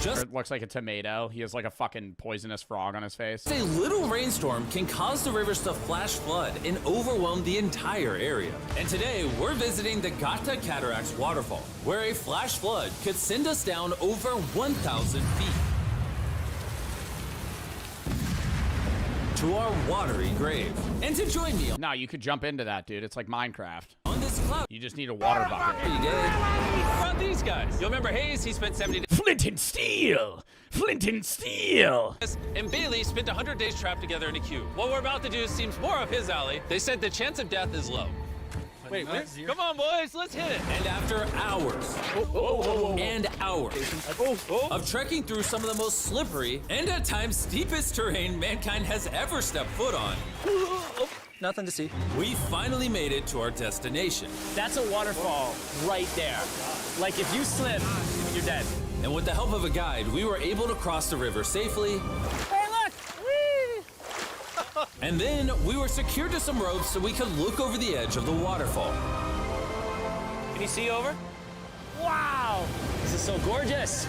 Or it looks like a tomato. He has like a fucking poisonous frog on his face. A little rainstorm can cause the rivers to flash flood and overwhelm the entire area. And today, we're visiting the Gata Cataracts waterfall, where a flash flood could send us down over 1,000 feet. To our watery grave. And to join me... No, you could jump into that, dude. It's like Minecraft. On this cloud. You just need a water bucket. You did. How about these guys? You'll remember Hayes, he spent 70 days... Flint and steel! Flint and steel! And Bailey spent 100 days trapped together in a cube. What we're about to do seems more up his alley. They said the chance of death is low. Wait, come on, boys, let's hit it. And after hours and hours of trekking through some of the most slippery and at times steepest terrain mankind has ever stepped foot on, Nothing to see. we finally made it to our destination. That's a waterfall right there. Like if you slip, you're dead. And with the help of a guide, we were able to cross the river safely. Hey, look! Whee! And then we were secured to some ropes so we could look over the edge of the waterfall. Can you see over? Wow! This is so gorgeous.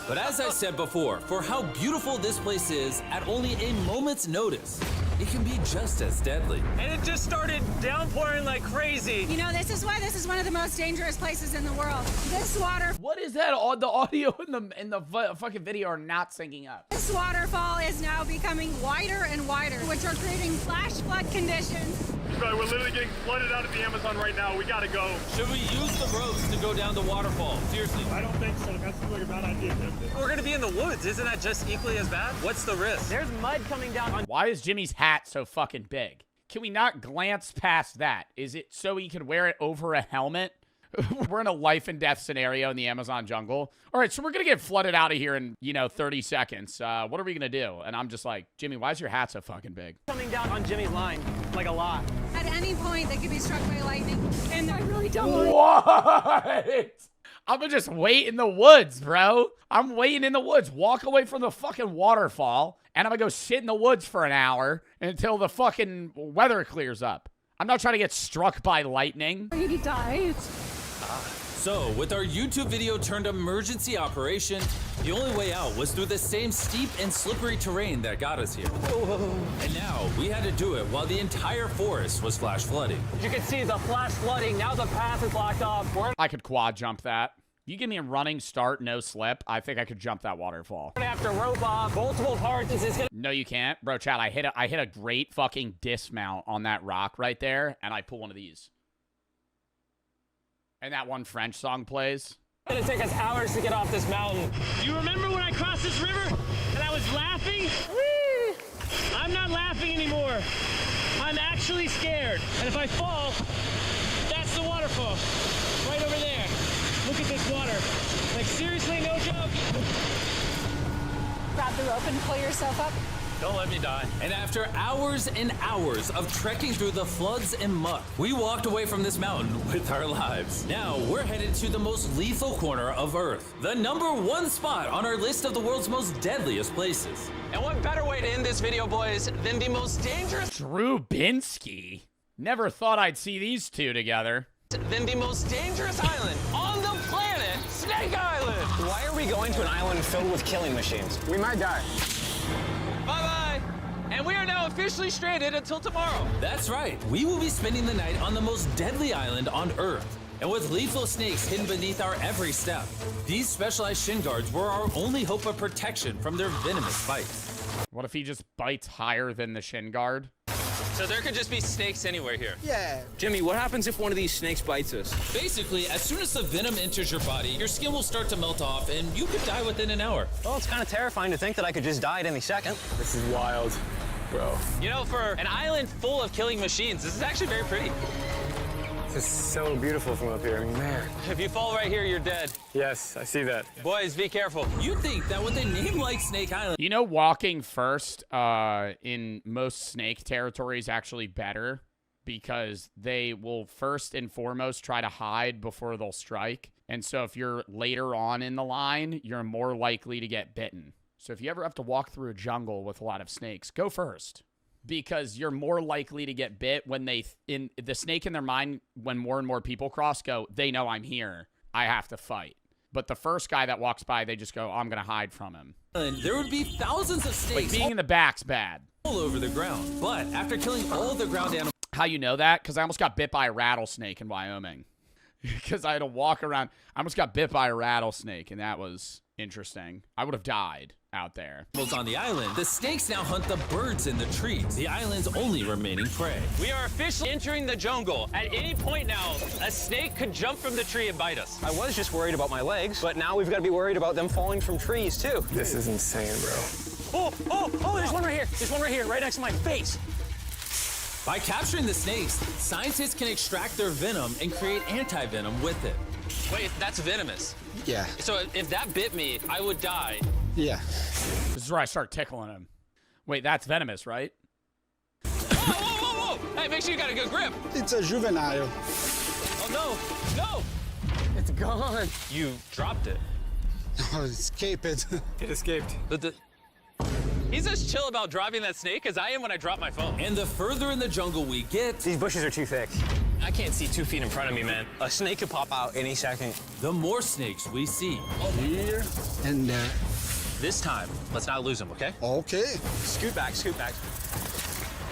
But as I said before, for how beautiful this place is, at only a moment's notice, it can be just as deadly. And it just started downpouring like crazy. You know, this is why this is one of the most dangerous places in the world. This water... What is that? The audio in the fucking video are not syncing up. This waterfall is now becoming wider and wider, which are creating flash flood conditions. Sorry, we're literally getting flooded out of the Amazon right now. We gotta go. Should we use the ropes to go down the waterfall? Seriously. I don't think so. That seems like a bad idea. We're gonna be in the woods. Isn't that just equally as bad? What's the risk? There's mud coming down on... Why is Jimmy's hat so fucking big? Can we not glance past that? Is it so he can wear it over a helmet? We're in a life and death scenario in the Amazon jungle. All right, so we're going to get flooded out of here in, 30 seconds. What are we going to do? And I'm just like, Jimmy, why is your hat so fucking big? Coming down on Jimmy's line, like a lot. At any point, they could be struck by lightning. And I really don't What? I'm going to just wait in the woods, bro. I'm waiting in the woods. Walk away from the fucking waterfall. And I'm going to go sit in the woods for an hour until the fucking weather clears up. I'm not trying to get struck by lightning. He died. So, with our YouTube video turned emergency operation, the only way out was through the same steep and slippery terrain that got us here. And now, we had to do it while the entire forest was flash flooding. You can see the flash flooding. Now the path is blocked off. I could quad jump that. You give me a running start, no slip, I think I could jump that waterfall. We're gonna have to rope off multiple parts. This is gonna... No, you can't. Bro, Chad, I hit a great fucking dismount on that rock right there, and I pull one of these. And that one French song plays. It's gonna take us hours to get off this mountain. Do you remember when I crossed this river and I was laughing? Whee! I'm not laughing anymore. I'm actually scared. And if I fall, that's the waterfall. Right over there. Look at this water. Like, seriously, no joke. Grab the rope and pull yourself up. Don't let me die. And after hours and hours of trekking through the floods and muck, we walked away from this mountain with our lives. Now, we're headed to the most lethal corner of Earth, the #1 spot on our list of the world's most deadliest places. And what better way to end this video, boys, than the most dangerous... Drew Binsky? Never thought I'd see these two together. Than the most dangerous island on the planet, Snake Island! Why are we going to an island filled with killing machines? We might die. Bye-bye! And we are now officially stranded until tomorrow. That's right. We will be spending the night on the most deadly island on Earth. And with lethal snakes hidden beneath our every step, these specialized shin guards were our only hope of protection from their venomous bites. What if he just bites higher than the shin guard? So there could just be snakes anywhere here. Yeah. Jimmy, what happens if one of these snakes bites us? Basically, as soon as the venom enters your body, your skin will start to melt off and you could die within an hour. Well, it's kind of terrifying to think that I could just die at any second. This is wild, bro. You know, for an island full of killing machines, this is actually very pretty. Just so beautiful from up here, man. If you fall right here, you're dead. Yes, I see that. Boys, be careful. You'd think that with a name like Snake Island, You know, walking first in most snake territory is actually better because they will first and foremost try to hide before they'll strike. And so if you're later on in the line, you're more likely to get bitten. So if you ever have to walk through a jungle with a lot of snakes, go first. Because you're more likely to get bit when in the snake in their mind, when more and more people cross, they know I'm here. I have to fight. But the first guy that walks by, they just go, oh, I'm going to hide from him. there would be thousands of snakes Being in the back's bad. all over the ground. But after killing all the ground animals, How you know that? Because I almost got bit by a rattlesnake in Wyoming. Because I had to walk around. I almost got bit by a rattlesnake, and that was interesting. I would have died out there. on the island, the snakes now hunt the birds in the trees, the island's only remaining prey. We are officially entering the jungle. At any point now, a snake could jump from the tree and bite us. I was just worried about my legs, but now we've got to be worried about them falling from trees, too. This is insane, bro. Oh, there's one right here. There's one right here, right next to my face. By capturing the snakes, scientists can extract their venom and create anti-venom with it. Wait, that's venomous. Yeah. So if that bit me, I would die. Yeah. This is where I start tickling him. Wait, that's venomous, right? Whoa! Hey, make sure you got a good grip. It's a juvenile. Oh, no! It's gone. You dropped it. Oh, escape it. It escaped. He's as chill about dropping that snake as I am when I drop my phone. And the further in the jungle we get, These bushes are too thick. I can't see 2 feet in front of me, man. A snake could pop out any second. the more snakes we see. Here and there. This time, let's not lose him, okay? Okay. Scoot back.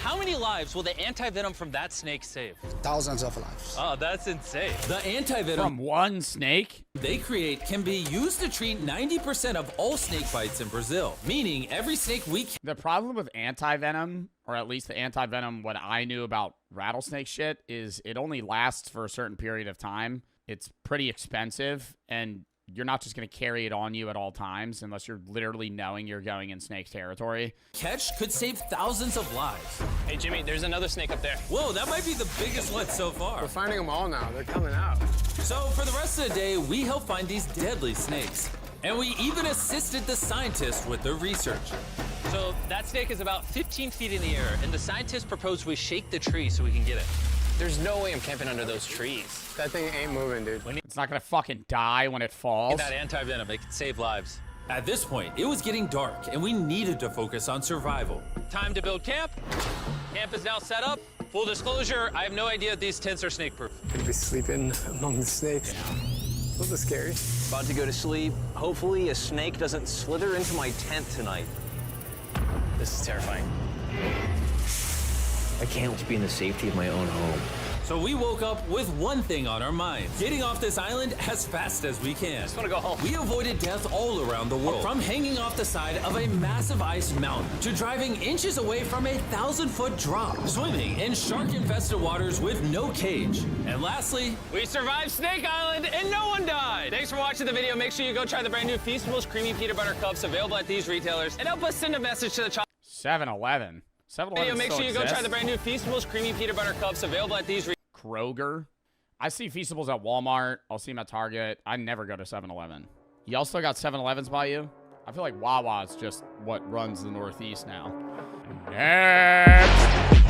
How many lives will the anti-venom from that snake save? Thousands of lives. Oh, that's insane. The anti-venom From one snake? they create can be used to treat 90% of all snake bites in Brazil, meaning every snake we The problem with anti-venom, or at least the anti-venom what I knew about rattlesnake shit, is it only lasts for a certain period of time. It's pretty expensive, and you're not just going to carry it on you at all times unless you're literally knowing you're going in snake territory. catch could save thousands of lives. Hey, Jimmy, there's another snake up there. Whoa, that might be the biggest one so far. We're finding them all now. They're coming out. So for the rest of the day, we help find these deadly snakes. And we even assisted the scientists with their research. So that snake is about 15 feet in the air, and the scientists propose we shake the tree so we can get it. There's no way I'm camping under those trees. That thing ain't moving, dude. It's not going to fucking die when it falls. Get that anti-venom, it can save lives. At this point, it was getting dark, and we needed to focus on survival. Time to build camp. Camp is now set up. Full disclosure, I have no idea if these tents are snake-proof. Could be sleeping among the snakes. A little scary. About to go to sleep. Hopefully a snake doesn't slither into my tent tonight. This is terrifying. I can't be in the safety of my own home. So we woke up with one thing on our minds: getting off this island as fast as we can. Just want to go home. We avoided death all around the world, from hanging off the side of a massive ice mountain to driving inches away from a 1,000-foot drop, swimming in shark-infested waters with no cage, and lastly, We survived Snake Island and no one died. Thanks for watching the video. Make sure you go try the brand new Feastables Creamy Peanut Butter Cups available at these retailers, and help us send a message to the 7-Eleven. 7-Eleven. Make sure you go try the brand new Feastables Creamy Peanut Butter Cups available at these Kroger. I see Feastables at Walmart. I'll see them at Target. I never go to 7-Eleven. Y'all still got 7-Elevens by you? I feel like Wawa's just what runs the Northeast now. Next.